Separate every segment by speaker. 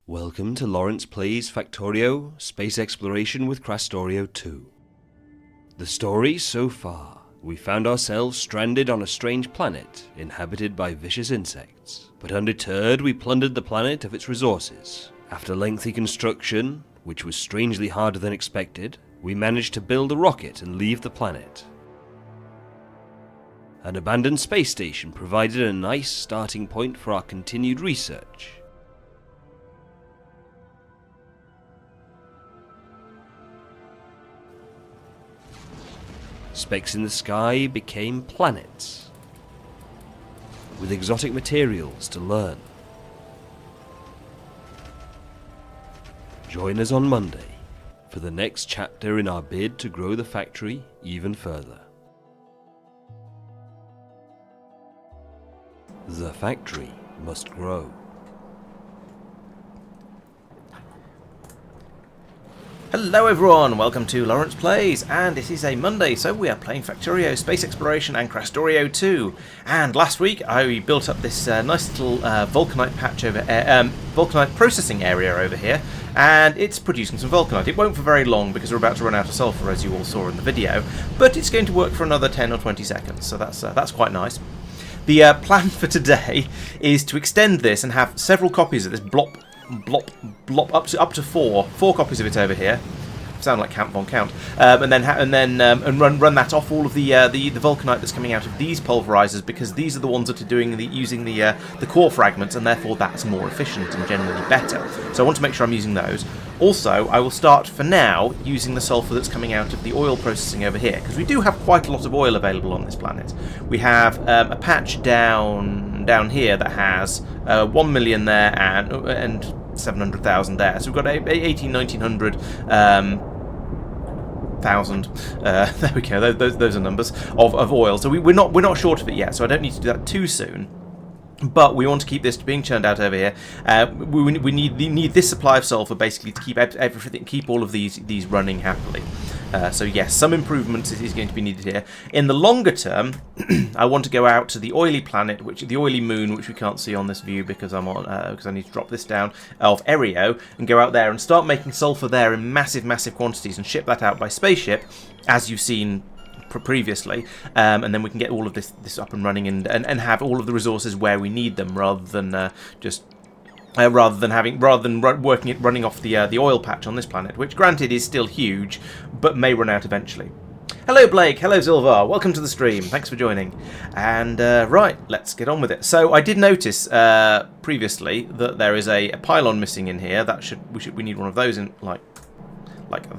Speaker 1: Welcome to Laurence Plays Factorio, Space Exploration with Krastorio². The story so far, we found ourselves stranded on a strange planet inhabited by vicious insects. But undeterred, we plundered the planet of its resources. After lengthy construction, which was strangely harder than expected, we managed to build a rocket and leave the planet. An abandoned space station provided a nice starting point for our continued research. Specks in the sky became planets, with exotic materials to learn. Join us on Monday for the next chapter in our bid to grow the factory even further. The factory must grow.
Speaker 2: Hello everyone, welcome to Laurence Plays, and it is a Monday, so we are playing Factorio, Space Exploration and Krastorio². And last week I built up this nice little vulcanite patch over vulcanite processing area over here, and it's producing some vulcanite. It won't for very long because we're about to run out of sulphur, as you all saw in the video, but it's going to work for another 10 or 20 seconds, so that's quite nice. The plan for today is to extend this and have several copies of this blop up to four copies of it over here. Sound like Count Von Count, and run that off all of the vulcanite that's coming out of these pulverizers, because these are the ones that are using the core fragments, and therefore that's more efficient and generally better. So I want to make sure I'm using those. Also, I will start for now using the sulphur that's coming out of the oil processing over here, because we do have quite a lot of oil available on this planet. We have a patch down here that has 1 million there and 700,000 there. So we've got 1900 thousand. There we go. Those are numbers of oil. So we're not short of it yet. So I don't need to do that too soon. But we want to keep this being churned out over here. We need this supply of sulphur basically to keep everything, keep all of these running happily. So yes, some improvements is going to be needed here. In the longer term, I want to go out to the oily planet, the oily moon, which we can't see on this view because because I need to drop this down, of Erio, and go out there and start making sulphur there in massive quantities and ship that out by spaceship, as you've seen previously, and then we can get all of this up and running and have all of the resources where we need them, rather than running off the oil patch on this planet, which granted is still huge, but may run out eventually. Hello Blake, hello Zilvar, welcome to the stream, thanks for joining. And right, let's get on with it. So I did notice previously that there is a pylon missing in here. We need one of those in like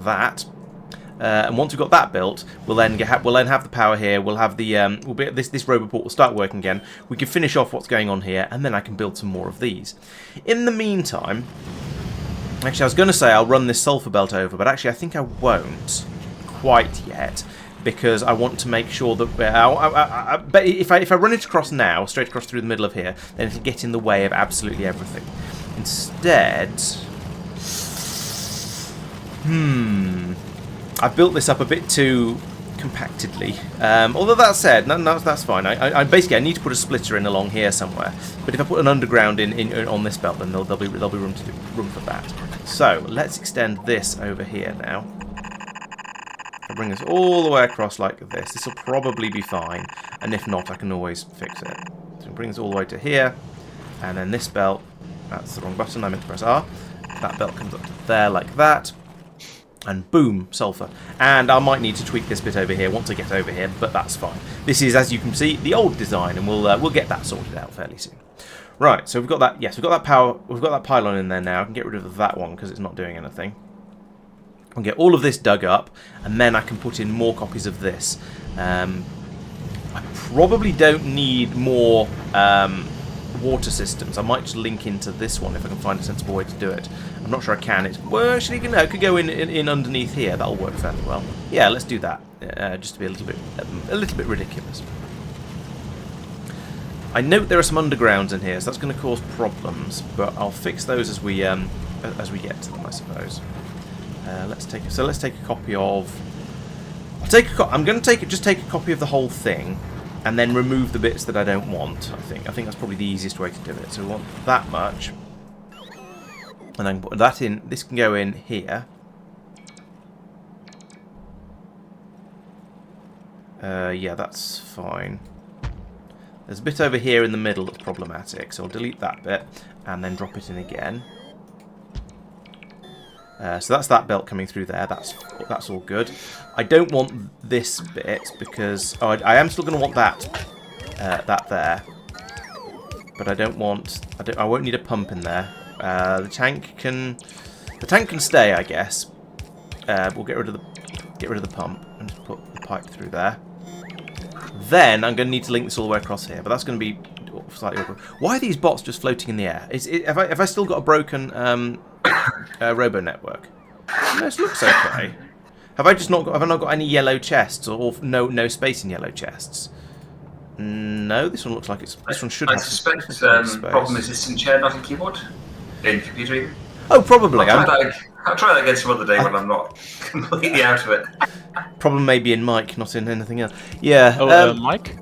Speaker 2: that. And once we've got that built, we'll then have the power here. We'll have the this roboport will start working again. We can finish off what's going on here, and then I can build some more of these. In the meantime, actually, I was going to say I'll run this sulphur belt over, but actually I think I won't quite yet, because I want to make sure that but if I run it across now, straight across through the middle of here, then it'll get in the way of absolutely everything. Instead, I've built this up a bit too compactedly. Although that said, that's fine. I basically need to put a splitter in along here somewhere. But if I put an underground in on this belt, then there'll be room for that. So let's extend this over here now. If I bring this all the way across like this will probably be fine. And if not, I can always fix it. So bring this all the way to here, and then this belt. That's the wrong button. I meant to press R. That belt comes up to there like that. And boom, sulphur. And I might need to tweak this bit over here once I get over here, but that's fine. This is, as you can see, the old design, and we'll get that sorted out fairly soon. Right, so we've got that. Yes, we've got that power. We've got that pylon in there now. I can get rid of that one because it's not doing anything. I'll get all of this dug up, and then I can put in more copies of this. I probably don't need more water systems. I might just link into this one if I can find a sensible way to do it. I'm not sure I can. Well, actually, it could go in underneath here. That'll work fairly well. Yeah, let's do that. Just to be a little bit ridiculous. I note there are some undergrounds in here, so that's going to cause problems. But I'll fix those as we get to them, I suppose. Let's take a copy of. I'm going to just take a copy of the whole thing. and then remove the bits that I don't want. I think that's probably the easiest way to do it. So we want that much. And then put that in. This can go in here. Yeah, that's fine. There's a bit over here in the middle that's problematic, so I'll delete that bit and then drop it in again. So that's that belt coming through there. That's all good. I don't want this bit because I am still going to want that there, but I don't want. I won't need a pump in there. The tank can stay, I guess. We'll get rid of the pump and just put the pipe through there. Then I'm going to need to link this all the way across here, but that's going to be slightly awkward. Why are these bots just floating in the air? Have I still got a broken robo network? No, it looks okay. Have I not got any yellow chests or no space in yellow chests? No, this one looks like this one should have.
Speaker 3: I suspect problem is instant chair, not in keyboard, in computer even.
Speaker 2: Oh, probably.
Speaker 3: I'll try that again some other day when I'm not completely out of it.
Speaker 2: Problem may be in Mike, not in anything else. Yeah.
Speaker 4: Oh, Mike?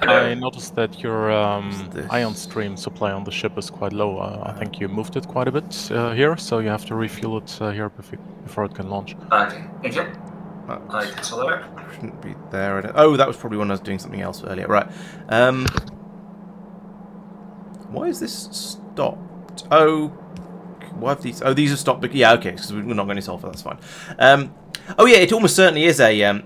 Speaker 3: Hello.
Speaker 4: I noticed that your ion stream supply on the ship is quite low. I think you moved it quite a bit here, so you have to refuel it here before it can launch.
Speaker 3: Okay, thank you. I can sort that out.
Speaker 2: Shouldn't be there. Oh, that was probably when I was doing something else earlier. Right. Why is this stopped? Oh, why have these? Oh, these are stopped. Yeah, okay, because we're not going to solve it. That's fine. Oh yeah, it almost certainly is a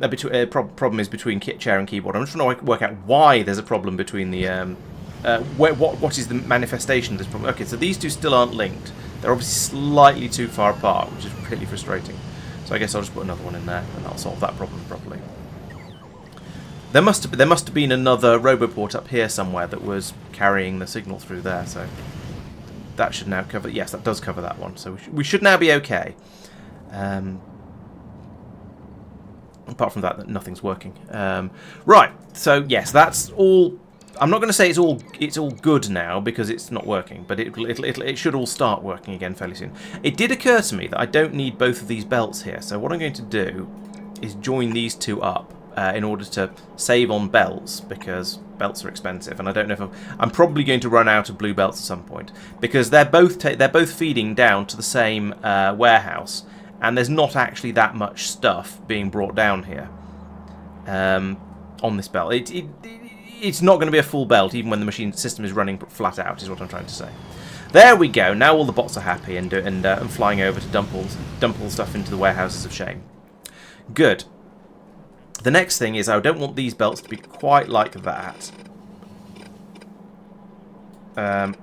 Speaker 2: problem is between chair and keyboard. I'm just trying to work out why there's a problem between the what is the manifestation of this problem. Okay, so these two still aren't linked. They're obviously slightly too far apart, which is really frustrating. So I guess I'll just put another one in there, and I'll solve that problem properly. There must have been another roboport up here somewhere that was carrying the signal through there. So that should now cover. Yes, that does cover that one. So we should now be okay. Apart from that, nothing's working. Right. So yes, that's all. I'm not going to say it's all good now because it's not working, but it should all start working again fairly soon. It did occur to me that I don't need both of these belts here, so what I'm going to do is join these two up in order to save on belts, because belts are expensive, and I don't know if I'm probably going to run out of blue belts at some point because they're both feeding down to the same warehouse, and there's not actually that much stuff being brought down here on this belt. It's not going to be a full belt, even when the machine system is running flat out, is what I'm trying to say. There we go. Now all the bots are happy and flying over to dump all the stuff into the warehouses of shame. Good. The next thing is I don't want these belts to be quite like that. Can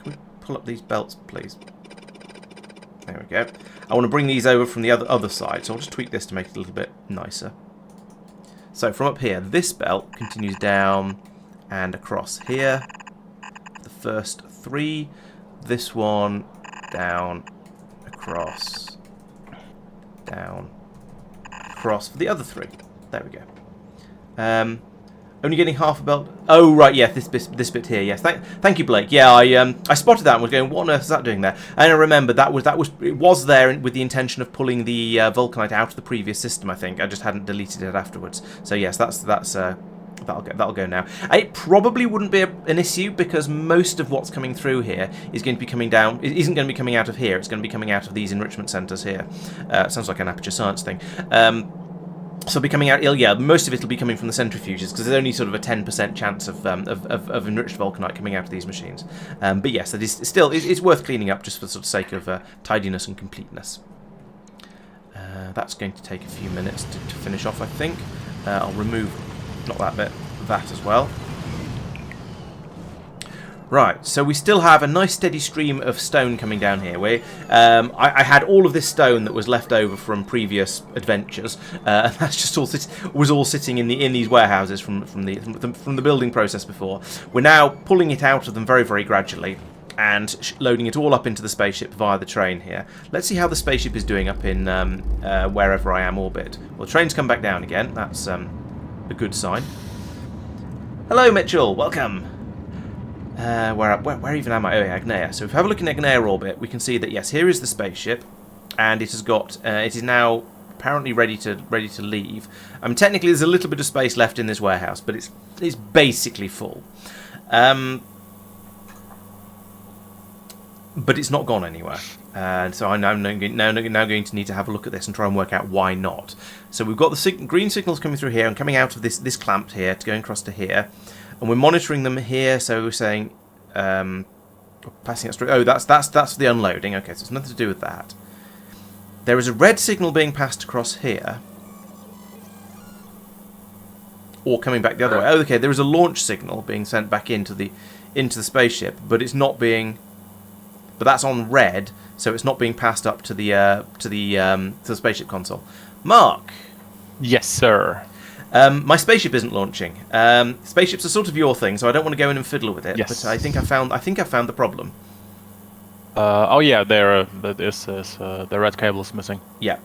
Speaker 2: we pull up these belts, please? There we go. I want to bring these over from the other side, so I'll just tweak this to make it a little bit nicer. So from up here, this belt continues down and across here. The first three. This one down, across, down, across for the other three. There we go. Only getting half a belt. Oh right, yeah, this bit here. Yes, thank you, Blake. Yeah, I spotted that and was going, what on earth is that doing there? And I remember it was there with the intention of pulling the vulcanite out of the previous system. I think I just hadn't deleted it afterwards. So yes, that'll go now. It probably wouldn't be an issue because most of what's coming through here is going to be coming down. It isn't going to be coming out of here. It's going to be coming out of these enrichment centres here. Sounds like an aperture science thing. So it'll be coming out. Yeah, most of it will be coming from the centrifuges because there's only sort of a 10% chance of enriched vulcanite coming out of these machines. But yes, it is still it's worth cleaning up just for the sort of sake of tidiness and completeness. That's going to take a few minutes to finish off, I think. I'll remove not that bit, that as well. Right, so we still have a nice steady stream of stone coming down here. I had all of this stone that was left over from previous adventures, and that's just all sitting in these warehouses from the building process before. We're now pulling it out of them very, very gradually and loading it all up into the spaceship via the train here. Let's see how the spaceship is doing up in wherever I am orbit. Well, the train's come back down again. That's a good sign. Hello, Mitchell. Welcome. Where even am I? Oh yeah, Agnea. So if we have a look in Agnea orbit, we can see that yes, here is the spaceship, and it has got. It is now apparently ready to leave. Technically, there's a little bit of space left in this warehouse, but it's basically full. but it's not gone anywhere. And so I'm now going to need to have a look at this and try and work out why not. So we've got the green signals coming through here and coming out of this clamp here to going across to here. And we're monitoring them here, so we're saying... passing it through... Oh, that's the unloading. Okay, so it's nothing to do with that. There is a red signal being passed across here. Or coming back the other way. Oh, okay, there is a launch signal being sent back into the spaceship, but it's not being... But that's on red, so it's not being passed up to the spaceship console. Mark.
Speaker 4: Yes, sir.
Speaker 2: My spaceship isn't launching. Spaceships are sort of your thing, so I don't want to go in and fiddle with it.
Speaker 4: Yes.
Speaker 2: But I think I found the problem.
Speaker 4: Oh yeah, the red cable is missing.
Speaker 2: Yeah.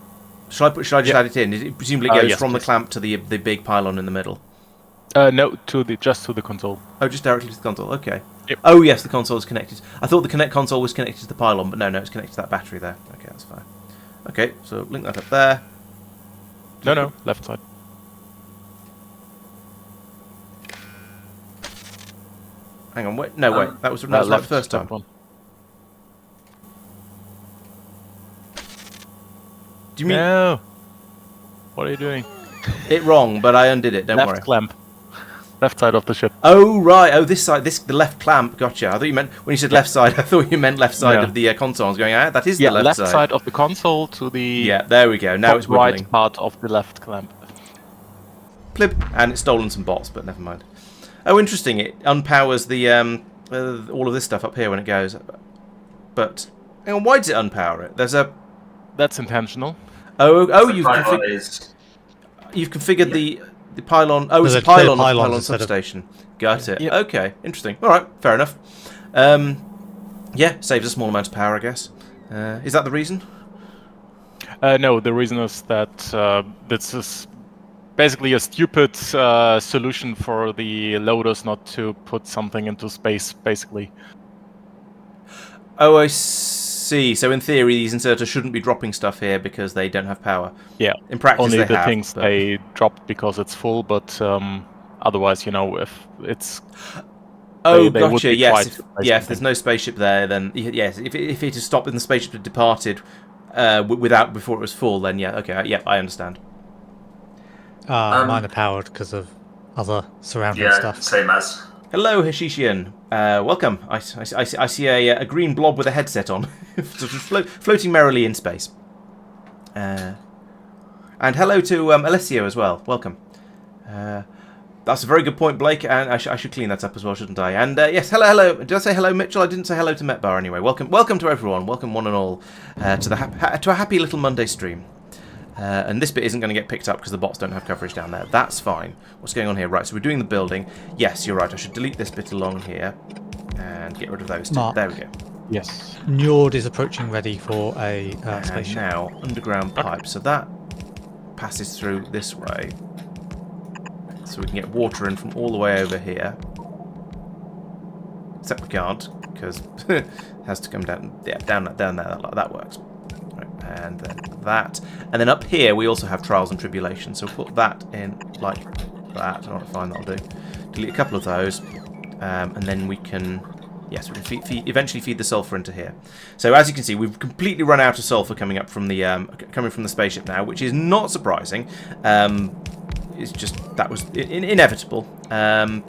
Speaker 2: Should I just add it in? Presumably it goes
Speaker 4: yes,
Speaker 2: from the
Speaker 4: please.
Speaker 2: clamp to the big pylon in the middle.
Speaker 4: No, just to the console.
Speaker 2: Oh, just directly to the console. Okay.
Speaker 4: Yep.
Speaker 2: Oh yes, the console is connected. I thought the console was connected to the pylon, but no, it's connected to that battery there. Okay, that's fine. Okay, so link that up there.
Speaker 4: No, left side.
Speaker 2: Hang on, wait. No, wait. That was right the first time.
Speaker 4: One.
Speaker 2: Do you mean
Speaker 4: No. What are you doing?
Speaker 2: it wrong? But I undid it. Don't
Speaker 4: left
Speaker 2: worry.
Speaker 4: clamp. Left side of the ship.
Speaker 2: Oh right. Oh, this side. The left clamp. Gotcha. I thought you meant when you said left side. I thought you meant left side
Speaker 4: No.
Speaker 2: of the console. I was going, that is
Speaker 4: Yeah,
Speaker 2: the left
Speaker 4: side of the console to the
Speaker 2: Yeah, there we go. Now it's
Speaker 4: top right
Speaker 2: wiggling.
Speaker 4: part of the left clamp.
Speaker 2: Plib. And it's stolen some bots, but never mind. Oh, interesting. It unpowers the all of this stuff up here when it goes. But hang on, why does it unpower it? There's a.
Speaker 4: That's intentional.
Speaker 2: Oh,
Speaker 3: The pylon is...
Speaker 2: you've configured the pylon. Oh, it's
Speaker 5: There's
Speaker 2: a
Speaker 5: a clear
Speaker 2: pylon
Speaker 5: pylon instead of-
Speaker 2: substation. Got it.
Speaker 4: Yep.
Speaker 2: Okay, interesting. All right, fair enough. Yeah, saves a small amount of power, I guess. Is that the reason?
Speaker 4: No, the reason is that this is basically a stupid solution for the loaders not to put something into space, basically.
Speaker 2: Oh, I see. So in theory, these inserters shouldn't be dropping stuff here because they don't have power.
Speaker 4: Yeah.
Speaker 2: In practice,
Speaker 4: Only
Speaker 2: they
Speaker 4: the
Speaker 2: have,
Speaker 4: things
Speaker 2: but-
Speaker 4: they drop because it's full, but otherwise, if it's...
Speaker 2: Oh,
Speaker 4: they would
Speaker 2: gotcha.
Speaker 4: be
Speaker 2: Yes,
Speaker 4: tried
Speaker 2: if,
Speaker 4: to replace
Speaker 2: if
Speaker 4: something.
Speaker 2: there's no spaceship there, then yes. If it had stopped and the spaceship had departed before it was full, then yeah, okay, yeah, I understand.
Speaker 5: Mine are powered because of other surrounding
Speaker 3: Yeah,
Speaker 5: stuff.
Speaker 3: same as.
Speaker 2: Hello, Hashishian. Welcome. I see a green blob with a headset on, sort of floating merrily in space. And hello to Alessio as well. Welcome. That's a very good point, Blake, and I should clean that up as well, shouldn't I? And yes, hello. Did I say hello, Mitchell? I didn't say hello to Metbar anyway. Welcome to everyone. Welcome one and all to a happy little Monday stream. And this bit isn't going to get picked up because the bots don't have coverage down there. That's fine. What's going on here? Right, so we're doing the building. Yes, you're right. I should delete this bit along here and get rid of those two.
Speaker 5: Mark.
Speaker 2: There we go.
Speaker 4: Yes.
Speaker 5: Njord is approaching ready for a
Speaker 2: And
Speaker 5: spaceship.
Speaker 2: now, underground pipe. So that passes through this way. So we can get water in from all the way over here. Except we can't, because it has to come down, yeah, down there. That works. Right, and then that. And then up here we also have trials and tribulations. So we'll put that in like that. I don't know, fine, that'll do. Delete a couple of those. And then we can... Yes, we can eventually feed the sulphur into here. So as you can see, we've completely run out of sulphur coming up from the spaceship now, which is not surprising. It's just that was inevitable. For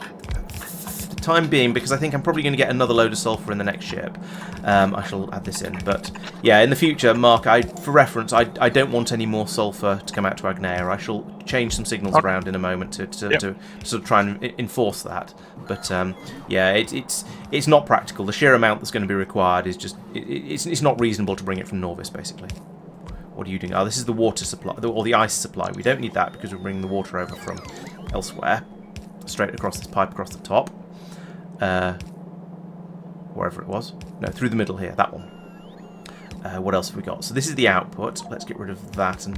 Speaker 2: the time being, because I think I'm probably going to get another load of sulphur in the next ship. I shall add this in, but yeah, in the future, Mark, for reference, I don't want any more sulphur to come out to Agnea. I shall change some signals around in a moment to sort of try and enforce that. But yeah, it's not practical. The sheer amount that's going to be required is just it's not reasonable to bring it from Nauvis, basically. What are you doing? Oh, this is the water supply, or the ice supply. We don't need that because we're bringing the water over from elsewhere. Straight across this pipe, across the top. Wherever it was. No, through the middle here, that one. What else have we got? So this is the output. Let's get rid of that and...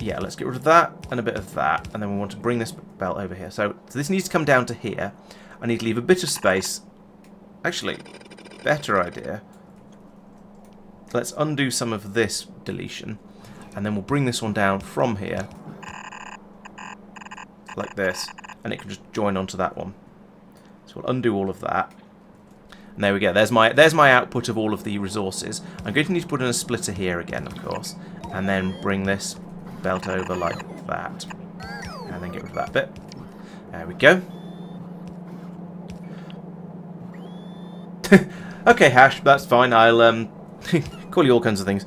Speaker 2: Yeah, let's get rid of that and a bit of that. And then we want to bring this belt over here. So this needs to come down to here. I need to leave a bit of space. Actually, better idea. Let's undo some of this deletion, and then we'll bring this one down from here, like this, and it can just join onto that one. So we'll undo all of that, And there we go. There's my output of all of the resources. I'm going to need to put in a splitter here again, of course, and then bring this belt over like that, and then get rid of that bit. There we go. Okay, Hash, that's fine. I'll call you all kinds of things,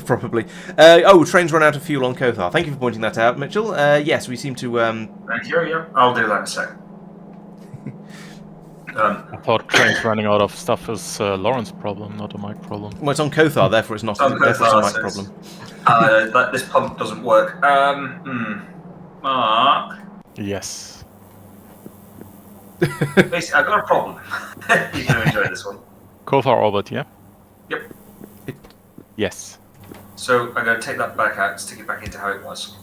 Speaker 2: probably. Oh, train's run out of fuel on Kothar. Thank you for pointing that out, Mitchell. Yes, we seem to.
Speaker 3: Thank you. Yeah, I'll do that in a sec.
Speaker 4: I thought trains running out of stuff is Laurence's problem, not a Mike problem.
Speaker 2: Well, it's on Kothar, therefore it's not. Therefore it's a Mike problem.
Speaker 3: This pump doesn't work. Marc.
Speaker 4: Yes.
Speaker 3: Basically, I've got a problem. You're going to enjoy this one.
Speaker 4: Kothar orbit, yeah?
Speaker 3: Yep.
Speaker 4: Yes.
Speaker 3: So I'm going to take that back out and stick it back into how it was.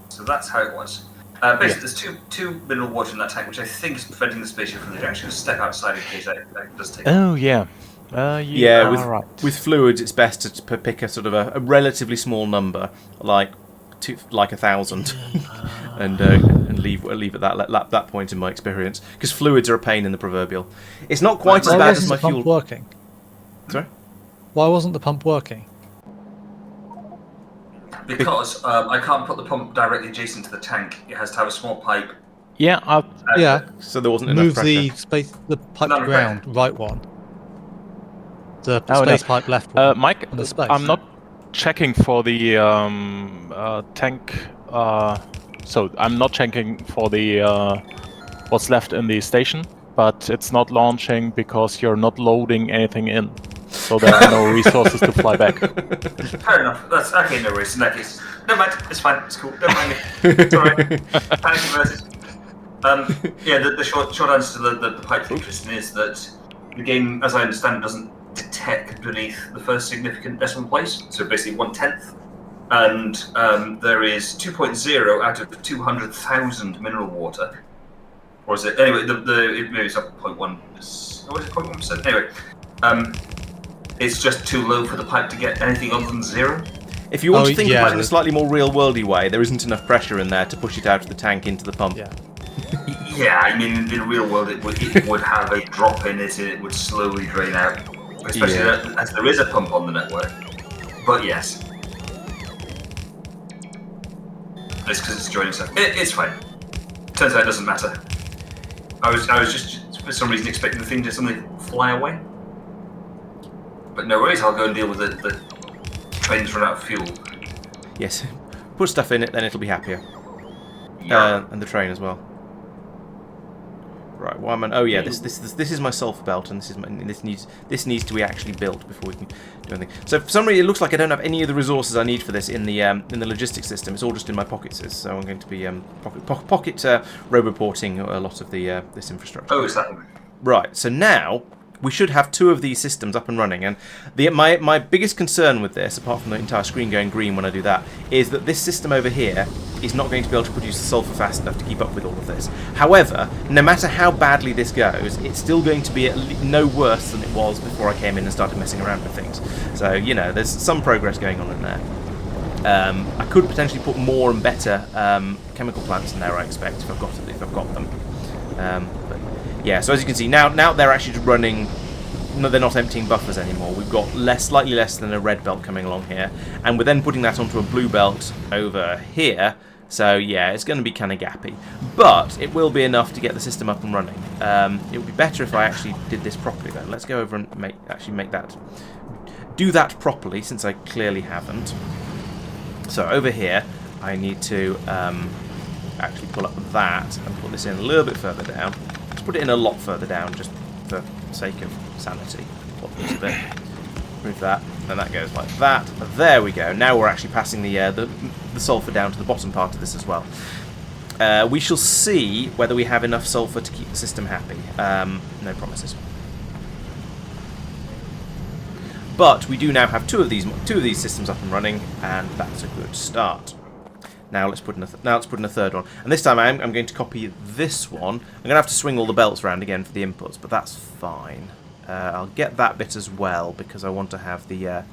Speaker 3: So that's how it was. Basically, there's two mineral water in that tank, which I think is preventing the spaceship from actually going to step outside in case that does take.
Speaker 4: Oh yeah.
Speaker 2: With fluids, it's best to pick a sort of a relatively small number, like 1,000, and leave at that point in my experience, because fluids are a pain in the proverbial. It's not quite as bad as my fuel.
Speaker 5: Why wasn't the pump working?
Speaker 2: Sorry?
Speaker 5: Why wasn't the pump working?
Speaker 3: Because I can't put the pump directly adjacent to the tank. It has to have a small pipe.
Speaker 4: Yeah.
Speaker 2: So there wasn't enough pressure.
Speaker 5: Move the pipe to ground, right one. The space pipe left one.
Speaker 4: Mike,
Speaker 5: on the space.
Speaker 4: I'm not checking for the tank. So I'm not checking for the what's left in the station, but it's not launching because you're not loading anything in. So there are no resources to fly back.
Speaker 3: Fair enough. That's okay. No worries. In that case, no mind. It's fine. It's cool. Don't mind me. It's alright. Panic inverted. Yeah. The short answer to the pipe thing, Tristan, is that the game, as I understand it, doesn't detect beneath the first significant decimal place. So basically 1/10, and there is 2.0 out of 200,000 mineral water, or is it? Anyway, maybe it's up 0.1. What is it? 0.1%. Anyway. It's just too low for the pipe to get anything other than 0.
Speaker 2: If you want to think about it in a slightly more real-worldy way, there isn't enough pressure in there to push it out of the tank into the pump.
Speaker 5: Yeah.
Speaker 3: Yeah, I mean, in the real world, it would have a drop in it, and it would slowly drain out, especially as there is a pump on the network. But yes, it's because it's joining stuff. It's fine. Turns out it doesn't matter. I was just for some reason expecting the thing to suddenly fly away. But no worries, I'll go and deal with the trains run out of fuel.
Speaker 2: Yes, put stuff in it, then it'll be happier.
Speaker 3: Yeah.
Speaker 2: And the train as well. Right, why am I? Oh yeah, this is my sulphur belt, and this needs to be actually built before we can do anything. So for some reason, it looks like I don't have any of the resources I need for this in the logistics system. It's all just in my pockets. So I'm going to be pocket roboporting a lot of the this infrastructure.
Speaker 3: Oh, is that
Speaker 2: right? So now we should have 2 of these systems up and running, and my biggest concern with this, apart from the entire screen going green when I do that, is that this system over here is not going to be able to produce the sulphur fast enough to keep up with all of this. However, no matter how badly this goes, it's still going to be no worse than it was before I came in and started messing around with things. So, you know, there's some progress going on in there. I could potentially put more and better chemical plants in there, I expect, if I've got them. But yeah, so as you can see, now they're actually running. No, they're not emptying buffers anymore. We've got slightly less than a red belt coming along here, and we're then putting that onto a blue belt over here. So yeah, it's going to be kind of gappy, but it will be enough to get the system up and running. It would be better if I actually did this properly though. Let's go over and do that properly, since I clearly haven't. So over here, I need to actually pull up that and put this in a little bit further down. Let's put it in a lot further down, just for sake of sanity. Put this a bit. Move that, and that goes like that. There we go. Now we're actually passing the sulphur down to the bottom part of this as well. We shall see whether we have enough sulphur to keep the system happy. No promises. But we do now have two of these systems up and running, and that's a good start. Now let's put in a third one, and this time I'm going to copy this one. I'm going to have to swing all the belts around again for the inputs, but that's fine. I'll get that bit as well because I want to have the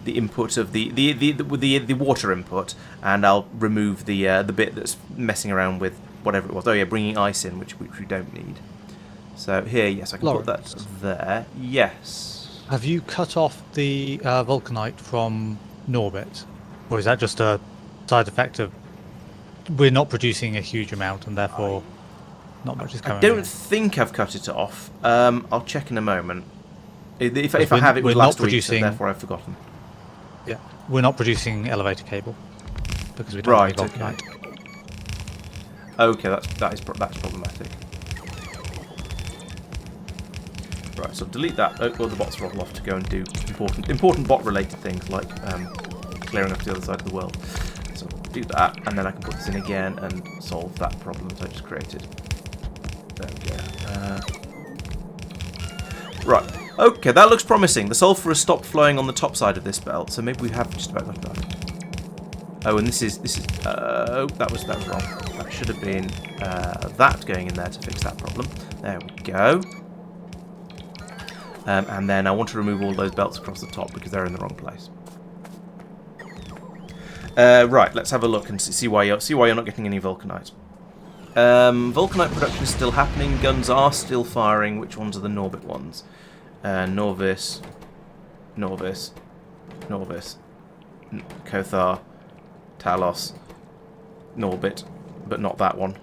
Speaker 2: input of the water input, and I'll remove the bit that's messing around with whatever it was. Oh yeah, bringing ice in, which we don't need. So here, yes, I can put
Speaker 5: Laurence.
Speaker 2: that there. Yes.
Speaker 5: Have you cut off the vulcanite from Norbit? Or is that just a side effect of we're not producing a huge amount and therefore not much is coming
Speaker 2: I don't
Speaker 5: in?
Speaker 2: think I've cut it off. I'll check in a moment. If I have, it was
Speaker 5: we're not
Speaker 2: last week, so
Speaker 5: producing-
Speaker 2: therefore I've forgotten.
Speaker 5: Yeah. We're not producing elevator cable because we don't
Speaker 2: Right,
Speaker 5: have any
Speaker 2: okay.
Speaker 5: vulcanite.
Speaker 2: Okay, that's problematic. Right, so delete that. Oh, the bot's throttle off to go and do important bot-related things like clearing up the other side of the world. So do that, and then I can put this in again and solve that problem that I just created. There we go. Right. Okay, that looks promising. The sulphur has stopped flowing on the top side of this belt, so maybe we have just about got enough. Oh, and this is. Oh, that was wrong. That should have been that going in there to fix that problem. There we go. And then I want to remove all those belts across the top because they're in the wrong place. Right, let's have a look and see why you're not getting any vulcanite. Vulcanite production is still happening. Guns are still firing. Which ones are the Norbit ones? Nauvis, Kothar, Talos, Norbit, but not that one.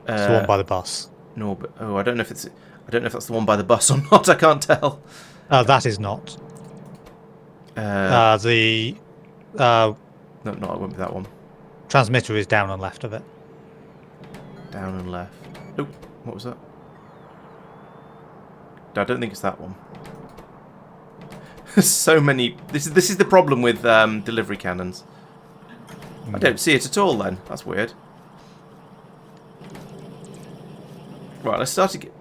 Speaker 5: It's the one by the bus.
Speaker 2: Norbit. Oh, I don't know if that's the one by the bus or not. I can't tell.
Speaker 5: That is not.
Speaker 2: No,
Speaker 5: The
Speaker 2: it won't be that one.
Speaker 5: transmitter is down and left of it.
Speaker 2: Down and left. Oh, what was that? I don't think it's that one. So many. This is the problem with delivery cannons. I don't see it at all. Then that's weird. Right, let's start to get.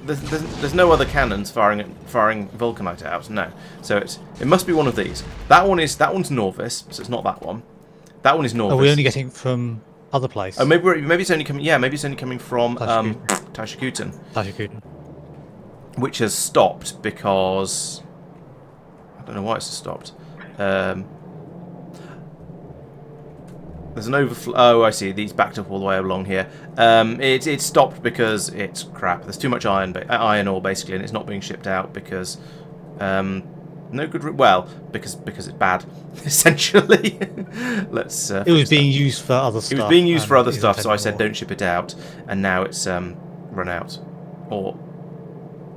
Speaker 2: There's no other cannons firing vulcanite out. No, so it must be one of these. That one's Nauvis, so it's not that one. That one is Nauvis.
Speaker 5: Are we only getting from other place?
Speaker 2: Oh, maybe it's only coming. Yeah, maybe it's only coming from
Speaker 5: Taishikuten.
Speaker 2: Which has stopped because I don't know why it's stopped. There's an overflow. Oh, I see. These backed up all the way along here. It stopped because it's crap. There's too much iron ore basically, and it's not being shipped out because no good. Well, because it's bad, essentially. Let's.
Speaker 5: It was being used for other stuff.
Speaker 2: It was being used for other stuff, so I
Speaker 5: anymore.
Speaker 2: said don't ship it out, and now it's run out or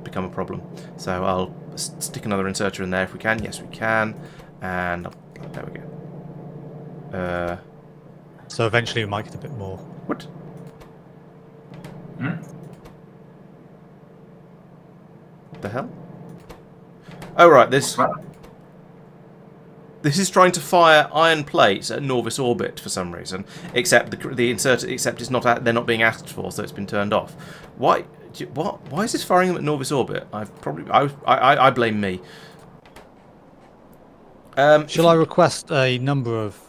Speaker 2: become a problem. So I'll stick another inserter in there if we can. Yes, we can, and there we go.
Speaker 5: So eventually we might get a bit more.
Speaker 2: What? The hell? Oh right, this is trying to fire iron plates at Nauvis orbit for some reason. Except the inserter, except it's not. They're not being asked for, so it's been turned off. Why? What? Why is this firing them at Nauvis orbit? I blame me.
Speaker 5: Shall I request a number of?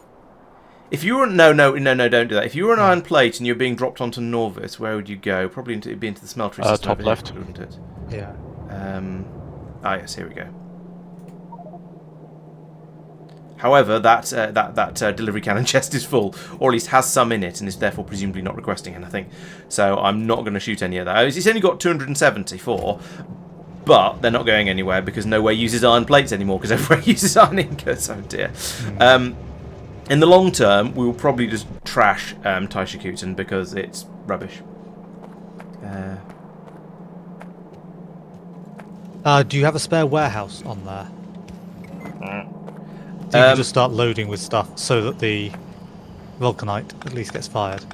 Speaker 2: If you were no, don't do that. If you were an iron plate and you're being dropped onto Nauvis, where would you go? Probably it'd be into the smeltery system.
Speaker 4: Top
Speaker 2: over
Speaker 4: left,
Speaker 2: here, wouldn't it?
Speaker 5: Yeah.
Speaker 2: Yes, here we go. However, that delivery cannon chest is full, or at least has some in it, and is therefore presumably not requesting anything. So I'm not going to shoot any of those. It's only got 274, but they're not going anywhere because nowhere uses iron plates anymore because everywhere uses iron ingots. Oh dear. In the long term, we will probably just trash Taishikuten because it's rubbish.
Speaker 5: Do you have a spare warehouse on there? So you can just start loading with stuff so that the vulcanite at least gets fired.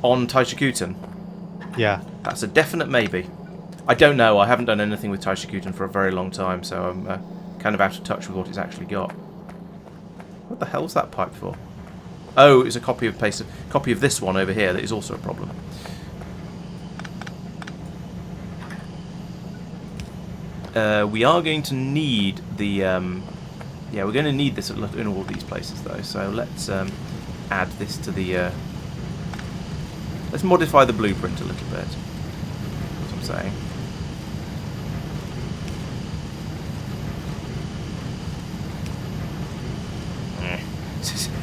Speaker 2: On Taishikuten?
Speaker 5: Yeah.
Speaker 2: That's a definite maybe. I don't know. I haven't done anything with Taishikuten for a very long time, so I'm kind of out of touch with what it's actually got. What the hell's that pipe for? Oh, it's a copy of this one over here that is also a problem. We are going to need the yeah, we're going to need this in all these places though. So let's add this to the. Let's modify the blueprint a little bit. That's what I'm saying.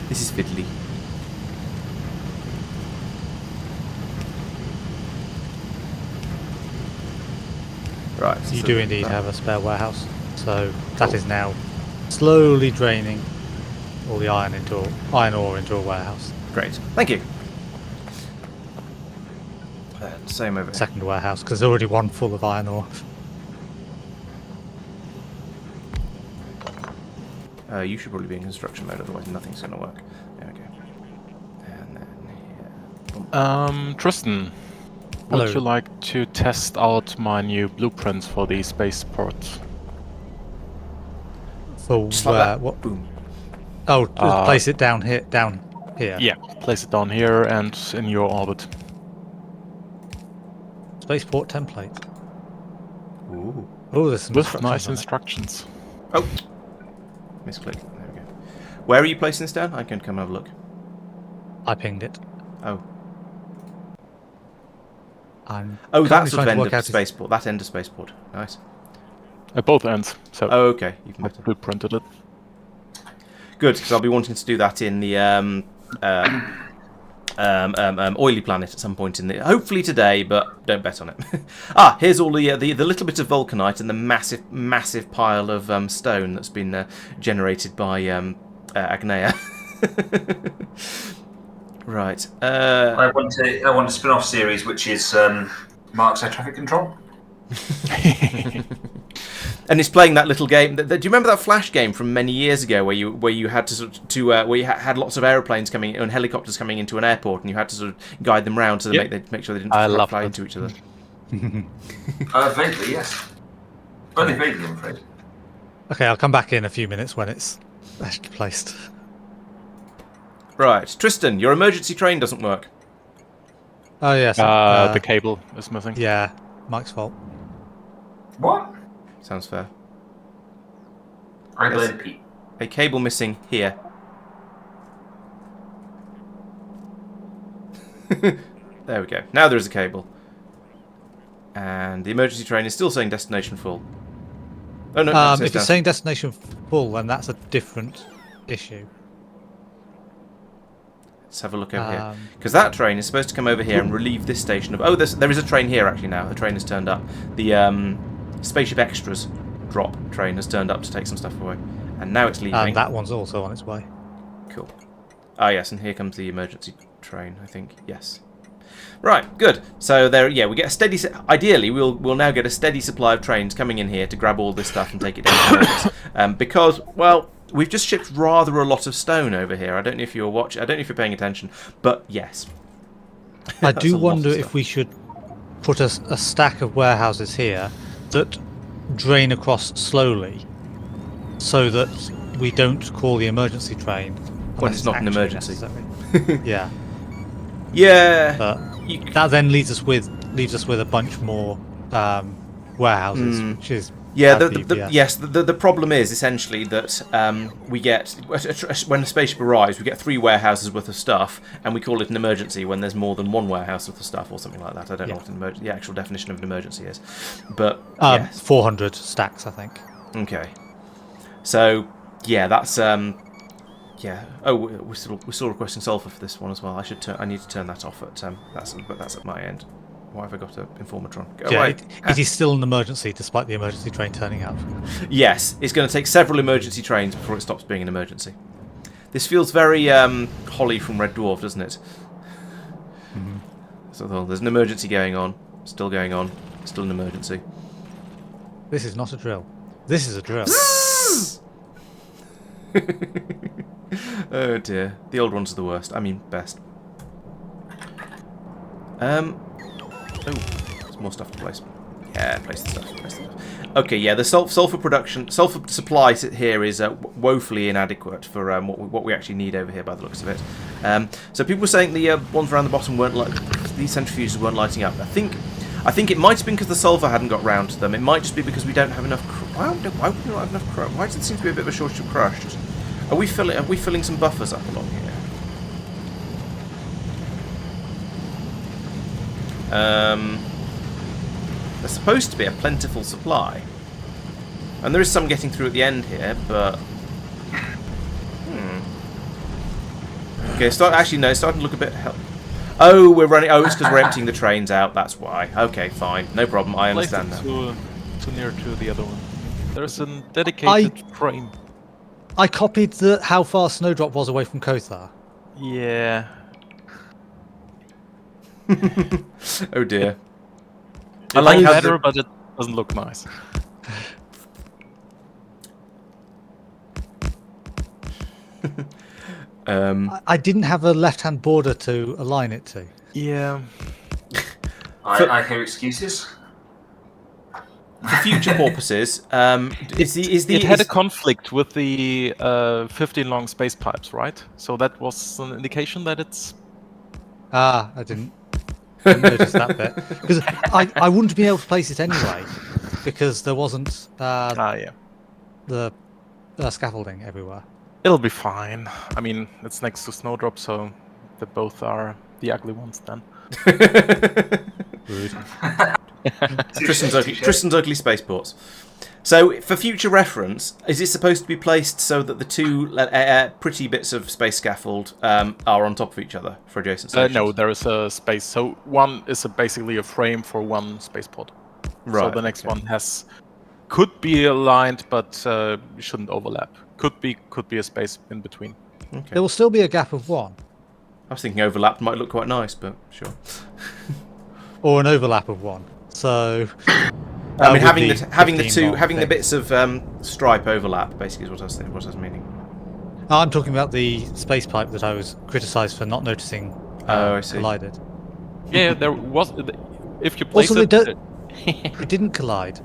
Speaker 2: This is fiddly. Right.
Speaker 5: You
Speaker 2: so
Speaker 5: do indeed
Speaker 2: that-
Speaker 5: have a spare warehouse, so that is now slowly draining all the iron ore into a warehouse.
Speaker 2: Great. Thank you. Same over here.
Speaker 5: Second warehouse, because there's already one full of iron ore.
Speaker 2: You should probably be in construction mode, otherwise nothing's going to work. There we go. And then here.
Speaker 4: Tristan,
Speaker 5: Hello.
Speaker 4: would you like to test out my new blueprints for the spaceport?
Speaker 5: For
Speaker 2: Just
Speaker 5: where?
Speaker 2: like that.
Speaker 5: What?
Speaker 2: Boom.
Speaker 5: Oh, just place it down here. Down here.
Speaker 4: Yeah, place it down here and in your orbit.
Speaker 5: Spaceport template.
Speaker 2: Ooh.
Speaker 5: Oh, there's some
Speaker 4: With
Speaker 5: instructions
Speaker 4: nice
Speaker 5: on it.
Speaker 4: instructions.
Speaker 2: Oh. Misclick. There we go. Where are you placing this down? I can come have a look.
Speaker 5: I pinged it.
Speaker 2: Oh.
Speaker 5: I'm
Speaker 2: Oh,
Speaker 5: currently
Speaker 2: that's the
Speaker 5: trying to
Speaker 2: end
Speaker 5: work
Speaker 2: of
Speaker 5: out
Speaker 2: spaceport. That end of spaceport. Nice.
Speaker 4: At both ends. So
Speaker 2: Oh, okay. You can
Speaker 4: I blueprinted it.
Speaker 2: Good, because I'll be wanting to do that in the oily planet at some point in the. Hopefully today, but don't bet on it. Here's all the little bit of vulcanite and the massive pile of stone that's been generated by Agnea. Right.
Speaker 3: I want a spin-off series which is Marc's air traffic control.
Speaker 2: And it's playing that little game. Do you remember that Flash game from many years ago, where you had to where you had lots of aeroplanes coming and helicopters coming into an airport, and you had to sort of guide them round so they make sure they didn't fly into each other.
Speaker 3: Vaguely, yes. Only vaguely, I'm afraid.
Speaker 5: Okay, I'll come back in a few minutes when it's actually placed.
Speaker 2: Right, Tristan, your emergency train doesn't work.
Speaker 5: Oh yes.
Speaker 4: The cable is missing.
Speaker 5: Yeah, Mike's fault.
Speaker 3: What?
Speaker 2: Sounds fair.
Speaker 3: I
Speaker 2: Yes.
Speaker 3: blame Pete.
Speaker 2: A cable missing here. There we go. Now there is a cable. And the emergency train is still saying destination full. Oh no, it says
Speaker 5: If it's
Speaker 2: down.
Speaker 5: saying destination full, then that's a different issue.
Speaker 2: Let's have a look over here.
Speaker 5: Um,
Speaker 2: Because that train is supposed to come over here and relieve this station of... Oh, there is a train here actually now. The train has turned up. The Spaceship Extras drop train has turned up to take some stuff away. And now it's leaving.
Speaker 5: that one's also on its way.
Speaker 2: Cool. Ah, yes, and here comes the emergency train, I think. Yes. Right, good. So there, yeah, we get a steady... Ideally, we'll now get a steady supply of trains coming in here to grab all this stuff and take it down to Nauvis. Because, well, we've just shipped rather a lot of stone over here. I don't know if you're watching... I don't know if you're paying attention, but yes.
Speaker 5: I
Speaker 2: That's
Speaker 5: do
Speaker 2: a lot
Speaker 5: wonder
Speaker 2: of
Speaker 5: if
Speaker 2: stuff.
Speaker 5: we should put a stack of warehouses here that drain across slowly, so that we don't call the emergency train
Speaker 2: When
Speaker 5: unless
Speaker 2: it's not an
Speaker 5: actually
Speaker 2: emergency.
Speaker 5: necessary. Yeah,
Speaker 2: Yeah.
Speaker 5: but
Speaker 2: You-
Speaker 5: that then leaves us with a bunch more warehouses, which is
Speaker 2: Yeah,
Speaker 5: bad for UPS.
Speaker 2: yes. The problem is essentially that we get when the spaceship arrives, we get 3 warehouses worth of stuff, and we call it an emergency when there's more than 1 warehouse worth of stuff or something like that. I don't know what the actual definition of an emergency is, but yes.
Speaker 5: 400 stacks, I think.
Speaker 2: Okay. So yeah, that's yeah. Oh, we're still requesting sulphur for this one as well. I need to turn that off at that's at my end. Why have I got an informatron? Go
Speaker 5: Yeah,
Speaker 2: away.
Speaker 5: it is still an emergency despite the emergency train turning up.
Speaker 2: Yes, it's going to take several emergency trains before it stops being an emergency. This feels very Holly from Red Dwarf, doesn't it?
Speaker 5: Mm-hmm.
Speaker 2: So there's an emergency going on, still an emergency.
Speaker 5: This is not a drill. This is a drill.
Speaker 2: Oh dear, the old ones are the worst. I mean, best. Oh, there's more stuff to place. Yeah, place the stuff. Okay, yeah, the sulphur supply here is woefully inadequate for what we actually need over here by the looks of it. So people were saying the ones around the bottom these centrifuges weren't lighting up. I think it might have been because the sulphur hadn't got round to them. It might just be because we don't have enough. Why would we not have enough crush? Why does it seem to be a bit of a shortage of crushed? Are we filling some buffers up along here? There's supposed to be a plentiful supply, and there is some getting through at the end here, but okay, it's starting to look a bit. Oh, we're running. Oh, it's because we're emptying the trains out. That's why. Okay, fine, no problem. I understand that.
Speaker 4: too near to the other one. There's a dedicated frame.
Speaker 5: I copied how far Snowdrop was away from Kothar.
Speaker 4: Yeah.
Speaker 2: Oh dear.
Speaker 4: I
Speaker 2: like
Speaker 4: like
Speaker 2: how
Speaker 4: better, but it doesn't look nice.
Speaker 5: I didn't have a left-hand border to align it to.
Speaker 4: Yeah.
Speaker 3: I hear excuses.
Speaker 2: For future purposes,
Speaker 4: It had a conflict with the 15 long space pipes, right? So that was an indication that it's...
Speaker 5: I didn't notice that bit. Because I wouldn't be able to place it anyway, because there wasn't
Speaker 4: yeah.
Speaker 5: the scaffolding everywhere.
Speaker 4: It'll be fine. I mean, it's next to Snowdrop, so they both are the ugly ones then.
Speaker 5: Rude.
Speaker 2: Tristan's ugly spaceports. So, for future reference, is it supposed to be placed so that the two pretty bits of space scaffold are on top of each other for adjacent stations?
Speaker 4: No, there is a space. So one is basically a frame for one spaceport.
Speaker 2: Right.
Speaker 4: So the next one could be aligned, but shouldn't overlap. Could be a space in between.
Speaker 2: Okay.
Speaker 5: There will still be a gap of one.
Speaker 2: I was thinking overlapped might look quite nice, but sure.
Speaker 5: Or an overlap of one. So
Speaker 2: I mean, having the
Speaker 5: thing.
Speaker 2: bits of stripe overlap basically is what I was meaning.
Speaker 5: I'm talking about the space pipe that I was criticised for not noticing.
Speaker 2: I see.
Speaker 5: Collided.
Speaker 4: Yeah, there was. If you place
Speaker 5: Also,
Speaker 4: it,
Speaker 5: it didn't collide.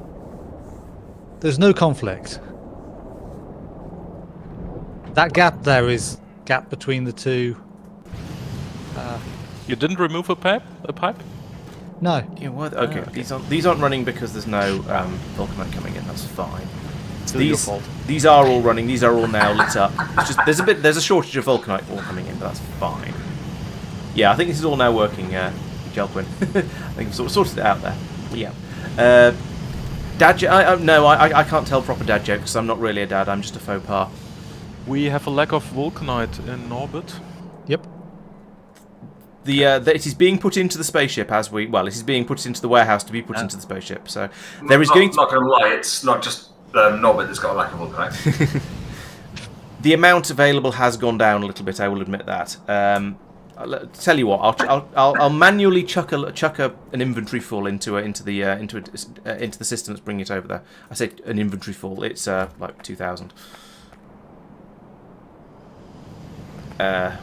Speaker 5: There's no conflict. That gap there is gap between the two.
Speaker 4: you didn't remove a pipe.
Speaker 5: No.
Speaker 2: Yeah, what? Okay, these aren't running because there's no vulcanite coming in. That's fine.
Speaker 4: Still your fault.
Speaker 2: These are all running. These are all now lit up. It's just there's a shortage of vulcanite ore coming in, but that's fine. Yeah, I think this is all now working. Jelquin, I think we've sorted it out there. Yeah. Dad joke? No, I can't tell proper dad jokes because I'm not really a dad. I'm just a faux pas.
Speaker 4: We have a lack of vulcanite in orbit.
Speaker 5: Yep.
Speaker 2: It is being put into the spaceship it is being put into the warehouse to be put into the spaceship. So there is going to...
Speaker 3: Not going to lie, it's not just Norbert that's got a lack of vulcanite.
Speaker 2: The amount available has gone down a little bit. I will admit that. I'll tell you what, I'll manually chuck an inventory full into the system that's bringing it over there. I say an inventory full. It's like 2,000.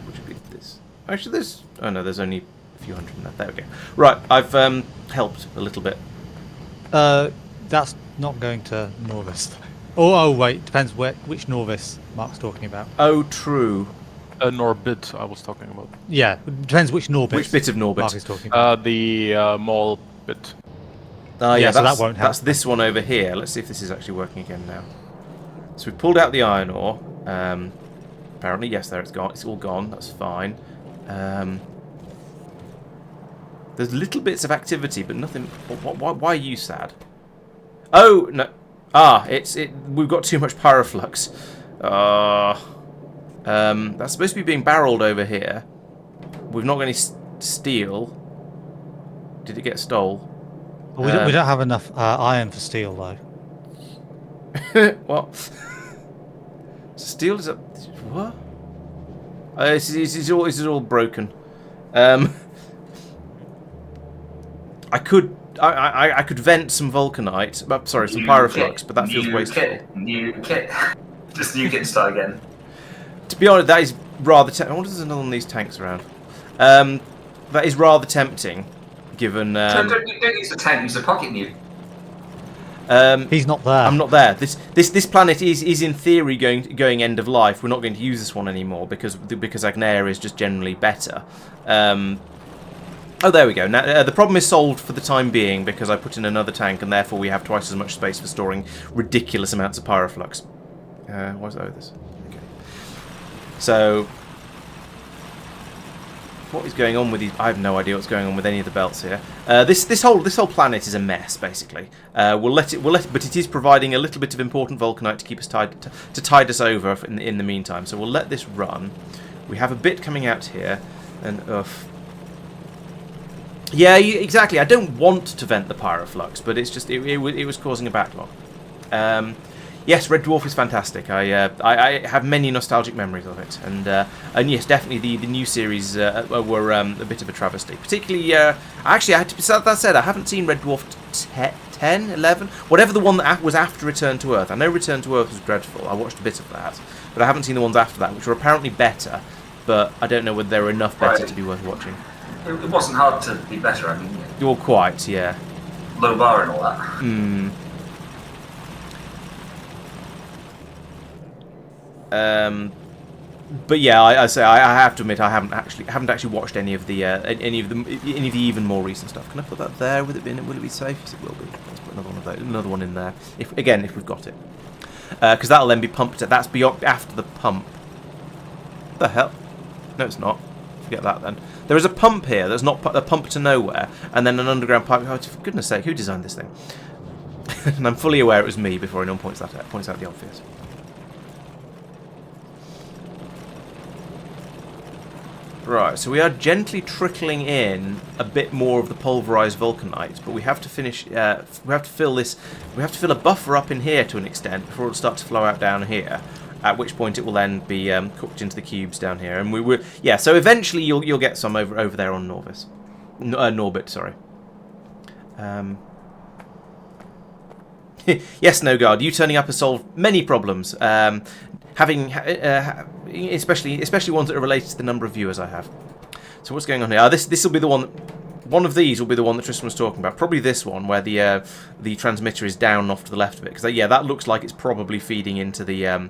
Speaker 2: Which would be this. Actually, there's only a few hundred in there. There we go. Right, I've helped a little bit.
Speaker 5: That's not going to Nauvis. Oh wait, depends which Nauvis Mark's talking about.
Speaker 2: Oh, true.
Speaker 4: Norbit, I was talking about.
Speaker 5: Yeah, it depends which Norbit.
Speaker 2: Which bit of Norbit?
Speaker 5: Mark is talking about.
Speaker 4: The mall bit.
Speaker 2: Yeah,
Speaker 5: so that won't
Speaker 2: that's
Speaker 5: happen.
Speaker 2: this one over here. Let's see if this is actually working again now. So we've pulled out the iron ore. Apparently, yes, there it's gone. It's all gone. That's fine. There's little bits of activity, but nothing. Why are you sad? Oh no! We've got too much pyroflux. That's supposed to be being barreled over here. We've not got any steel. Did it get stole?
Speaker 5: We don't have enough iron for steel though.
Speaker 2: What? Steel is up. What? This is all broken. I could vent some vulcanite. Sorry, some pyroflux, but that feels wasteful.
Speaker 3: Just nuke it and start again.
Speaker 2: To be honest, that is rather. I wonder if there's another one of these tanks around. That is rather tempting, given.
Speaker 3: Don't use the tank. Use the pocket nuke.
Speaker 5: He's not there.
Speaker 2: I'm not there. This planet is in theory going end of life. We're not going to use this one anymore because Agnaia is just generally better. Oh, there we go. Now the problem is solved for the time being because I put in another tank and therefore we have twice as much space for storing ridiculous amounts of pyroflux. What's this? Okay. So, what is going on with these? I have no idea what's going on with any of the belts here. This whole planet is a mess, basically. We'll let it, but it is providing a little bit of important vulcanite to keep us tide us over in the meantime. So we'll let this run. We have a bit coming out here, and Yeah, exactly. I don't want to vent the pyroflux, but it's just it was causing a backlog. Yes, Red Dwarf is fantastic. I have many nostalgic memories of it, and yes, definitely the new series were a bit of a travesty. Particularly, actually, I had to be that said, I haven't seen Red Dwarf 10, 11, whatever the one that was after Return to Earth. I know Return to Earth was dreadful. I watched a bit of that, but I haven't seen the ones after that, which were apparently better. But I don't know whether they were enough better to be worth watching.
Speaker 3: It wasn't hard to be better. I mean,
Speaker 2: Well, quite, yeah.
Speaker 3: low bar and all that.
Speaker 2: Hmm. But yeah, I say I have to admit I haven't actually watched any of the even more recent stuff. Can I put that there? Will it be safe? Yes, it will be. Let's put another one of those, another one in there. If we've got it, because that'll then be pumped. That's beyond after the pump. What the hell? No, it's not. Forget that then. There is a pump here. There's not a pump to nowhere, and then an underground pipe. Oh, for goodness sake, who designed this thing? And I'm fully aware it was me before anyone points out the obvious. Right, so we are gently trickling in a bit more of the pulverized vulcanite, but we have to finish. We have to fill this. We have to fill a buffer up in here to an extent before it'll start to flow out down here. At which point it will then be cooked into the cubes down here, and we will. Yeah, so eventually you'll get some over there on Nauvis, Norbit, sorry. Yes, No Guard, you turning up has solved many problems. Especially ones that are related to the number of viewers I have. So what's going on here? This will be the one. One of these will be the one that Tristan was talking about. Probably this one, where the transmitter is down off to the left of it, because yeah, that looks like it's probably feeding into the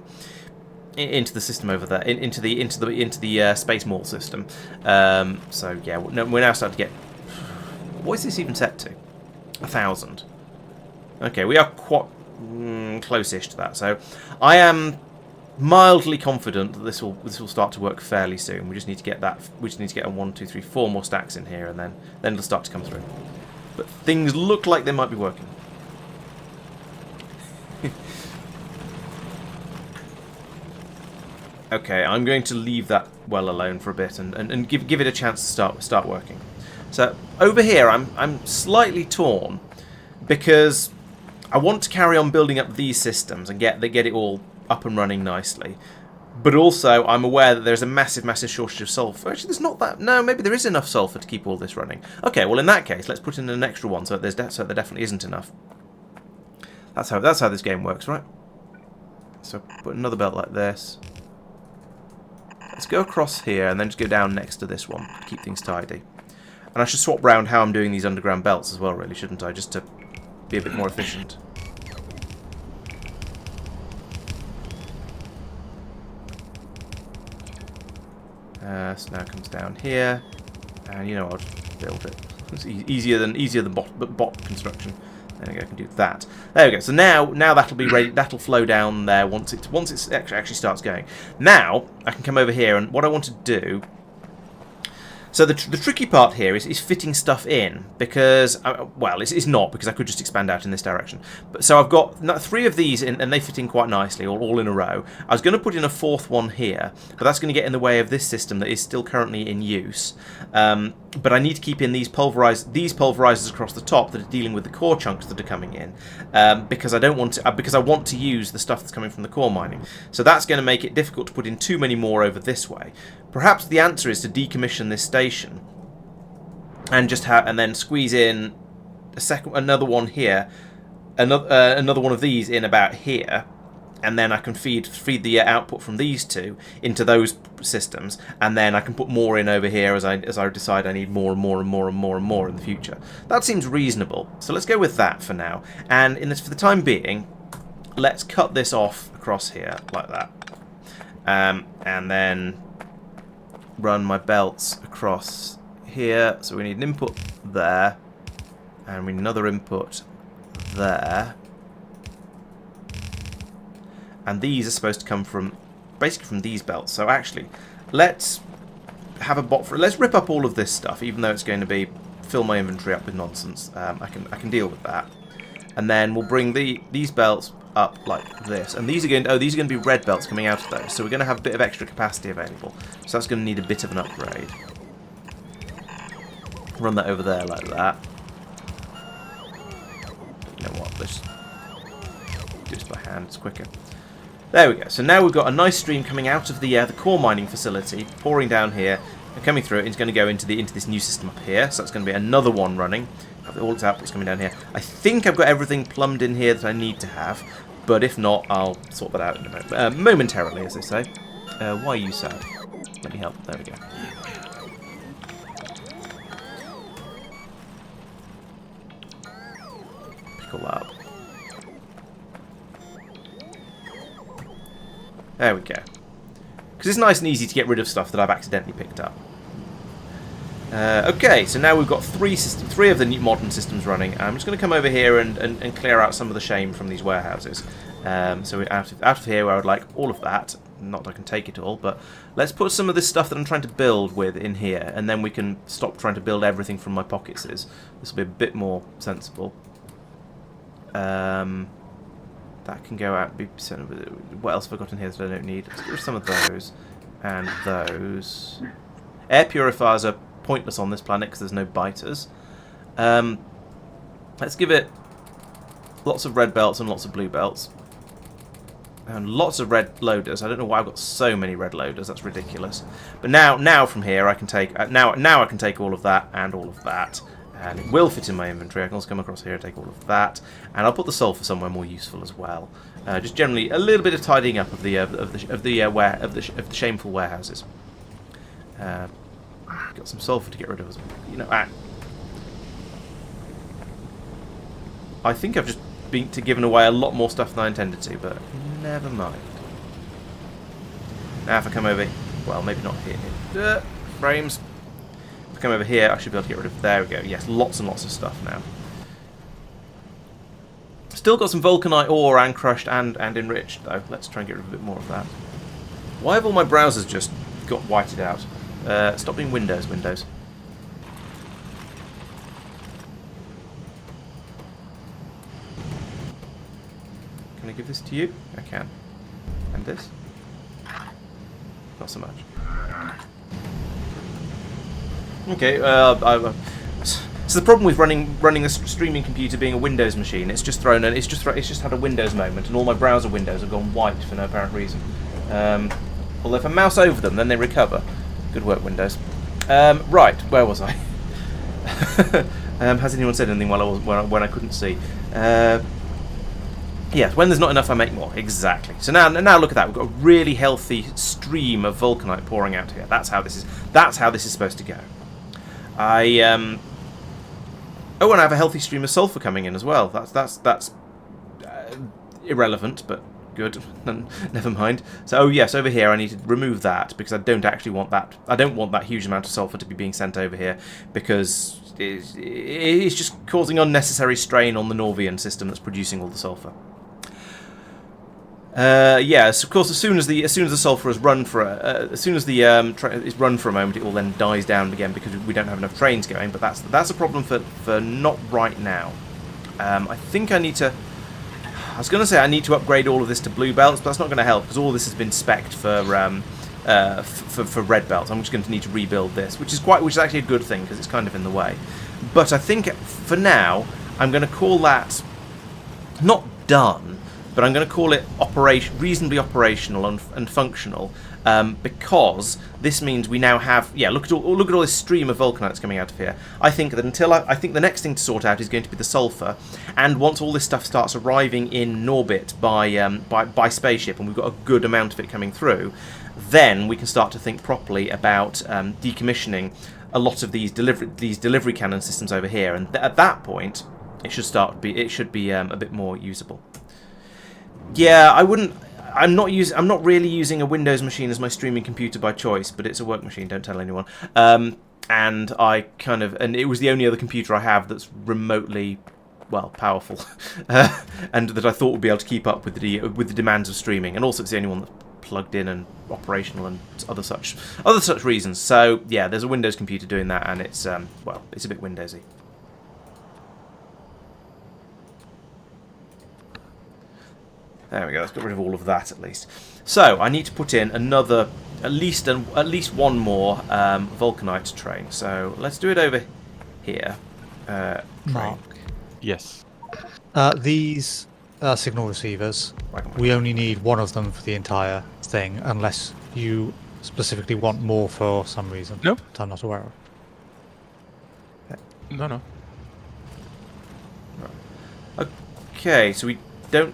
Speaker 2: system over there, into the space mall system. So yeah, we're now starting to get. What is this even set to? 1,000. Okay, we are quite close-ish to that. So I am mildly confident that this will start to work fairly soon. We just need to get that. We just need to get 1, 2, 3, 4 more stacks in here, and then it'll start to come through. But things look like they might be working. Okay, I'm going to leave that well alone for a bit and give it a chance to start working. So over here, I'm slightly torn because I want to carry on building up these systems and get it all up and running nicely. But also, I'm aware that there's a massive shortage of sulphur. Actually, there's not that. No, maybe there is enough sulphur to keep all this running. Okay, well in that case, let's put in an extra one so there definitely isn't enough. That's how this game works, right? So put another belt like this. Let's go across here and then just go down next to this one to keep things tidy. And I should swap round how I'm doing these underground belts as well, really, shouldn't I? Just to be a bit more efficient. So now it comes down here, and you know I'll just build it. It's easier than bot construction. There we go, I can do that. There we go. So now that'll be ready. That'll flow down there once it actually starts going. Now I can come over here, and what I want to do. So the tricky part here is fitting stuff in, because well, it's not, because I could just expand out in this direction. But so I've got 3 of these in, and they fit in quite nicely, all in a row. I was going to put in a 4th one here, but that's going to get in the way of this system that is still currently in use. But I need to keep in these pulverizers across the top that are dealing with the core chunks that are coming in, because I don't want to, because I want to use the stuff that's coming from the core mining. So that's going to make it difficult to put in too many more over this way. Perhaps the answer is to decommission this station and just and then squeeze in another one here, another one of these in about here, and then I can feed the output from these 2 into those systems, and then I can put more in over here as I decide I need more and more and more and more and more in the future. That seems reasonable. So let's go with that for now. And for the time being, let's cut this off across here like that, and then run my belts across here. So we need an input there, and we need another input there, and these are supposed to come from basically from these belts. So actually, let's have a bot for. Let's rip up all of this stuff, even though it's going to fill my inventory up with nonsense. I can deal with that, and then we'll bring these belts up like this, and these are going to be red belts coming out of those, so we're going to have a bit of extra capacity available, so that's going to need a bit of an upgrade. Run that over there like that. You know what? Let's do this by hand. It's quicker. There we go. So now we've got a nice stream coming out of the core mining facility, pouring down here, and coming through. It's going to go into this new system up here. So that's going to be another one running. All its output's coming down here. I think I've got everything plumbed in here that I need to have, but if not, I'll sort that out in a moment. Momentarily, as they say. Why are you sad? Let me help. There we go. Pick all that up. There we go. Because it's nice and easy to get rid of stuff that I've accidentally picked up. Okay, so now we've got three of the new modern systems running. I'm just going to come over here and clear out some of the shame from these warehouses. So we're out of here where I would like all of that. Not that I can take it all, but let's put some of this stuff that I'm trying to build with in here, and then we can stop trying to build everything from my pockets. This will be a bit more sensible. That can go out and be sent over. What else have I got in here that I don't need? Let's get rid of some of those and those. Air purifiers are pointless on this planet because there's no biters. Let's give it lots of red belts and lots of blue belts. And lots of red loaders. I don't know why I've got so many red loaders. That's ridiculous. But now from here I can take now I can take all of that and all of that, and it will fit in my inventory. I can also come across here and take all of that, and I'll put the sulphur somewhere more useful as well. Just generally a little bit of tidying up of the shameful warehouses. Got some sulphur to get rid of as well. You know, I think I've just given away a lot more stuff than I intended to, but never mind. Now if I come over, well, maybe not here. Frames. If I come over here, I should be able to get rid of. There we go. Yes, lots and lots of stuff now. Still got some vulcanite ore and crushed and enriched though. Let's try and get rid of a bit more of that. Why have all my browsers just got whited out? Stop being Windows. Can I give this to you? I can. And this? Not so much. Okay, so the problem with running a streaming computer being a Windows machine, it's just had a Windows moment, and all my browser windows have gone white for no apparent reason. Although if I mouse over them, then they recover. Good work, Windows. Right, where was I? Has anyone said anything when I couldn't see? Yes, when there's not enough, I make more. Exactly. So now look at that. We've got a really healthy stream of vulcanite pouring out here. That's how this is supposed to go. Oh, and I have a healthy stream of sulphur coming in as well. That's irrelevant, but good. Never mind. So, oh yes, over here I need to remove that because I don't actually want that. I don't want that huge amount of sulphur to be being sent over here because it's just causing unnecessary strain on the Nauvian system that's producing all the sulphur. Yes, of course. As soon as the sulphur is run for is run for a moment, it will then dies down again because we don't have enough trains going. But that's a problem for not right now. I think I need to. I was going to say I need to upgrade all of this to blue belts, but that's not going to help because all this has been spec'd for red belts. I'm just going to need to rebuild this, which is actually a good thing because it's kind of in the way. But I think for now I'm going to call that not done, but I'm going to call it reasonably operational and functional because this means we now have look at all this stream of vulcanites coming out of here. I think that I think the next thing to sort out is going to be the sulphur, and once all this stuff starts arriving in Norbit by spaceship, and we've got a good amount of it coming through, then we can start to think properly about decommissioning a lot of these delivery cannon systems over here, and at that point it should be a bit more usable. Yeah, I'm not really using a Windows machine as my streaming computer by choice, but it's a work machine. Don't tell anyone. And it was the only other computer I have that's remotely, well, powerful, and that I thought would be able to keep up with the demands of streaming. And also, it's the only one that's plugged in and operational and other such reasons. So yeah, there's a Windows computer doing that, and it's it's a bit Windowsy. There we go. Let's get rid of all of that at least. So I need to put in another, at least one more vulcanite train. So let's do it over here.
Speaker 5: Mark.
Speaker 4: Yes.
Speaker 5: These signal receivers,
Speaker 2: Whack 'em, whack 'em.
Speaker 5: we only need one of them for the entire thing, unless you specifically want more for some reason.
Speaker 4: No.
Speaker 5: That I'm not aware of.
Speaker 4: No.
Speaker 2: Okay, so we don't.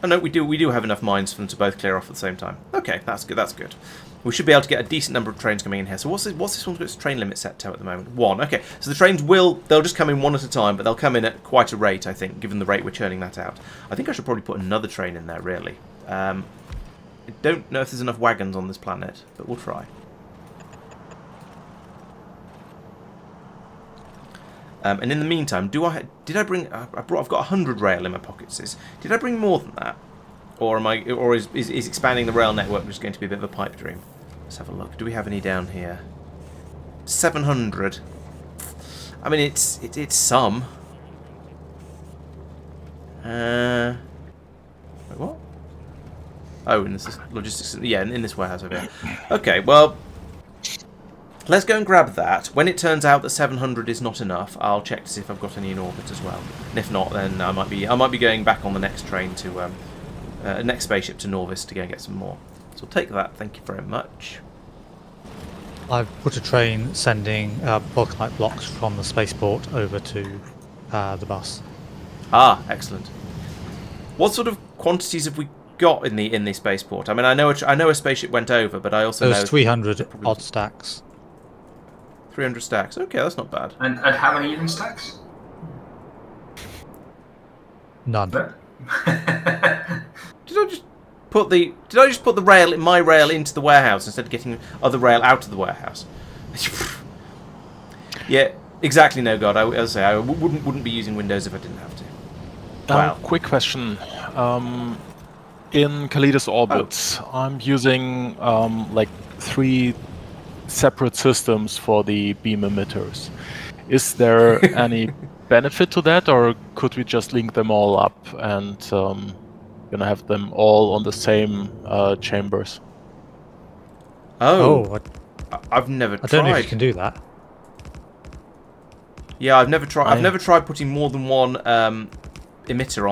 Speaker 2: Oh no, we do have enough mines for them to both clear off at the same time. Okay, that's good. That's good. We should be able to get a decent number of trains coming in here. So what's this one's got its train limit set to at the moment? 1. Okay, so the trains they'll just come in one at a time, but they'll come in at quite a rate, I think, given the rate we're churning that out. I think I should probably put another train in there, really. I don't know if there's enough wagons on this planet, but we'll try. And in the meantime, did I bring? I've got 100 rail in my pockets. Did I bring more than that, or is expanding the rail network just going to be a bit of a pipe dream? Let's have a look. Do we have any down here? 700. I mean, it's some. Wait, what? Oh, in this logistics. Yeah, in this warehouse over here. Okay, well. Let's go and grab that. When it turns out that 700 is not enough, I'll check to see if I've got any in orbit as well. And if not, then I might be going back on the next train to next spaceship to Nauvis to go and get some more. So I'll take that. Thank you very much.
Speaker 5: I've put a train sending vulcanite blocks from the spaceport over to the bus.
Speaker 2: Ah, excellent. What sort of quantities have we got in the spaceport? I mean, I know a spaceship went over, but I also know
Speaker 5: There's 300 odd stacks.
Speaker 2: 300 stacks. Okay, that's not bad.
Speaker 3: And how many even stacks?
Speaker 5: None.
Speaker 3: No.
Speaker 2: Did I just put the rail, my rail, into the warehouse instead of getting other rail out of the warehouse? Yeah, exactly. No, God. As I say, I wouldn't be using Windows if I didn't have to. Wow.
Speaker 4: Quick question. In Kalidas orbits, I'm using like 3 separate systems for the beam emitters. Is there any benefit to that, or could we just link them all up and have them all on the same chambers?
Speaker 2: Oh, I've never tried.
Speaker 5: I don't know if you can do that.
Speaker 2: Yeah, I've never tried. I've never tried putting more than one emitter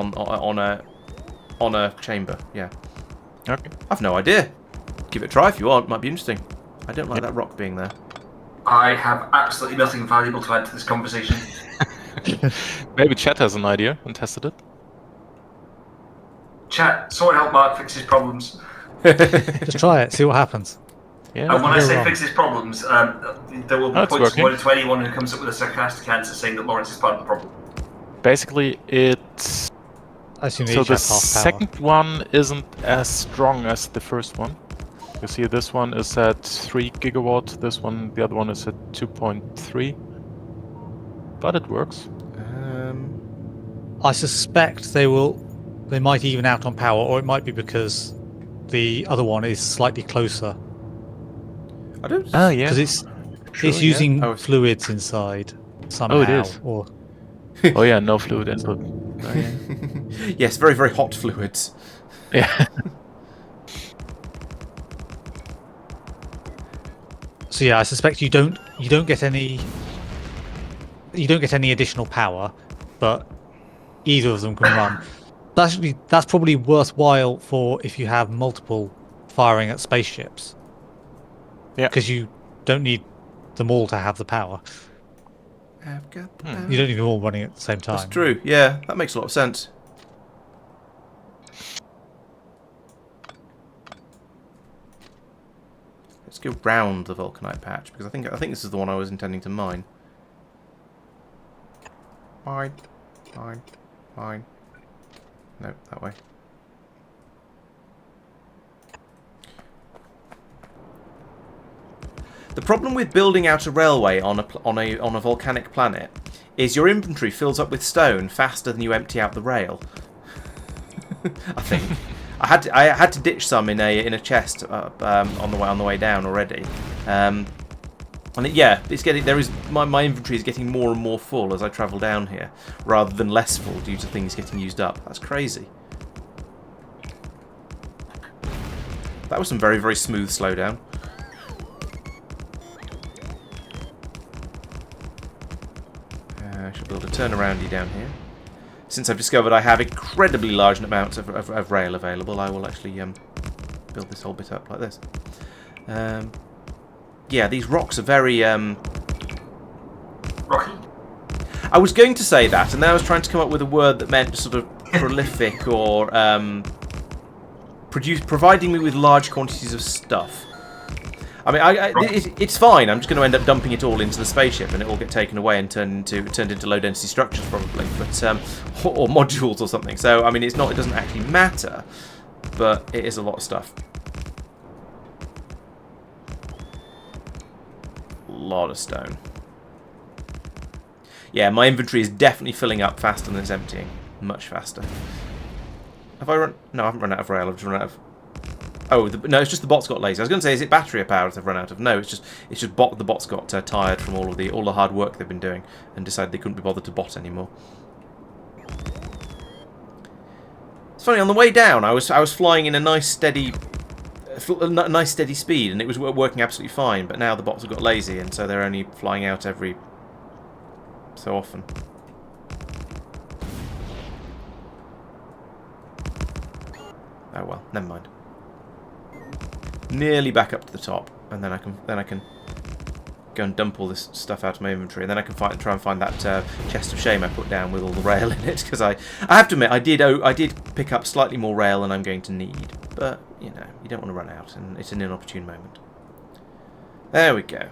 Speaker 2: on a chamber. Yeah.
Speaker 4: Okay.
Speaker 2: I've no idea. Give it a try if you want. Might be interesting. I don't like that rock being there.
Speaker 3: I have absolutely nothing valuable to add to this conversation.
Speaker 4: Maybe Chat has an idea and tested it.
Speaker 3: Chat, sort out Mark fix his problems.
Speaker 5: Just try it, see what happens.
Speaker 4: Yeah.
Speaker 3: And when I say
Speaker 5: wrong.
Speaker 3: fix his problems, there will be
Speaker 4: That's
Speaker 3: points
Speaker 4: working.
Speaker 3: awarded to anyone who comes up with a sarcastic answer saying that Laurence is part of the problem.
Speaker 4: Basically, it's
Speaker 5: I assume
Speaker 4: so
Speaker 5: each
Speaker 4: the
Speaker 5: have half power.
Speaker 4: second one isn't as strong as the first one. You see, this one is at 3 gigawatt. This one, the other one is at 2.3. But it works.
Speaker 5: I suspect they might even out on power, or it might be because the other one is slightly closer.
Speaker 2: I don't.
Speaker 4: Oh yeah.
Speaker 5: Because it's
Speaker 4: Sure, yeah.
Speaker 5: using
Speaker 2: Oh,
Speaker 5: fluids inside somehow.
Speaker 4: Oh, it is.
Speaker 5: Or
Speaker 4: Oh yeah, no fluid input. Oh, yeah.
Speaker 2: Yes, very very hot fluids.
Speaker 4: Yeah.
Speaker 5: so yeah, I suspect you don't get any additional power, but either of them can run. That's probably worthwhile for if you have multiple firing at spaceships.
Speaker 4: Yeah.
Speaker 5: Because you don't need them all to have the power.
Speaker 2: I've got the
Speaker 5: You don't need them all running at the same time.
Speaker 2: That's true. Yeah, that makes a lot of sense. Let's go round the vulcanite patch because I think this is the one I was intending to mine. Mine. No, that way. The problem with building out a railway on a volcanic planet is your inventory fills up with stone faster than you empty out the rail. I think I had to ditch some in a chest on the way down already. My inventory is getting more and more full as I travel down here, rather than less full due to things getting used up. That's crazy. That was some very very smooth slowdown. . build a turnaroundy down here. Since I've discovered I have incredibly large amounts of rail available, I will actually build this whole bit up like this. Yeah, these rocks are very...
Speaker 3: Rocky?
Speaker 2: I was going to say that, and then I was trying to come up with a word that meant sort of prolific or providing me with large quantities of stuff. I mean, it's fine. I'm just going to end up dumping it all into the spaceship, and it will get taken away and turned into low-density structures probably, but or modules or something. So I mean, it doesn't actually matter, but it is a lot of stuff. A lot of stone. Yeah, my inventory is definitely filling up faster than it's emptying. Much faster. Have I run? No, I haven't run out of rail. I've just run out of... Oh, no, it's just the bots got lazy. I was going to say, is it battery power that they've run out of? No, it's just the bots got tired from all the hard work they've been doing and decided they couldn't be bothered to bot anymore. It's funny, on the way down, I was flying in a nice steady speed, and it was working absolutely fine. But now the bots have got lazy, and so they're only flying out every so often. Oh well, never mind. Nearly back up to the top, and then I can go and dump all this stuff out of my inventory, and then I can try and find that chest of shame I put down with all the rail in it, because I have to admit I did pick up slightly more rail than I'm going to need, but you know, you don't want to run out, and it's an inopportune moment. There we go.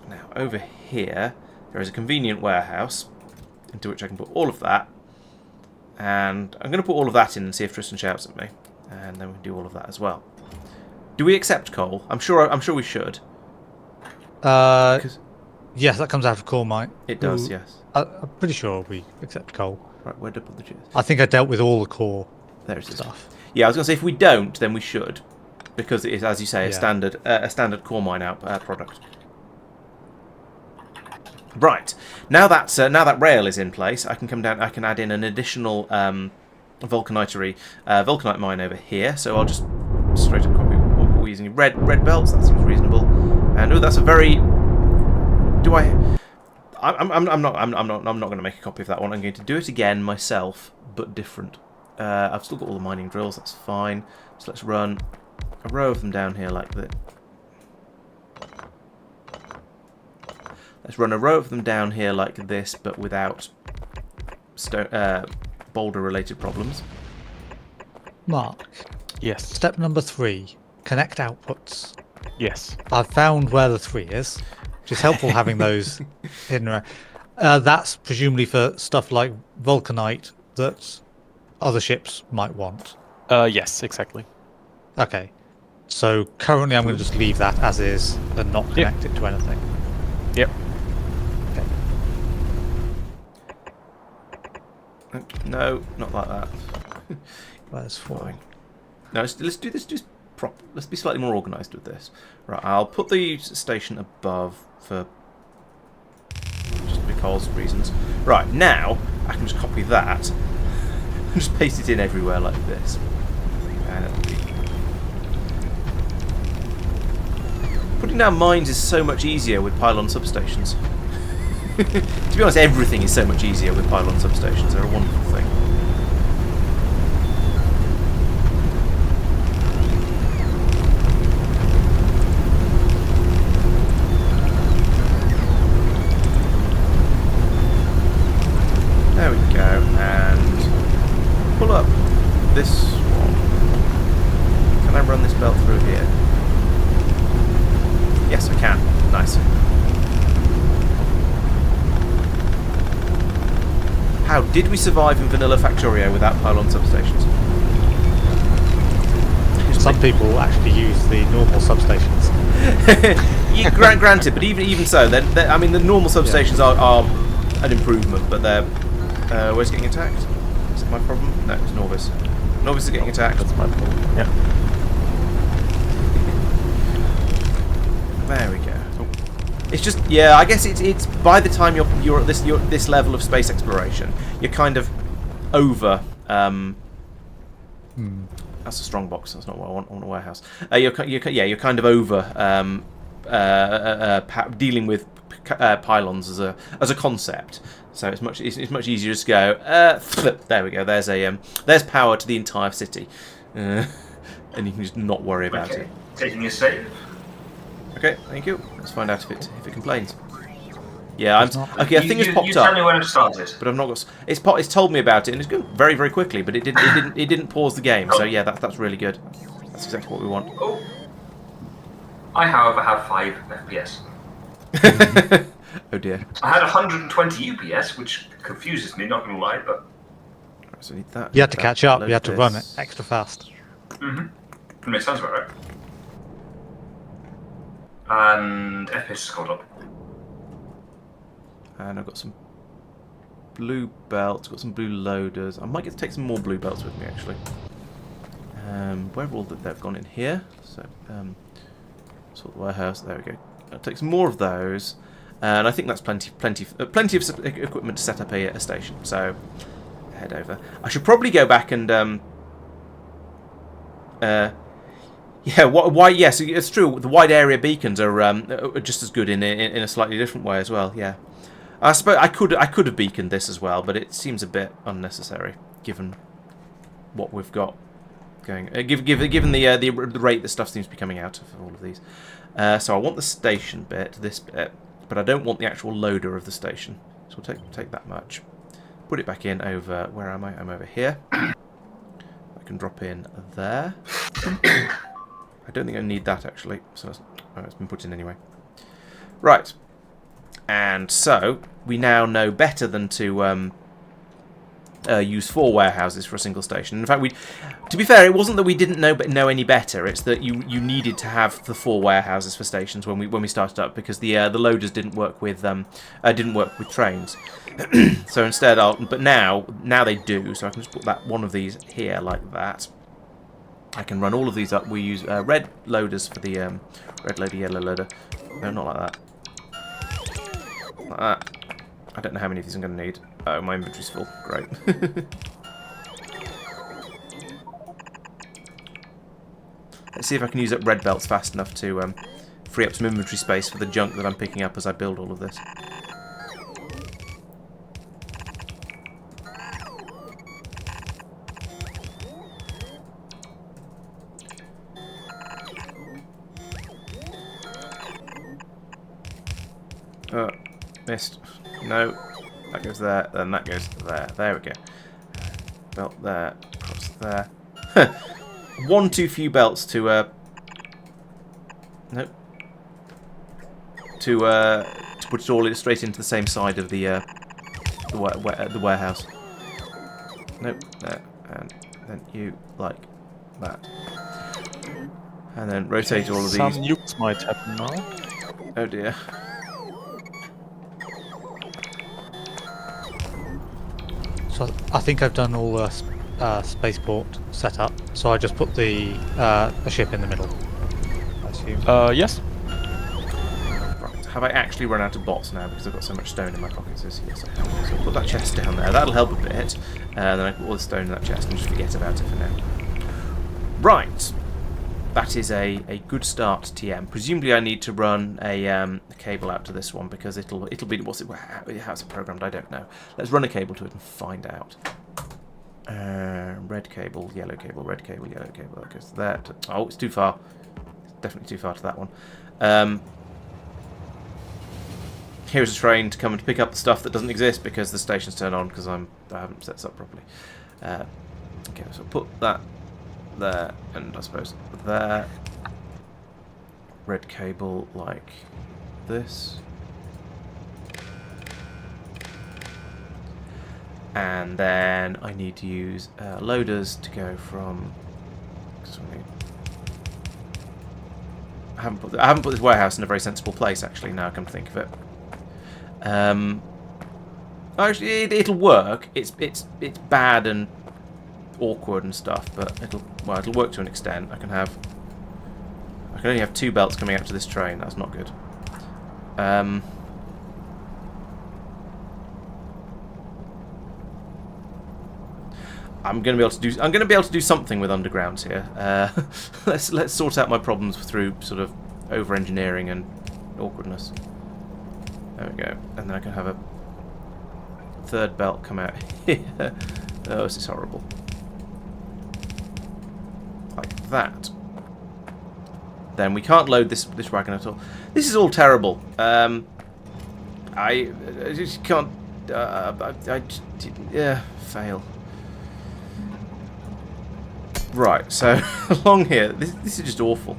Speaker 2: Now over here there is a convenient warehouse into which I can put all of that, and I'm going to put all of that in and see if Tristan shouts at me, and then we can do all of that as well. Do we accept coal? I'm sure we should.
Speaker 5: Yes, that comes out of coal mine.
Speaker 2: It does, yes.
Speaker 5: I'm pretty sure we accept coal.
Speaker 2: Right, where'd I put the chest?
Speaker 5: I think I dealt with all the core
Speaker 2: There it is.
Speaker 5: stuff.
Speaker 2: Yeah, I was going to say if we don't, then we should, because it is, as you say,
Speaker 5: Yeah.
Speaker 2: a standard core mine out product. Right, now that rail is in place, I can come down. I can add in an additional vulcanite mine over here. So I'll just straight up copy what we're using. Red belts. That seems reasonable. And oh, that's a very. Do I? I'm not going to make a copy of that one. I'm going to do it again myself, but different. I've still got all the mining drills. That's fine. So let's run a row of them down here like that. Let's run a row of them down here like this, but without boulder-related problems.
Speaker 5: Mark,
Speaker 4: Yes.
Speaker 5: step number 3, connect outputs.
Speaker 4: Yes.
Speaker 5: I've found where the 3 is, which is helpful having those hidden around. That's presumably for stuff like vulcanite that other ships might want.
Speaker 4: Yes, exactly.
Speaker 5: Okay. So currently I'm going to just leave that as is and not connect it to anything.
Speaker 4: Yep.
Speaker 5: Okay.
Speaker 2: No, not like that.
Speaker 5: Where's 4?
Speaker 2: Fine. No, let's do this just prop. Let's be slightly more organised with this. Right, I'll put the station above for just because reasons. Right, now I can just copy that and just paste it in everywhere like this. And it'll be... Putting down mines is so much easier with pylon substations. To be honest, everything is so much easier with pylon substations. They're a wonderful thing. There we go, and pull up this one. Can I run this belt through here? Yes, I can. Nice. How did we survive in vanilla Factorio without pylon substations?
Speaker 5: Some people actually use the normal substations.
Speaker 2: Yeah, granted, but even so, I mean, the normal substations are an improvement, but they're... where's it getting attacked? Is it my problem? No, it's Nauvis. Nauvis is getting attacked.
Speaker 4: That's my problem. Yeah.
Speaker 2: There we go. It's just, yeah, I guess it's by the time you're at this level of space exploration, you're kind of over. That's a strong box. That's not what I want a warehouse. You're kind of over dealing with pylons as a concept. So it's much easier to go. There we go. There's power to the entire city, and you can just not worry about it.
Speaker 3: Taking a save.
Speaker 2: Okay, thank you. Let's find out if it complains. Yeah, I think it's popped
Speaker 3: you
Speaker 2: up.
Speaker 3: tell me when it started.
Speaker 2: But I've not got. It's told me about it, and it's going very, very quickly. But it didn't pause the game. So yeah, that's really good. That's exactly what we want.
Speaker 3: Oh. I, however, have 5 FPS.
Speaker 2: Oh dear.
Speaker 3: I had 120 UPS, which confuses me. Not gonna lie, but
Speaker 2: So I need that.
Speaker 5: You had to catch up.
Speaker 2: Load
Speaker 5: You had to run it
Speaker 2: this.
Speaker 5: extra fast.
Speaker 3: it sounds about right. And FPS has gone up.
Speaker 2: And I've got some blue belts. Got some blue loaders. I might get to take some more blue belts with me actually. Where have all they've gone in here? So sort of warehouse. There we go. I'll take some more of those, and I think that's plenty of equipment to set up a station. So head over. I should probably go back and yeah. Why? Yes, it's true. The wide area beacons are just as good in a slightly different way as well. Yeah. I suppose I could have beaconed this as well, but it seems a bit unnecessary given what we've got going. Given the rate that stuff seems to be coming out of all of these. So I want the station bit, this bit, but I don't want the actual loader of the station. So we'll take that much. Put it back in over. Where am I? I'm over here. I can drop in there. I don't think I need that actually. So it's been put in anyway. Right. And so we now know better than to use 4 warehouses for a single station. In fact, to be fair, it wasn't that we didn't know any better. It's that you needed to have the 4 warehouses for stations when we started up because the loaders didn't work with trains. So instead, but now they do. So I can just put one of these here like that. I can run all of these up. We use red loaders for the red loader, yellow loader. No, not like that. Like that. I don't know how many of these I'm going to need. Oh, my inventory's full. Great. Let's see if I can use up red belts fast enough to free up some inventory space for the junk that I'm picking up as I build all of this. Oh, missed. No. That goes there, then that goes there. There we go. Belt there, across there. One too few belts to nope. To put it all straight into the same side of the warehouse. Nope. There, and then you like that. And then rotate all of these.
Speaker 4: Some nukes might happen now.
Speaker 2: Oh dear.
Speaker 5: So I think I've done all the spaceport setup. So I just put the a ship in the middle, I assume.
Speaker 4: Yes.
Speaker 2: Right. Have I actually run out of bots now because I've got so much stone in my pockets? Yes, I have. So I'll put that chest down there. That'll help a bit. Then I put all the stone in that chest and just forget about it for now. Right. That is a good start, TM. Presumably I need to run a cable out to this one because it'll be how's it programmed? I don't know. Let's run a cable to it and find out. Red cable, yellow cable, red cable, yellow cable. That goes there. Oh, it's too far. It's definitely too far to that one. Here's a train to come and pick up the stuff that doesn't exist because the station's turned on because I haven't set this up properly. Okay, so put that there, and I suppose there. Red cable like this. And then I need to use loaders to go from. I haven't put this warehouse in a very sensible place actually. Now I come to think of it. Actually, it'll work. It's bad and awkward and stuff, but it'll work to an extent. I can only have 2 belts coming out to this train. That's not good. I'm going to be able to do something with undergrounds here. Let's sort out my problems through sort of over engineering and awkwardness. There we go. And then I can have a third belt come out here. Oh, this is horrible. Like that. Then we can't load this wagon at all. This is all terrible. I just can't. Yeah, fail. Right, so along here, this is just awful.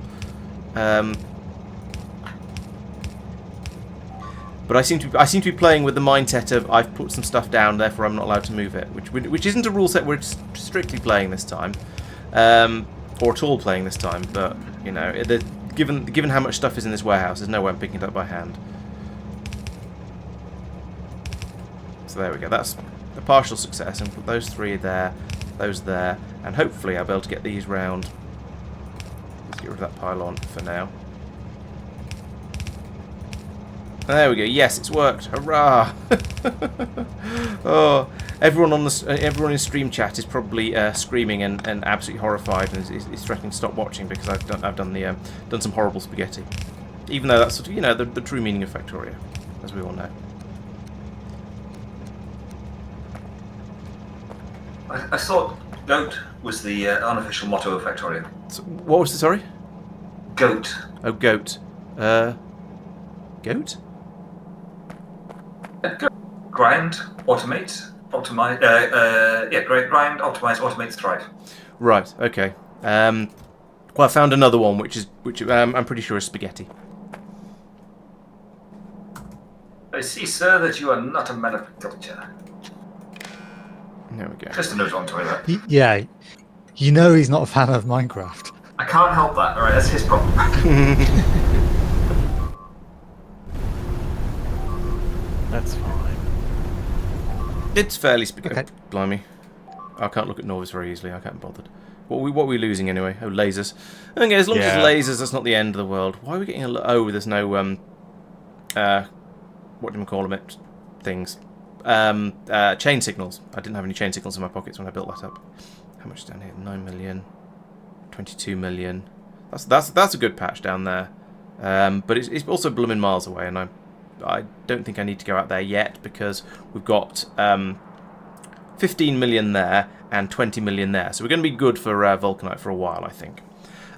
Speaker 2: But I seem to be playing with the mindset of I've put some stuff down, therefore I'm not allowed to move it, which isn't a rule set we're strictly playing this time, or at all playing this time. But you know, given how much stuff is in this warehouse, there's no way I'm picking it up by hand. So there we go. That's a partial success, and put those three there, those there, and hopefully I'll be able to get these round. Let's get rid of that pylon for now. There we go. Yes, it's worked. Hurrah! Oh, everyone in stream chat is probably screaming and absolutely horrified, and is threatening to stop watching because I've done some horrible spaghetti. Even though that's sort of, you know, the true meaning of Factorio, as we all know.
Speaker 3: I thought GOAT was the unofficial motto of Factorio.
Speaker 2: So, what was the, sorry?
Speaker 3: GOAT.
Speaker 2: Oh, GOAT. GOAT?
Speaker 3: Grind, automate, optimize. Grind, optimize, automate, thrive.
Speaker 2: Right. Okay. Well, I found another one, which I'm pretty sure is spaghetti.
Speaker 3: I see, sir, that you are not a man of culture.
Speaker 2: There we go.
Speaker 3: Tristan knows what I'm talking about.
Speaker 5: Yeah, you know he's not a fan of Minecraft.
Speaker 3: I can't help that. All right, that's his problem.
Speaker 4: That's fine.
Speaker 2: It's fairly spaghetti.
Speaker 5: Okay.
Speaker 2: Blimey. I can't look at Nauvis very easily. I can't be bothered. What are we losing anyway? Oh, lasers. Okay, as long as it's lasers, that's not the end of the world. Why are we getting a... Oh, there's no... what do we call them? Things. Chain signals. I didn't have any chain signals in my pockets when I built that up. How much is down here? 9 million. 22 million. That's a good patch down there. But it's also blooming miles away, and I don't think I need to go out there yet because we've got 15 million there and 20 million there. So we're going to be good for vulcanite for a while, I think.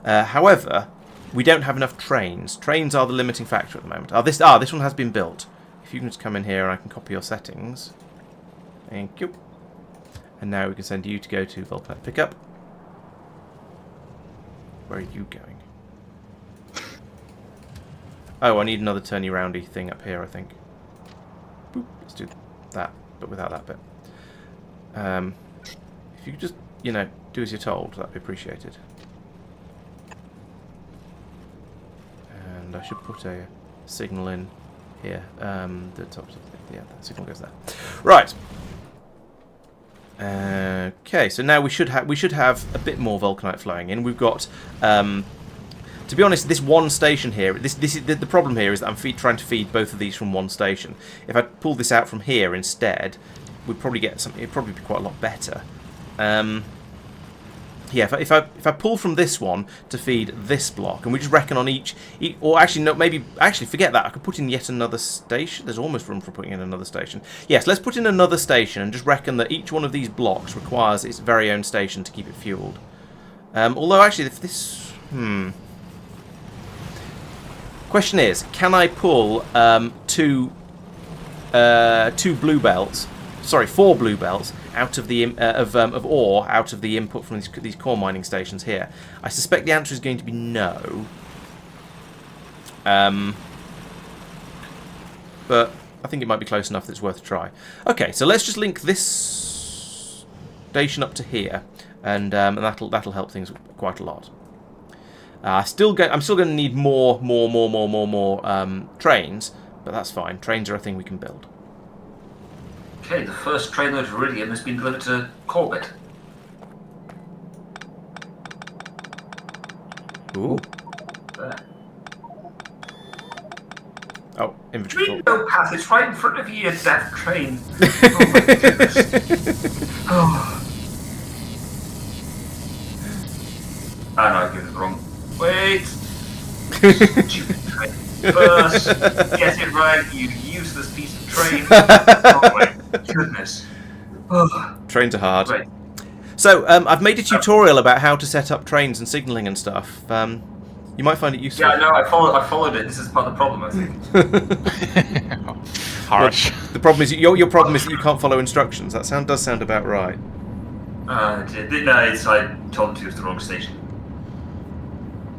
Speaker 2: However, we don't have enough trains. Trains are the limiting factor at the moment. This one has been built. If you can just come in here and I can copy your settings. Thank you. And now we can send you to go to vulcanite pickup. Where are you going? Oh, I need another turny roundy thing up here, I think. Boop. Let's do that, but without that bit. If you could just, you know, do as you're told, that'd be appreciated. And I should put a signal in here. The top, yeah, that signal goes there. Right. Okay, so now we should have a bit more vulcanite flowing in. We've got. To be honest, this one station here, this is the problem here is that I'm trying to feed both of these from one station. If I pull this out from here instead, we'd probably get something. It'd probably be quite a lot better. Yeah, if I pull from this one to feed this block, and we just reckon on each or actually no, maybe actually forget that. I could put in yet another station. There's almost room for putting in another station. Yes, let's put in another station and just reckon that each one of these blocks requires its very own station to keep it fueled. Although actually, if this question is, can I pull four blue belts out of the of ore out of the input from these core mining stations here? I suspect the answer is going to be no. But I think it might be close enough that it's worth a try. Okay, so let's just link this station up to here, and that'll help things quite a lot. I'm still going to need more trains, but that's fine. Trains are a thing we can build.
Speaker 3: Okay, the first train of Iridium has been delivered to Corbett.
Speaker 2: Ooh.
Speaker 3: There.
Speaker 2: Oh, inventory.
Speaker 3: Train no path, it's right in front of you, that train. Oh my goodness. Oh. Ah, no, I've given it wrong. Wait! Stupid train. First, get it right, you useless piece of train. Oh my goodness. Oh,
Speaker 2: Trains are hard.
Speaker 3: right.
Speaker 2: So, I've made a tutorial about how to set up trains and signalling and stuff. You might find it useful.
Speaker 3: Yeah, no, I followed it. This is part of the problem, I think.
Speaker 4: Harsh.
Speaker 2: The problem is your problem is that you can't follow instructions. That does sound about right.
Speaker 3: No, I told him to go to the wrong station.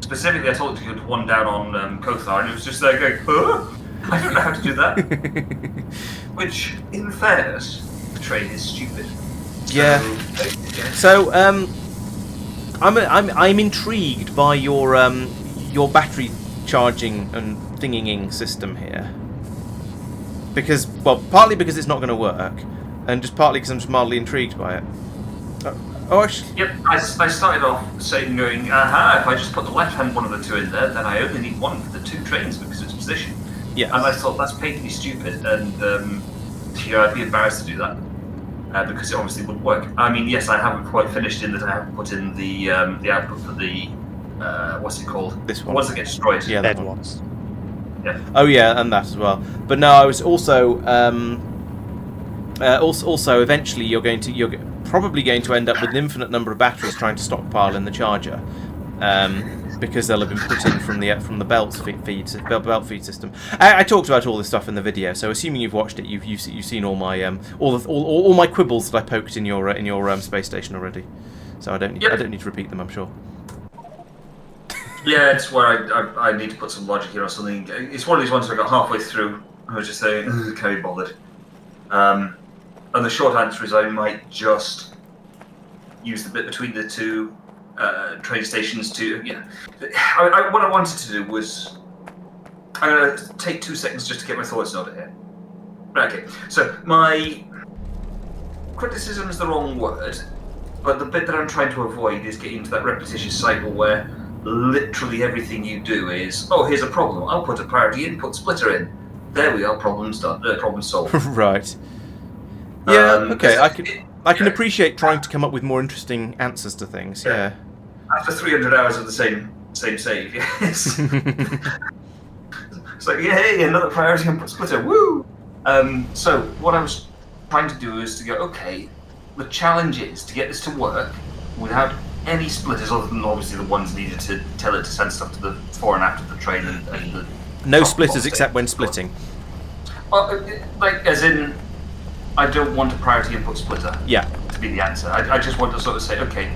Speaker 3: Specifically, I told him to go to one down on Kothar, and it was just there going, huh? I don't know how to do that. Which, in fairness, the train is stupid.
Speaker 2: Yeah. So, I'm intrigued by your battery charging and thinging system here. Because, well, partly because it's not going to work, and just partly because I'm just mildly intrigued by it. Actually.
Speaker 3: Yep, I started off saying, going, aha, if I just put the left-hand one of the two in there, then I only need one for the two trains because of its position.
Speaker 2: Yes.
Speaker 3: And I thought that's patently stupid, and I'd be embarrassed to do that. Because it obviously wouldn't work. I mean, yes, I haven't quite finished in that I haven't put in the output for the what's it called?
Speaker 2: This one.
Speaker 3: The ones that get destroyed.
Speaker 2: Yeah,
Speaker 5: Dead
Speaker 2: that one.
Speaker 5: ones.
Speaker 3: Yeah.
Speaker 2: Oh yeah, and that as well. But no, I was also also eventually you're probably going to end up with an infinite number of batteries trying to stockpile in the charger. Because they'll have been put in from the belt feed system. I talked about all this stuff in the video, so assuming you've watched it, you've seen all my all my quibbles that I poked in your space station already. So I don't need to repeat them, I'm sure.
Speaker 3: Yeah, it's where I need to put some logic in or something. It's one of these ones where I got halfway through. I was just saying, can't be bothered. And the short answer is I might just use the bit between the two train stations to, what I wanted to do was, I'm going to take 2 seconds just to get my thoughts in order here. Okay, so my criticism is the wrong word, but the bit that I'm trying to avoid is getting into that repetitious cycle where literally everything you do is, oh, here's a problem, I'll put a priority input splitter in. There we are, problem solved.
Speaker 2: Right. Yeah, okay, I can appreciate trying to come up with more interesting answers to things, yeah.
Speaker 3: After 300 hours of the same save, yes. It's like, yay, another priority input splitter, woo! So, what I was trying to do is to go, okay, the challenge is to get this to work without any splitters other than obviously the ones needed to tell it to send stuff to the fore and after the train and the...
Speaker 2: No splitters except when splitting.
Speaker 3: Well, like, as in, I don't want a priority input splitter to be the answer. I just want to sort of say, okay,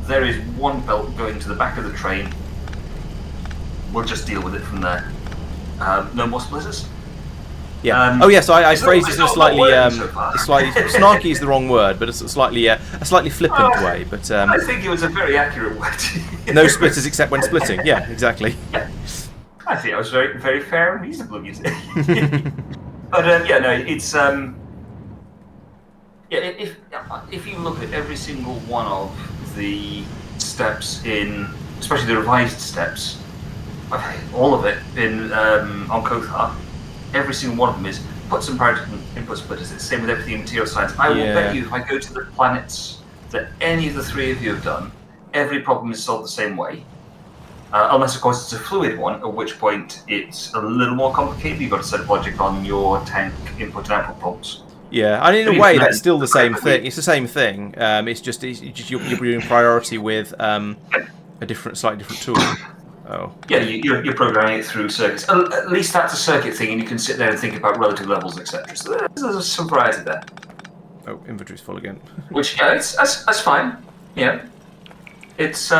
Speaker 3: there is one belt going to the back of the train. We'll just deal with it from there. No more splitters?
Speaker 2: Yeah. So I phrased it in a slightly
Speaker 3: slightly
Speaker 2: snarky is the wrong word, but it's a slightly flippant way. But
Speaker 3: I think it was a very accurate word.
Speaker 2: No splitters except when splitting. Yeah, exactly.
Speaker 3: Yeah. I think I was very, very fair and reasonable, you say. But it's if you look at every single one of the steps in, especially the revised steps, all of it in on Kothar, every single one of them is put some priority input splitters. It's the same with everything in material science. I will bet you if I go to the planets that any of the three of you have done, every problem is solved the same way. Unless, of course, it's a fluid one, at which point it's a little more complicated. You've got a set of logic on your tank input and output problems.
Speaker 2: Yeah, and in a way, that's still the same thing. It's the same thing. It's just you're doing priority with a slightly different tool. Oh.
Speaker 3: Yeah, you're programming it through circuits. At least that's a circuit thing, and you can sit there and think about relative levels, etc. So there's some variety there.
Speaker 2: Oh, inventory's full again.
Speaker 3: Which that's fine. Yeah, it's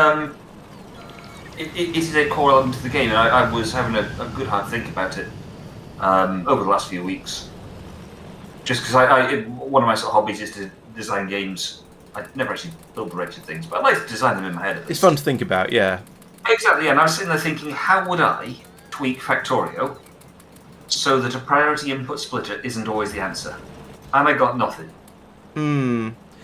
Speaker 3: It is a core element to the game, and I was having a good hard think about it over the last few weeks. Just because one of my sort of hobbies is to design games. I never actually build the regular things, but I like to design them in my head.
Speaker 2: It's fun to think about, yeah.
Speaker 3: Exactly, and I was sitting there thinking, how would I tweak Factorio so that a priority input splitter isn't always the answer? And I got nothing.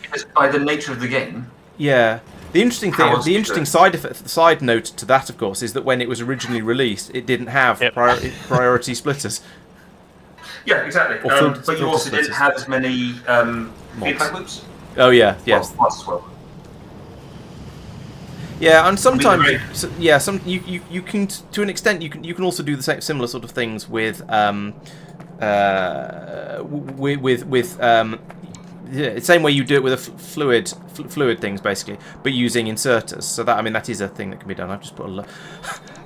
Speaker 3: Because by the nature of the game...
Speaker 2: Yeah. The interesting thing, side note to that, of course, is that when it was originally released, it didn't have priority splitters.
Speaker 3: Yeah, exactly. But you also didn't have as many feedback loops.
Speaker 2: Oh yeah, yes.
Speaker 3: Well, as well.
Speaker 2: Yeah, and sometimes,
Speaker 3: very-
Speaker 2: you can, to an extent, you can also do the same similar sort of things with the same way you do it with a fluid things basically, but using inserters. So that, I mean, that is a thing that can be done. I've just put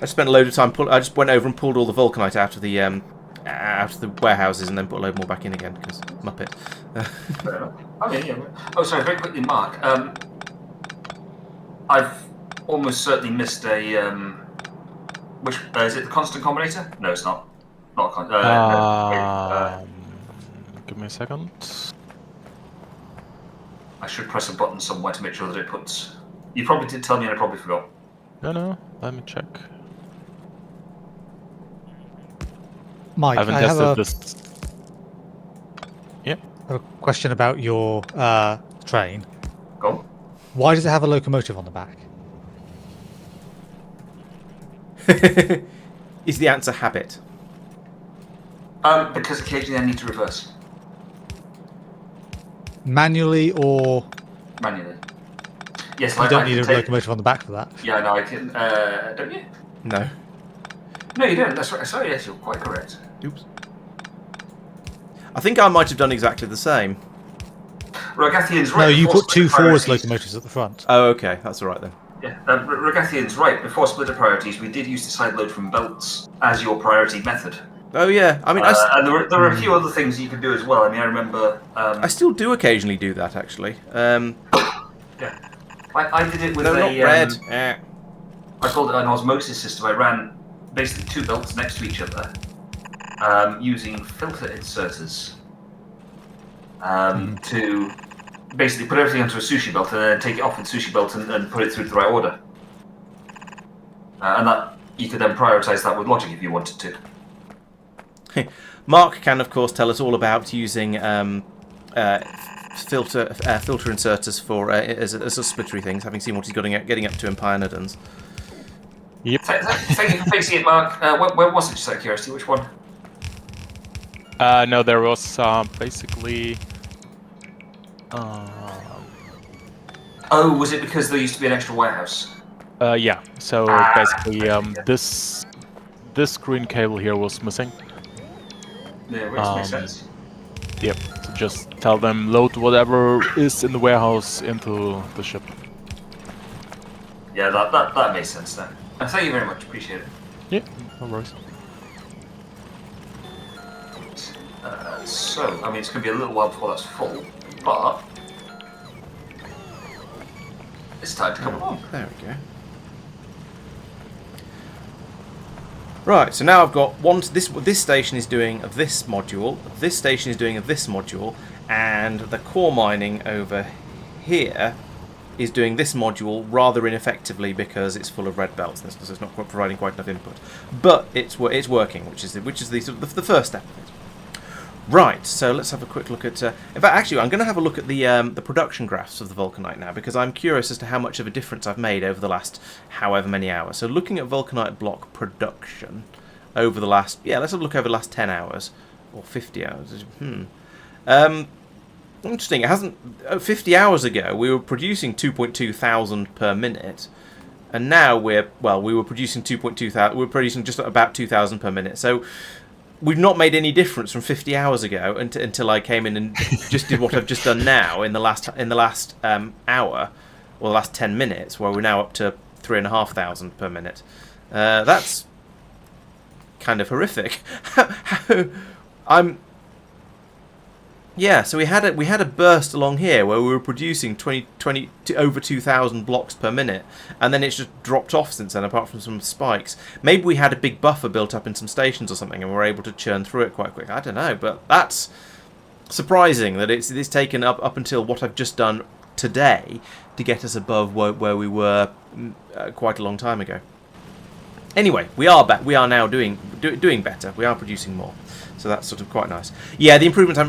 Speaker 2: I spent a load of time. I just went over and pulled all the vulcanite out of the warehouses and then put a load more back in again because Muppet.
Speaker 3: Fair enough. Okay, yeah. Oh, sorry, very quickly, Mark. I've almost certainly missed a. Which is it? The constant combinator? No, it's not. Not a constant.
Speaker 4: Give me a second.
Speaker 3: I should press a button somewhere to make sure that it puts. You probably did tell me, and I probably forgot.
Speaker 4: No, let me check.
Speaker 5: Mike,
Speaker 4: I haven't
Speaker 5: I have
Speaker 4: tested
Speaker 5: a,
Speaker 4: this. Yeah.
Speaker 5: a question about your train.
Speaker 3: Go on.
Speaker 5: Why does it have a locomotive on the back?
Speaker 2: Is the answer habit?
Speaker 3: Because occasionally I need to reverse
Speaker 5: Manually or
Speaker 3: manually. Yes,
Speaker 5: you
Speaker 3: I
Speaker 5: don't
Speaker 3: can
Speaker 5: need a
Speaker 3: take-
Speaker 5: locomotive on the back for that?
Speaker 3: Yeah, no, I can. Don't you?
Speaker 2: No.
Speaker 3: No, you don't. That's right. Sorry, yes, you're quite correct.
Speaker 2: Oops. I think I might have done exactly the same.
Speaker 3: Rogathian's right.
Speaker 5: No, you
Speaker 3: before
Speaker 5: put two
Speaker 3: split
Speaker 5: forwards
Speaker 3: priorities-
Speaker 5: locomotives at the front.
Speaker 2: Oh, okay, that's all right then.
Speaker 3: Yeah, Rogathian's right. Before splitter priorities, we did use the side load from belts as your priority method.
Speaker 2: Oh yeah, I mean,
Speaker 3: And there were a few other things you could do as well. I mean, I remember.
Speaker 2: I still do occasionally do that actually.
Speaker 3: Yeah, I did it with
Speaker 2: No,
Speaker 3: a.
Speaker 2: not red.
Speaker 3: I called it an osmosis system. I ran basically two belts next to each other, using filter inserters to basically put everything onto a sushi belt and then take it off with sushi belt and put it through the right order. And that you could then prioritize that with logic if you wanted to.
Speaker 2: Marc can, of course, tell us all about using filter inserters for as a splittery things, having seen what he's getting up to in Pioneerdons.
Speaker 4: Yep.
Speaker 3: Thank you for fixing it, Mark. Where was it, just out of curiosity? Which one?
Speaker 4: No, there was basically.
Speaker 3: Oh, was it because there used to be an extra warehouse?
Speaker 4: Yeah. So basically, this green cable here was missing.
Speaker 3: Yeah, which makes sense.
Speaker 4: Yep. So just tell them load whatever is in the warehouse into the ship.
Speaker 3: Yeah, that makes sense then. Thank you very much. Appreciate it.
Speaker 4: Yeah. No worries.
Speaker 3: So, I mean, it's going to be a little while before that's full, but it's time to come along.
Speaker 2: There we go. Right, so now I've got this station is doing this module, this station is doing this module, and the core mining over here is doing this module rather ineffectively because it's full of red belts and it's not quite providing quite enough input. But it's working, which is the sort of the first step of it. Right, so let's have a quick look at. In fact, actually, I'm going to have a look at the production graphs of the vulcanite now because I'm curious as to how much of a difference I've made over the last however many hours. So, looking at vulcanite block production over the last, let's have a look over the last 10 hours or 50 hours. Interesting. It hasn't. 50 hours ago, we were producing 2.2 thousand per minute, and now we were producing 2.2 thousand. We're producing just about 2,000 per minute. So. We've not made any difference from 50 hours ago until I came in and just did what I've just done now in the last hour, or the last 10 minutes, where we're now up to 3,500 per minute. That's kind of horrific. So we had a burst along here where we were producing 20 to over 2,000 blocks per minute, and then it's just dropped off since then, apart from some spikes. Maybe we had a big buffer built up in some stations or something, and we're able to churn through it quite quick. I don't know, but that's surprising that it's taken up until what I've just done today to get us above where we were quite a long time ago. Anyway, we are back. We are now doing better. We are producing more. So that's sort of quite nice. Yeah, the improvements.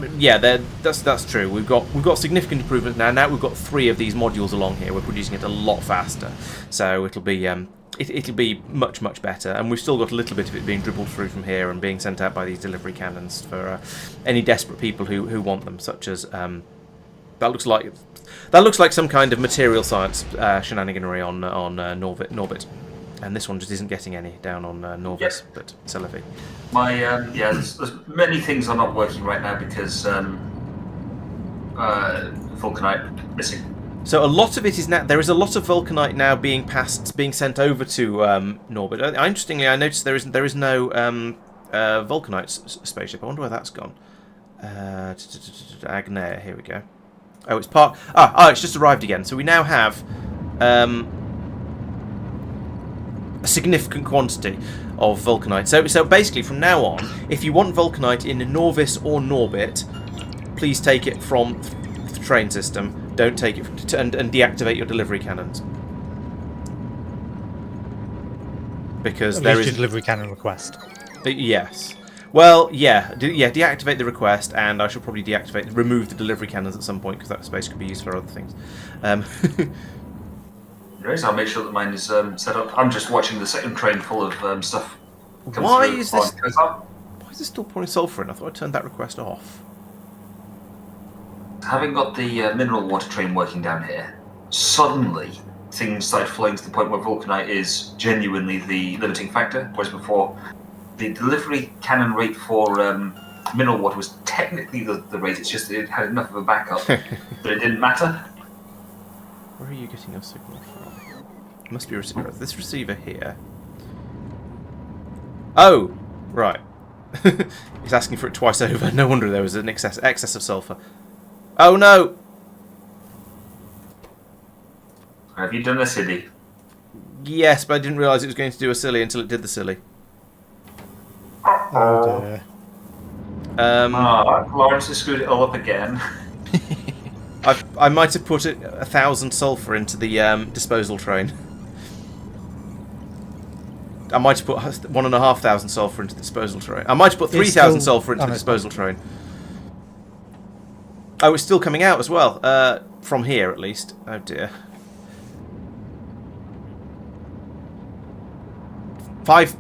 Speaker 2: That's true. We've got significant improvements now. Now we've got 3 of these modules along here. We're producing it a lot faster. So it'll be it'll be much better. And we've still got a little bit of it being dribbled through from here and being sent out by these delivery cannons for any desperate people who want them, such as That looks like some kind of material science shenaniganery on Norbit. And this one just isn't getting any down on Nauvis, but Celebi.
Speaker 3: My there's many things are not working right now because vulcanite missing.
Speaker 2: So a lot of it is now. There is a lot of vulcanite now being sent over to Norbit. Interestingly, I noticed there is no vulcanite spaceship. I wonder where that's gone. Agnair, here we go. Oh, it's part. It's just arrived again. So we now have a significant quantity of vulcanite. So basically, from now on, if you want vulcanite in Nauvis or Norbit, please take it from the train system. Don't take it and deactivate your delivery cannons. Because there is
Speaker 5: a delivery cannon request.
Speaker 2: Yes. Well, deactivate the request, and I shall probably remove the delivery cannons at some point, because that space could be used for other things.
Speaker 3: I'll make sure that mine is set up. I'm just watching the second train full of stuff.
Speaker 2: Why is this still pouring sulphur in? I thought I turned that request off.
Speaker 3: Having got the mineral water train working down here, suddenly things started flowing to the point where vulcanite is genuinely the limiting factor, whereas before the delivery cannon rate for mineral water was technically the rate, it's just that it had enough of a backup that it didn't matter.
Speaker 2: Where are you getting your signal from? It must be a receiver. This receiver here. Oh! Right. He's asking for it twice over. No wonder there was an excess of sulphur. Oh no!
Speaker 3: Have you done a silly?
Speaker 2: Yes, but I didn't realise it was going to do a silly until it did the silly.
Speaker 5: Oh dear.
Speaker 3: Laurence has screwed it all up again.
Speaker 2: I might have put 1,000 sulphur into the disposal train. I might have put 1,500 sulphur into the disposal train. I might have put 3,000 sulphur into the disposal train. Oh, it's still coming out as well. From here, at least. Oh dear.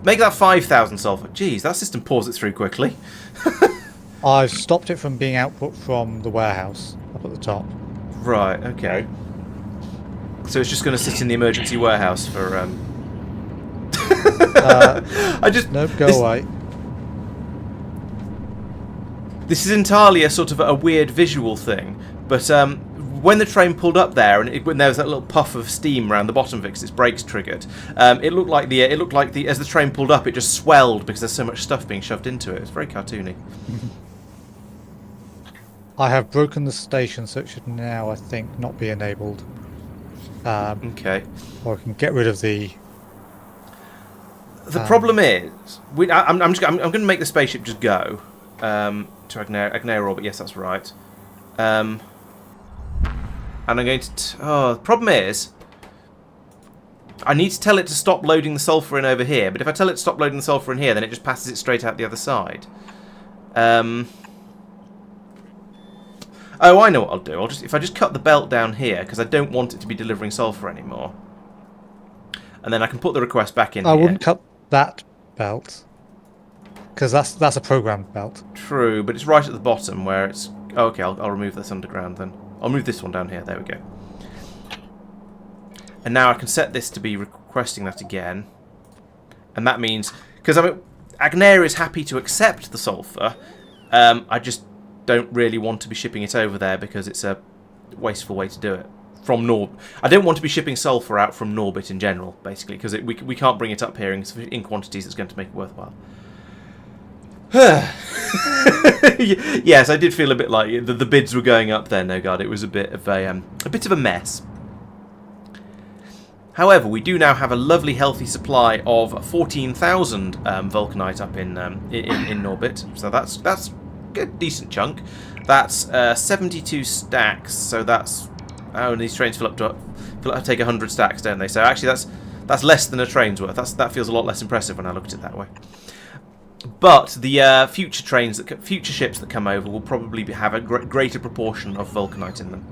Speaker 2: Make that 5,000 sulphur. Jeez, that system pours it through quickly.
Speaker 5: I've stopped it from being output from the warehouse up at the top.
Speaker 2: Right. Okay. So it's just going to sit in the emergency warehouse for.
Speaker 5: Go away.
Speaker 2: This is entirely a sort of a weird visual thing, but when the train pulled up there and when there was that little puff of steam around the bottom of it because its brakes triggered, it looked like as the train pulled up, it just swelled because there's so much stuff being shoved into it. It's very cartoony.
Speaker 5: I have broken the station, so it should now, I think, not be enabled.
Speaker 2: Okay.
Speaker 5: Or I can get rid of the.
Speaker 2: The problem is, I'm going to make the spaceship just go to Agnair orbit. Yes, that's right. And I'm going to. The problem is, I need to tell it to stop loading the sulphur in over here. But if I tell it to stop loading the sulphur in here, then it just passes it straight out the other side. Oh, I know what I'll do. If I just cut the belt down here, because I don't want it to be delivering sulphur anymore, and then I can put the request back in.
Speaker 5: I wouldn't cut that belt, because that's a programmed belt.
Speaker 2: True, but it's right at the bottom where it's. Oh, okay, I'll remove this underground then. I'll move this one down here. There we go. And now I can set this to be requesting that again, and that means because Agnair is happy to accept the sulphur. I just don't really want to be shipping it over there because it's a wasteful way to do it. I don't want to be shipping sulphur out from Norbit in general, basically, because we can't bring it up here in quantities that's going to make it worthwhile. Yes, I did feel a bit like the bids were going up there. No God, it was a bit of a mess. However, we do now have a lovely, healthy supply of 14,000 vulcanite up in Norbit, so that's a decent chunk. That's 72 stacks, so that's. Oh, and these trains fill up to take 100 stacks, don't they? So actually, that's less than a train's worth. That feels a lot less impressive when I look at it that way. But the future ships that come over will probably have a greater proportion of vulcanite in them.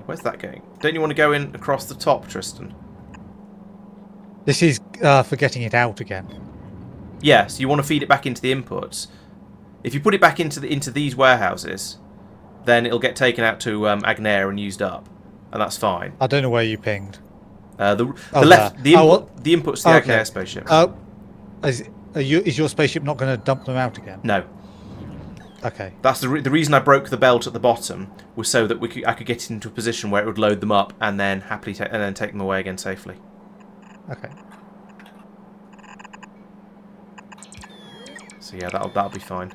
Speaker 2: Where's that going? Don't you want to go in across the top, Tristan?
Speaker 5: This is for getting it out again.
Speaker 2: Yes, you want to feed it back into the inputs. If you put it back into these warehouses, then it'll get taken out to Agnair and used up, and that's fine.
Speaker 5: I don't know where you pinged.
Speaker 2: The left,
Speaker 5: there.
Speaker 2: the input's the
Speaker 5: Okay.
Speaker 2: Agnair spaceship.
Speaker 5: Is your spaceship not going to dump them out again?
Speaker 2: No.
Speaker 5: Okay.
Speaker 2: That's the reason I broke the belt at the bottom was so that I could get into a position where it would load them up and then happily take them away again safely.
Speaker 5: Okay.
Speaker 2: So yeah, that'll be fine.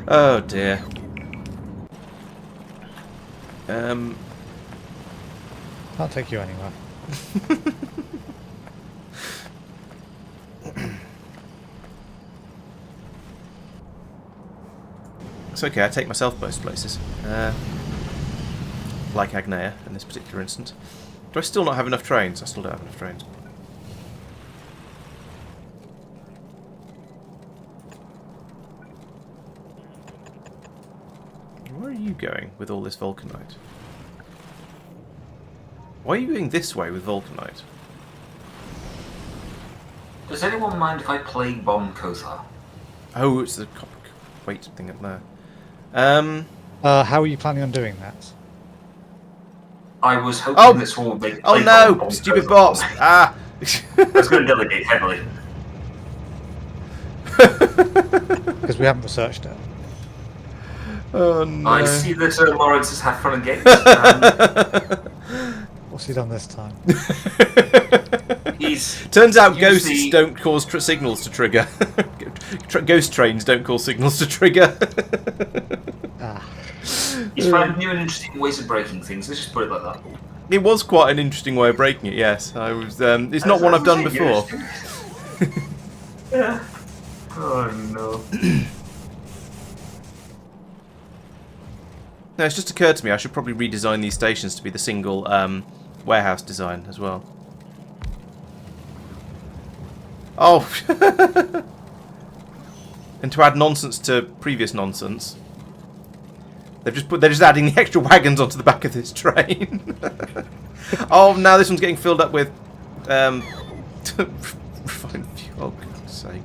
Speaker 2: Oh dear.
Speaker 5: Can't take you anywhere.
Speaker 2: It's okay, I take myself most places. Like Agnair in this particular instance. Do I still not have enough trains? I still don't have enough trains. Where are you going with all this vulcanite? Why are you going this way with vulcanite?
Speaker 3: Does anyone mind if I plague bomb Kothar?
Speaker 2: Oh, it's the weight thing up there.
Speaker 5: How are you planning on doing that?
Speaker 3: I was hoping this one would make.
Speaker 2: Oh
Speaker 3: plague
Speaker 2: no!
Speaker 3: bomb
Speaker 2: Stupid
Speaker 3: Kothar
Speaker 2: bots!
Speaker 3: for me.
Speaker 2: Ah!
Speaker 3: I was going to delegate heavily.
Speaker 5: Because we haven't researched it.
Speaker 2: Oh no!
Speaker 3: I see that Laurence has had fun and games.
Speaker 5: What's he done this time?
Speaker 3: He's
Speaker 2: Turns out
Speaker 3: usually-
Speaker 2: ghosts don't cause signals to trigger. Ghost trains don't cause signals to trigger.
Speaker 3: He's found new and interesting ways of breaking things. Let's just put it like that.
Speaker 2: It was quite an interesting way of breaking it. Yes, I was. It's not one I've done before.
Speaker 3: Yeah. Oh no.
Speaker 2: No, it's just occurred to me I should probably redesign these stations to be the single warehouse design as well. Oh, and to add nonsense to previous nonsense, they're just adding the extra wagons onto the back of this train. Oh, now this one's getting filled up with refined fuel. Oh, God's sake!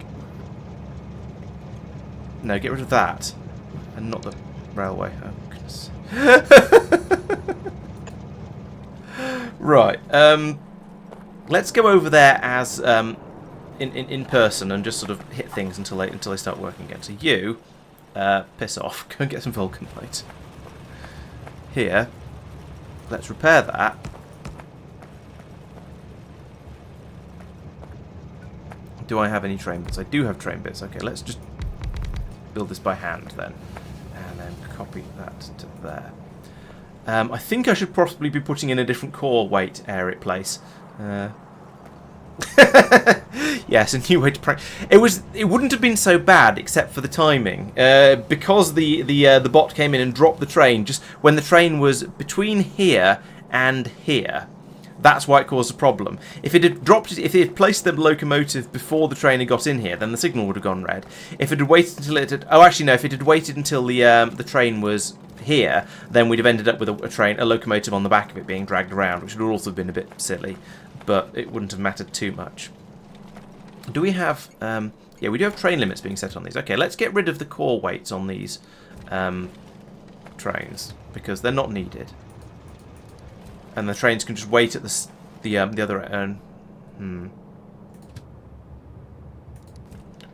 Speaker 2: No, get rid of that, and not the railway. Oh goodness. Right. Let's go over there as in person and just sort of hit things until they start working again. So you piss off. Go and get some vulcanite. Here. Let's repair that. Do I have any train bits? I do have train bits. Okay, let's just build this by hand then. And then copy that to there. I think I should possibly be putting in a different core weight area place. Yes, a new way to practice. It wouldn't have been so bad except for the timing, because the bot came in and dropped the train just when the train was between here and here. That's why it caused a problem. If it had placed the locomotive before the train had got in here, then the signal would have gone red. If it had waited until if it had waited until the train was here, then we'd have ended up with a locomotive on the back of it being dragged around, which would also have been a bit silly, but it wouldn't have mattered too much. Do we have... yeah, we do have train limits being set on these. Okay, let's get rid of the core weights on these trains, because they're not needed. And the trains can just wait at the other end.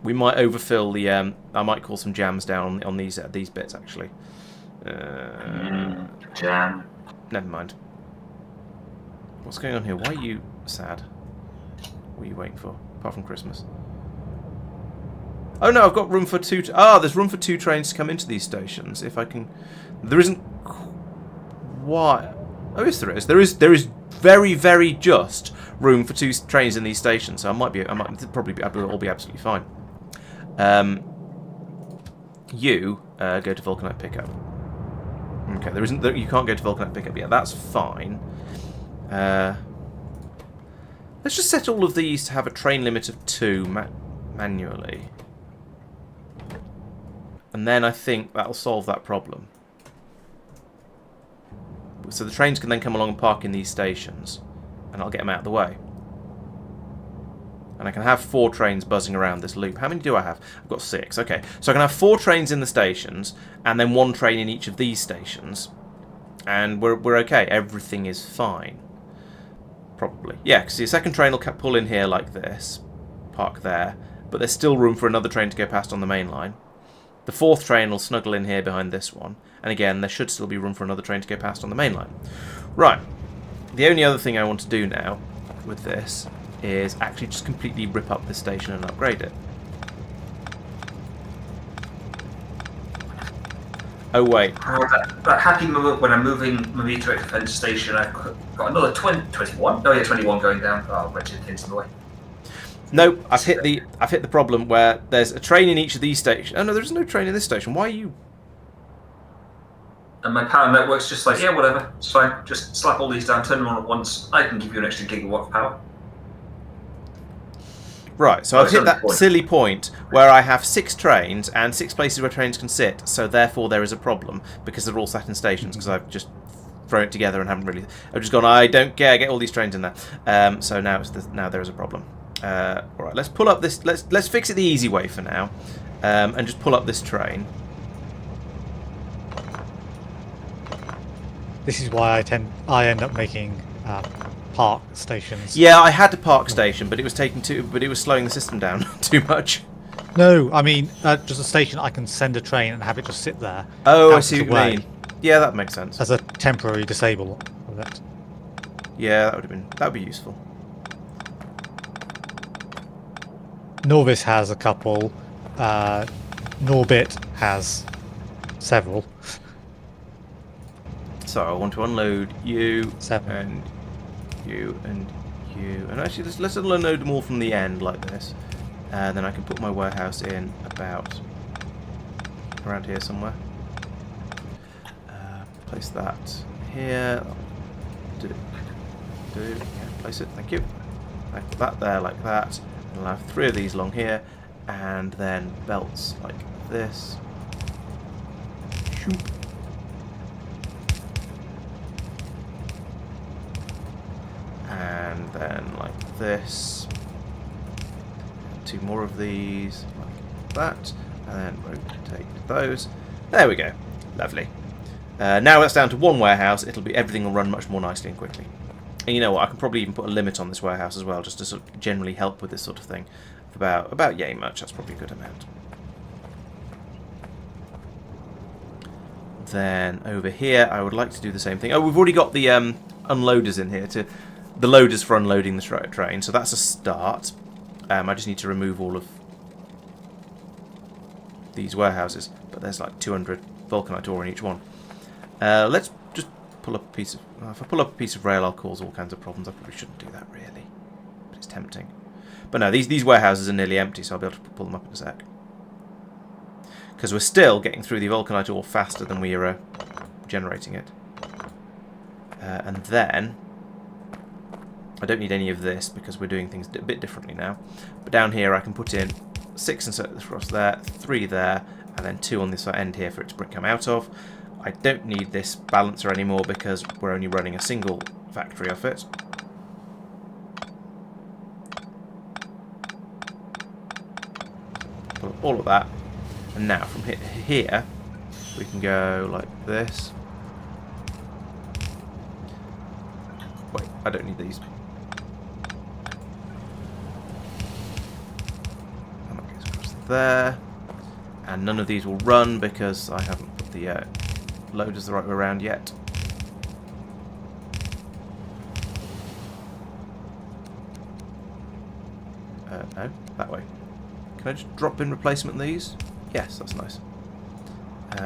Speaker 2: We might overfill the... I might call some jams down on these bits, actually.
Speaker 3: Jam.
Speaker 2: Never mind. What's going on here? Why are you sad? What are you waiting for? Apart from Christmas. Oh no, I've got room for two... there's room for 2 trains to come into these stations. If I can... There isn't... Why? Oh yes, there is. There is very, very just room for 2 trains in these stations. So I might probably be all be absolutely fine. You go to vulcanite pickup. Okay, there isn't. You can't go to vulcanite pickup yet. That's fine. Let's just set all of these to have a train limit of 2 manually, and then I think that'll solve that problem. So the trains can then come along and park in these stations, and I'll get them out of the way. And I can have 4 trains buzzing around this loop. How many do I have? I've got 6. Okay, so I can have 4 trains in the stations, and then 1 train in each of these stations. And we're okay. Everything is fine. Probably. Yeah, because the second train will pull in here like this. Park there. But there's still room for another train to go past on the main line. The 4th train will snuggle in here behind this one. And again, there should still be room for another train to go past on the main line. Right. The only other thing I want to do now with this is actually just completely rip up this station and upgrade it. Oh wait.
Speaker 3: That happy moment when I'm moving my meteor defense station, I've got another 21. Oh yeah, 21 going down. Oh, wretched things in the way.
Speaker 2: Nope, I've hit the problem where there's a train in each of these stations. Oh no, there's no train in this station. Why are you?
Speaker 3: And my power network's just like, yeah, whatever, it's fine. Just slap all these down, turn them on at once. I can give you an extra gigawatt of power.
Speaker 2: Right, so I've hit that silly point where I have 6 trains and 6 places where trains can sit, so therefore there is a problem because they're all sat in stations because I've just thrown it together and haven't really. I've just gone, I don't care, get all these trains in there. So now now there is a problem. All right, let's pull up this. Let's fix it the easy way for now, and just pull up this train.
Speaker 5: This is why I end up making park stations.
Speaker 2: Yeah, I had a park station, but it was slowing the system down too much.
Speaker 5: No, I mean just a station I can send a train and have it just sit there.
Speaker 2: Oh, I see what you mean. Yeah, that makes sense.
Speaker 5: As a temporary disable of it.
Speaker 2: Yeah, that would be useful.
Speaker 5: Nauvis has a couple. Norbit has several.
Speaker 2: So I want to unload you
Speaker 5: 7.
Speaker 2: and you and you, and actually let's unload them all from the end like this, and then I can put my warehouse in about around here somewhere. Place that here. Yeah, place it. Thank you. Like that there, like that. And I'll have 3 of these along here, and then belts like this. Shoop. And then like this. 2 more of these like that, and then rotate those. There we go. Lovely. Now it's down to 1 warehouse. Everything will run much more nicely and quickly. And you know what? I can probably even put a limit on this warehouse as well, just to sort of generally help with this sort of thing. About yay much. That's probably a good amount. Then over here, I would like to do the same thing. Oh, we've already got the unloaders in here the loaders for unloading the train. So that's a start. I just need to remove all of these warehouses, but there's like 200 vulcanite ore in each one. Let's just pull up a piece of. If I pull up a piece of rail, I'll cause all kinds of problems. I probably shouldn't do that really, but it's tempting. But no, these warehouses are nearly empty, so I'll be able to pull them up in a sec. Because we're still getting through the vulcanite ore faster than we are generating it. And then I don't need any of this because we're doing things a bit differently now. But down here I can put in 6 inserts across there, 3 there, and then 2 on this end here for it to come out of. I don't need this balancer anymore because we're only running a single factory off it. Pull up all of that. And now from here we can go like this. Wait, I don't need these. And that goes across there. And none of these will run because I haven't put the loaders the right way around yet. No, that way. Can I just drop in replacement these? Yes, that's nice.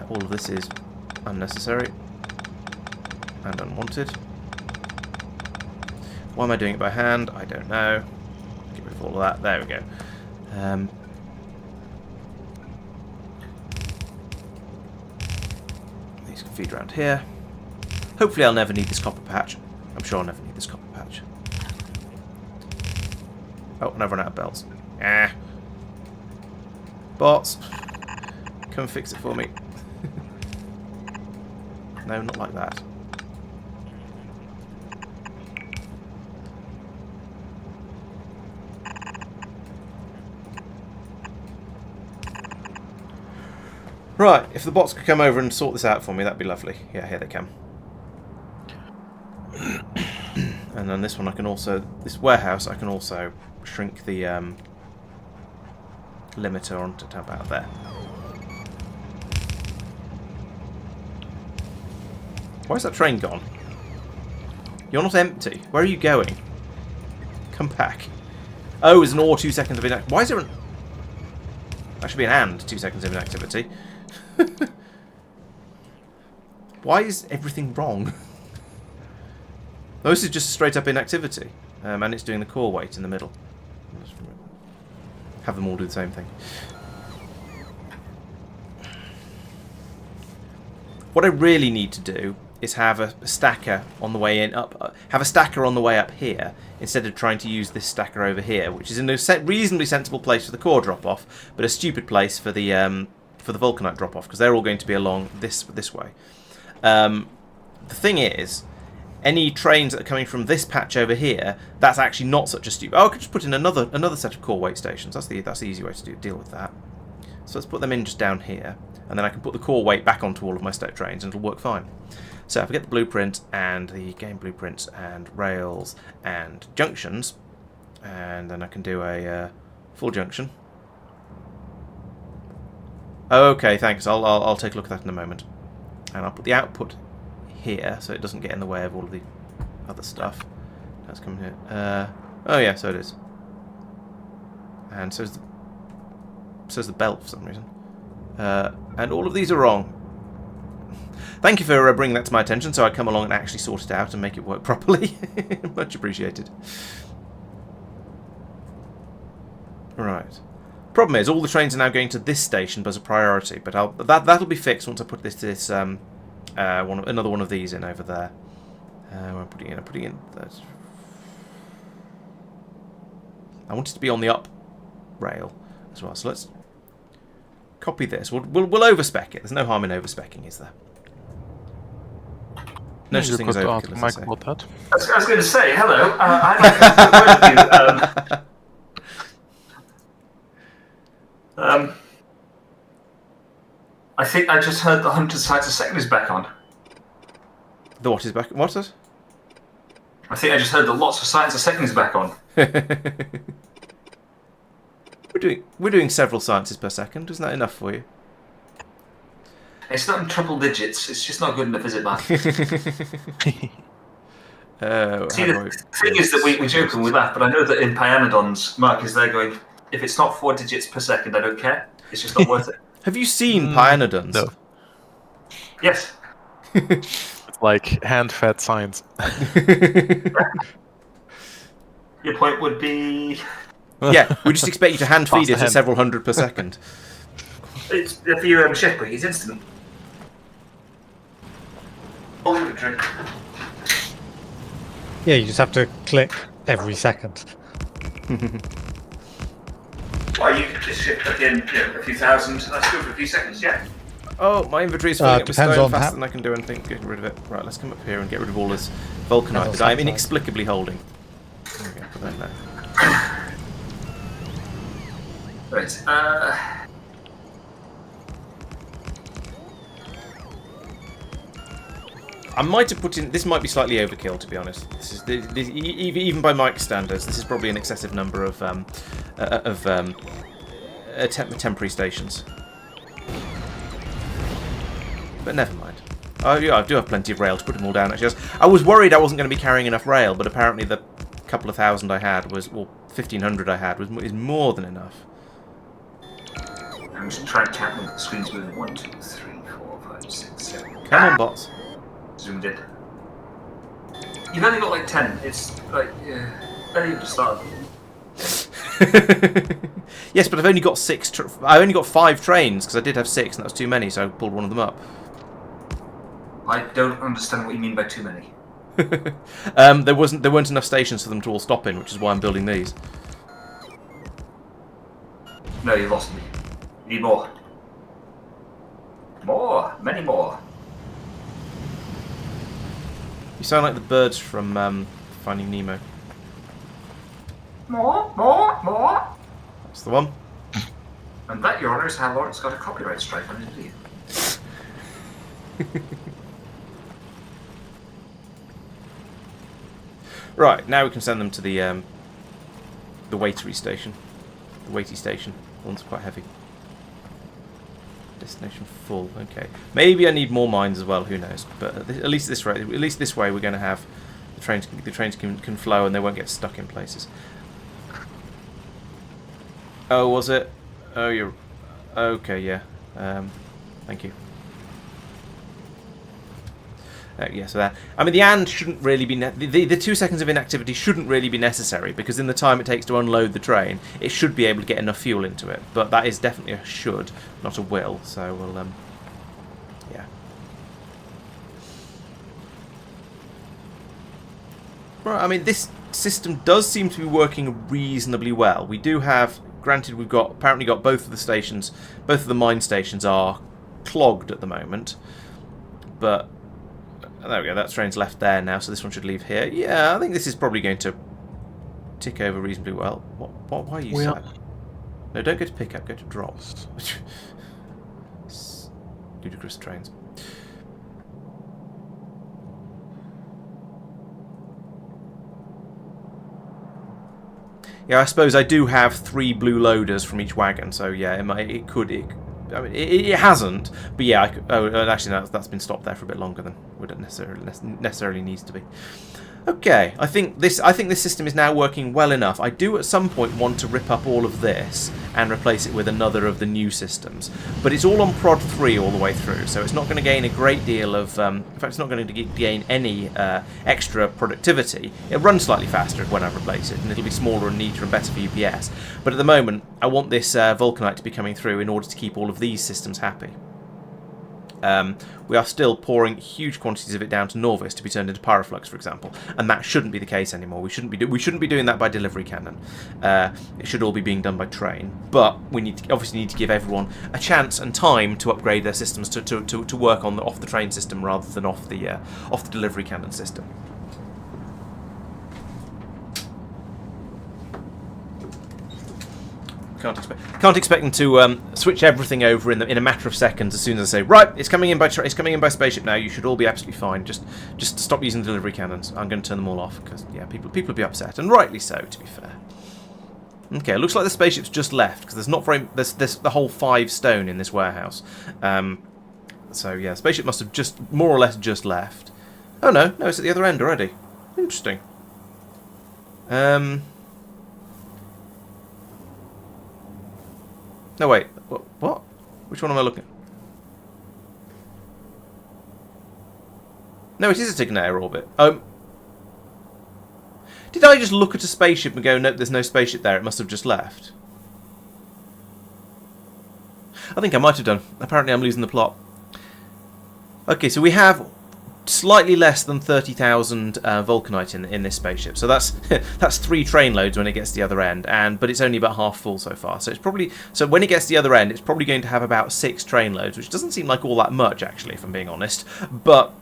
Speaker 2: All of this is unnecessary and unwanted. Why am I doing it by hand? I don't know. Get rid of all of that. There we go. These can feed around here. Hopefully I'll never need this copper patch. I'm sure I'll never need this copper patch. Oh, and I've run out of belts. Ah. Bots. Come and fix it for me. No, not like that. Right, if the bots could come over and sort this out for me, that'd be lovely. Yeah, here they come. And then this one I can also... This warehouse, I can also shrink the limiter onto about there. Why is that train gone? You're not empty. Where are you going? Come back. Oh, it's an or 2 seconds of inactivity. Why is there an... That should be an and 2 seconds of inactivity. Why is everything wrong? No, this is just straight up inactivity. And it's doing the core weight in the middle. Have them all do the same thing. What I really need to do is have a stacker on the way in have a stacker on the way up here instead of trying to use this stacker over here, which is in a reasonably sensible place for the core drop off, but a stupid place for the vulcanite drop off because they're all going to be along this way. The thing is, any trains that are coming from this patch over here, that's actually not such a stupid. Oh, I could just put in another set of core weight stations. That's the easy way to deal with that. So let's put them in just down here, and then I can put the core weight back onto all of my step trains, and it'll work fine. So if I get the blueprint and the game blueprints and rails and junctions, and then I can do a full junction. Okay, thanks. I'll take a look at that in a moment, and I'll put the output here so it doesn't get in the way of all of the other stuff. That's coming here. Oh yeah, so it is. And so's the belt for some reason. And all of these are wrong. Thank you for bringing that to my attention so I come along and actually sort it out and make it work properly. Much appreciated. Right. Problem is, all the trains are now going to this station as a priority, but that'll be fixed once I put another one of these in over there. I'm putting in that. I want it to be on the up rail as well, so let's copy this. We'll overspec it. There's no harm in overspecking, is there? No such thing as overkill, as I say.
Speaker 4: That.
Speaker 3: I was going to say, hello. I'd like to word with you. I think I just heard the 100 sites a second is back on.
Speaker 2: The what is back? What is?
Speaker 3: I think I just heard the lots of sites a second is back on.
Speaker 2: We're doing several sciences per second. Isn't that enough for you?
Speaker 3: It's not in triple digits. It's just not good enough, is it, Mark?
Speaker 2: See,
Speaker 3: the thing is that we joke and we laugh, but I know that in Pyanodons, Mark is there going, if it's not 4 digits per second, I don't care. It's just not worth it.
Speaker 2: Have you seen Pyanodons?
Speaker 4: No.
Speaker 3: Yes.
Speaker 4: It's like hand-fed science.
Speaker 3: Your point would be...
Speaker 2: Yeah, we just expect you to hand feed it at several hundred per second.
Speaker 3: It's, if you chef quick, it's instant.
Speaker 5: Yeah, you just have to click every second.
Speaker 3: Well, you could just ship it in a few thousand. That's good for a few seconds, yeah.
Speaker 2: Oh, my inventory is filling up with
Speaker 5: depends
Speaker 2: stone
Speaker 5: on
Speaker 2: faster than I can do anything. Get rid of it. Right, let's come up here and get rid of all this vulcanite that I'm inexplicably holding. There we go, put that in there.
Speaker 3: Right,
Speaker 2: I might have put in... This might be slightly overkill, to be honest. This is even by Mike's standards, this is probably an excessive number of temporary stations. But never mind. Oh yeah, I do have plenty of rail to put them all down. Actually, I was worried I wasn't going to be carrying enough rail, but apparently the couple of thousand I had was, or 1,500 I had is more than enough.
Speaker 3: I'm just trying to count the screens moving. 1, 2, 3, 4, 5, 6, 7.
Speaker 2: Come on, bots.
Speaker 3: Zoomed in. You've only got like 10. It's like, very to start.
Speaker 2: Yes, but I've only got I only got 5 trains because I did have 6, and that was too many, so I pulled one of them up.
Speaker 3: I don't understand what you mean by too many.
Speaker 2: There weren't enough stations for them to all stop in, which is why I'm building these.
Speaker 3: No, you lost me. You need more. More, many more.
Speaker 2: You sound like the birds from Finding Nemo.
Speaker 3: More, more, more.
Speaker 2: That's the one.
Speaker 3: And that, Your Honour, is how Laurence got a copyright strike on his video.
Speaker 2: Right, now we can send them to the waitery station. The weighty station. The one's quite heavy. Destination full. Okay. Maybe I need more mines as well. Who knows? But at least this way, we're going to have the trains. The trains can flow and they won't get stuck in places. Oh, was it? Oh, you're okay. Yeah. Thank you. Yeah, so that. I mean, the and shouldn't really be... The 2 seconds of inactivity shouldn't really be necessary, because in the time it takes to unload the train, it should be able to get enough fuel into it. But that is definitely a should, not a will, so we'll... yeah. Right, I mean, this system does seem to be working reasonably well. We do have... Granted, we've apparently got both of the stations... Both of the mine stations are clogged at the moment, but... There we go, that train's left there now, so this one should leave here. Yeah, I think this is probably going to tick over reasonably well. Why are you sad? No, don't go to pick up, go to drop. Ludicrous trains. Yeah, I suppose I do have 3 blue loaders from each wagon, so yeah, it could... I mean, it hasn't, but yeah, actually that's been stopped there for a bit longer than would necessarily needs to be. Okay, I think this system is now working well enough. I do at some point want to rip up all of this and replace it with another of the new systems, but it's all on prod 3 all the way through, so it's not going to gain a great deal of... in fact, it's not going to gain any extra productivity. It'll run slightly faster when I replace it, and it'll be smaller and neater and better for UPS. But at the moment, I want this vulcanite to be coming through in order to keep all of these systems happy. We are still pouring huge quantities of it down to Nauvis to be turned into pyroflux, for example, and that shouldn't be the case anymore. We shouldn't be doing that by delivery cannon. It should all be being done by train, but we obviously need to give everyone a chance and time to upgrade their systems to work on off the train system rather than off the delivery cannon system. Can't expect them to switch everything over in a matter of seconds as soon as I say, right, it's coming in by spaceship now. You should all be absolutely fine. Just stop using delivery cannons. I'm going to turn them all off because yeah, people will be upset, and rightly so, to be fair. Okay, it looks like the spaceship's just left because there's the whole 5 stone in this warehouse. So yeah, the spaceship must have just more or less just left. Oh no, it's at the other end already. Interesting. No, wait. What? Which one am I looking at? No, it is a Tignair orbit. Did I just look at a spaceship and go, nope, there's no spaceship there, it must have just left? I think I might have done. Apparently I'm losing the plot. Okay, so we have slightly less than 30,000 vulcanite in this spaceship, so that's 3 train loads when it gets to the other end, but it's only about half full so far. So when it gets to the other end, it's probably going to have about 6 train loads, which doesn't seem like all that much actually, if I'm being honest. But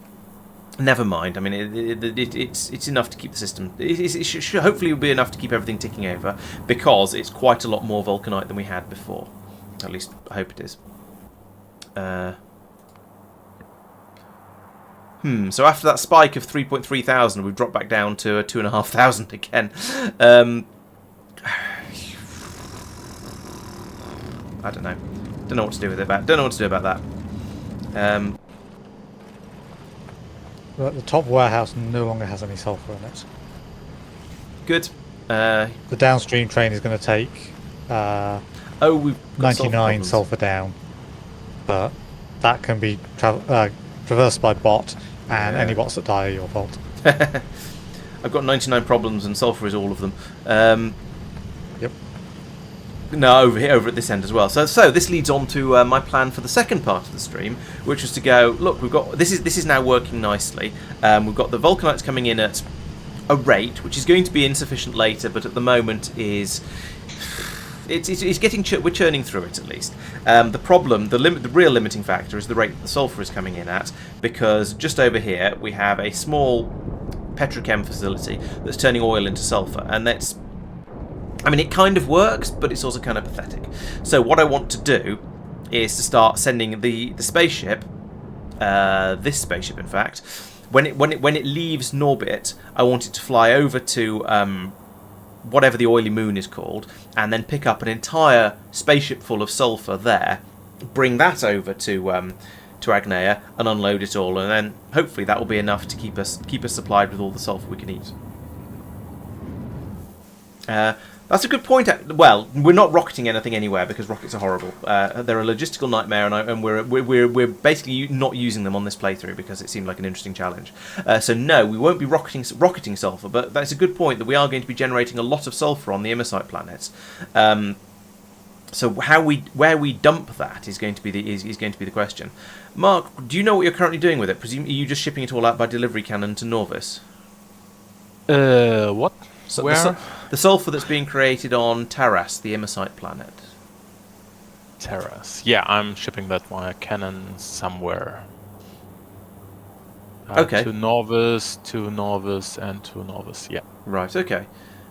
Speaker 2: never mind. I mean, it's enough to keep the system. It should hopefully be enough to keep everything ticking over, because it's quite a lot more vulcanite than we had before. At least I hope it is. So after that spike of 3,300, we've dropped back down to 2,500 again. I don't know. Don't know what to do with it. Don't know what to do about that.
Speaker 5: Well, the top warehouse no longer has any sulphur in it.
Speaker 2: Good.
Speaker 5: The downstream train is going to take
Speaker 2: we've got
Speaker 5: 99 sulphur down, but that can be traversed by bot. And any bots that die are your fault.
Speaker 2: I've got 99 problems, and sulphur is all of them.
Speaker 5: Yep.
Speaker 2: No, over at this end as well. So this leads on to my plan for the second part of the stream, which was to go, look, we've got this is now working nicely. We've got the vulcanites coming in at a rate which is going to be insufficient later, but at the moment it's getting we're churning through it at least. The real limiting factor is the rate that the sulphur is coming in at, because just over here we have a small petrochem facility that's turning oil into sulphur, and it kind of works, but it's also kind of pathetic. So what I want to do is to start sending the spaceship this spaceship, in fact, when it leaves Norbit, I want it to fly over to whatever the oily moon is called, and then pick up an entire spaceship full of sulphur there, bring that over to Agnea and unload it all, and then hopefully that will be enough to keep us supplied with all the sulphur we can eat. That's a good point. Well, we're not rocketing anything anywhere because rockets are horrible. They're a logistical nightmare, and we're basically not using them on this playthrough because it seemed like an interesting challenge. So no, we won't be rocketing sulphur. But that's a good point that we are going to be generating a lot of sulphur on the Immersite planets. So where we dump that is going to be the question. Mark, do you know what you're currently doing with it? Are you just shipping it all out by delivery cannon to Nauvis?
Speaker 4: What?
Speaker 2: So
Speaker 4: Where?
Speaker 2: the sulphur that's being created on Taras, the Immersite planet.
Speaker 4: Terras. Yeah, I'm shipping that via cannon somewhere.
Speaker 2: Okay.
Speaker 4: To Nauvis, and to Nauvis. Yeah.
Speaker 2: Right. Okay.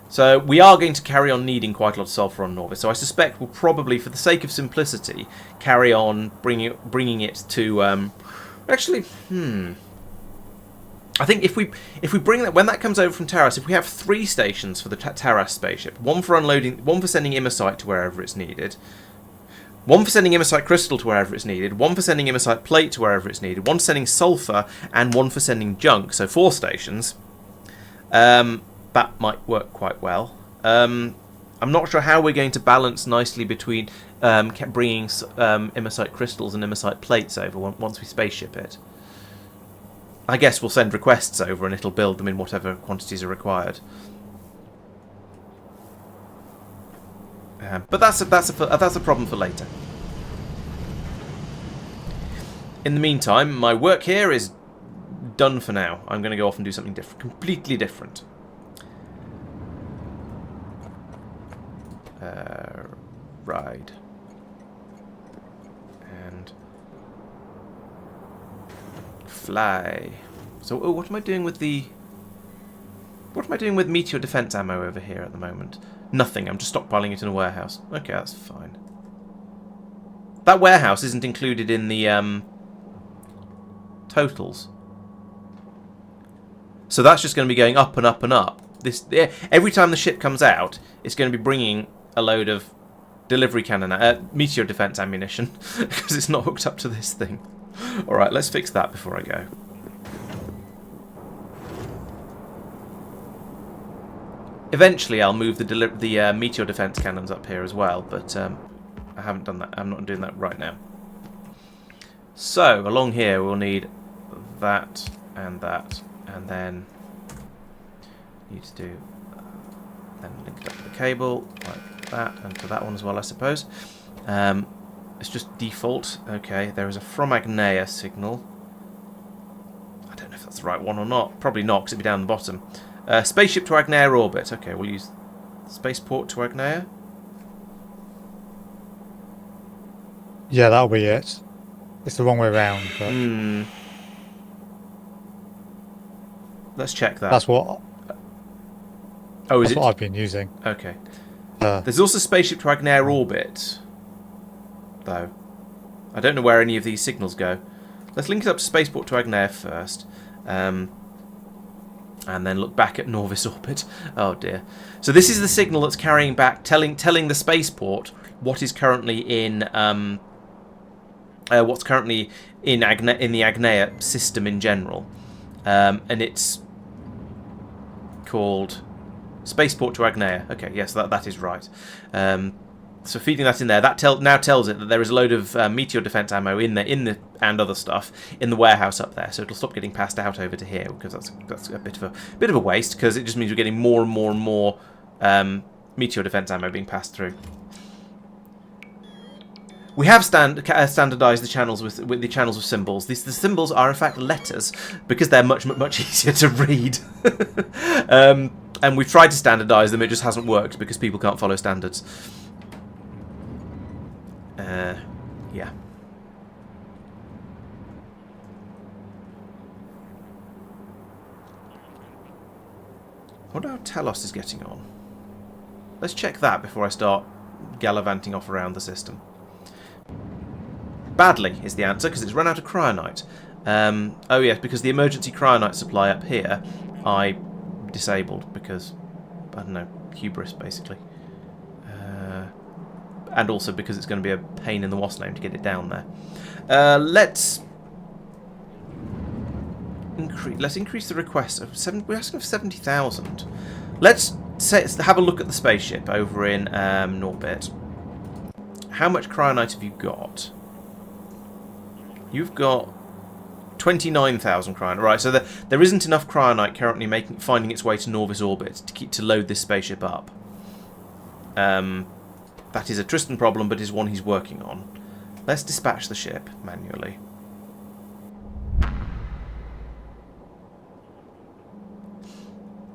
Speaker 2: So we are going to carry on needing quite a lot of sulphur on Nauvis. So I suspect we'll probably, for the sake of simplicity, carry on bringing it to. Actually, I think if we bring that, when that comes over from Taras, if we have 3 stations for the Taras spaceship, one for unloading, one for sending Immersite to wherever it's needed, one for sending Immersite crystal to wherever it's needed, one for sending Immersite plate to wherever it's needed, one for sending sulphur, and one for sending junk, so 4 stations, that might work quite well. I'm not sure how we're going to balance nicely between bringing Immersite crystals and Immersite plates over once we spaceship it. I guess we'll send requests over and it'll build them in whatever quantities are required. But that's a problem for later. In the meantime, my work here is done for now. I'm going to go off and do something different, completely different. Ride. And fly. So, what am I doing with meteor defense ammo over here at the moment? Nothing. I'm just stockpiling it in a warehouse. Okay, that's fine. That warehouse isn't included in the totals. So that's just going to be going up and up and up. Every time the ship comes out, it's going to be bringing a load of delivery cannon, meteor defense ammunition, because it's not hooked up to this thing. All right, let's fix that before I go. Eventually, I'll move the meteor defense cannons up here as well, but I haven't done that. I'm not doing that right now. So along here, we'll need that, and then need to do then link it up to the cable like that, and to that one as well, I suppose. It's just default. Okay, there is a from Agnea signal. I don't know if that's the right one or not. Probably not, because it'd be down the bottom. Spaceship to Agnea orbit. Okay, we'll use spaceport to Agnea.
Speaker 5: Yeah, that'll be it. It's the wrong way around. But
Speaker 2: Let's check that.
Speaker 5: that's what.
Speaker 2: Oh, is
Speaker 5: That's
Speaker 2: it?
Speaker 5: what I've been using.
Speaker 2: Okay. There's also spaceship to Agnea orbit, though. I don't know where any of these signals go. Let's link it up to spaceport to Agnea first, and then look back at Nauvis orbit. Oh dear. So this is the signal that's carrying back, telling the spaceport what is currently in what's currently in the Agnea system in general, and it's called spaceport to Agnea. Okay, yes, that is right. So feeding that in there, that now tells it that there is a load of meteor defense ammo in the and other stuff in the warehouse up there. So it'll stop getting passed out over to here, because that's a bit of a waste, because it just means we're getting more and more and more meteor defense ammo being passed through. We have standardized the channels with the channels with symbols. The symbols are in fact letters, because they're much easier to read. And we've tried to standardize them, it just hasn't worked because people can't follow standards. Yeah. I wonder how Telos is getting on. Let's check that before I start gallivanting off around the system. Badly is the answer, because it's run out of cryonite. Oh yes, because the emergency cryonite supply up here, I disabled because, I don't know, hubris basically. And also because it's going to be a pain in the wasp name to get it down there. Let's increase the request. We're asking for 70,000. Let's have a look at the spaceship over in Norbit. How much cryonite have you got? You've got 29,000 cryonite. Right, so there isn't enough cryonite currently finding its way to Nauvis orbit to load this spaceship up. That is a Tristan problem, but is one he's working on. Let's dispatch the ship manually.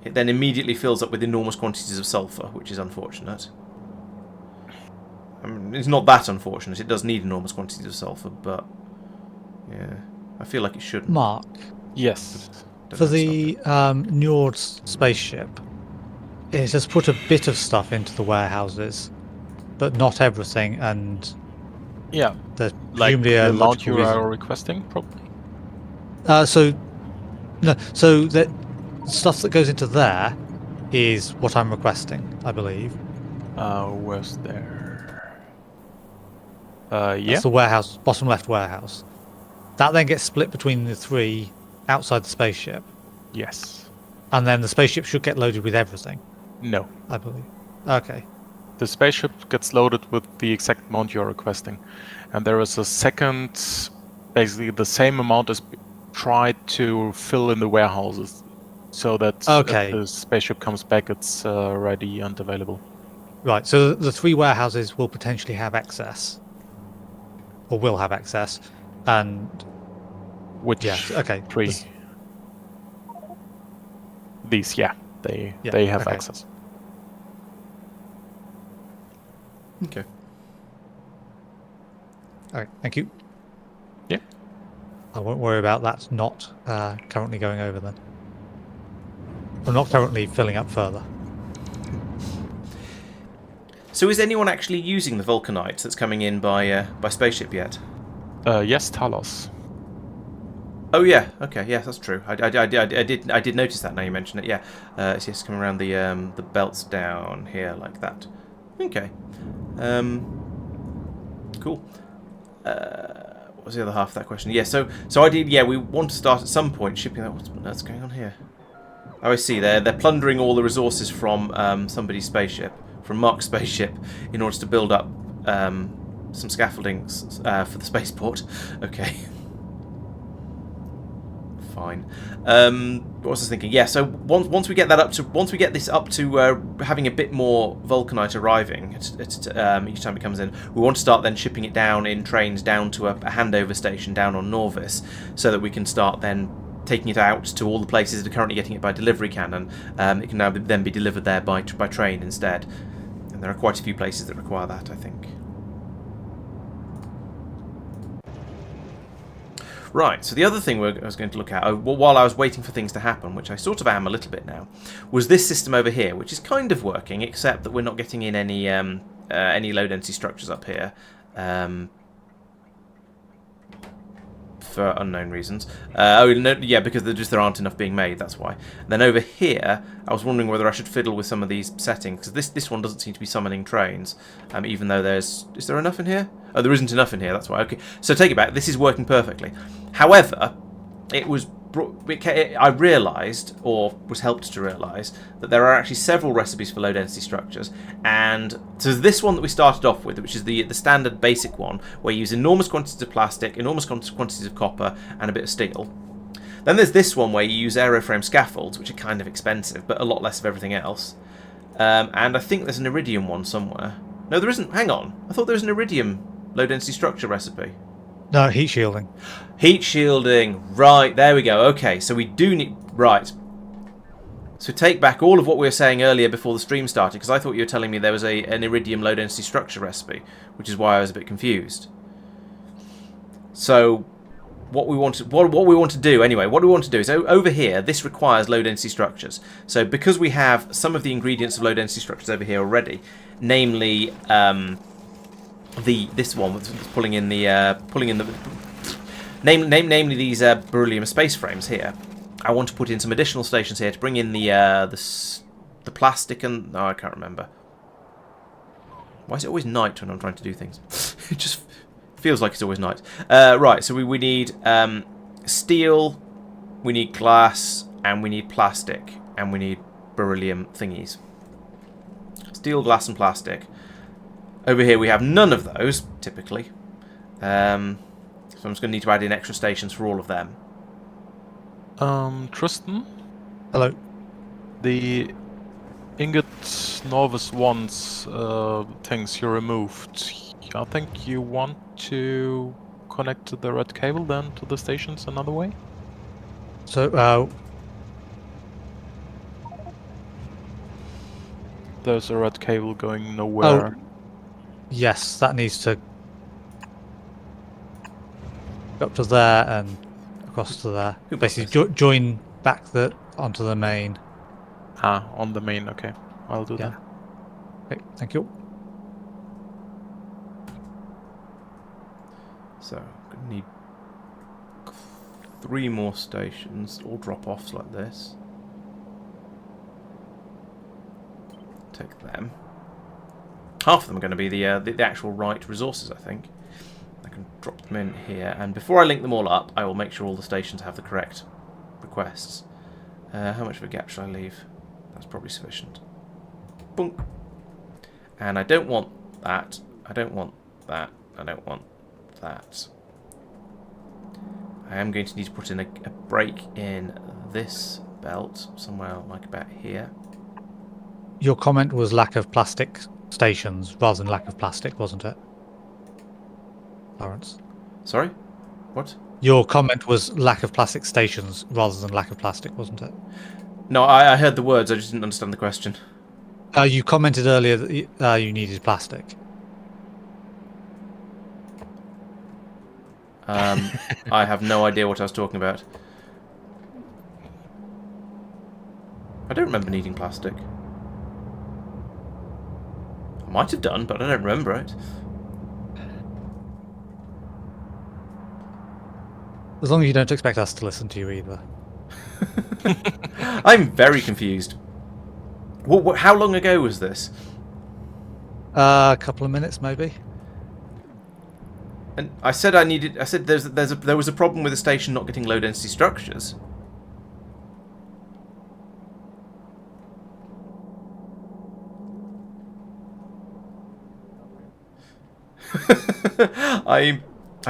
Speaker 2: It then immediately fills up with enormous quantities of sulphur, which is unfortunate. I mean, it's not that unfortunate. It does need enormous quantities of sulphur, but yeah, I feel like it shouldn't.
Speaker 5: Mark,
Speaker 4: Yes.
Speaker 5: for the Njord's spaceship, it has put a bit of stuff into the warehouses, but not everything, and
Speaker 4: Yeah.
Speaker 5: there's
Speaker 4: Like
Speaker 5: presumably
Speaker 4: the
Speaker 5: a
Speaker 4: amount
Speaker 5: logical
Speaker 4: you
Speaker 5: reason.
Speaker 4: are requesting, probably.
Speaker 5: So the stuff that goes into there is what I'm requesting, I believe.
Speaker 4: Where's there? Yeah.
Speaker 5: That's the warehouse, bottom left warehouse. That then gets split between the three outside the spaceship,
Speaker 4: Yes.
Speaker 5: and then the spaceship should get loaded with everything,
Speaker 4: No.
Speaker 5: I believe. Okay.
Speaker 4: The spaceship gets loaded with the exact amount you're requesting. And there is a second, basically the same amount is tried to fill in the warehouses. So that
Speaker 5: Okay.
Speaker 4: if the spaceship comes back, it's ready and available.
Speaker 5: Right, so the three warehouses will potentially have excess, or will have excess, and
Speaker 4: Which
Speaker 5: yeah, okay.
Speaker 4: three?
Speaker 5: this-
Speaker 4: These, yeah. They
Speaker 5: Yeah,
Speaker 4: have
Speaker 5: okay.
Speaker 4: access.
Speaker 2: Okay.
Speaker 5: All right, thank you.
Speaker 4: Yeah.
Speaker 5: I won't worry about that not currently going over then. I'm not currently filling up further.
Speaker 2: So is anyone actually using the vulcanite that's coming in by spaceship yet?
Speaker 4: Yes, Talos.
Speaker 2: Oh yeah, okay, yes, that's true. I did notice that now you mention it. Yeah, it's just coming around the belts down here like that. Okay, cool. What was the other half of that question? Yeah, so I did. Yeah, we want to start at some point shipping that. What's going on here? Oh, I see. They're plundering all the resources from somebody's spaceship, from Marc's spaceship, in order to build up some scaffoldings for the spaceport. Okay. Fine. What was I thinking? Yeah. So once we get this up to having a bit more vulcanite arriving each time it comes in, we want to start then shipping it down in trains down to a handover station down on Nauvis, so that we can start then taking it out to all the places that are currently getting it by delivery cannon. It can now then be delivered there by train instead, and there are quite a few places that require that, I think. Right, so the other thing I was going to look at, while I was waiting for things to happen, which I sort of am a little bit now, was this system over here, which is kind of working, except that we're not getting in any low density structures up here, for unknown reasons. Oh no, yeah, because there aren't enough being made. That's why. And then over here, I was wondering whether I should fiddle with some of these settings, because this one doesn't seem to be summoning trains, even though is there enough in here? Oh, there isn't enough in here. That's why. Okay, so take it back. This is working perfectly. However, I realised, or was helped to realise, that there are actually several recipes for low density structures, and so this one that we started off with, which is the standard basic one, where you use enormous quantities of plastic, enormous quantities of copper, and a bit of steel. Then there's this one where you use aeroframe scaffolds, which are kind of expensive, but a lot less of everything else. And I think there's an iridium one somewhere. No, there isn't. Hang on. I thought there was an iridium low density structure recipe.
Speaker 5: No, heat shielding.
Speaker 2: Heat shielding, right, there we go. Okay, so we do need... Right. So take back all of what we were saying earlier before the stream started, because I thought you were telling me there was an iridium low-density structure recipe, which is why I was a bit confused. So what we want to do, anyway, what we want to do is, over here, this requires low-density structures. So because we have some of the ingredients of low-density structures over here already, namely... this one that's pulling in the namely these beryllium space frames here. I want to put in some additional stations here to bring in the plastic and... Oh, I can't remember. Why is it always night when I'm trying to do things? It just feels like it's always night. Right, so we need steel, we need glass, and we need plastic, and we need beryllium thingies. Steel, glass, and plastic. Over here we have none of those, typically. So I'm just going to need to add in extra stations for all of them.
Speaker 4: Tristan,
Speaker 5: Hello.
Speaker 4: the ingot Nauvis ones things you removed. I think you want to connect to the red cable then to the stations another way.
Speaker 5: So,
Speaker 4: There's a red cable going nowhere.
Speaker 5: yes, that needs to go up to there and across to there.
Speaker 2: Who got
Speaker 5: Basically, join back onto the main.
Speaker 4: Ah, on the main. Okay, I'll do
Speaker 5: Yeah. Okay, thank you.
Speaker 2: So, going to need 3 more stations, all drop-offs like this. Take them. Half of them are going to be the actual right resources, I think. I can drop them in here, and before I link them all up, I will make sure all the stations have the correct requests. How much of a gap should I leave? That's probably sufficient. Boom. And I don't want that. I don't want that. I don't want that. I am going to need to put in a break in this belt, somewhere like about here.
Speaker 5: Your comment was lack of plastic stations rather than lack of plastic, wasn't it, Laurence?
Speaker 2: Sorry? What?
Speaker 5: Your comment was lack of plastic stations rather than lack of plastic, wasn't it?
Speaker 2: No, I heard the words, I just didn't understand the question.
Speaker 5: You commented earlier that you needed plastic.
Speaker 2: I have no idea what I was talking about. I don't remember needing plastic. I might have done, but I don't remember it.
Speaker 5: As long as you don't expect us to listen to you either.
Speaker 2: I'm very confused. How long ago was this?
Speaker 5: A couple of minutes, maybe.
Speaker 2: And I said I needed. I said there was a problem with the station not getting low density structures. I'm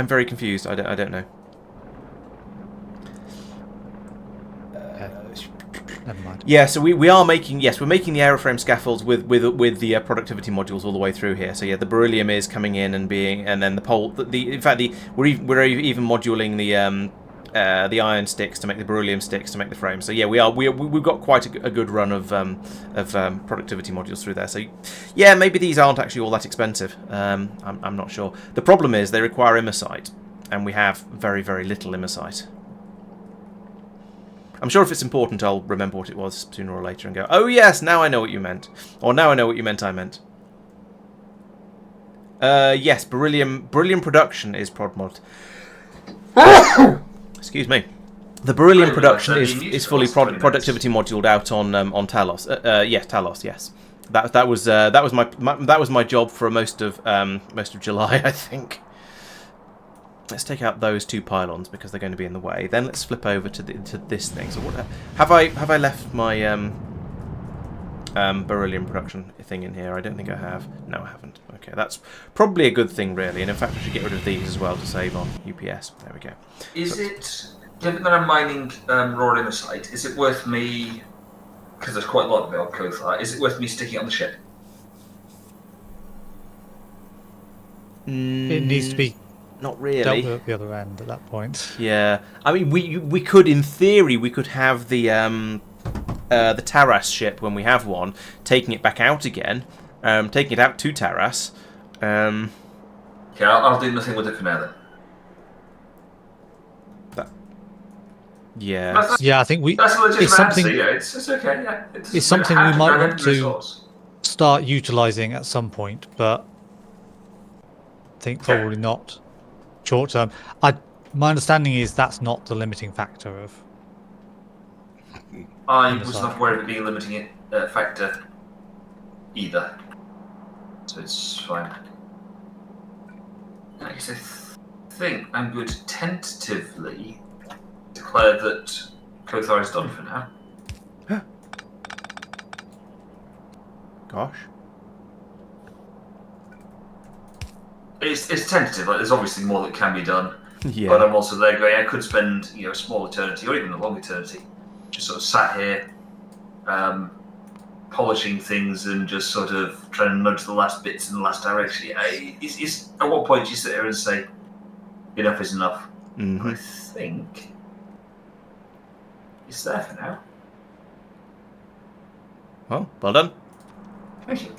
Speaker 2: very confused. I don't know.
Speaker 5: Never mind.
Speaker 2: Yeah, so we're making the aeroframe scaffolds with the productivity modules all the way through here. So yeah, the beryllium is coming in and then the pole. We're even moduling the iron sticks to make the beryllium sticks to make the frame. So yeah, we've got quite a good run of productivity modules through there. So yeah, maybe these aren't actually all that expensive. I'm not sure. The problem is they require immersite, and we have very, very little immersite. I'm sure if it's important, I'll remember what it was sooner or later and go, oh yes, now I know what you meant. Or now I know what you meant I meant. Yes, beryllium production is prod mod. Excuse me. The beryllium production is fully productivity moduled out on Talos. Yes, Talos. Yes, that was my job for most of July, I think. Let's take out those 2 pylons because they're going to be in the way. Then let's flip over to this thing. So what have I left my beryllium production thing in here? I don't think I have. No, I haven't. Okay, that's probably a good thing, really. And in fact, I should get rid of these as well to save on UPS. There we go.
Speaker 3: Given that I'm mining raw immersite, is it worth me, because there's quite a lot of it on Kothar, is it worth me sticking it on the ship?
Speaker 5: It needs to be
Speaker 2: not really
Speaker 5: dealt with at the other end at that point.
Speaker 2: Yeah, I mean, we could, in theory, we could have the Taras ship when we have one, taking it back out again, taking it out to Taras.
Speaker 3: Okay, I'll do nothing with it for now then.
Speaker 2: Yeah.
Speaker 5: Yeah, I think
Speaker 3: That's a legitimate
Speaker 5: it's something.
Speaker 3: answer, yeah, it's okay, yeah.
Speaker 5: It's something we might want to start utilising at some point, but I think probably not short term. My understanding is that's not the limiting factor of.
Speaker 3: I
Speaker 5: On the
Speaker 3: was
Speaker 5: side.
Speaker 3: not aware of it being a limiting factor either. So it's fine. I guess I think I'm going to tentatively declare that Kothar is done for now.
Speaker 2: Gosh.
Speaker 3: It's tentative. Like, there's obviously more that can be done.
Speaker 2: Yeah.
Speaker 3: But I'm also there going, I could spend a small eternity or even a long eternity just sort of sat here polishing things and just sort of trying to nudge the last bits in the last direction. At what point do you sit here and say, enough is enough?
Speaker 2: Mm-hmm.
Speaker 3: I think it's there for now.
Speaker 2: Well done.
Speaker 3: Thank you.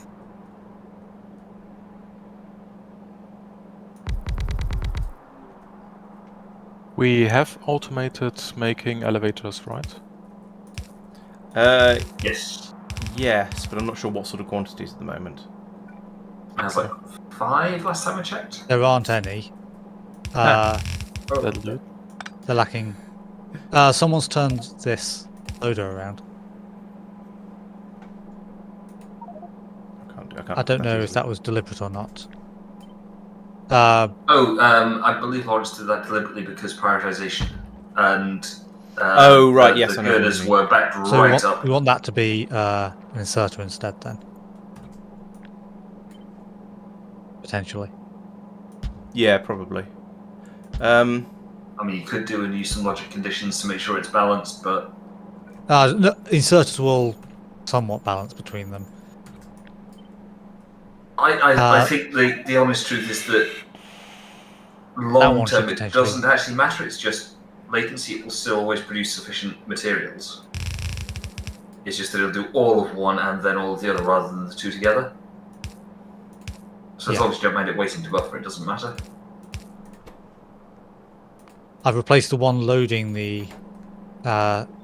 Speaker 4: We have automated making elevators, right?
Speaker 3: Yes.
Speaker 2: Yes, but I'm not sure what sort of quantities at the moment.
Speaker 3: I was like 5 last time I checked.
Speaker 5: There aren't any.
Speaker 4: That'll do it.
Speaker 5: They're lacking. Someone's turned this loader around. I don't know if that was deliberate or not.
Speaker 3: I believe Laurence did that deliberately because prioritization and
Speaker 2: right, yes,
Speaker 3: the
Speaker 2: I know what you
Speaker 3: girders
Speaker 2: mean.
Speaker 3: were backed
Speaker 5: So
Speaker 3: right up.
Speaker 5: we want that to be an inserter instead, then. Potentially.
Speaker 2: Yeah, probably.
Speaker 3: I mean, you could do and use some logic conditions to make sure it's balanced, but
Speaker 5: No, inserters will somewhat balance between them.
Speaker 3: I think the honest truth is that
Speaker 5: one
Speaker 3: long
Speaker 5: should
Speaker 3: term it
Speaker 5: potentially-
Speaker 3: doesn't actually matter. It's just latency. It will still always produce sufficient materials. It's just that it'll do all of one and then all of the other rather than the two together. So as
Speaker 5: Yeah.
Speaker 3: long as you don't mind it waiting to buffer, it doesn't matter.
Speaker 5: I've replaced the one loading the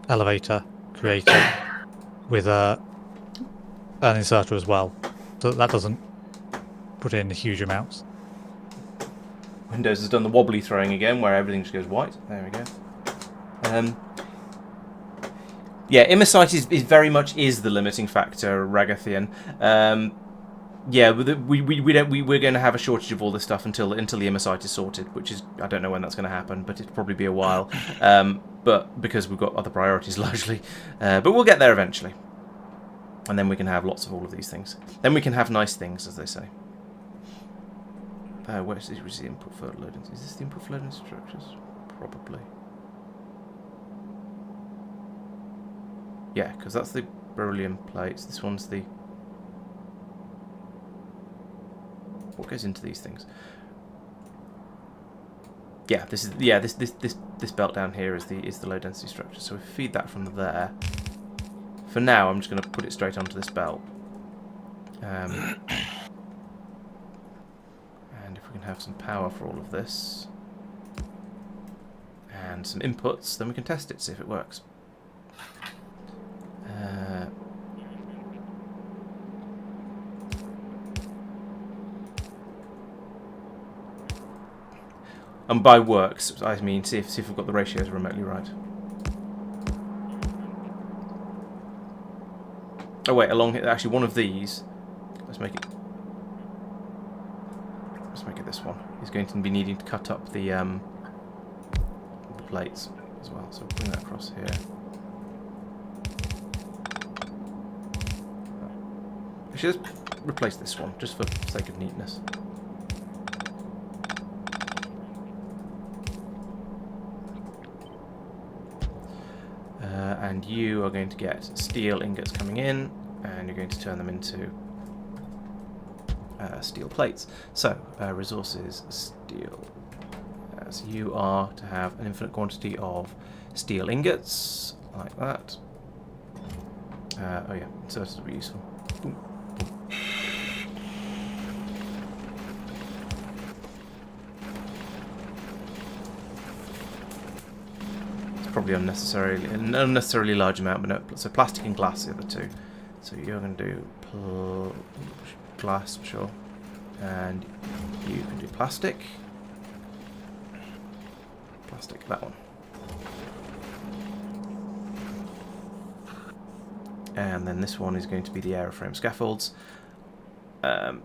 Speaker 5: elevator creator with an inserter as well, so that doesn't put in huge amounts.
Speaker 2: Windows has done the wobbly throwing again, where everything just goes white. There we go. Yeah, Immosite is very much the limiting factor, Ragathian. Yeah, we're going to have a shortage of all this stuff until the Immosite is sorted, which is, I don't know when that's going to happen, but it'll probably be a while. But because we've got other priorities largely, but we'll get there eventually, and then we can have lots of all of these things. Then we can have nice things, as they say. Where's the input for loading? Is this the input for loading structures? Probably. Yeah, because that's the beryllium plates. This one's the... What goes into these things? Yeah, this is this belt down here is the low density structure. So we feed that from there. For now, I'm just going to put it straight onto this belt. And if we can have some power for all of this and some inputs, then we can test it, see if it works. And by works, I mean see if we've got the ratios remotely right. Oh wait, along here, actually one of these. Let's make it this one. Is going to be needing to cut up the plates as well. So bring that across here. I should just replace this one just for the sake of neatness. And you are going to get steel ingots coming in, and you're going to turn them into steel plates. So, resources, steel. So you are to have an infinite quantity of steel ingots, like that. Oh yeah, inserters will be useful. Boom, boom. Probably an unnecessarily large amount, but no. So plastic and glass are the two. So you're going to do glass, sure, and you can do plastic. plastic, that one. And then this one is going to be the aeroframe scaffolds.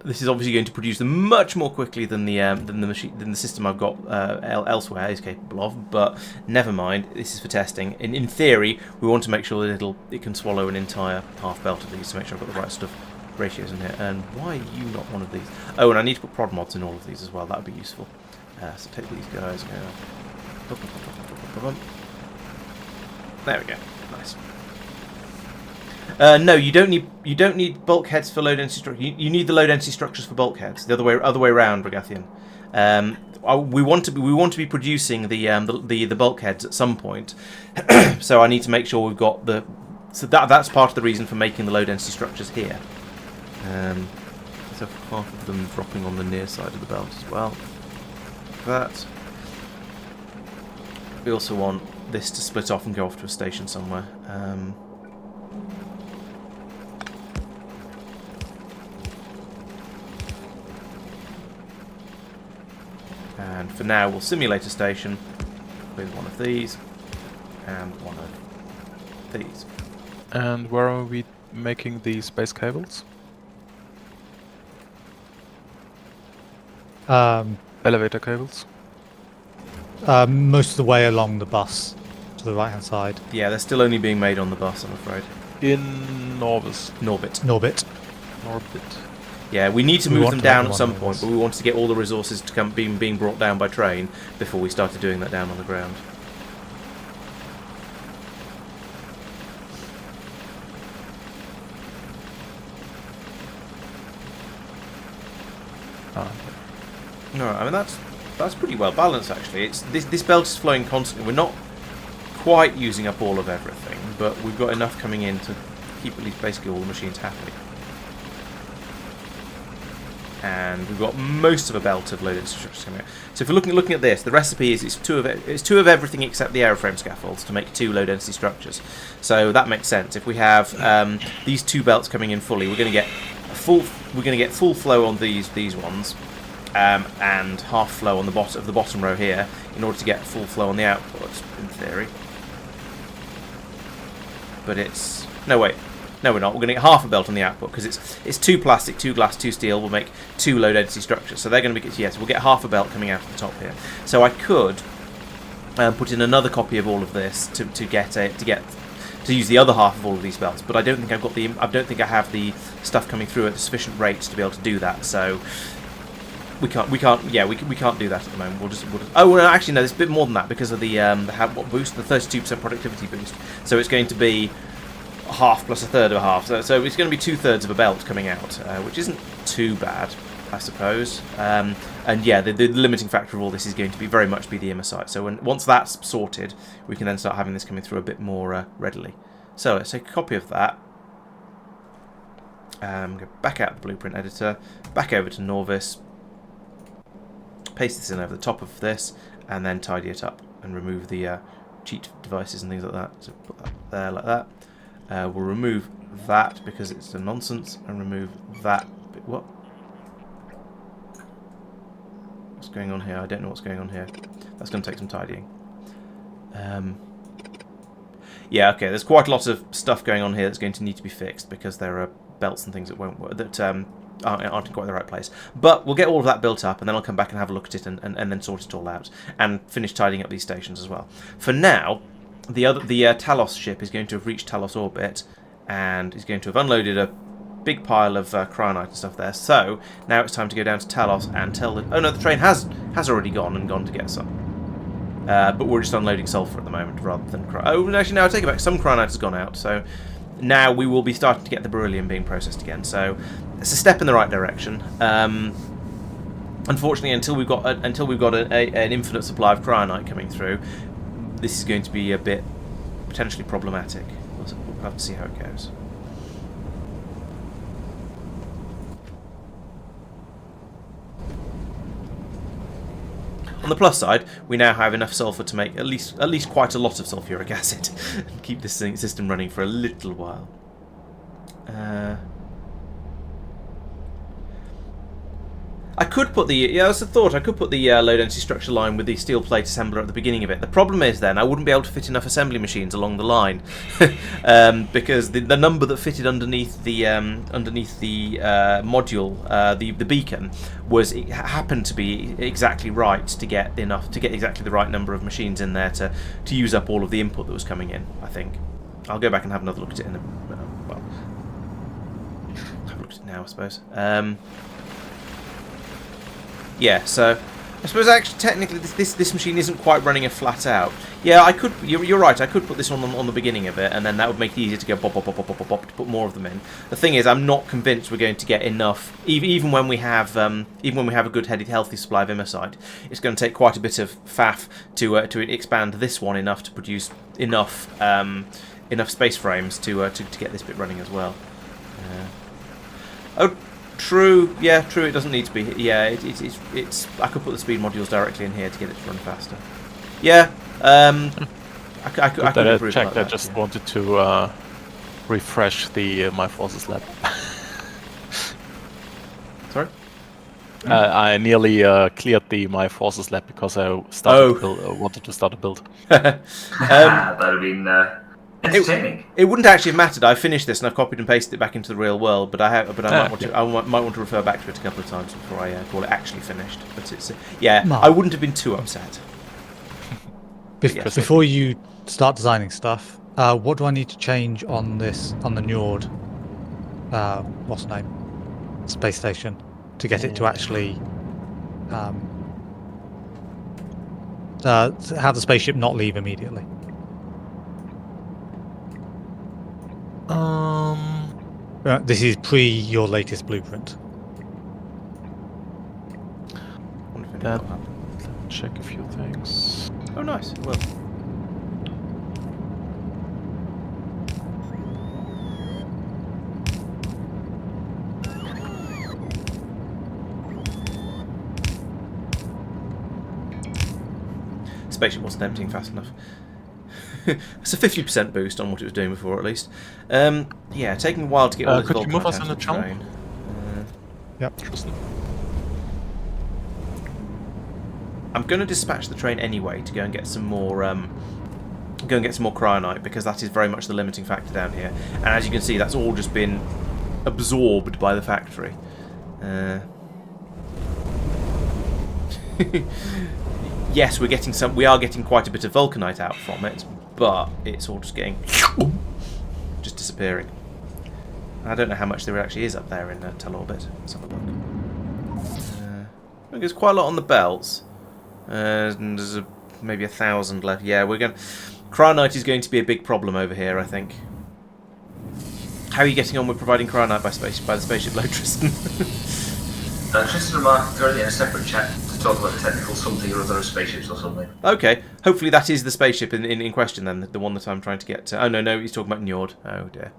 Speaker 2: This is obviously going to produce them much more quickly than the system I've got elsewhere is capable of. But never mind. This is for testing. In theory, we want to make sure that it can swallow an entire half belt of these to make sure I've got the right sort of ratios in here. And why are you not one of these? Oh, and I need to put prod mods in all of these as well. That would be useful. So take these guys. There we go. Nice. No, you don't need bulkheads for low density structures. You need the low density structures for bulkheads. The other way around, Brigathian. We want to be producing the bulkheads at some point. So I need to make sure we've got the. So that's part of the reason for making the low density structures here. So half of them dropping on the near side of the belt as well. That. We also want this to split off and go off to a station somewhere. And for now, we'll simulate a station with one of these and one of these.
Speaker 4: And where are we making the space cables? Elevator cables?
Speaker 5: Most of the way along the bus to the right-hand side.
Speaker 2: Yeah, they're still only being made on the bus, I'm afraid.
Speaker 4: In Nauvis.
Speaker 5: Norbit.
Speaker 2: Yeah, we need to move them down at some
Speaker 5: one
Speaker 2: point, but we wanted to get all the resources to come being brought down by train before we started doing that down on the ground. No, I mean that's pretty well balanced actually. It's this belt is flowing constantly. We're not quite using up all of everything, but we've got enough coming in to keep at least basically all the machines happy. And we've got most of a belt of low density structures coming out. So if we're looking at this, the recipe is it's two of everything except the aeroframe scaffolds to make 2 low density structures. So that makes sense. If we have these 2 belts coming in fully, we're going to get full flow on these ones, and half flow on the bottom row here in order to get full flow on the outputs in theory. But it's no wait. No, we're not. We're going to get half a belt on the output because it's 2 plastic, 2 glass, 2 steel. We'll make 2 low density structures. So they're going to be yes. We'll get half a belt coming out of the top here. So I could put in another copy of all of this to use the other half of all of these belts. But I don't think I have the stuff coming through at sufficient rates to be able to do that. So we can't do that at the moment. We'll just oh well, actually no, there's a bit more than that because of the boost, the 32% productivity boost. So it's going to be half plus a third of a half, so it's going to be 2/3 of a belt coming out, which isn't too bad, I suppose. And yeah, the limiting factor of all this is going to be very much the immersite. So once that's sorted, we can then start having this coming through a bit more readily. So let's take a copy of that. Go back out the blueprint editor, back over to Nauvis, paste this in over the top of this, and then tidy it up and remove the cheat devices and things like that. So put that there like that. We'll remove that because it's a nonsense, and remove that bit. What? What's going on here? I don't know what's going on here. That's going to take some tidying. Yeah, okay. There's quite a lot of stuff going on here that's going to need to be fixed because there are belts and things that won't work, that aren't in quite the right place. But we'll get all of that built up, and then I'll come back and have a look at it and then sort it all out and finish tidying up these stations as well. For now, the Talos ship is going to have reached Talos orbit and is going to have unloaded a big pile of cryonite and stuff there. So now it's time to go down to Talos and tell them. Oh no, the train has already gone to get some. But we're just unloading sulphur at the moment rather than oh, actually no, I take it back. Some cryonite has gone out, so now we will be starting to get the beryllium being processed again. So it's a step in the right direction. Unfortunately, until we've got an infinite supply of cryonite coming through, this is going to be a bit potentially problematic. We'll have to see how it goes. On the plus side, we now have enough sulphur to make at least quite a lot of sulfuric acid and keep this system running for a little while. I could put the that's a thought. I could put the low density structure line with the steel plate assembler at the beginning of it. The problem is then I wouldn't be able to fit enough assembly machines along the line because the number that fitted underneath the module, the beacon, it happened to be exactly right to get exactly the right number of machines in there to use up all of the input that was coming in. I think I'll go back and have another look at it in well, have a look at it now, I suppose. Yeah, so I suppose actually technically this machine isn't quite running it flat out. Yeah, I could. You're right. I could put this on the beginning of it, and then that would make it easier to go pop to put more of them in. The thing is, I'm not convinced we're going to get enough. Even when we have a good healthy supply of immersite, it's going to take quite a bit of faff to expand this one enough to produce enough space frames to get this bit running as well. Oh. True, yeah, true. It doesn't need to be. Yeah, it's. I could put the speed modules directly in here to get it to run faster. Yeah, I could improve
Speaker 4: checked.
Speaker 2: that.
Speaker 4: I just wanted to refresh the My Forces lab.
Speaker 2: Sorry.
Speaker 4: I nearly cleared the My Forces lab because I wanted to start a build.
Speaker 3: That would have been entertaining.
Speaker 2: It wouldn't actually have mattered. I finished this and I've copied and pasted it back into the real world, but I might want to refer back to it a couple of times before I call it actually finished. But it's
Speaker 5: Marc.
Speaker 2: I wouldn't have been too upset.
Speaker 5: Before you start designing stuff, what do I need to change on the Njord, what's the name, space station, to get it to actually have the spaceship not leave immediately? This is pre your latest blueprint.
Speaker 4: Let me check a few things.
Speaker 2: Oh, nice. Well. Spaceship wasn't emptying fast enough. It's a 50% boost on what it was doing before, at least. Yeah, taking a while to get all this
Speaker 4: could you move us
Speaker 2: vulcanite
Speaker 4: on
Speaker 2: out
Speaker 4: the
Speaker 2: of
Speaker 4: channel?
Speaker 2: train.
Speaker 5: Yep.
Speaker 4: Tristan.
Speaker 2: I'm going to dispatch the train anyway to go and get some more. Cryonite, because that is very much the limiting factor down here. And as you can see, that's all just been absorbed by the factory. Yes, we are getting quite a bit of vulcanite out from it, but it's all just just disappearing. I don't know how much there actually is up there in Tel Orbit. Let's have a look. There's quite a lot on the belts, and there's maybe 1,000 left. Yeah, cryonite is going to be a big problem over here, I think. How are you getting on with providing cryonite by the spaceship load, Tristan?
Speaker 3: Tristan and Marc are currently in a separate chat to talk about the technical something or other of spaceships or something.
Speaker 2: Okay, hopefully that is the spaceship in question then, the one that I'm trying to get to. Oh no, he's talking about Njord. Oh dear.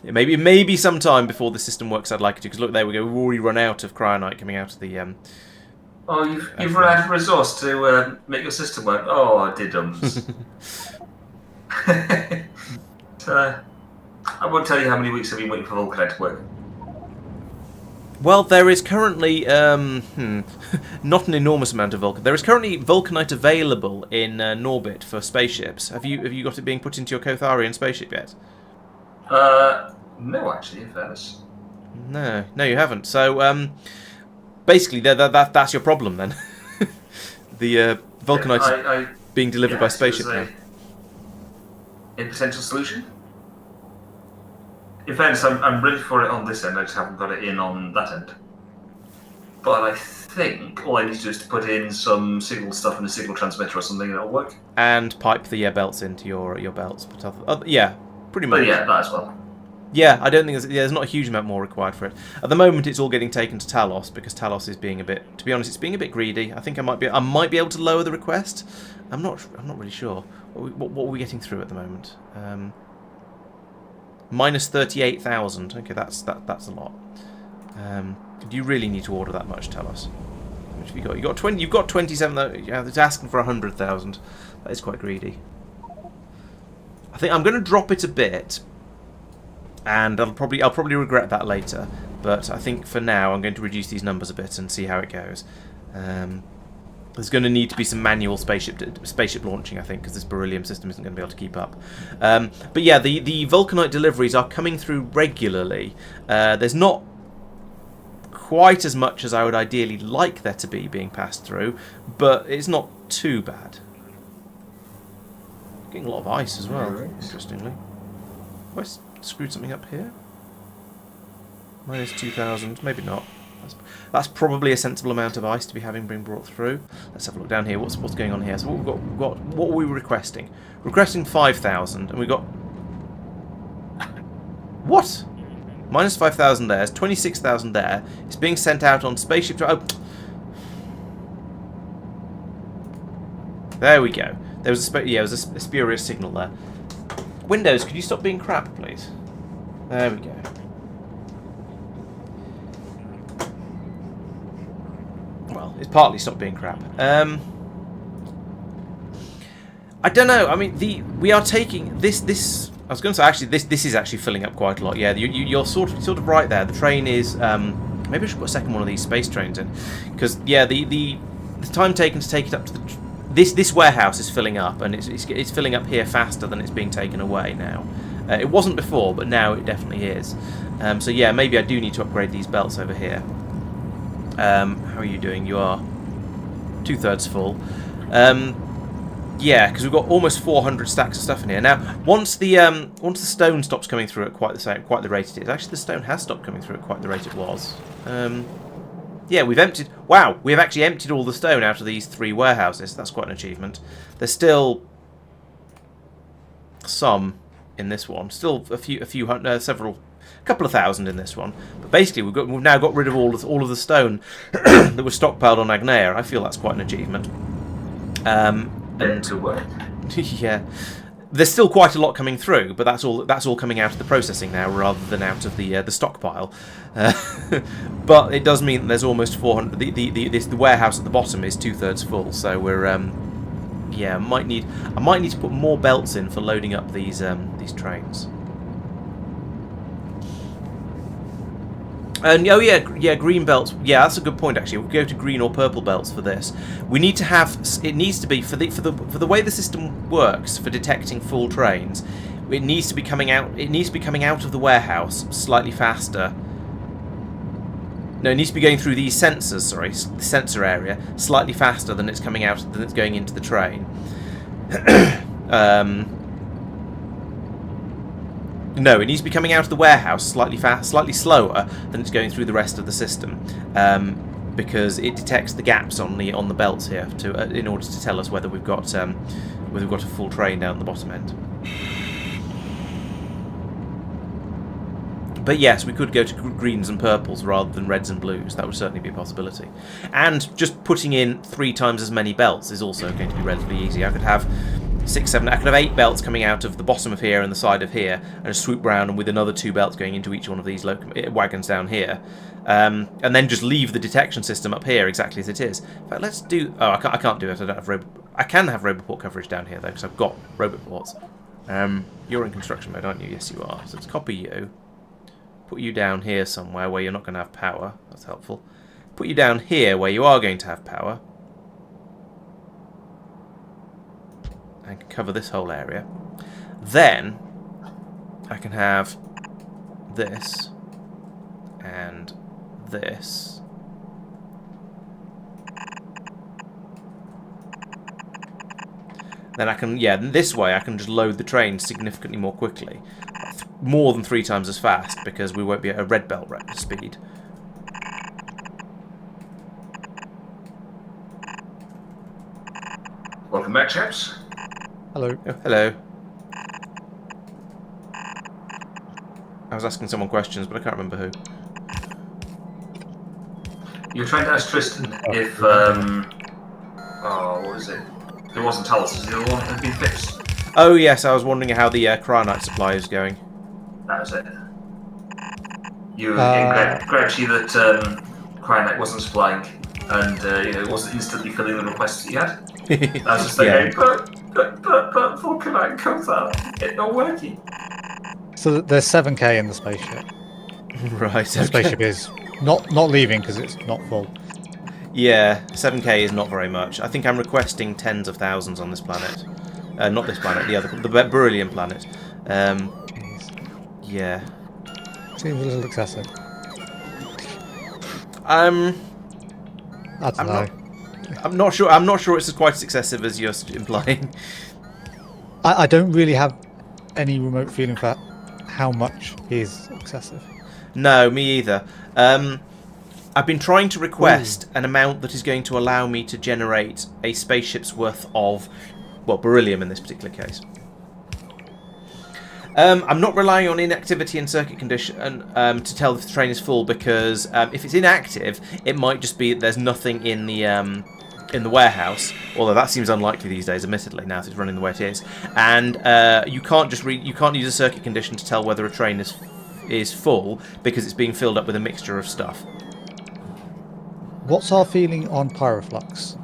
Speaker 2: It may be some time before the system works I'd like it to, because look, there we go, we've already run out of cryonite coming out of the...
Speaker 3: Oh, you've run out of resource to make your system work. Oh, diddums. I won't tell you how many weeks I've been waiting for vulcanite to work.
Speaker 2: Well, there is currently not an enormous amount of vulcanite. There is currently vulcanite available in Norbit for spaceships. Have you got it being put into your Kotharian spaceship yet?
Speaker 3: No, actually, in fairness.
Speaker 2: No, you haven't. So, basically, that's your problem then. The vulcanite being delivered by spaceship now.
Speaker 3: A potential solution? In fairness, I'm ready for it on this end, I just haven't got it in on that end. But I think all I need to do is to put in some signal stuff in a signal transmitter or something, and it'll work. And
Speaker 2: pipe the belts into your belts. But yeah, pretty much.
Speaker 3: But yeah, that as well.
Speaker 2: Yeah, I don't think there's not a huge amount more required for it. At the moment, it's all getting taken to Talos, because Talos is being a bit, to be honest, it's being a bit greedy. I think I might be able to lower the request. I'm not really sure. What are we getting through at the moment? Minus 38,000. Okay, that's a lot. Do you really need to order that much? Tell us. How much have you got? You've got 27. Yeah, it's asking for 100,000. That is quite greedy. I think I'm going to drop it a bit. and I'll probably regret that later. But I think for now I'm going to reduce these numbers a bit and see how it goes. There's going to need to be some manual spaceship launching, I think, because this beryllium system isn't going to be able to keep up. But yeah, the vulcanite deliveries are coming through regularly. There's not quite as much as I would ideally like there to be being passed through, but it's not too bad. Getting a lot of ice as well, interestingly. Have I screwed something up here? Minus 2,000, maybe not. That's probably a sensible amount of ice to be having been brought through. Let's have a look down here. What's going on here? So what we've got what were we requesting? Requesting 5,000, and we got what? Minus 5,000 there. It's 26,000 there. It's being sent out on spaceship. There we go. There was a spurious signal there. Windows, could you stop being crap, please? There we go. Well, it's partly stopped being crap. I don't know. I mean, we are taking this. I was going to say actually this is actually filling up quite a lot. Yeah, you're sort of right there. The train is. Maybe I should put a second one of these space trains in, because yeah, the time taken to take it up to this warehouse is filling up, and it's filling up here faster than it's being taken away now. It wasn't before, but now it definitely is. So yeah, maybe I do need to upgrade these belts over here. How are you doing? You are 2/3 full. Yeah, because we've got almost 400 stacks of stuff in here now. Once the stone stops coming through at quite the rate it is. Actually, the stone has stopped coming through at quite the rate it was. Yeah, we've emptied. Wow, we have actually emptied all the stone out of these 3 warehouses. That's quite an achievement. There's still some in this one. Still a couple of thousand in this one. But basically, we've now got rid of all of the stone that was stockpiled on Agnea. I feel that's quite an achievement. Yeah, there's still quite a lot coming through, but that's all coming out of the processing now, rather than out of the stockpile. But it does mean that there's almost 400. The warehouse at the bottom is 2/3 full, so we're yeah, I might need to put more belts in for loading up these trains. And oh yeah, green belts. Yeah, that's a good point actually. We'll go to green or purple belts for this. We need to have. It needs to be for the way the system works for detecting full trains. It needs to be coming out. It needs to be coming out of the warehouse slightly faster. No, it needs to be going through these sensors. Sorry, the sensor area slightly faster than it's coming out than it's going into the train. No, it needs to be coming out of the warehouse slightly slower than it's going through the rest of the system, because it detects the gaps on the belts here in order to tell us whether we've got a full train down the bottom end. But yes, we could go to greens and purples rather than reds and blues. That would certainly be a possibility. And just putting in 3 times as many belts is also going to be relatively easy. I could have 6, 7. I could have 8 belts coming out of the bottom of here and the side of here, and swoop round, and with another 2 belts going into each one of these wagons down here, and then just leave the detection system up here exactly as it is. In fact, let's do. Oh, I can't do it. I don't have I can have Roboport coverage down here though, because I've got Roboports. You're in construction mode, aren't you? Yes, you are. So let's copy you. Put you down here somewhere where you're not going to have power. That's helpful. Put you down here where you are going to have power. I can cover this whole area. Then I can have this and this. Then I can, yeah, this way I can just load the train significantly more quickly. More than 3 times as fast, because we won't be at a red belt speed.
Speaker 3: Welcome back, chaps.
Speaker 5: Hello.
Speaker 2: Oh, hello. I was asking someone questions, but I can't remember who.
Speaker 3: You were trying to ask Tristan if, what was it? It wasn't Talos, the other one had been fixed.
Speaker 2: Oh yes, I was wondering how the cryonite supply is going.
Speaker 3: That was it. You grabbed you that cryonite wasn't supplying, and it wasn't instantly filling the requests that you had. I was just like,
Speaker 2: Yeah.
Speaker 3: but vulcanite comes out. It's not working.
Speaker 5: So there's 7k in the spaceship.
Speaker 2: Right.
Speaker 5: The spaceship is not leaving because it's not full.
Speaker 2: Yeah, 7k is not very much. I think I'm requesting tens of thousands on this planet. Not this planet, the beryllium planet.
Speaker 5: Jeez.
Speaker 2: Yeah.
Speaker 5: Seems a little excessive. I don't know.
Speaker 2: I'm not sure. I'm not sure it's quite as excessive as you're implying.
Speaker 5: I don't really have any remote feeling for how much is excessive.
Speaker 2: No, me either. I've been trying to request an amount that is going to allow me to generate a spaceship's worth of, well, beryllium in this particular case. I'm not relying on inactivity and circuit condition to tell if the train is full, because if it's inactive, it might just be that there's nothing in the warehouse. Although that seems unlikely these days, admittedly, now that it's running the way it is. And you can't use a circuit condition to tell whether a train is full, because it's being filled up with a mixture of stuff.
Speaker 5: What's our feeling on pyroflux?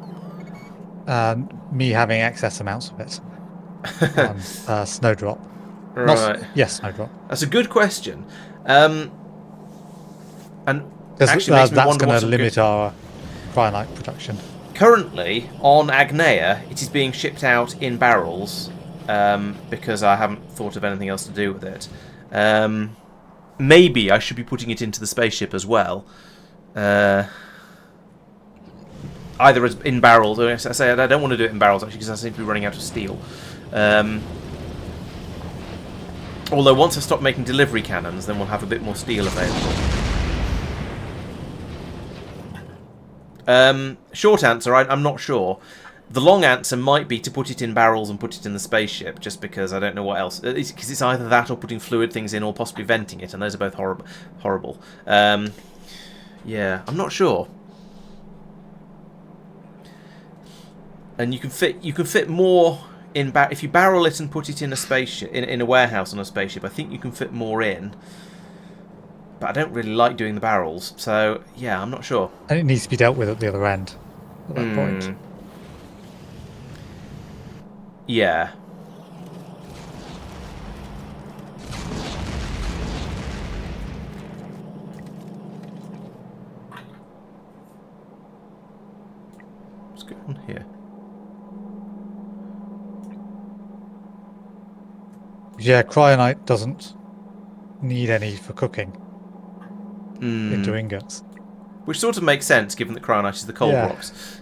Speaker 5: Me having excess amounts of it. And snowdrop.
Speaker 2: Right.
Speaker 5: Yes, snowdrop.
Speaker 2: That's a good question. And actually
Speaker 5: That's
Speaker 2: makes me wonder
Speaker 5: going
Speaker 2: what's
Speaker 5: to
Speaker 2: a
Speaker 5: limit
Speaker 2: good...
Speaker 5: our cryonite production.
Speaker 2: Currently, on Agnea, it is being shipped out in barrels, because I haven't thought of anything else to do with it. Maybe I should be putting it into the spaceship as well. Either as in barrels, or I say I don't want to do it in barrels actually, because I seem to be running out of steel. Although once I stop making delivery cannons, then we'll have a bit more steel available. Short answer, I'm not sure. The long answer might be to put it in barrels and put it in the spaceship, just because I don't know what else. Because it's either that or putting fluid things in, or possibly venting it, and those are both horrible. Yeah, I'm not sure. And you can fit more in if you barrel it and put it in a spaceship, in a warehouse on a spaceship. I think you can fit more in. But I don't really like doing the barrels, so yeah, I'm not sure.
Speaker 5: And it needs to be dealt with at the other end at that point.
Speaker 2: Yeah. What's going on here?
Speaker 5: Yeah, cryonite doesn't need any for cooking into ingots.
Speaker 2: Which sort of makes sense, given that cryonite is the cold rocks.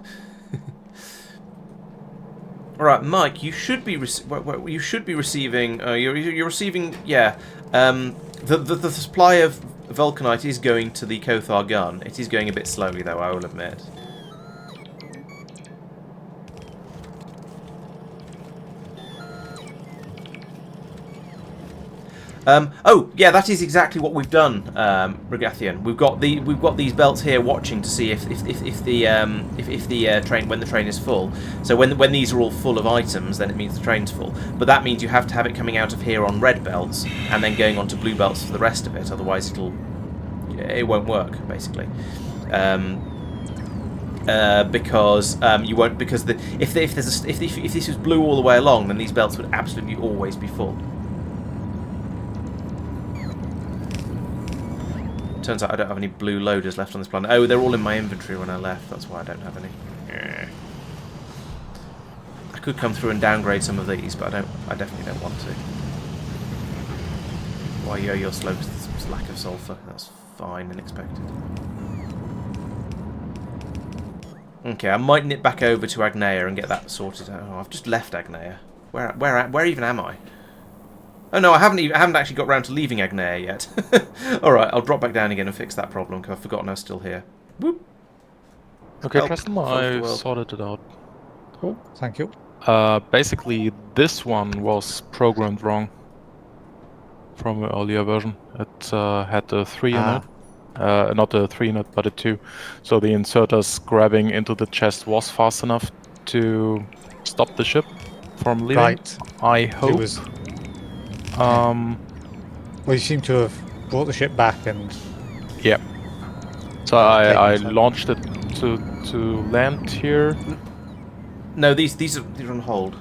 Speaker 2: All right, Mike, you should be receiving. You're receiving. Yeah, the supply of vulcanite is going to the Kothar gun. It is going a bit slowly, though, I will admit. Oh, yeah, that is exactly what we've done, Regathian. We've got these belts here watching to see if the train, when the train is full. So when these are all full of items, then it means the train's full. But that means you have to have it coming out of here on red belts and then going on to blue belts for the rest of it. Otherwise, it won't work, basically. Because you won't, because if this was blue all the way along, then these belts would absolutely always be full. Turns out I don't have any blue loaders left on this planet. Oh, they're all in my inventory when I left. That's why I don't have any. I could come through and downgrade some of these, but I definitely don't want to. Why you're slow? Lack of sulphur. That's fine and expected. Okay, I might nip back over to Agnea and get that sorted out. Oh, I've just left Agnea. Where even am I? Oh no, I haven't actually got round to leaving Agnea yet. Alright, I'll drop back down again and fix that problem, because I've forgotten I was still here. Whoop.
Speaker 4: Okay, Tristan, I sorted it out.
Speaker 5: Cool, thank you.
Speaker 4: Basically, this one was programmed wrong from an earlier version. It had a 3 in it. Not a 3 in it, but a 2. So the inserters grabbing into the chest was fast enough to stop the ship from leaving.
Speaker 5: Right.
Speaker 4: I hope.
Speaker 5: Well, you seem to have brought the ship back and...
Speaker 4: Yeah. So I launched it to land here.
Speaker 2: No, these are on hold.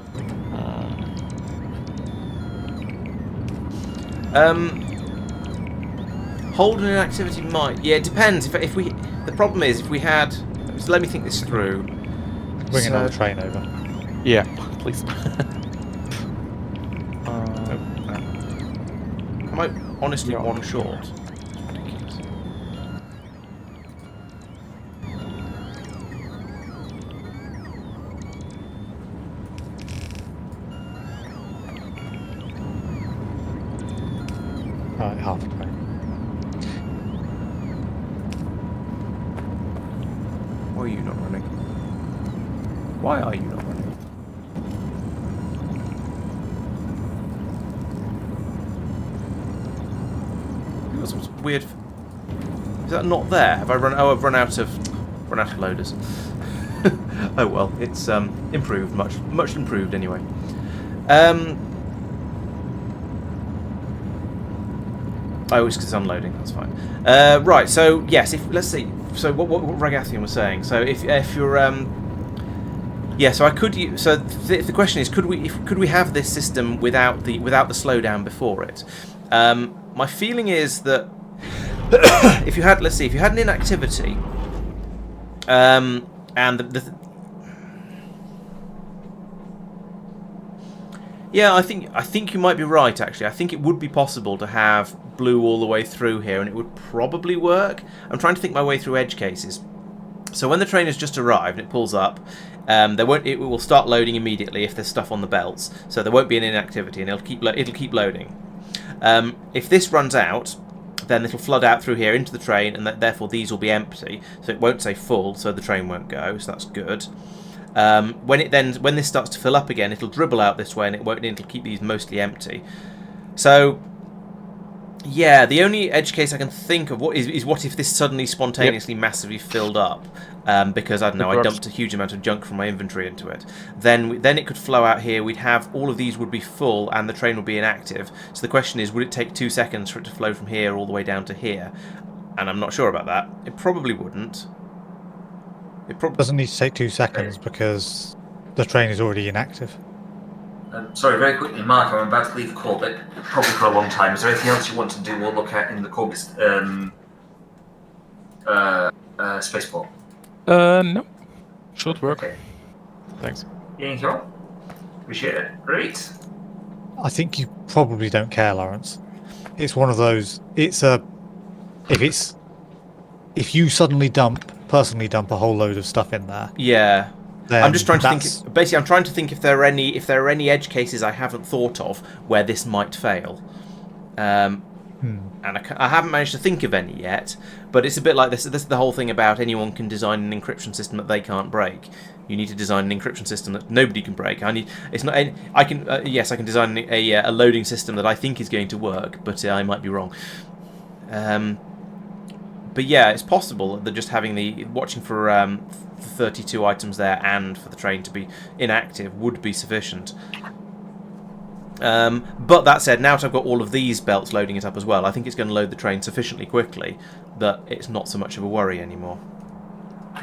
Speaker 2: Holding an activity might. Yeah, it depends. If we, the problem is if we had. So let me think this through.
Speaker 5: Bring another train over.
Speaker 4: Yeah, please.
Speaker 2: Am I honestly
Speaker 4: Yeah.
Speaker 2: one short? Ridiculous.
Speaker 5: Right, half a train.
Speaker 2: Why are you not running? Why are you not running? Got some weird. Is that not there? Have I run? Oh, I've run out of loaders. Oh well, it's improved, much improved anyway. Oh, it's because it's unloading. That's fine. Right. So yes, let's see. So what Ragathian was saying. So if you're yeah. So I could. So the question is, could we have this system without the slowdown before it? My feeling is that if you had, let's see, if you had an inactivity, and yeah, I think you might be right. Actually, I think it would be possible to have blue all the way through here, and it would probably work. I'm trying to think my way through edge cases. So when the train has just arrived, it pulls up. It will start loading immediately if there's stuff on the belts. So there won't be an inactivity, and it'll keep loading. If this runs out, then it'll flood out through here into the train, and therefore these will be empty. So it won't say full, so the train won't go. So that's good. When this starts to fill up again, it'll dribble out this way, and it'll keep these mostly empty. So yeah, the only edge case I can think of is what if this suddenly spontaneously massively filled up because I don't know, I dumped a huge amount of junk from my inventory into it. Then it could flow out here. We'd have all of these would be full, and the train would be inactive. So the question is, would it take 2 seconds for it to flow from here all the way down to here? And I'm not sure about that. It probably wouldn't.
Speaker 5: It doesn't need to take 2 seconds because the train is already inactive.
Speaker 3: Sorry, very quickly, Mark, I'm about to leave Corbett, probably for a long time. Is there anything else you want to do or look at in the Corbett spaceport?
Speaker 4: No. Should work.
Speaker 3: Okay.
Speaker 4: Thanks.
Speaker 3: Thank you. Appreciate it. Great.
Speaker 5: I think you probably don't care, Laurence. It's one of those. If you suddenly personally dump a whole load of stuff in there.
Speaker 2: Yeah. I'm just trying to think. Basically, I'm trying to think if there are any edge cases I haven't thought of where this might fail. And I haven't managed to think of any yet. But it's a bit like this. This is the whole thing about anyone can design an encryption system that they can't break. You need to design an encryption system that nobody can break. Yes, I can design a loading system that I think is going to work, but I might be wrong. But yeah, it's possible that just watching for 32 items there and for the train to be inactive would be sufficient. But that said, now that I've got all of these belts loading it up as well, I think it's going to load the train sufficiently quickly that it's not so much of a worry anymore.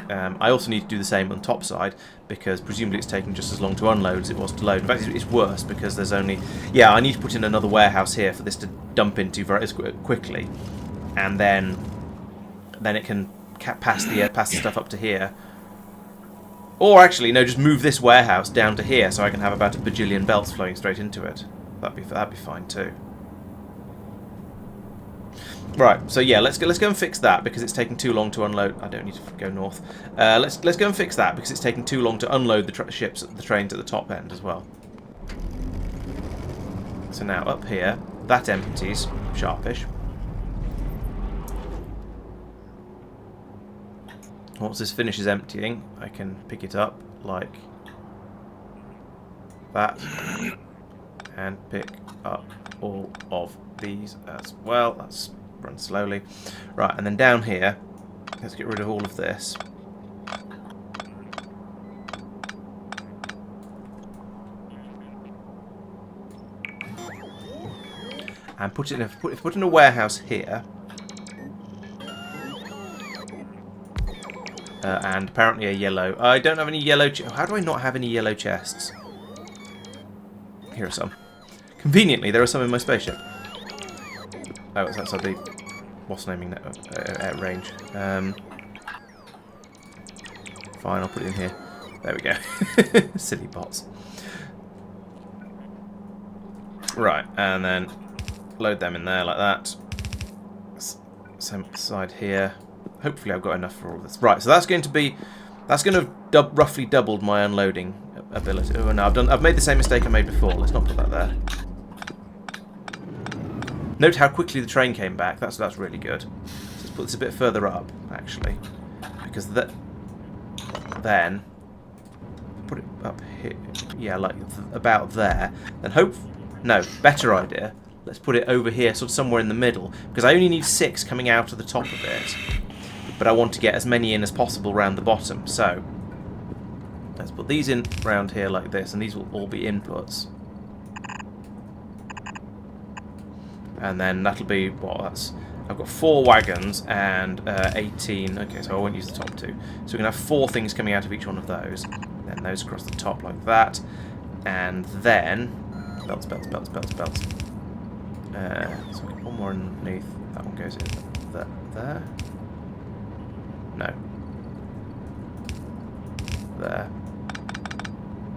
Speaker 2: I also need to do the same on the top side, because presumably it's taking just as long to unload as it was to load. In fact, it's worse because there's only... Yeah, I need to put in another warehouse here for this to dump into very quickly, and then it can pass the stuff up to here. Or actually, no, just move this warehouse down to here so I can have about a bajillion belts flowing straight into it. That'd be fine too. Right, so yeah, let's go and fix that because it's taking too long to unload. I don't need to go north. Let's go and fix that because it's taking too long to unload the trains at the top end as well. So now up here, that empties, sharpish. Once this finishes emptying, I can pick it up like that and pick up all of these as well. That's run slowly. Right, and then down here, let's get rid of all of this. And put in a warehouse here. And apparently a yellow. I don't have any yellow. How do I not have any yellow chests? Here are some. Conveniently, there are some in my spaceship. Oh, it's outside the what's naming at range. Fine, I'll put it in here. There we go. Silly bots. Right, and then load them in there like that. Same side here. Hopefully I've got enough for all of this. Right, so that's going to have roughly doubled my unloading ability. Oh no, I've made the same mistake I made before. Let's not put that there. Note how quickly the train came back. That's really good. Let's put this a bit further up, actually, because then put it up here. Yeah, like about there. Then no, better idea. Let's put it over here, sort of somewhere in the middle, because I only need 6 coming out of the top of it, but I want to get as many in as possible round the bottom. So let's put these in round here like this, and these will all be inputs. And then that'll be what? I've got 4 wagons and 18. Okay, so I won't use the top 2. So we're gonna have 4 things coming out of each one of those. Then those across the top like that, and then belts. So we've got one more underneath. That one goes in there. No. There.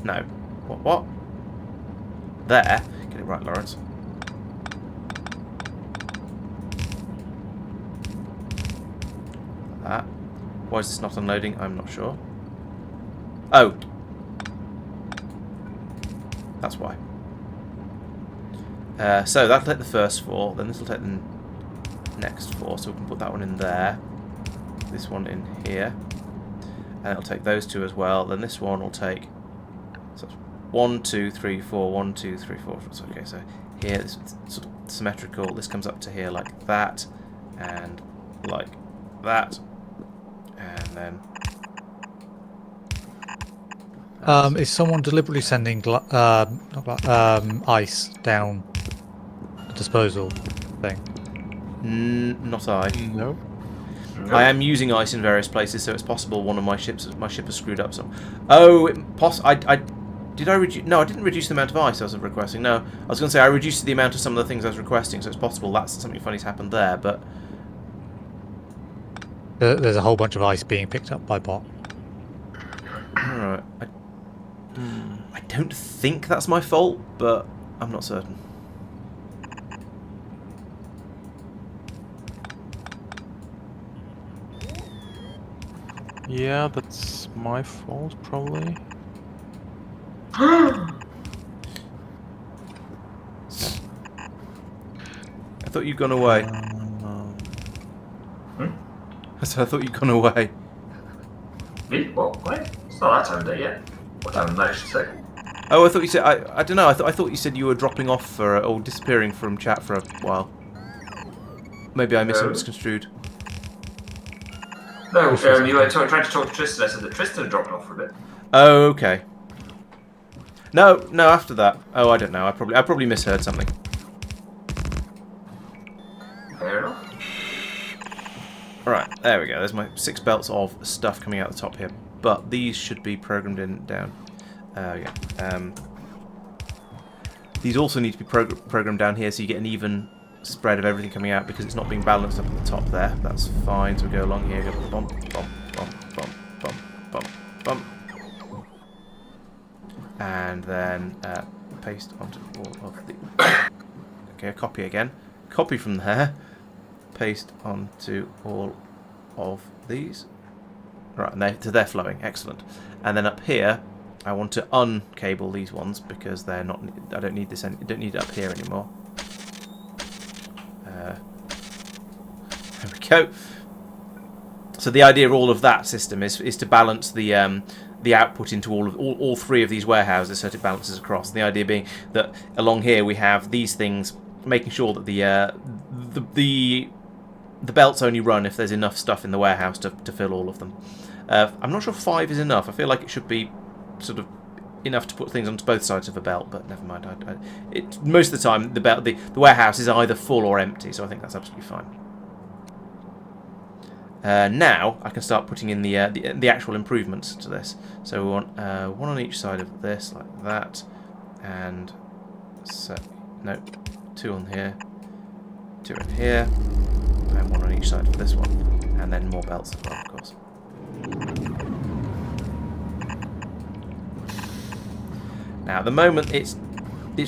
Speaker 2: No. What? There. Get it right, Laurence. That. Why is this not unloading? I'm not sure. Oh. That's why. So that'll take the first 4, then this will take the next 4, so we can put that one in there, this one in here, and it'll take those 2 as well. Then this one will take, so 1, 2, 3, 4, 1, 2, 3, 4. Okay, so here it's sort of symmetrical. This comes up to here like that, and like that, and then.
Speaker 5: Is someone deliberately sending ice down the disposal thing?
Speaker 2: Not I.
Speaker 4: No.
Speaker 2: I am using ice in various places, so it's possible one of my ship has screwed up some. Oh, did I reduce? No, I didn't reduce the amount of ice I was requesting. No, I was going to say I reduced the amount of some of the things I was requesting, so it's possible that's something funny's happened there. But
Speaker 5: There's a whole bunch of ice being picked up by bot.
Speaker 2: all right. I don't think that's my fault, but I'm not certain.
Speaker 4: Yeah, that's my fault, probably.
Speaker 2: I thought you'd gone away. I said I thought you'd gone away.
Speaker 3: Me? What? Wait, it's not that time of day yet. What time of night, I should say.
Speaker 2: Oh, I thought you said I don't know. I thought you said you were dropping off for or disappearing from chat for a while. Maybe I misconstrued.
Speaker 3: No, you were trying to talk to Tristan. I said that Tristan had dropped off for a bit.
Speaker 2: Oh, okay. No, after that. Oh, I don't know. I probably misheard something.
Speaker 3: Fair enough.
Speaker 2: Alright, there we go. There's my 6 belts of stuff coming out the top here. But these should be programmed in down. These also need to be programmed down here so you get an even spread of everything coming out because it's not being balanced up at the top there. That's fine. So we go along here, go bump, bump, bump, bump, bump, bump, bump. And then paste onto all of the... Okay, copy again. Copy from there. Paste onto all of these. Right, and they're flowing. Excellent. And then up here, I want to uncable these ones because they're not. I don't need this. I don't need it up here anymore. There we go. So the idea of all of that system is to balance the output into all 3 of these warehouses, so it balances across. The idea being that along here we have these things, making sure that the belts only run if there's enough stuff in the warehouse to fill all of them. I'm not sure 5 is enough. I feel like it should be sort of enough to put things onto both sides of a belt, but never mind. Most of the time, the warehouse is either full or empty, so I think that's absolutely fine. Now I can start putting in the actual improvements to this. So we want 1 on each side of this, like that, and so no, 2 on here, 2 in here, and 1 on each side for this one, and then more belts as well, of course. Now, at the moment, it's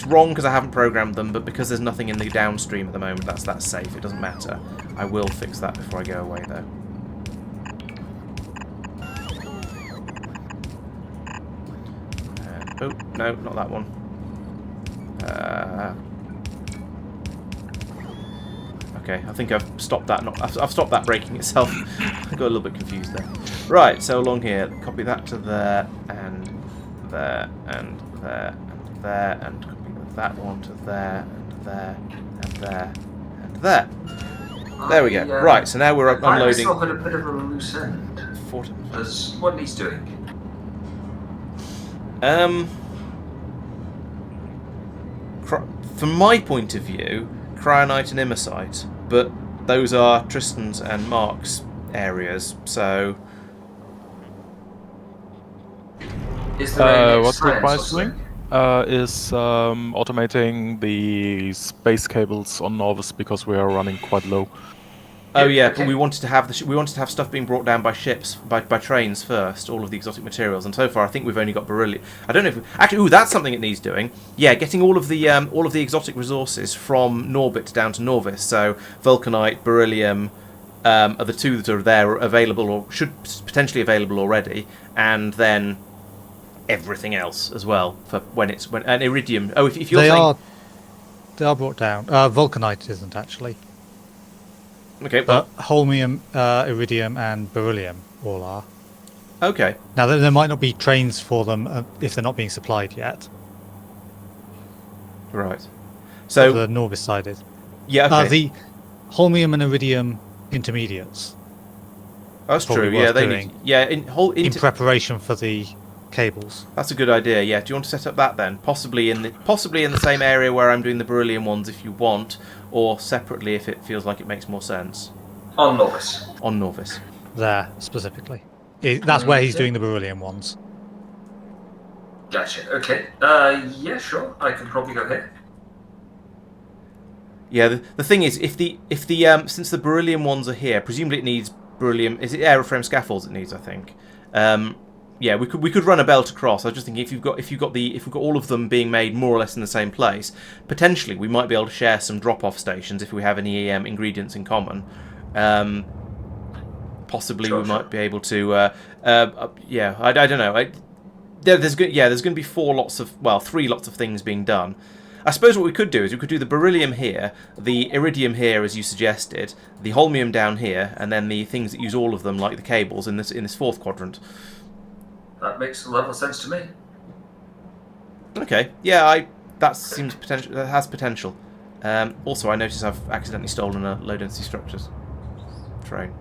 Speaker 2: wrong because I haven't programmed them, but because there's nothing in the downstream at the moment, that's safe. It doesn't matter. I will fix that before I go away, though. Oh, no, not that one. Okay, I think I've stopped that. I've stopped that breaking itself. I got a little bit confused there. Right, so along here, copy that to there, and there, and there, and there, and copy that one to there, and there, and there, and there. There we go. Right, so now we're unloading.
Speaker 3: I myself had a bit of a loose end. That's what he's doing.
Speaker 2: From my point of view, cryonite and imersite, but those are Tristan's and Marc's areas, so...
Speaker 3: Is there
Speaker 4: what requires doing is automating the space cables on Nauvis because we are running quite low.
Speaker 2: Oh yeah, but we wanted to have stuff being brought down by ships, by trains first, all of the exotic materials. And so far, I think we've only got beryllium. I don't know if actually. Ooh, that's something it needs doing. Yeah, getting all of the exotic resources from Norbit down to Nauvis. So vulcanite, beryllium, are the 2 that are there available or should potentially available already, and then everything else as well for and iridium. Oh, if you're saying
Speaker 5: they are brought down. Vulcanite isn't actually.
Speaker 2: Okay,
Speaker 5: but holmium, iridium, and beryllium all are.
Speaker 2: Okay.
Speaker 5: Now there might not be trains for them if they're not being supplied yet.
Speaker 2: Right. So
Speaker 5: the Nauvis side is.
Speaker 2: Yeah. Okay.
Speaker 5: The holmium and iridium intermediates.
Speaker 2: That's true. Yeah, they need. Yeah, in
Speaker 5: preparation for the cables.
Speaker 2: That's a good idea. Yeah. Do you want to set up that then? Possibly in the same area where I'm doing the beryllium ones, if you want. Or separately if it feels like it makes more sense.
Speaker 3: On Nauvis.
Speaker 2: On Nauvis.
Speaker 5: There, specifically. That's where he's doing the beryllium ones.
Speaker 3: Gotcha. Okay. Yeah, sure. I can probably go here.
Speaker 2: Yeah, the thing is, if the since the beryllium ones are here, presumably it needs beryllium. Is it aeroframe scaffolds it needs? I think. Yeah, we could run a belt across. I was just thinking if we've got all of them being made more or less in the same place, potentially we might be able to share some drop-off stations if we have any ingredients in common. Possibly we might be able to. Yeah, I don't know. There's going to be 3 lots of things being done. I suppose what we could do is we could do the beryllium here, the iridium here as you suggested, the holmium down here, and then the things that use all of them like the cables in this 4th quadrant.
Speaker 3: That makes a lot of sense to me.
Speaker 2: Okay, yeah, that seems potential. That has potential. Also, I notice I've accidentally stolen a low density structures train.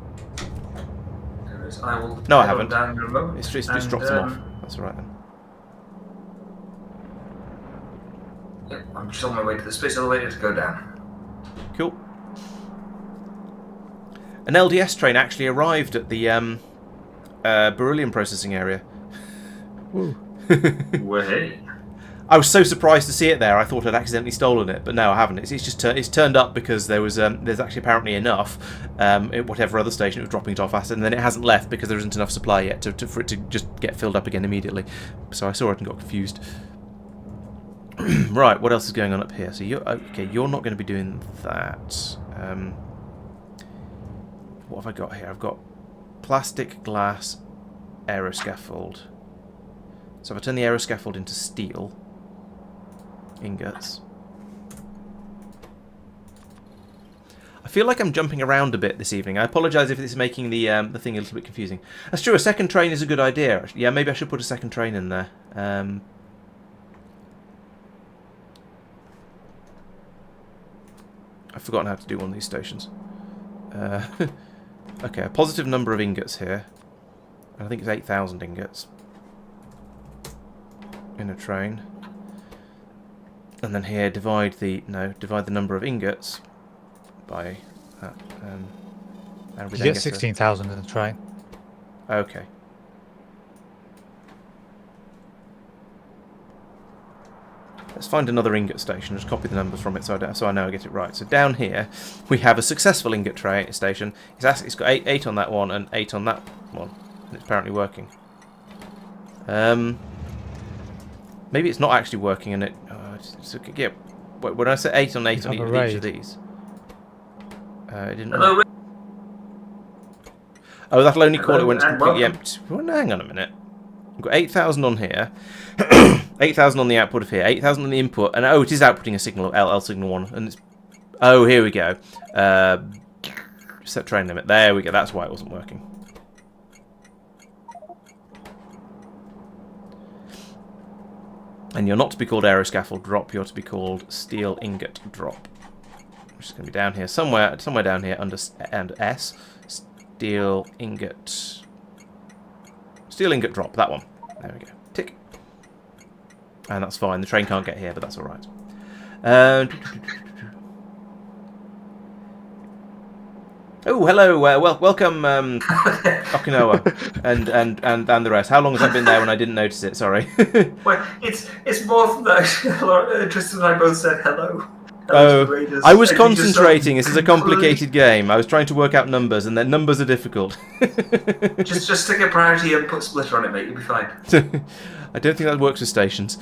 Speaker 2: No, I haven't. It's just dropped them off. That's all right then.
Speaker 3: Yeah, I'm just on my way to the space elevator to go down.
Speaker 2: Cool. An LDS train actually arrived at the beryllium processing area.
Speaker 3: Way.
Speaker 2: I was so surprised to see it there. I thought I'd accidentally stolen it, but no, I haven't. It's turned up because there's actually apparently enough at whatever other station it was dropping it off at, and then it hasn't left because there isn't enough supply yet for it to just get filled up again immediately. So I saw it and got confused. Right, what else is going on up here? So you're not going to be doing that. What have I got here? I've got plastic, glass, aeroscaffold. So if I turn the aeroscaffold into steel ingots. I feel like I'm jumping around a bit this evening. I apologise if this is making the thing a little bit confusing. That's true, a second train is a good idea. Yeah, maybe I should put a second train in there. I've forgotten how to do one of these stations. Okay, a positive number of ingots here. I think it's 8,000 ingots. In a train. And then here divide the number of ingots by that. And we
Speaker 5: you get 16,000 in the train.
Speaker 2: Okay. Let's find another ingot station. Just copy the numbers from it so I know I get it right. So down here, we have a successful ingot tray station. It's got 8 on that one and 8 on that one. And it's apparently working. Maybe it's not actually working, and it. Yeah. When I say 8 on 8 on each of these, it didn't.
Speaker 3: Hello, Rick.
Speaker 2: Oh, that'll only call it when it's
Speaker 3: and
Speaker 2: completely
Speaker 3: welcome.
Speaker 2: empty. Well, hang on a minute. We've got 8,000 on here, 8,000 on the output of here, 8,000 on the input, and oh, it is outputting a signal, L signal 1, and it's. Oh, here we go. Set train limit. There we go. That's why it wasn't working. And you're not to be called aeroscaffold drop. You're to be called steel ingot drop, which is going to be down here somewhere down here under S. Steel ingot drop. That one. There we go. Tick. And that's fine. The train can't get here, but that's all right. Oh, hello. Welcome, Okinawa, and the rest. How long has that been there when I didn't notice it? Sorry.
Speaker 3: Well, it's more from that. Tristan and I both said hello.
Speaker 2: Oh, I was concentrating. This is a complicated game. I was trying to work out numbers, and then numbers are difficult.
Speaker 3: just stick a priority and put splitter on it, mate. You'll be fine.
Speaker 2: I don't think that works with stations.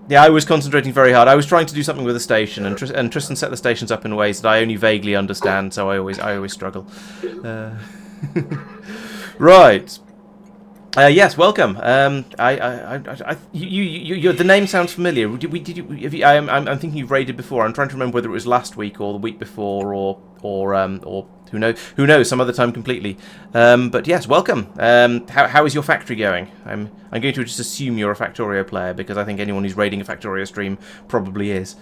Speaker 2: Yeah, I was concentrating very hard. I was trying to do something with the station, and Tristan set the stations up in ways that I only vaguely understand, so I always struggle. Right. Yes, welcome. The name sounds familiar. I'm thinking you've raided before. I'm trying to remember whether it was last week or the week before, or who knows, some other time completely. But yes, welcome. How is your factory going? I'm going to just assume you're a Factorio player, because I think anyone who's raiding a Factorio stream probably is.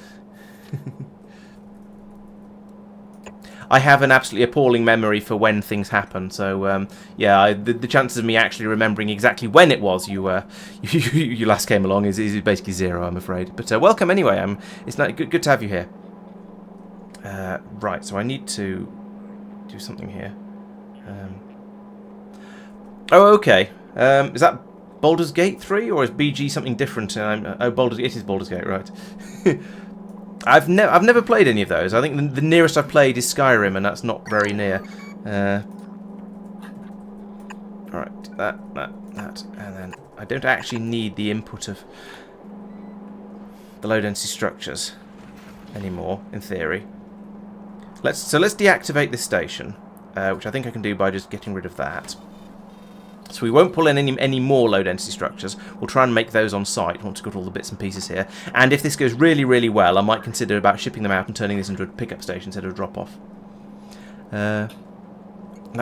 Speaker 2: I have an absolutely appalling memory for when things happen, so yeah, the chances of me actually remembering exactly when it was you last came along is basically zero, I'm afraid. But welcome anyway. It's good to have you here. Right, so I need to do something here. Oh, okay. Is that Baldur's Gate 3, or is BG something different? It is Baldur's Gate, right? I've never played any of those. I think the nearest I've played is Skyrim, and that's not very near. Alright, that, and then I don't actually need the input of the low density structures anymore, in theory. Let's deactivate this station, which I think I can do by just getting rid of that. So we won't pull in any more low density structures. We'll try and make those on site once we've got all the bits and pieces here. And if this goes really, really well, I might consider about shipping them out and turning this into a pickup station instead of a drop off. That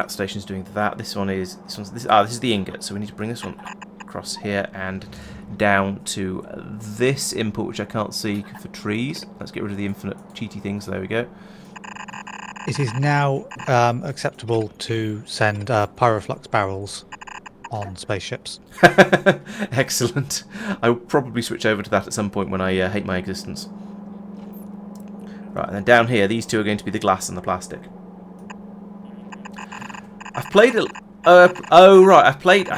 Speaker 2: station's doing that. This is the ingot, so we need to bring this one across here and down to this input, which I can't see for trees. Let's get rid of the infinite cheaty things. There we go.
Speaker 5: It is now acceptable to send pyroflux barrels on spaceships.
Speaker 2: Excellent. I'll probably switch over to that at some point when I hate my existence. Right, and then down here, these two are going to be the glass and the plastic. I've played I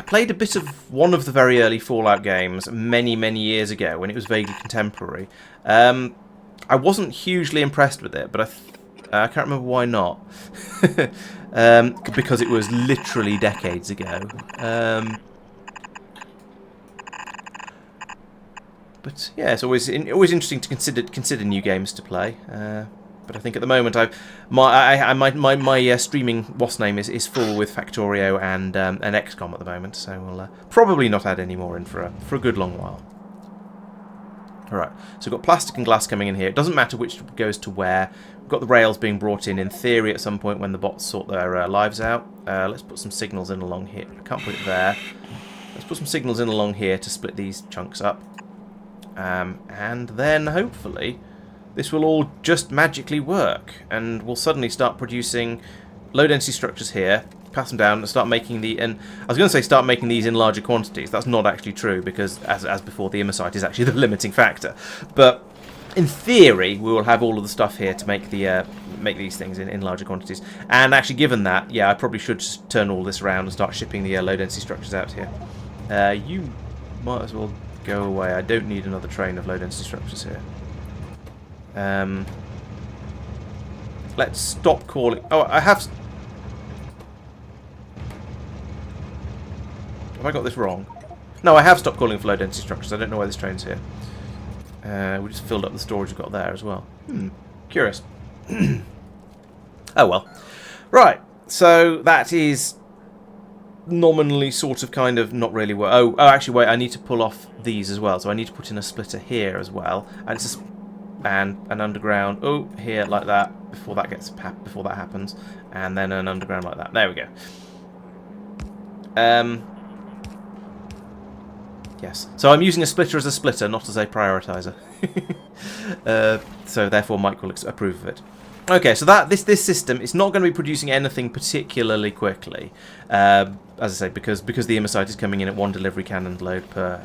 Speaker 2: played a bit of one of the very early Fallout games many years ago when it was vaguely contemporary. I wasn't hugely impressed with it, but I can't remember why not. Because it was literally decades ago. But yeah, it's always interesting to consider new games to play. But I think at the moment my streaming WAS name is full with Factorio and XCOM at the moment, so we'll probably not add any more in for a good long while. Alright, so we've got plastic and glass coming in here. It doesn't matter which goes to where. We've got the rails being brought in theory at some point when the bots sort their lives out. Let's put some signals in along here. I can't put it there. Let's put some signals in along here to split these chunks up. And then hopefully this will all just magically work, and we'll suddenly start producing low density structures here, pass them down and start making and I was going to say start making these in larger quantities. That's not actually true, because as before, the immersite is actually the limiting factor. But in theory, we will have all of the stuff here to make these things in larger quantities. And actually, given that, yeah, I probably should just turn all this around and start shipping the low density structures out here. You might as well Go away. I don't need another train of low-density structures here. Let's stop calling... Oh, I have... Have I got this wrong? No, I have stopped calling for low-density structures. I don't know why this train's here. We just filled up the storage we've got there as well. Curious. Oh, well. Right. So, that is... nominally sort of kind of not really work. Oh, actually wait, I need to pull off these as well, so I need to put in a splitter here as well, and it's and an underground here like that before that happens, and then an underground like that. There we go. Yes, so I'm using a splitter as a splitter, not as a prioritizer. So therefore Mike will approve of it. Okay, so this system is not going to be producing anything particularly quickly, as I say, because the immersite is coming in at 1 delivery cannon load per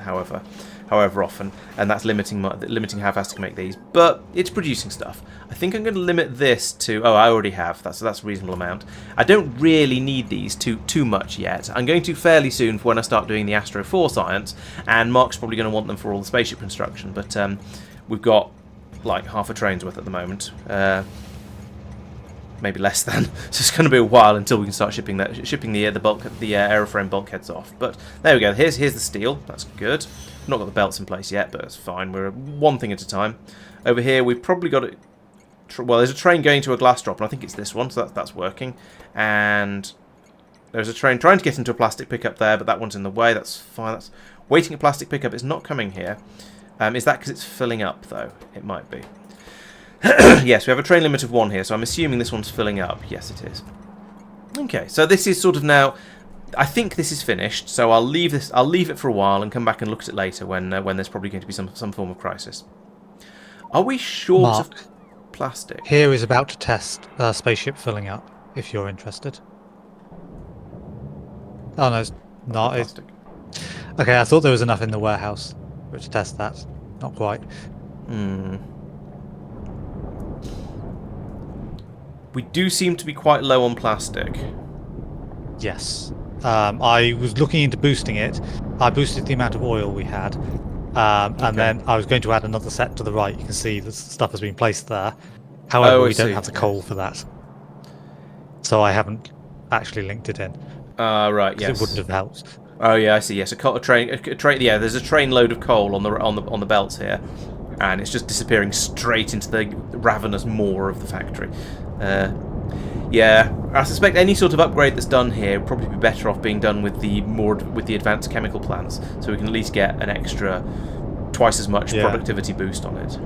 Speaker 2: however often, and that's limiting how fast I can make these. But it's producing stuff. I think I'm going to limit this to... Oh, I already have. That's a reasonable amount. I don't really need these too much yet. I'm going to fairly soon for when I start doing the Astro 4 science, and Mark's probably going to want them for all the spaceship construction. But we've got like half a train's worth at the moment. Maybe less than. So it's going to be a while until we can start shipping the aeroframe bulkheads off. But there we go. Here's the steel. That's good. Not got the belts in place yet, but it's fine. We're one thing at a time. Over here, we've probably got it. Well, there's a train going to a glass drop, and I think it's this one, so that's working. And there's a train trying to get into a plastic pickup there, but that one's in the way. That's fine. That's waiting a plastic pickup. It's not coming here. Is that because it's filling up though? It might be. Yes, we have a train limit of 1 here, so I'm assuming this one's filling up. Yes, it is. Okay, so this is sort of now... I think this is finished, so I'll leave it for a while and come back and look at it later when there's probably going to be some form of crisis. Are we short
Speaker 5: Marc,
Speaker 2: of plastic?
Speaker 5: Here is about to test spaceship filling up, if you're interested. Oh, no, it's not.
Speaker 2: Plastic.
Speaker 5: Okay, I thought there was enough in the warehouse to test that. Not quite.
Speaker 2: We do seem to be quite low on plastic.
Speaker 5: Yes. I was looking into boosting it. I boosted the amount of oil we had. And then I was going to add another set to the right. You can see the stuff has been placed there. However, we don't have the coal for that. So I haven't actually linked it in.
Speaker 2: Right, yes.
Speaker 5: It wouldn't have helped.
Speaker 2: Oh yeah, I see. Yes, a train. Yeah, there's a train load of coal on the belts here, and it's just disappearing straight into the ravenous maw of the factory. Yeah, I suspect any sort of upgrade that's done here would probably be better off being done with the advanced chemical plants, so we can at least get an extra twice as much productivity boost on it.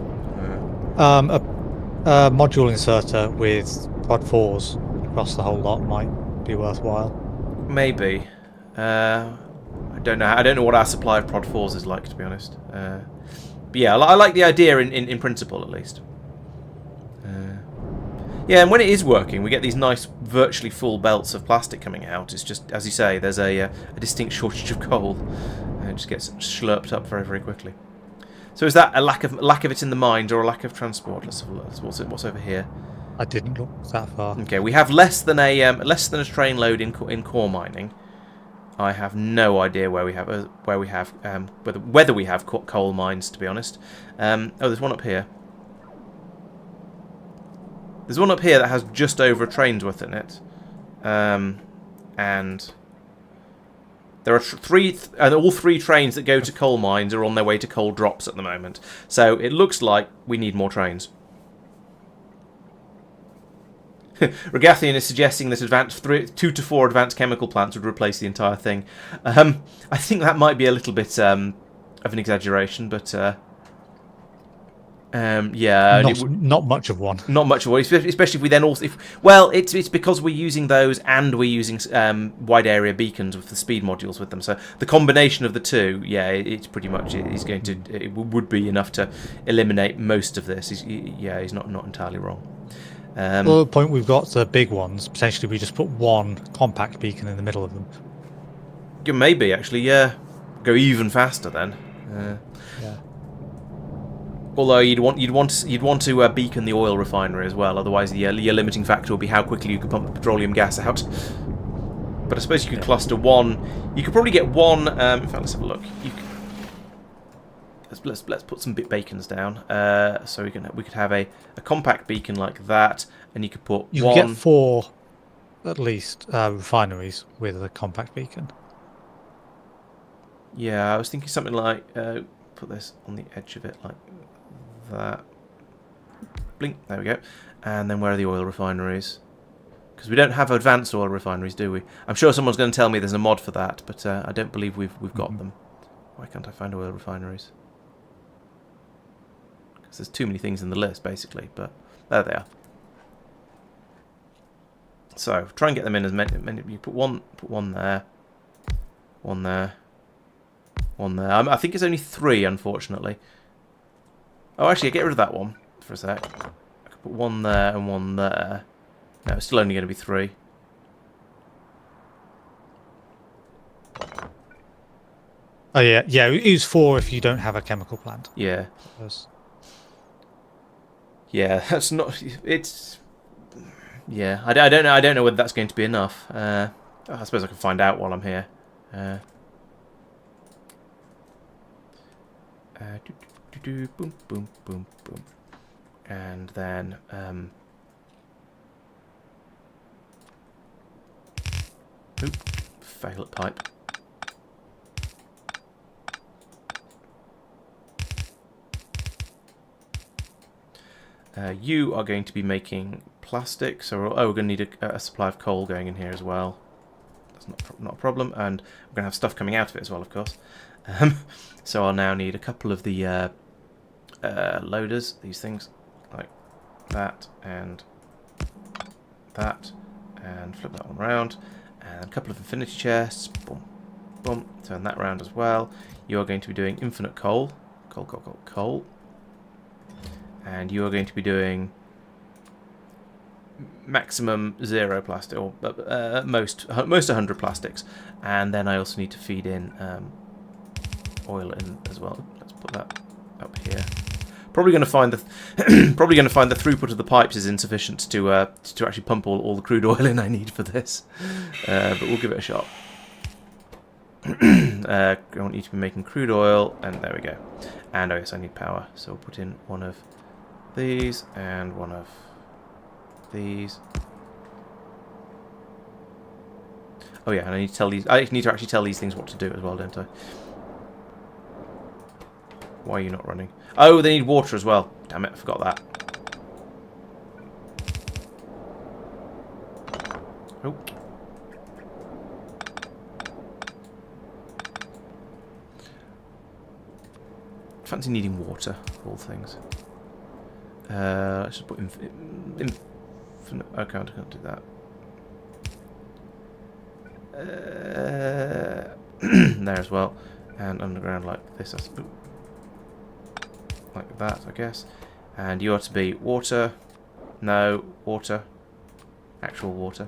Speaker 5: A module inserter with quad 4s across the whole lot might be worthwhile.
Speaker 2: Maybe. I don't know. I don't know what our supply of prod 4s is like, to be honest. But yeah, I like the idea in principle, at least. Yeah, and when it is working, we get these nice, virtually full belts of plastic coming out. It's just, as you say, there's a distinct shortage of coal. It just gets slurped up very, very quickly. So is that a lack of it in the mines or a lack of transport? Let's have a look. What's over here?
Speaker 5: I didn't look that far.
Speaker 2: Okay, we have less than a train load in core mining. I have no idea whether we have coal mines, to be honest. Oh, there's one up here. There's one up here that has just over a train's worth in it, and there are all 3 trains that go to coal mines are on their way to coal drops at the moment. So it looks like we need more trains. Regathian is suggesting that 2 to 4 advanced chemical plants would replace the entire thing. I think that might be a little bit of an exaggeration, but yeah,
Speaker 5: not much of one.
Speaker 2: Not much of one, especially if we then also... well, it's because we're using those and we're using wide area beacons with the speed modules with them. So the combination of the two, yeah, it's pretty much... it would be enough to eliminate most of this. He's not entirely wrong.
Speaker 5: Well, the point we've got the big ones, potentially we just put one compact beacon in the middle of them.
Speaker 2: Maybe, actually, yeah. Go even faster then.
Speaker 5: Yeah.
Speaker 2: Although you'd want to beacon the oil refinery as well. Otherwise, your limiting factor would be how quickly you could pump the petroleum gas out. But I suppose you could cluster one. You could probably get one. In fact, let's have a look. let's put some bacons down. So we could have a compact beacon like that, and you could put
Speaker 5: You
Speaker 2: one.
Speaker 5: can get 4, at least, refineries with a compact beacon.
Speaker 2: Yeah, I was thinking something like put this on the edge of it like that. Blink. There we go. And then where are the oil refineries? Because we don't have advanced oil refineries, do we? I'm sure someone's going to tell me there's a mod for that, but I don't believe we've got them. Why can't I find oil refineries? Because there's too many things in the list, basically. But there they are. So try and get them in as many. You put one there, one there, one there. I think it's only 3, unfortunately. Oh, actually, get rid of that one for a sec. I could put one there and one there. No, it's still only going to be 3.
Speaker 5: Oh yeah, yeah. Use 4 if you don't have a chemical plant.
Speaker 2: Yeah.
Speaker 5: Yes.
Speaker 2: Yeah, that's not. It's. Yeah, I don't know. I don't know whether that's going to be enough. I suppose I can find out while I'm here. Boom, boom, boom, boom, and then oop, fail at pipe. You are going to be making plastic, so we're going to need a supply of coal going in here as well. That's not a problem, and we're going to have stuff coming out of it as well, of course. So I'll now need a couple of the loaders, these things, like that, and flip that one around, and a couple of infinity chests, boom, boom, turn that around as well. You are going to be doing infinite coal, coal. And you are going to be doing maximum 0 plastic, or most 100 plastics. And then I also need to feed in oil in as well. Let's put that up here. Probably going to find the throughput of the pipes is insufficient to actually pump all the crude oil in I need for this. But we'll give it a shot. I want you to be making crude oil, and there we go. And oh yes, I need power, so we'll put in one of these and one of these. Oh yeah, and I need to tell these. I need to actually tell these things what to do as well, don't I? Why are you not running? Oh, they need water as well. Damn it, I forgot that. Oh. Fancy needing water, of all things. Let's just put infinite. Okay, I can't do that. There as well, and underground like this. Like that, I guess. And you are to be water. No, water. Actual water.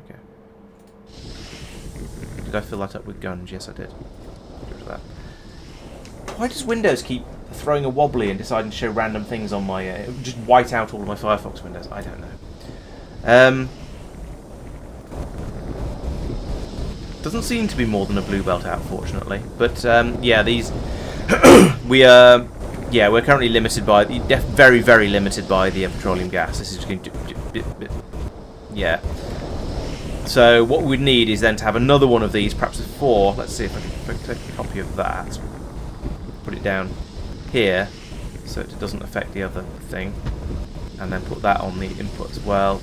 Speaker 2: Okay. Did I fill that up with guns? Yes, I did. Get rid of that. Why does Windows keep throwing a wobbly and deciding to show random things on my... just white out all of my Firefox windows? I don't know. Doesn't seem to be more than a blue belt out, fortunately. But, yeah, these... we're currently limited by... very, very limited by the petroleum gas. This is going to... yeah. So, what we'd need is then to have another one of these, perhaps a 4. Let's see if I can take a copy of that. Put it down here so it doesn't affect the other thing, and then put that on the input as well,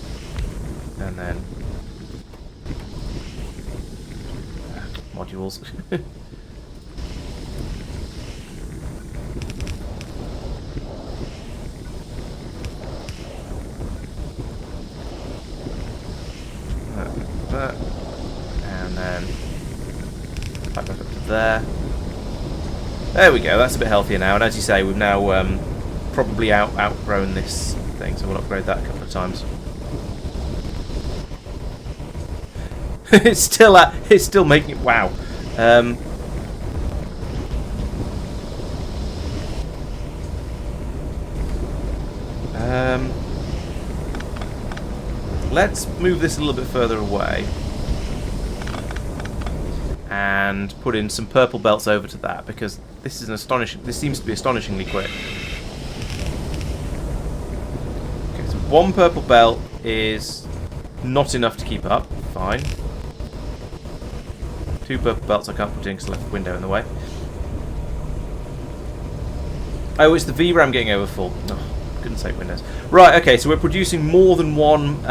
Speaker 2: and then modules. that, and then back up to there. There we go, that's a bit healthier now, and as you say, we've now probably outgrown this thing, so we'll upgrade that a couple of times. It's still making it, wow. Let's move this a little bit further away. And put in some purple belts over to that, because This is an astonishing. This seems to be astonishingly quick. Okay, so 1 purple belt is not enough to keep up. Fine. 2 purple belts I can't put in because I left the window in the way. Oh, it's the VRAM getting over full. Oh, goodness sake, Windows. Right. Okay, so we're producing more than one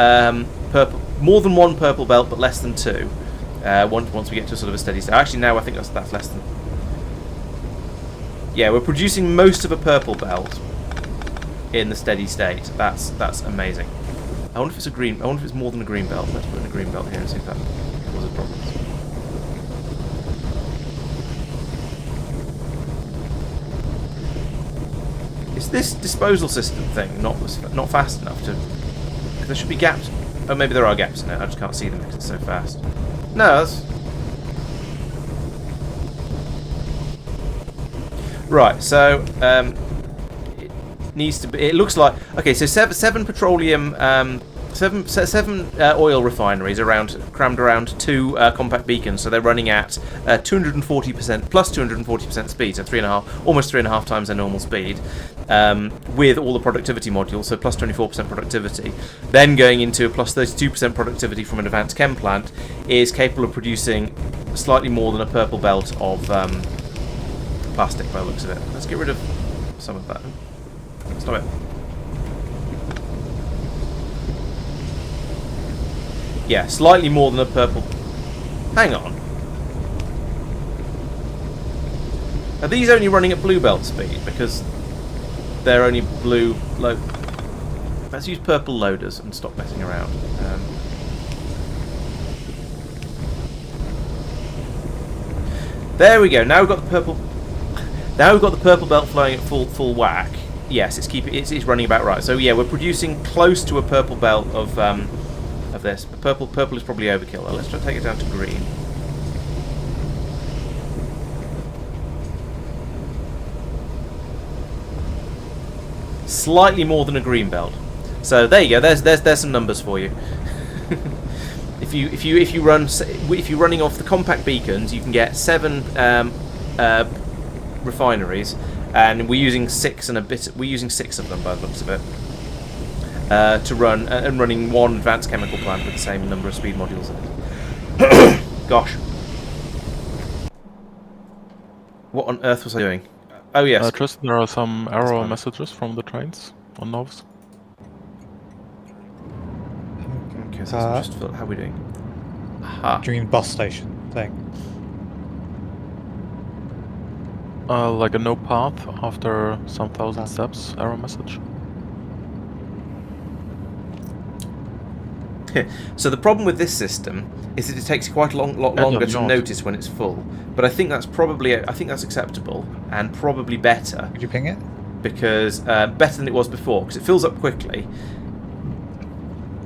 Speaker 2: purple belt, but less than 2. Once we get to sort of a steady state. Actually, now I think that's less than. Yeah, we're producing most of a purple belt in the steady state. That's amazing. I wonder if it's a green. I wonder if it's more than a green belt. Let's put in a green belt here and see if that causes problems. Is this disposal system thing not fast enough to? There should be gaps. Oh, maybe there are gaps in it. I just can't see them because it's so fast. No, that's... Right, so it needs to be. It looks like okay. So seven petroleum, seven oil refineries crammed around 2 compact beacons. So they're running at 240% plus 240% speed. So almost 3.5 times their normal speed, with all the productivity modules. So plus 24% productivity. Then going into a plus 32% productivity from an advanced chem plant is capable of producing slightly more than a purple belt of. Plastic by the looks of it. Let's get rid of some of that. Stop it. Yeah, slightly more than a purple. Hang on. Are these only running at blue belt speed? Because they're only blue load. Let's use purple loaders and stop messing around. There we go. Now we've got the purple. Now we've got the purple belt flowing at full whack. Yes, it's running about right. So yeah, we're producing close to a purple belt of this. But purple is probably overkill. Let's try to take it down to green. Slightly more than a green belt. So there you go. There's some numbers for you. If you're running off the compact beacons, you can get 7 refineries, and we're using 6 and a bit. We're using 6 of them by the looks of it to run and running 1 advanced chemical plant with the same number of speed modules in it. Gosh, what on earth was I doing? Oh yes,
Speaker 4: Tristan, there are some error messages from the trains on Nauvis.
Speaker 2: Okay, so just how are we doing? Aha.
Speaker 5: Do you mean bus station thing?
Speaker 4: Like a no path after some 1,000 steps error message.
Speaker 2: So the problem with this system is that it takes quite a lot longer to notice when it's full. But I think that's acceptable and probably better.
Speaker 5: Could you ping it?
Speaker 2: Because better than it was before, because it fills up quickly.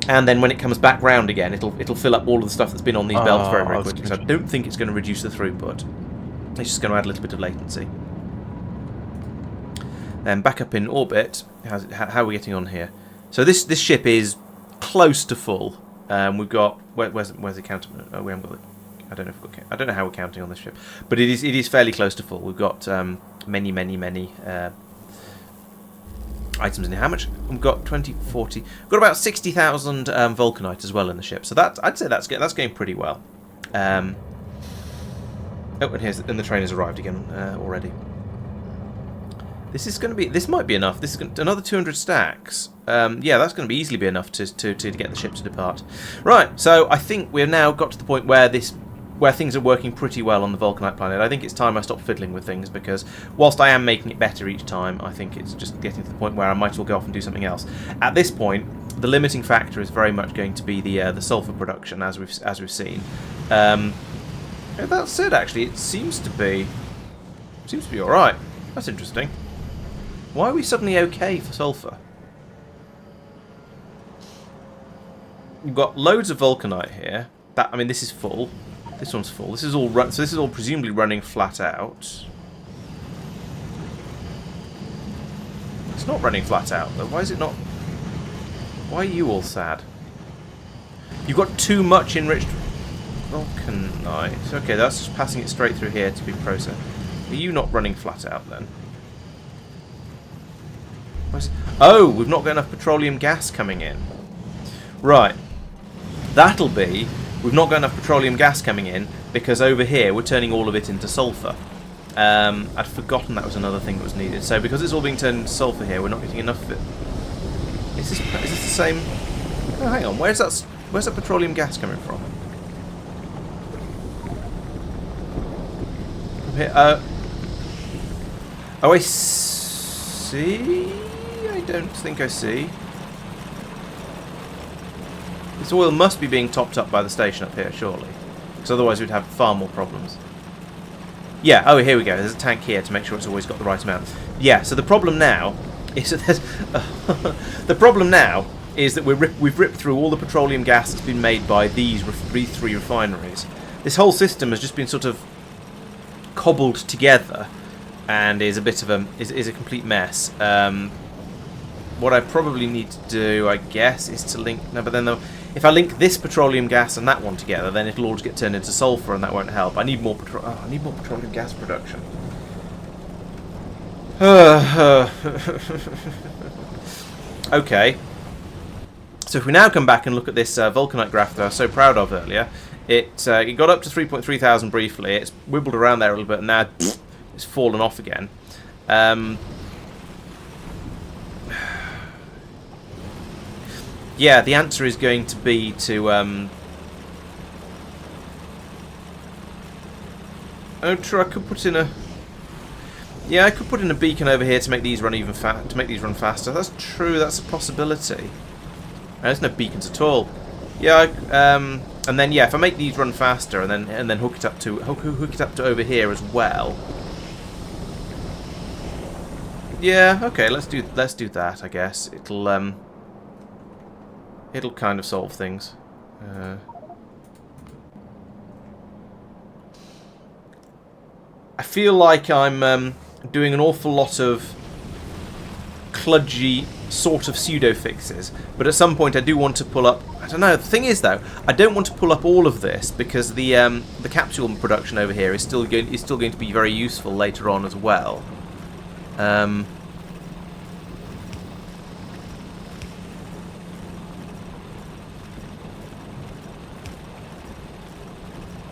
Speaker 2: And then when it comes back round again, it'll fill up all of the stuff that's been on these belts very quickly. So I don't think it's going to reduce the throughput. It's just going to add a little bit of latency. Then back up in orbit. How are we getting on here? So this ship is close to full. We've got where's the counter? Oh, we haven't got it. I don't know how we're counting on this ship, but it is fairly close to full. We've got many items in here. How much? We've got 20, 40. We've got about 60,000 vulcanite as well in the ship. So I'd say that's going pretty well. Oh, and the train has arrived again already. This might be enough. This is another 200 stacks. Yeah, that's going to easily be enough to get the ship to depart. Right. So I think we've now got to the point where things are working pretty well on the vulcanite planet. I think it's time I stop fiddling with things, because whilst I am making it better each time, I think it's just getting to the point where I might as well go off and do something else. At this point, the limiting factor is very much going to be the sulphur production, as we've seen. That said, actually, it seems to be all right. That's interesting. Why are we suddenly okay for sulphur? We've got loads of vulcanite here. This is full. This one's full. This is all so this is all presumably running flat out. It's not running flat out though. Why is it not? Why are you all sad? You've got too much enriched vulcanite. Okay, that's just passing it straight through here to be processed. Are you not running flat out then? Oh, we've not got enough petroleum gas coming in. Right. That'll be... We've not got enough petroleum gas coming in because over here we're turning all of it into sulphur. I'd forgotten that was another thing that was needed. So because it's all being turned into sulphur here, we're not getting enough of it. Is this the same... Oh, hang on. Where's that petroleum gas coming from? From here. Oh, I see... I don't think I see. This oil must be being topped up by the station up here, surely. Because otherwise we'd have far more problems. Yeah, oh, here we go. There's a tank here to make sure it's always got the right amount. Yeah, so the problem now is that there's... the problem now is that we've ripped through all the petroleum gas that's been made by these three refineries. This whole system has just been sort of cobbled together and is a bit of a... is a complete mess. What I probably need to do, I guess, is to link... No, but then if I link this petroleum gas and that one together, then it'll all just get turned into sulphur, and that won't help. I need more petroleum gas production. Okay. So if we now come back and look at this vulcanite graph that I was so proud of earlier, it got up to 3.3 thousand briefly. It's wibbled around there a little bit, and now it's fallen off again. Yeah, the answer is going to be to oh, true. I could put in a... Yeah, I could put in a beacon over here to make these run faster. That's true. That's a possibility. There's no beacons at all. Yeah, and then yeah, if I make these run faster and then hook it up to over here as well. Yeah. Okay. Let's do that. I guess it'll kind of solve things. I feel like I'm doing an awful lot of kludgy sort of pseudo fixes, but at some point I do want to pull up. I don't know. The thing is, though, I don't want to pull up all of this because the capsule production over here is still going to be very useful later on as well.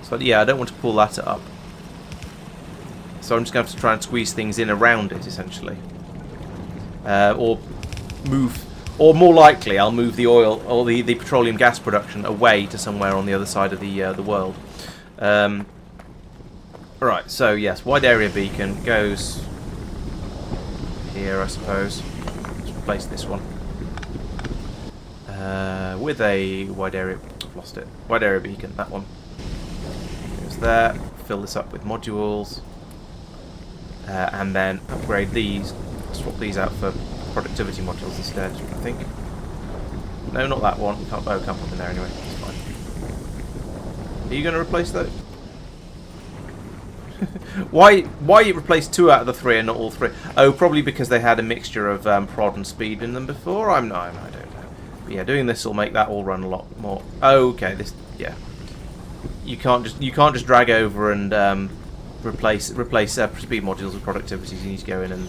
Speaker 2: So yeah, I don't want to pull that up. So I'm just going to have to try and squeeze things in around it, essentially. Or more likely, I'll move the oil or the petroleum gas production away to somewhere on the other side of the world. Right. So yes, wide area beacon goes here, I suppose. Let's replace this one with a wide area. I've lost it. Wide area beacon. That one. There, fill this up with modules, and then upgrade these, swap these out for productivity modules instead, I think. No, not that one. Can't put them in there anyway. It's fine. Are you going to replace those? Why you replaced 2 out of the 3 and not all 3? Oh, probably because they had a mixture of prod and speed in them before. I don't know. But yeah, doing this will make that all run a lot more. Oh, okay. This, yeah. You can't just drag over and replace speed modules with productivities. You need to go in and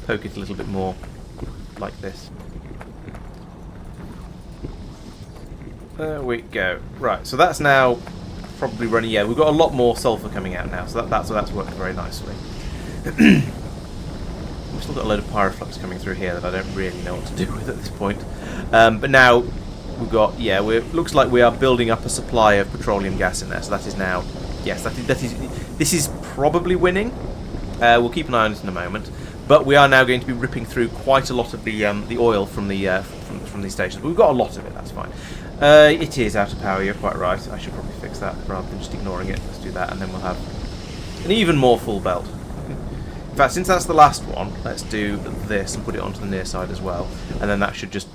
Speaker 2: poke it a little bit more, like this. There we go. Right, so that's now probably running. Yeah, we've got a lot more sulphur coming out now, so that's worked very nicely. We've still got a load of pyroflux coming through here that I don't really know what to do with at this point. But now we've got, yeah, looks like we are building up a supply of petroleum gas in there. So that is now, yes, this is probably winning. We'll keep an eye on it in a moment. But we are now going to be ripping through quite a lot of the oil from the from these stations. But we've got a lot of it. That's fine. It is out of power. You're quite right. I should probably fix that rather than just ignoring it. Let's do that, and then we'll have an even more full belt. In fact, since that's the last one, let's do this and put it onto the near side as well, and then that should just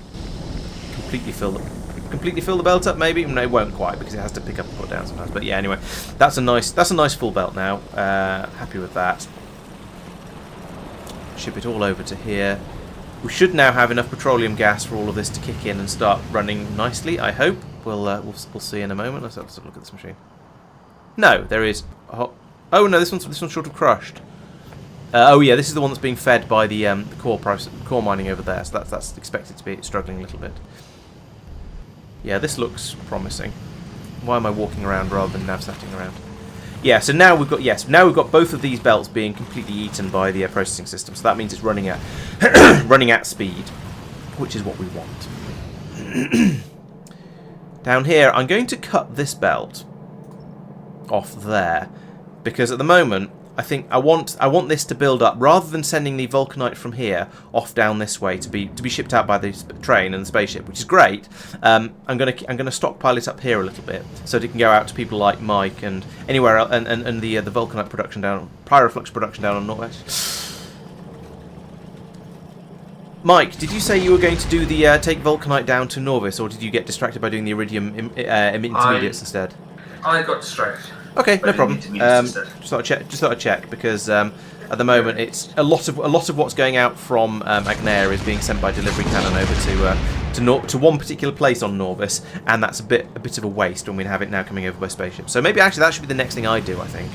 Speaker 2: completely fill the belt up. Maybe no, it won't quite because it has to pick up and put down sometimes. But yeah, anyway, that's a nice full belt now. Happy with that. Ship it all over to here. We should now have enough petroleum gas for all of this to kick in and start running nicely. I hope. We'll see in a moment. Let's have a look at this machine. No, there is. Oh no, this one's short of crushed. Oh yeah, this is the one that's being fed by the core mining over there. So that's expected to be struggling a little bit. Yeah, this looks promising. Why am I walking around rather than nav-setting around? Yeah, so now we've got both of these belts being completely eaten by the processing system. So that means it's running at running at speed, which is what we want. Down here, I'm going to cut this belt off there because at the moment I think I want this to build up rather than sending the vulcanite from here off down this way to be shipped out by the train and the spaceship, which is great. I'm gonna stockpile it up here a little bit so that it can go out to people like Mike and anywhere else, and the vulcanite production down, pyroflux production down on Nauvis. Mike, did you say you were going to do the take vulcanite down to Nauvis, or did you get distracted by doing the iridium intermediates instead?
Speaker 3: I got distracted.
Speaker 2: Okay, no problem.
Speaker 3: Just
Speaker 2: Just thought I'd check because at the moment it's a lot of what's going out from Agnair is being sent by delivery cannon over to one particular place on Nauvis, and that's a bit of a waste when we have it now coming over by spaceship. So maybe actually that should be the next thing I do. I think.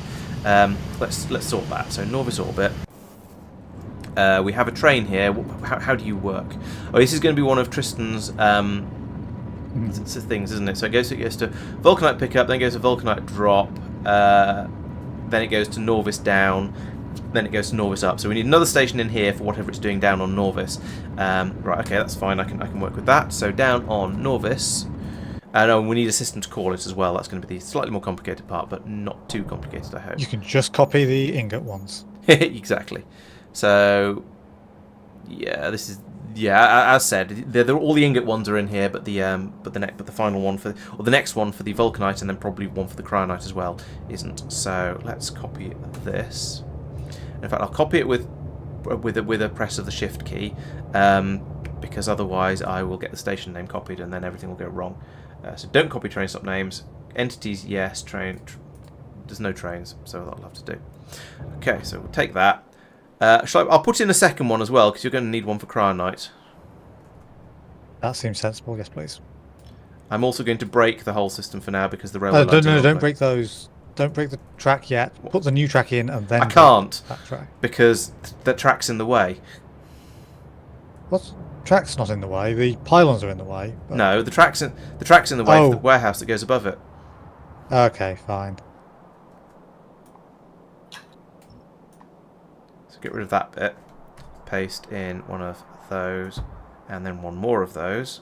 Speaker 2: Let's sort that. So Nauvis orbit. We have a train here. How do you work? Oh, this is going to be one of Tristan's things, isn't it? So it goes to vulcanite pickup, then goes to vulcanite drop, then it goes to Nauvis down, then it goes to Nauvis up. So we need another station in here for whatever it's doing down on Nauvis. Right, okay, that's fine. I can work with that. So down on Nauvis, no, we need a system to call it as well. That's going to be the slightly more complicated part, but not too complicated, I hope.
Speaker 5: You can just copy the ingot ones.
Speaker 2: Exactly. So yeah, this is. Yeah, as said, all the ingot ones are in here, but the final one or the next one for the vulcanite, and then probably one for the cryonite as well, isn't. So let's copy this. In fact, I'll copy it with a press of the shift key, because otherwise I will get the station name copied, and then everything will go wrong. So don't copy train stop names. Entities, yes. There's no trains, so that'll have to do. Okay, so we'll take that. I'll put in a second one as well, because you're going to need one for cryonite.
Speaker 5: That seems sensible. Yes, please.
Speaker 2: I'm also going to break the whole system for now because the railway lines
Speaker 5: no,
Speaker 2: are
Speaker 5: don't break those. Don't break the track yet. Put the new track in and then.
Speaker 2: I can't
Speaker 5: that track.
Speaker 2: Because the track's in the way.
Speaker 5: What? Track's not in the way. The pylons are in the way. But...
Speaker 2: No, the track's in the way for the warehouse that goes above it.
Speaker 5: Okay, fine.
Speaker 2: Get rid of that bit, paste in one of those, and then one more of those,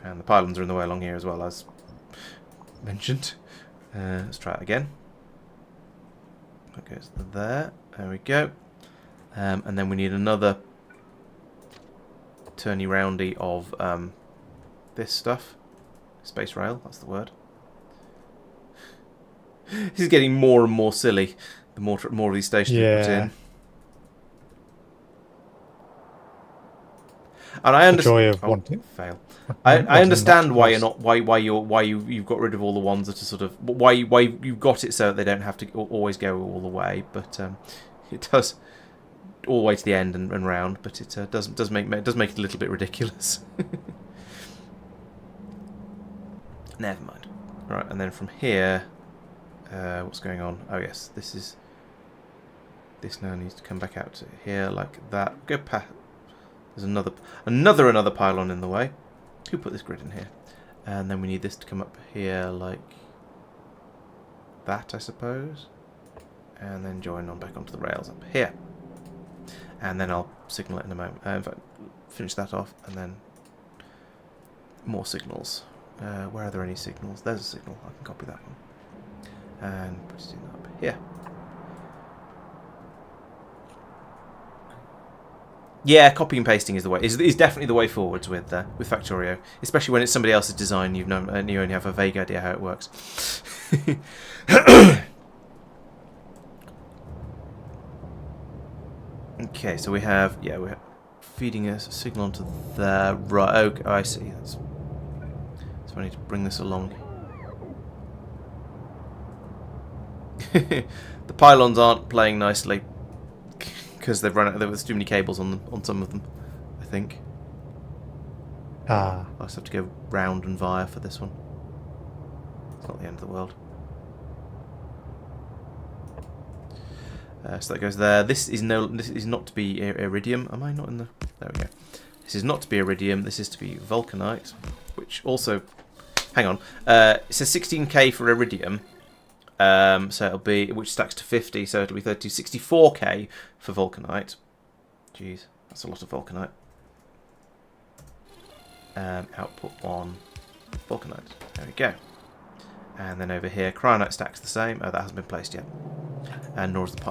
Speaker 2: and the pylons are in the way along here as well, as mentioned. Let's try it again. That goes there. There we go. And then we need another turny roundy of this stuff. Space rail, that's the word. This is getting more and more silly the more of these stations we put in. And I understand. Fail. I understand why you're not. Why you've got rid of all the ones that are sort of. Why you've got it so that they don't have to always go all the way. But it does all the way to the end and round. But it does make it a little bit ridiculous. Never mind. Right, and then from here, what's going on? Oh yes, this now needs to come back out to here like that. Go past. There's another pylon in the way. Who put this grid in here? And then we need this to come up here like that, I suppose. And then join on back onto the rails up here. And then I'll signal it in a moment. In fact, finish that off and then more signals. Where are there any signals? There's a signal. I can copy that one. And put it in up here. Yeah, copy and pasting is the way. Is definitely the way forwards with Factorio, especially when it's somebody else's design. You only have a vague idea how it works. Okay, so we're feeding a signal onto there. Right. Okay, I see. So I need to bring this along. The pylons aren't playing nicely. Because they've run out. There was too many cables on some of them, I think. I just have to go round and via for this one. It's not the end of the world. So that goes there. This is not to be iridium. Am I not in the? There we go. This is not to be iridium. This is to be vulcanite, which also. Hang on. It says 16k for iridium. So it'll be, which stacks to 50. So it'll be 64k for vulcanite. Jeez, that's a lot of vulcanite. Output on vulcanite. There we go. And then over here, cryonite stacks the same. Oh, that hasn't been placed yet. And nor is the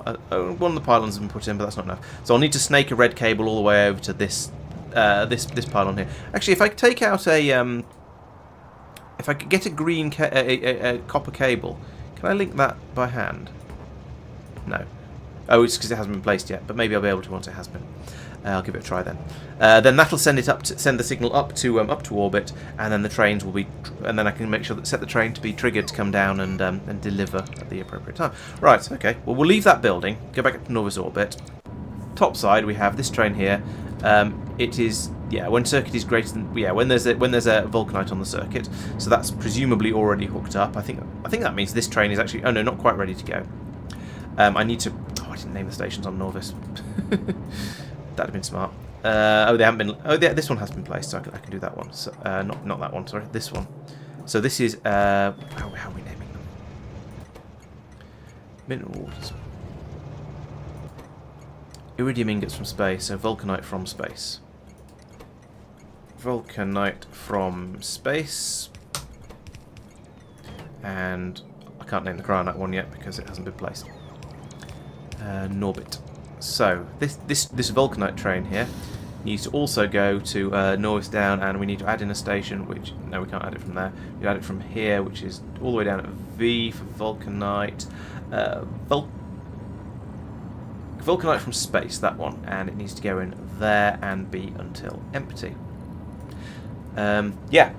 Speaker 2: one of the pylons has been put in, but that's not enough. So I'll need to snake a red cable all the way over to this this pylon here. Actually, if I take out a if I could get a green a copper cable, can I link that by hand? No. Oh, it's because it hasn't been placed yet, but maybe I'll be able to once it has been. I'll give it a try then. Then that'll send the signal up to orbit, and then the trains will be, and then I can make sure that set the train to be triggered to come down and deliver at the appropriate time. Right. Okay. Well, we'll leave that building. Go back up to Nauvis orbit. Top side, we have this train here. It is when circuit is greater than when there's a vulcanite on the circuit. So that's presumably already hooked up. I think that means this train is actually not quite ready to go. I need to. Oh, I didn't name the stations on Nauvis. That'd have been smart. They haven't been. Oh, yeah, this one has been placed, so I can do that one. So, not that one. Sorry, this one. So this is. How are we naming them? Minerals. Iridium ingots from space. So vulcanite from space. Vulcanite from space. And I can't name the cryonite one yet because it hasn't been placed. Norbit. So this vulcanite train here needs to also go to Nauvis down, and we need to add in a station. Which no, we can't add it from there. We add it from here, which is all the way down at V for vulcanite. Vulcanite from space, that one, and it needs to go in there and be until empty. Yeah.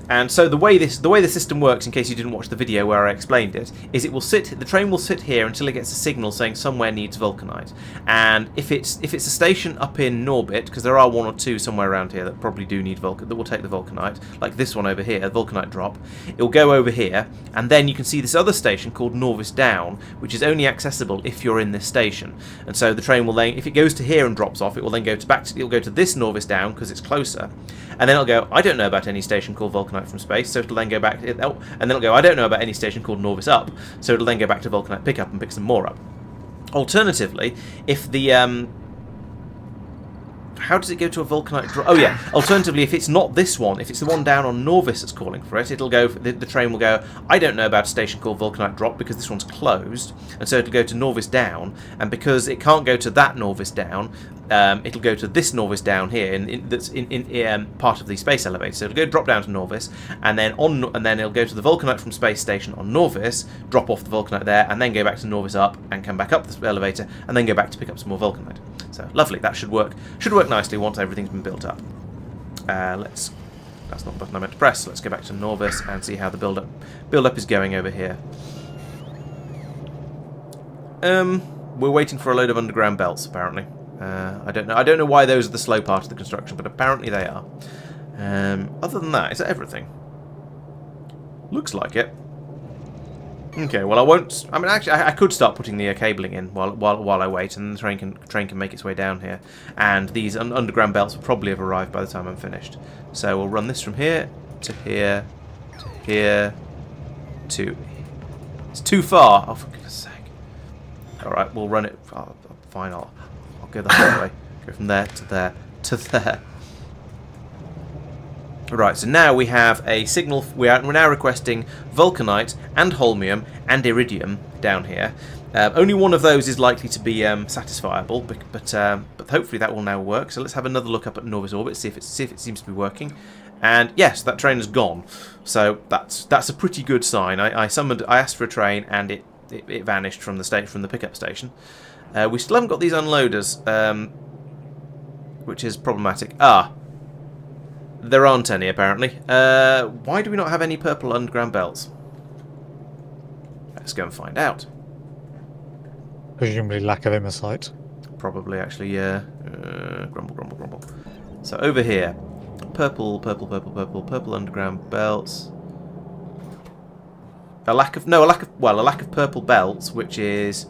Speaker 2: And so the way the system works, in case you didn't watch the video where I explained it, is the train will sit here until it gets a signal saying somewhere needs vulcanite. And if it's a station up in Norbit, because there are one or two somewhere around here that probably do need that will take the vulcanite, like this one over here, the vulcanite drop, it'll go over here, and then you can see this other station called Nauvis Down, which is only accessible if you're in this station. And so the train will then, if it goes to here and drops off, it will then it'll go to this Nauvis Down because it's closer. And then it'll go, I don't know about any station called vulcanite from space, so it'll then go back, and then it'll go, I don't know about any station called Nauvis Up, so it'll then go back to vulcanite pickup and pick some more up. Alternatively, if the how does it go to a vulcanite drop? Oh yeah. Alternatively, if it's not this one, if it's the one down on Nauvis that's calling for it, it'll go. The train will go. I don't know about a station called vulcanite drop because this one's closed, and so it'll go to Nauvis Down. And because it can't go to that Nauvis Down, it'll go to this Nauvis Down here, that's in part of the space elevator. So it'll go drop down to Nauvis, and then it'll go to the vulcanite from space station on Nauvis, drop off the vulcanite there, and then go back to Nauvis Up and come back up the elevator, and then go back to pick up some more vulcanite. So lovely, that should work. Should work nicely once everything's been built up. That's not the button I meant to press. Let's go back to Nauvis and see how the build up is going over here. We're waiting for a load of underground belts apparently. I don't know why those are the slow part of the construction, but apparently they are. Other than that, is that everything? Looks like it. Okay, well I won't. I mean, actually, I could start putting the cabling in while I wait, and the train can make its way down here. And these underground belts will probably have arrived by the time I'm finished. So we'll run this from here to here to here to. It's too far. Oh, for goodness sake! All right, we'll run it. Oh, fine, I'll go the whole way. Go from there to there to there. Right, so now we have a signal. We're now requesting vulcanite and holmium and iridium down here. Only one of those is likely to be satisfiable, but hopefully that will now work. So let's have another look up at Nauvis orbit, see if it seems to be working. And yes, that train has gone. So that's a pretty good sign. I asked for a train, and it vanished from the pickup station. We still haven't got these unloaders, which is problematic. There aren't any, apparently. Why do we not have any purple underground belts? Let's go and find out.
Speaker 5: Presumably lack of insight.
Speaker 2: Probably, actually, yeah. Grumble, grumble, grumble. So over here. Purple underground belts. A lack of purple belts, which is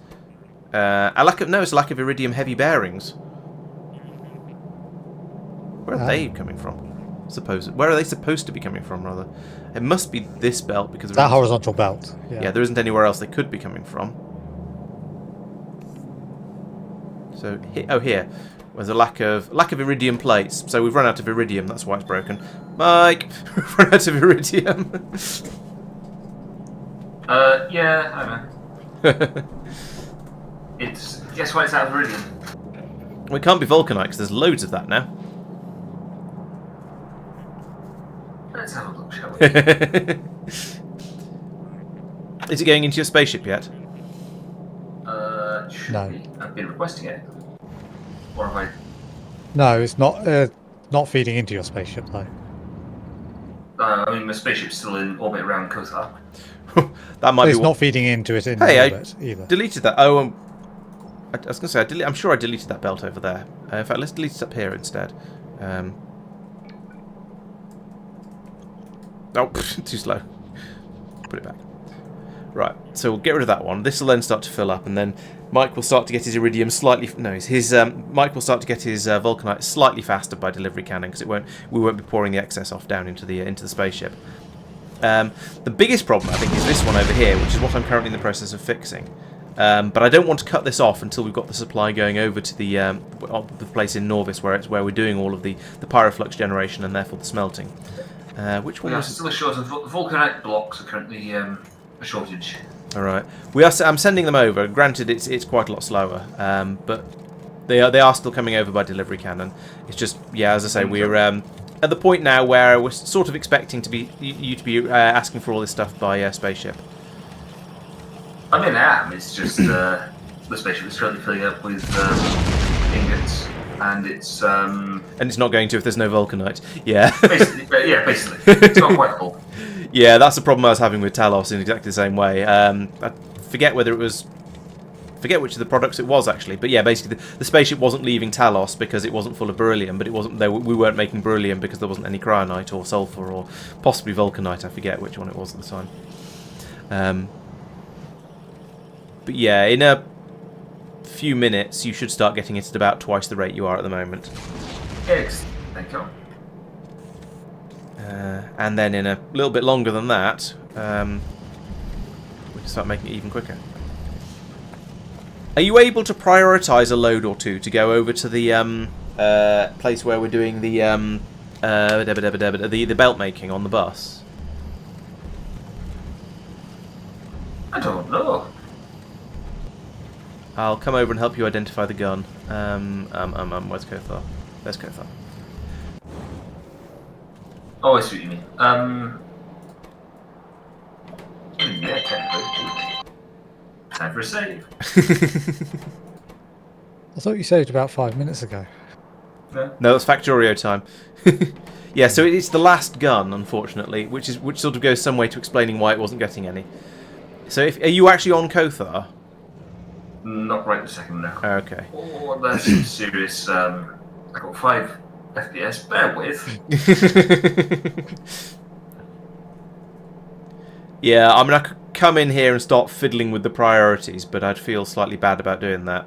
Speaker 2: It's a lack of iridium heavy bearings. Where are they coming from? Where are they supposed to be coming from, rather? It must be this belt because
Speaker 5: That horizontal belt.
Speaker 2: yeah, there isn't anywhere else they could be coming from. So here, there's a lack of iridium plates. So we've run out of iridium. That's why it's broken. Mike, we've run out of iridium.
Speaker 3: Yeah, I know. Guess why it's out of iridium?
Speaker 2: Well, it can't be vulcanite because there's loads of that now.
Speaker 3: Let's have a look, shall we?
Speaker 2: Is it going into your spaceship yet?
Speaker 3: Should
Speaker 5: No.
Speaker 3: be. I've been requesting it. Or have I?
Speaker 5: No, it's not. Not feeding into your spaceship though.
Speaker 3: I mean, my spaceship's still in orbit around Kothar.
Speaker 2: That might
Speaker 5: It's
Speaker 2: be.
Speaker 5: not feeding into it in
Speaker 2: Hey, I
Speaker 5: orbit either.
Speaker 2: deleted that. Oh, I was going to say, I'm sure I deleted that belt over there. In fact, let's delete it up here instead. Oh, too slow. Put it back. Right, so we'll get rid of that one. This will then start to fill up, and then Mike will start to get his iridium slightly. No, Mike will start to get his vulcanite slightly faster by delivery cannon because we won't be pouring the excess off down into the spaceship. The biggest problem I think is this one over here, which is what I'm currently in the process of fixing. But I don't want to cut this off until we've got the supply going over to the place in Nauvis where we're doing all of the pyroflux generation and therefore the smelting. Which one
Speaker 3: We are
Speaker 2: was
Speaker 3: still short of vulcanite blocks. Are currently a shortage.
Speaker 2: All right, I'm sending them over. Granted, it's quite a lot slower, but they are still coming over by delivery cannon. It's just as I say, we're at the point now where we're sort of expecting you to be asking for all this stuff by spaceship.
Speaker 3: I mean, I am. It's just the spaceship is currently filling up with ingots, and it's
Speaker 2: And it's not going to if there's no vulcanite. Yeah.
Speaker 3: basically, it's not quite full.
Speaker 2: Yeah, that's the problem I was having with Talos in exactly the same way. I forget which of the products it was actually, but yeah, basically the spaceship wasn't leaving Talos because it wasn't full of beryllium, but it wasn't. We weren't making beryllium because there wasn't any cryonite or sulphur or possibly vulcanite. I forget which one it was at the time. But yeah, in a few minutes you should start getting it at about twice the rate you are at the moment.
Speaker 3: Yes, thank you.
Speaker 2: And then in a little bit longer than that, we can start making it even quicker. Are you able to prioritise a load or two to go over to the place where we're doing the belt making on the bus?
Speaker 3: I don't know.
Speaker 2: I'll come over and help you identify the gun. Where's Kothar? There's Kothar.
Speaker 3: Oh, I see what you mean. Yeah, technically. Time for a save.
Speaker 5: I thought you saved about 5 minutes ago.
Speaker 2: No, that's Factorio time. Yeah, so it's the last gun, unfortunately, which sort of goes some way to explaining why it wasn't getting any. So, are you actually on Kothar?
Speaker 3: Not right this second now.
Speaker 2: Okay.
Speaker 3: Oh, that's some serious. I got 5 FPS. Bear with.
Speaker 2: Yeah, I mean, I could come in here and start fiddling with the priorities, but I'd feel slightly bad about doing that.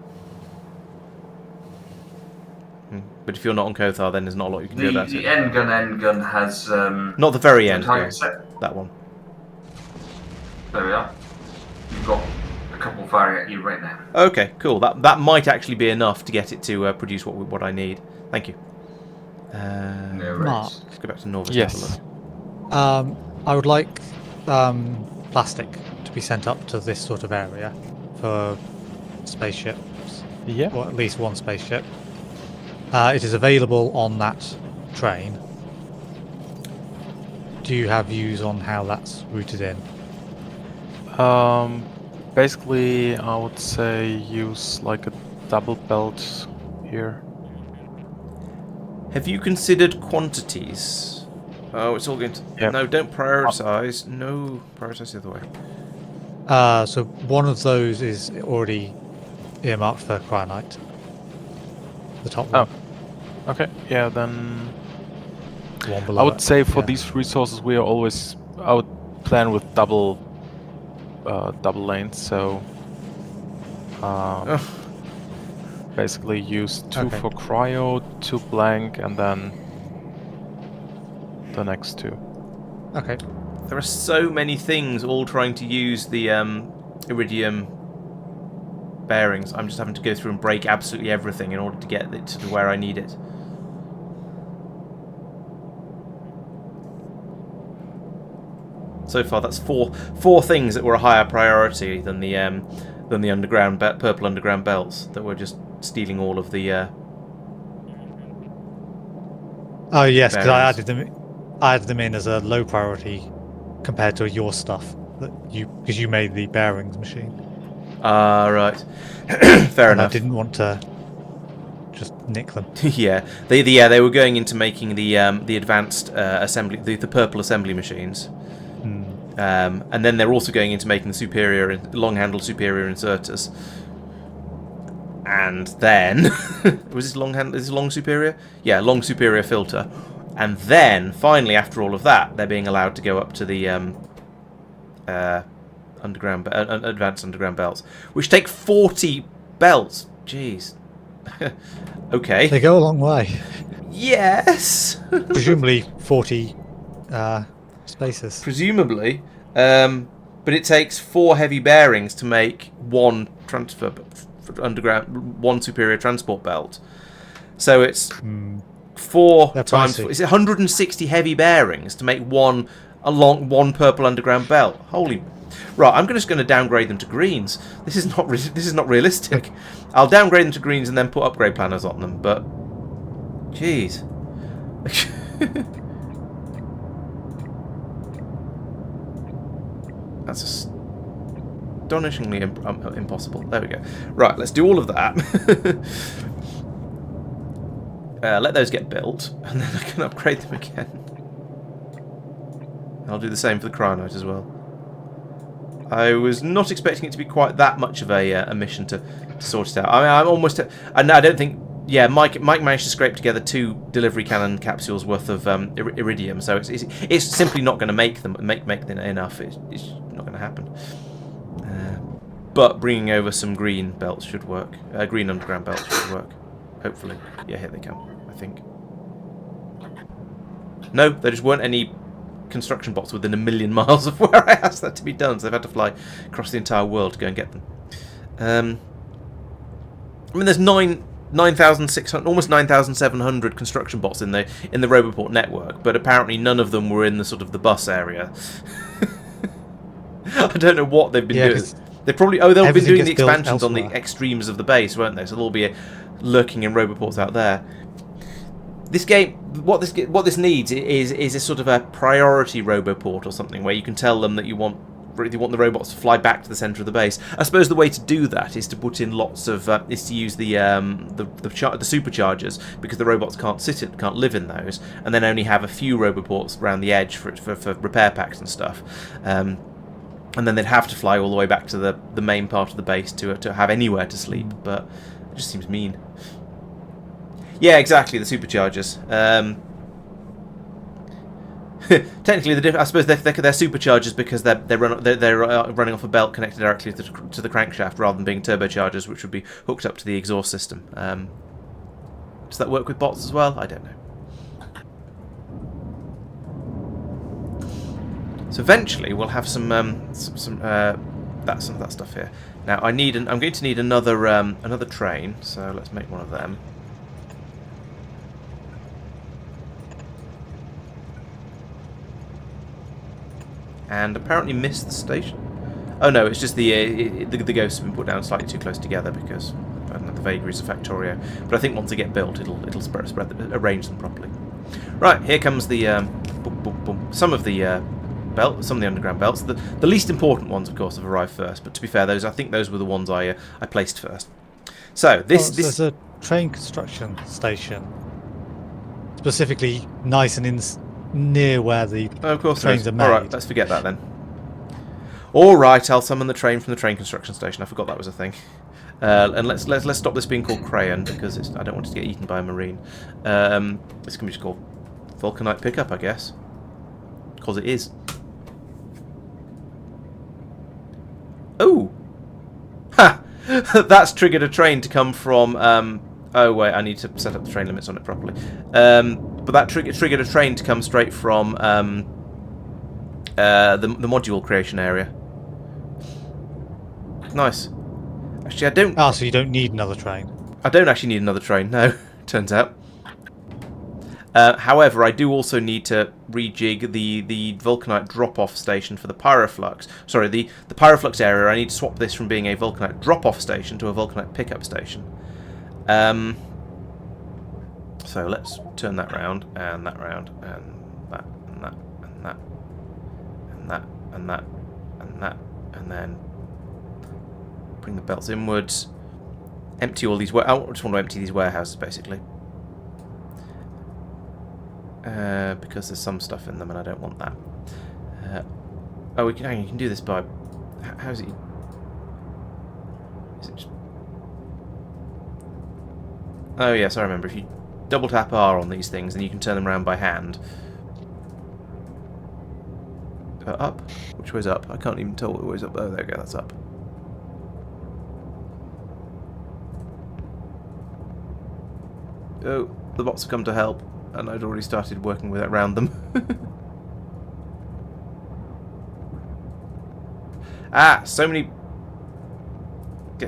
Speaker 2: But if you're not on Kothar, then there's not a lot you can do about
Speaker 3: The
Speaker 2: it.
Speaker 3: end gun has.
Speaker 2: Not the very end gun.
Speaker 3: target set.
Speaker 2: That one.
Speaker 3: There we are. You've got a couple firing at you right now.
Speaker 2: Okay, cool. That might actually be enough to get it to produce what I need. Thank you.
Speaker 3: No
Speaker 5: Marc.
Speaker 3: worries.
Speaker 2: Let's go back to Nauvis.
Speaker 4: Yes.
Speaker 5: I would like plastic to be sent up to this sort of area for spaceships,
Speaker 4: Yeah.
Speaker 5: or at least one spaceship. It is available on that train. Do you have views on how that's routed in?
Speaker 4: Basically, I would say use like a double belt here.
Speaker 2: Have you considered quantities? Oh, it's all going to...
Speaker 4: Yeah.
Speaker 2: No, don't prioritise. No, prioritise the other way.
Speaker 5: So one of those is already earmarked for cryonite. The top one.
Speaker 4: Oh, okay. Yeah, then
Speaker 5: The one below
Speaker 4: I would
Speaker 5: it.
Speaker 4: say for
Speaker 5: Yeah.
Speaker 4: these resources we are always. I would plan with double lanes. So Basically use 2
Speaker 5: Okay.
Speaker 4: for cryo, 2 blank, and then the next 2.
Speaker 5: Okay.
Speaker 2: There are so many things all trying to use the iridium bearings. I'm just having to go through and break absolutely everything in order to get it to where I need it. So far, that's four things that were a higher priority than the underground purple underground belts that were just stealing all of the.
Speaker 5: Oh yes, because I
Speaker 2: bearings.
Speaker 5: added them in as a low priority compared to your stuff because you made the bearings machine.
Speaker 2: Ah, right. Fair
Speaker 5: And
Speaker 2: enough.
Speaker 5: I didn't want to just nick them.
Speaker 2: Yeah, they were going into making the advanced assembly, the purple assembly machines. And then they're also going into making the superior, long-handled superior inserters. And then was this long superior? Yeah, long superior filter. And then finally, after all of that, they're being allowed to go up to the advanced underground belts, which take 40 belts. Jeez. Okay.
Speaker 5: They go a long way.
Speaker 2: Yes.
Speaker 5: Presumably 40 spaces.
Speaker 2: Presumably, but it takes 4 heavy bearings to make one one superior transport belt. So it's 4
Speaker 5: They're
Speaker 2: times.
Speaker 5: pricey.
Speaker 2: Is it 160 heavy bearings to make one purple underground belt? Holy! Right, I'm just going to downgrade them to greens. This is not realistic. I'll downgrade them to greens and then put upgrade planners on them. But, jeez. That's astonishingly impossible. There we go. Right, let's do all of that. Let those get built, and then I can upgrade them again. I'll do the same for the cryonite as well. I was not expecting it to be quite that much of a mission to sort it out. I mean, I'm almost... and I don't think... Yeah, Mike managed to scrape together 2 delivery cannon capsules worth of iridium, so it's simply not going to make them enough. It's not going to happen. But bringing over some green belts should work. Green underground belts should work. Hopefully. Yeah, here they come, I think. No, there just weren't any construction bots within a million miles of where I asked that to be done, so they've had to fly across the entire world to go and get them. I mean, there's 9,600, almost 9,700 construction bots in the Roboport network, but apparently none of them were in the sort of the bus area. I don't know what they've been doing. They probably they've been doing the expansions on the extremes of the base, weren't they? So they'll be lurking in Roboports out there. This game, what this needs is a sort of a priority Roboport or something where you can tell them that you want the robots to fly back to the centre of the base. I suppose the way to do that is to put in lots of is to use the superchargers, because the robots can't live in those, and then only have a few Roboports around the edge for repair packs and stuff. And then they'd have to fly all the way back to the main part of the base to have anywhere to sleep, but it just seems mean. Yeah, exactly, the superchargers. Technically, I suppose they're superchargers because they're running off a belt connected directly to the crankshaft, rather than being turbochargers, which would be hooked up to the exhaust system. Does that work with bots as well? I don't know. So eventually we'll have some of that stuff here. Now I'm going to need another train, so let's make one of them. And apparently missed the station. Oh no, it's just the ghosts have been put down slightly too close together because I don't know, the vagaries of Factorio. But I think once they get built, it'll arrange them properly. Right, here comes the some of the underground belts. The least important ones, of course, have arrived first. But to be fair, I think those were the ones I placed first. So
Speaker 5: there's a train construction station, specifically nice and near where the trains are made.
Speaker 2: All right, let's forget that then. All right, I'll summon the train from the train construction station. I forgot that was a thing. And let's stop this being called Crayon, because I don't want it to get eaten by a marine. This can be just called vulcanite pickup, I guess, because it is. Oh, ha! That's triggered a train to come from... oh, wait, I need to set up the train limits on it properly. But that triggered a train to come straight from the module creation area. Nice. Actually, I don't...
Speaker 5: Ah, so you don't need another train.
Speaker 2: I don't actually need another train, no, turns out. However, I do also need to rejig the vulcanite drop-off station for the pyroflux. Sorry, the pyroflux area. I need to swap this from being a vulcanite drop-off station to a vulcanite pickup station. So let's turn that round, and that round, and that, and that, and that, and that, and that, and that, and then bring the belts inwards. Empty all these... I just want to empty these warehouses, basically. Because there's some stuff in them and I don't want that. Oh, you can do this by... How is it... Is it just... Oh yes, I remember. If you double tap R on these things, then you can turn them around by hand. Up? Which way's up? I can't even tell what way's up. Oh, there we go, that's up. Oh, the bots have come to help. And I'd already started working with it around them. So many...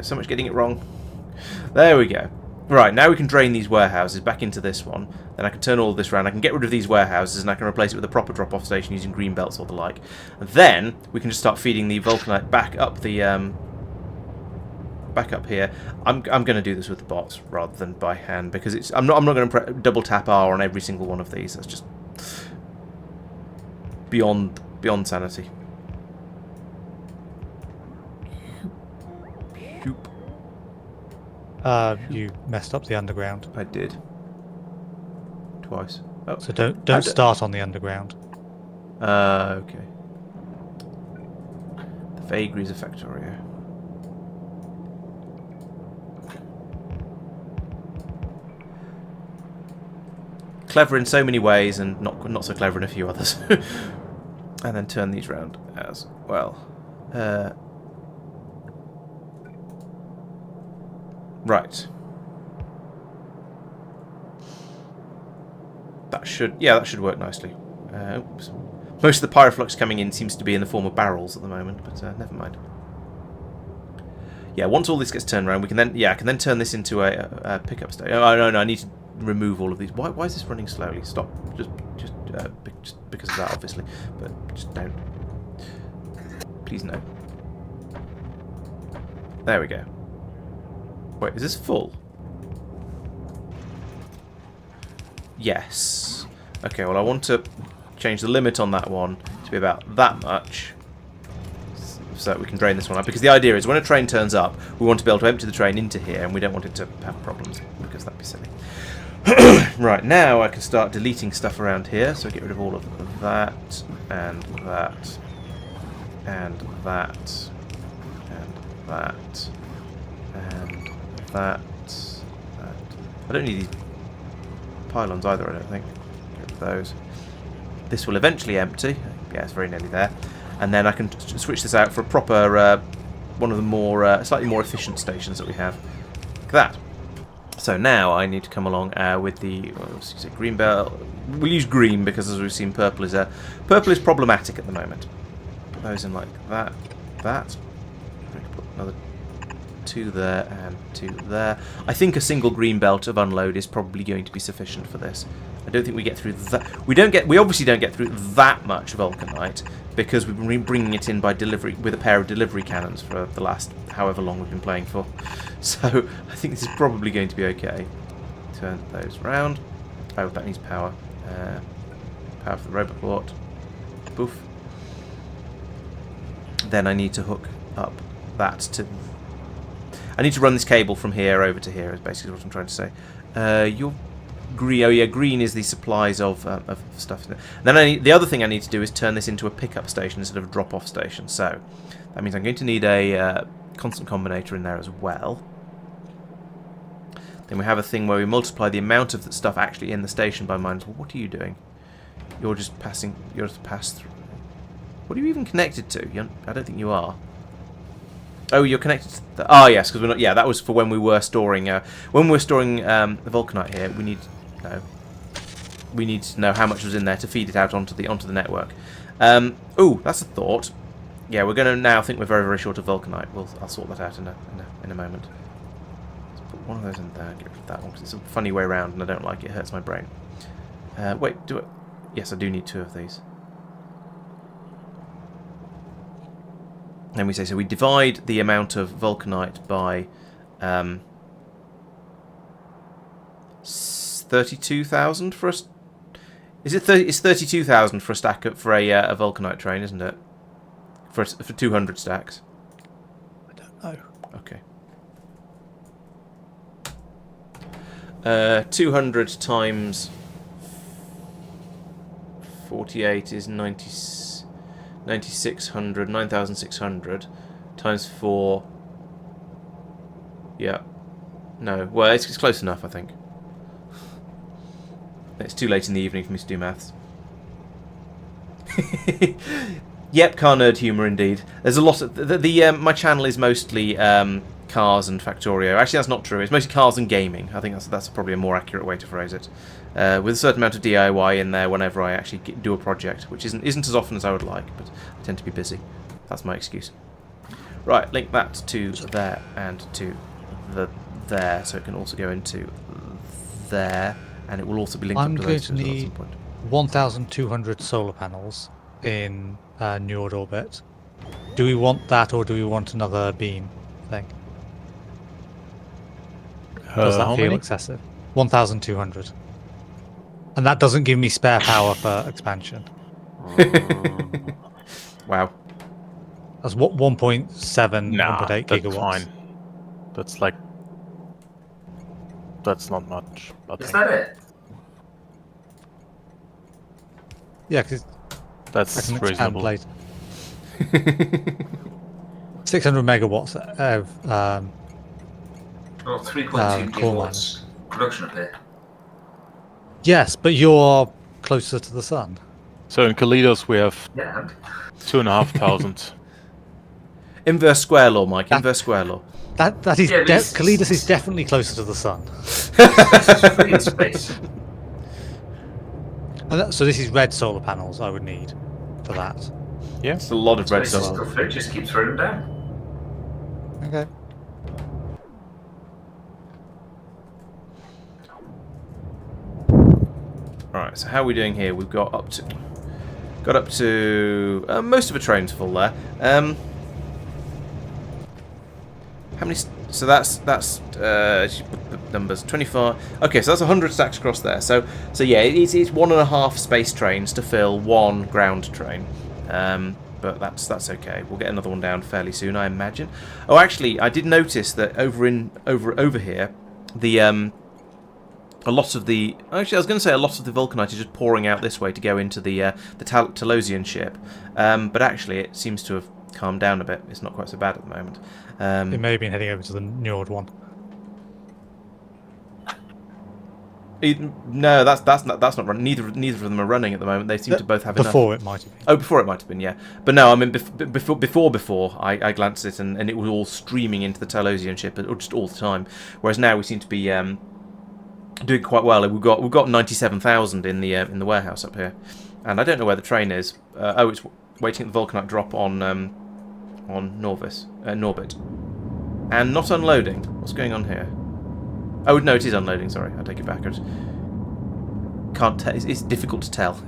Speaker 2: so much getting it wrong. There we go. Right, now we can drain these warehouses back into this one. Then I can turn all of this around. I can get rid of these warehouses and I can replace it with a proper drop-off station using green belts or the like. And then we can just start feeding the vulcanite back up the... back up here. I'm going to do this with the bots rather than by hand because it's I'm not going to double tap R on every single one of these. That's just beyond sanity.
Speaker 5: You messed up the underground.
Speaker 2: I did. Twice. Oh.
Speaker 5: So don't start on the underground.
Speaker 2: Okay. The vagaries of Factorio. Clever in so many ways, and not so clever in a few others. And then turn these round as well. Right. That should work nicely. Oops. Most of the pyroflux coming in seems to be in the form of barrels at the moment, but never mind. Yeah, once all this gets turned around, we can then I can then turn this into a pickup station. Oh no, I need to remove all of these. Why is this running slowly? Stop. Just because of that, obviously. But just don't. Please no. There we go. Wait, is this full? Yes. Okay, well I want to change the limit on that one to be about that much. So that we can drain this one up. Because the idea is when a train turns up, we want to be able to empty the train into here, and we don't want it to have problems, because that'd be silly. Right, now I can start deleting stuff around here, so get rid of all of that, and that, and that, and that, and that. I don't need these pylons either, I don't think. Get rid of those. This will eventually empty. Yeah, it's very nearly there. And then I can switch this out for a proper, one of the more, slightly more efficient stations that we have. Like that. So now I need to come along with the green belt. We'll use green because, as we've seen, purple is problematic at the moment. Put those in like that. Put another 2 there and 2 there. I think a single green belt of unload is probably going to be sufficient for this. I don't think we get through that. We obviously don't get through that much vulcanite because we've been bringing it in by delivery with a pair of delivery cannons for the last however long we've been playing for. So I think this is probably going to be okay. Turn those round. Oh, that needs power. Power for the robot port. Boof. Then I need to hook up that to... I need to run this cable from here over to here is basically what I'm trying to say. Your green... Oh yeah, green is the supplies of stuff. And then the other thing I need to do is turn this into a pickup station instead of a drop-off station. So that means I'm going to need a constant combinator in there as well. Then we have a thing where we multiply the amount of the stuff actually in the station by minus... Well, what are you doing? You're just passing... You're just pass through. What are you even connected to? I don't think you are. Oh, you're connected to the... Oh, yes, because we're not... Yeah, that was for when we were storing... when we were storing the vulcanite here, we need... No. We need to know how much was in there to feed it out onto the network. Oh, that's a thought. Yeah, we're going to now think we're very, very short of vulcanite. I'll sort that out in a moment. Let's put one of those in there and get rid of that one, because it's a funny way around and I don't like it. It hurts my brain. Wait, do it... Yes, I do need 2 of these. Then we say, so we divide the amount of vulcanite by 32,000 for us. Is it 30? It's 32,000 for a stack for a vulcanite train, isn't it? For 200 stacks.
Speaker 5: I don't know.
Speaker 2: Okay. 200 times 48 is 9,600, 9,600 times 4. Yeah. No. Well, it's close enough, I think. It's too late in the evening for me to do maths. Yep, car nerd humour indeed. There's a lot of my channel is mostly cars and Factorio. Actually, that's not true. It's mostly cars and gaming. I think that's probably a more accurate way to phrase it. With a certain amount of DIY in there whenever I actually do a project, which isn't as often as I would like, but I tend to be busy. That's my excuse. Right, link that to there and to there, so it can also go into there, and it will also be linked up to those two at some point.
Speaker 5: 1,200 solar panels in New World orbit. Do we want that, or do we want another beam thing? Does that feel excessive? 1,200. And that doesn't give me spare power for expansion.
Speaker 2: Wow.
Speaker 5: That's what 1.7, 1.8 gigawatts.
Speaker 4: That's fine. That's like... That's not much.
Speaker 3: Is that it?
Speaker 5: Yeah, because
Speaker 4: That's reasonable.
Speaker 5: 600 megawatts of
Speaker 3: Well, 3.2
Speaker 5: coal
Speaker 3: gigawatts production up here.
Speaker 5: yes, but you're closer to the sun.
Speaker 4: So in Kalidos we have
Speaker 3: Yeah.
Speaker 4: 2,500.
Speaker 2: Inverse square law, Mike. Inverse square law.
Speaker 5: That is
Speaker 3: Yeah, but it's-
Speaker 5: Kalidas is definitely closer to the sun.
Speaker 3: It's free in space.
Speaker 5: So this is red solar panels I would need for that.
Speaker 4: Yeah.
Speaker 2: It's a lot of red
Speaker 3: Space is
Speaker 2: solar.
Speaker 3: still free, just keep throwing them down.
Speaker 5: Okay.
Speaker 2: Alright, so how are we doing here? We've got up to most of a train's full there. How many? So that's numbers 25. Okay, so that's 100 stacks across there. So yeah, it's 1.5 space trains to fill 1 ground train. But that's okay. We'll get another one down fairly soon, I imagine. Oh, actually, I did notice that over here, the a lot of the a lot of the vulcanite is just pouring out this way to go into the Talosian ship. But actually, it seems to have calmed down a bit. It's not quite so bad at the moment.
Speaker 5: It may have been heading over to the New World one.
Speaker 2: No, that's not running. Neither of them are running at the moment. They seem to both have
Speaker 5: Before
Speaker 2: enough.
Speaker 5: it might have been.
Speaker 2: Oh, before it might have been, yeah. But no, I mean before I glanced at it and it was all streaming into the Talosian ship, or just all the time. Whereas now we seem to be doing quite well. We've got 97,000 in the warehouse up here, and I don't know where the train is. Oh, it's waiting at the vulcanite drop on Nauvis, Norbit, and not unloading. What's going on here? Oh no, it is unloading. Sorry, I take it back. I just can't tell. It's difficult to tell.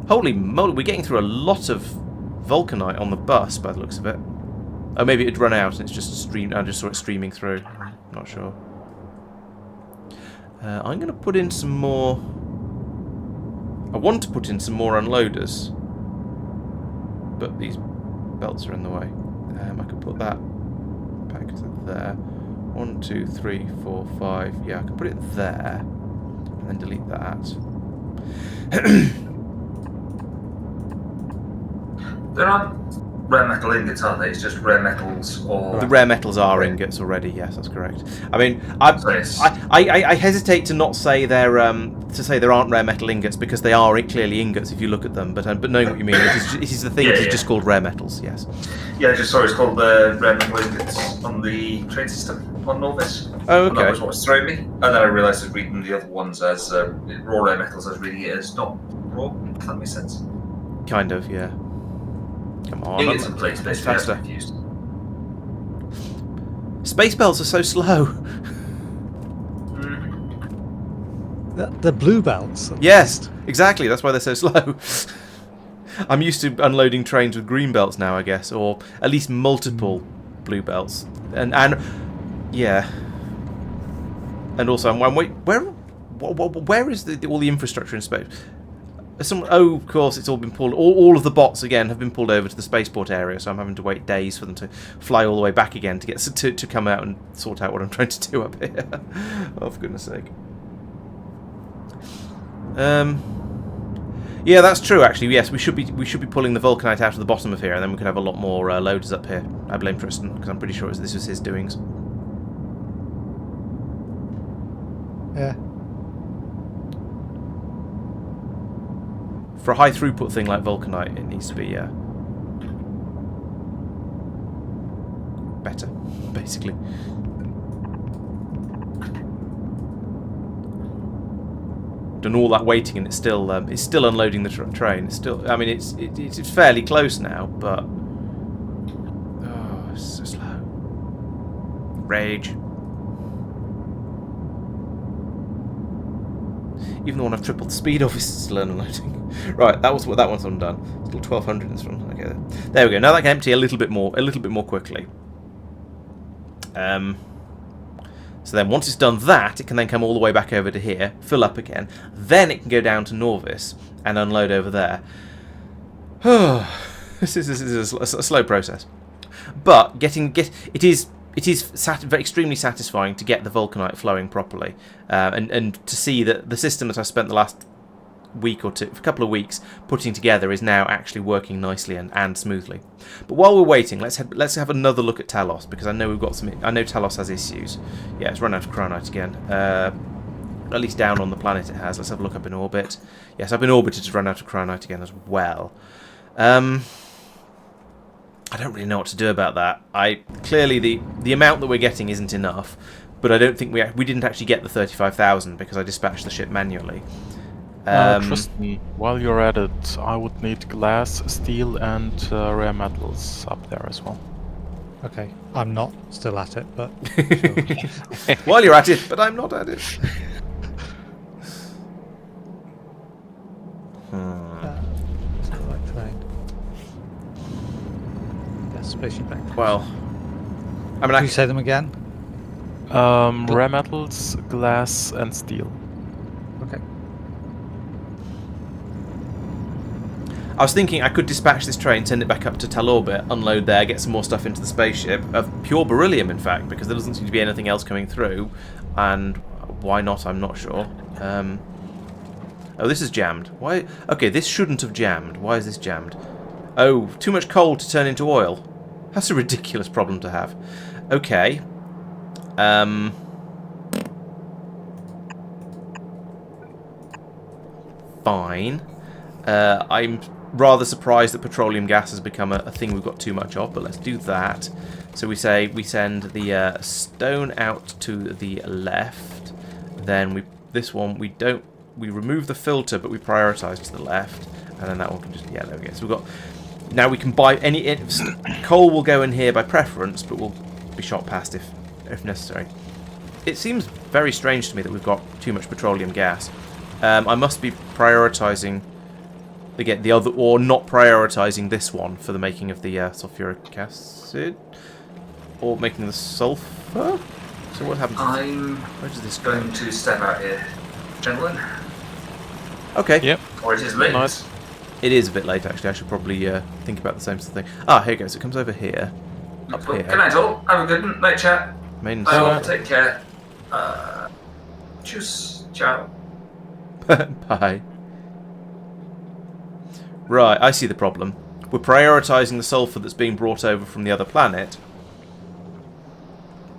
Speaker 2: Holy moly, we're getting through a lot of vulcanite on the bus by the looks of it. Oh, maybe it'd run out and it's just streamed. I just saw it streaming through. Not sure. I'm going to put in some more. I want to put in some more unloaders, but these belts are in the way. I could put that back to there. 1, 2, 3, 4, 5. Yeah, I can put it there, and then delete that.
Speaker 3: There aren't rare metal ingots, are they? It's just rare metals or...
Speaker 2: The rare metals are ingots already. Yes, that's correct. I mean,
Speaker 3: So it's-
Speaker 2: I hesitate to not say there aren't rare metal ingots, because they are clearly ingots if you look at them. But knowing what you mean, it is the thing.
Speaker 3: Yeah,
Speaker 2: It is
Speaker 3: yeah.
Speaker 2: just called rare metals. Yes.
Speaker 3: Yeah, I just saw it's called the rare metal ingots on the trade system on Nauvis.
Speaker 2: Oh,
Speaker 3: And that
Speaker 2: okay.
Speaker 3: was what was throwing me. And then I realised I was reading the other ones as raw rare metals. I was reading it as not raw, if that makes sense.
Speaker 2: Kind of, yeah. Come on.
Speaker 3: Ingots and plates, basically, I was
Speaker 2: faster.
Speaker 3: confused.
Speaker 2: Space belts are so slow.
Speaker 5: The blue belts.
Speaker 2: Yes, exactly. That's why they're so slow. I'm used to unloading trains with green belts now, I guess, or at least multiple blue belts. And yeah. And also, I'm wait. Where is all the infrastructure in space? Oh, of course, it's all been pulled. All of the bots again have been pulled over to the spaceport area, so I'm having to wait days for them to fly all the way back again to get to come out and sort out what I'm trying to do up here. Oh, for goodness sake. Yeah, that's true. Actually, yes, we should be pulling the vulcanite out of the bottom of here, and then we could have a lot more loaders up here. I blame Tristan because I'm pretty sure this was his doings.
Speaker 5: Yeah.
Speaker 2: For a high throughput thing like vulcanite, it needs to be better, basically. Done all that waiting, and it's still unloading the train. It's still, I mean, it's fairly close now, but oh, it's so slow. Rage. Even the one I've tripled the speed of is still unloading. Right, that one's undone. Still 1200 in this one. Okay, there we go. Now that can empty a little bit more quickly. So then once it's done that, it can then come all the way back over to here, fill up again. Then it can go down to Nauvis and unload over there. This is a slow process. But it is extremely satisfying to get the vulcanite flowing properly, and to see that the system that I spent the last week or two, a couple of weeks putting together is now actually working nicely and smoothly. But while we're waiting, let's have another look at Talos, because I know Talos has issues. Yeah, it's run out of cryonite again. At least down on the planet it has. Let's have a look up in orbit. Yes, up in orbit it's run out of cryonite again as well. I don't really know what to do about that. Clearly the amount that we're getting isn't enough, but I don't think we didn't actually get the 35,000 because I dispatched the ship manually.
Speaker 4: Tristan, while you're at it, I would need glass, steel, and rare metals up there as well.
Speaker 5: Okay, I'm not still at it, but sure.
Speaker 2: While you're at it, but I'm not at it.
Speaker 5: It's the right train. Yes, spaceship back.
Speaker 2: Well, I mean,
Speaker 5: Can you say them again?
Speaker 4: Rare metals, glass, and steel.
Speaker 5: Okay.
Speaker 2: I was thinking I could dispatch this train, send it back up to Tal orbit, unload there, get some more stuff into the spaceship, of pure beryllium in fact, because there doesn't seem to be anything else coming through, and why not, I'm not sure. Oh, this is jammed. Why? Okay, this shouldn't have jammed. Why is this jammed? Oh, too much coal to turn into oil. That's a ridiculous problem to have. Okay. Fine. I'm rather surprised that petroleum gas has become a thing we've got too much of, but let's do that. So we send the stone out to the left, then we remove the filter, but we prioritize to the left, and then that one can just, yeah, there we go. So we've got, now we can buy coal will go in here by preference, but will be shot past if necessary. It seems very strange to me that we've got too much petroleum gas. I must be prioritizing the other, or not prioritizing this one for the making of the sulfuric acid, or making the sulphur. So what happens?
Speaker 3: Where does this going to step out here, gentlemen?
Speaker 2: Okay.
Speaker 4: Yep.
Speaker 3: Or it is late.
Speaker 4: Nice.
Speaker 2: It is a bit late actually. I should probably think about the same sort of thing. Ah, here it goes. It comes over here. Up
Speaker 3: Well,
Speaker 2: here.
Speaker 3: good night, all. Have a good night, chat.
Speaker 2: Main
Speaker 3: Bye, all. Take care. Tschüss. Ciao.
Speaker 2: Bye. Right, I see the problem. We're prioritising the sulphur that's being brought over from the other planet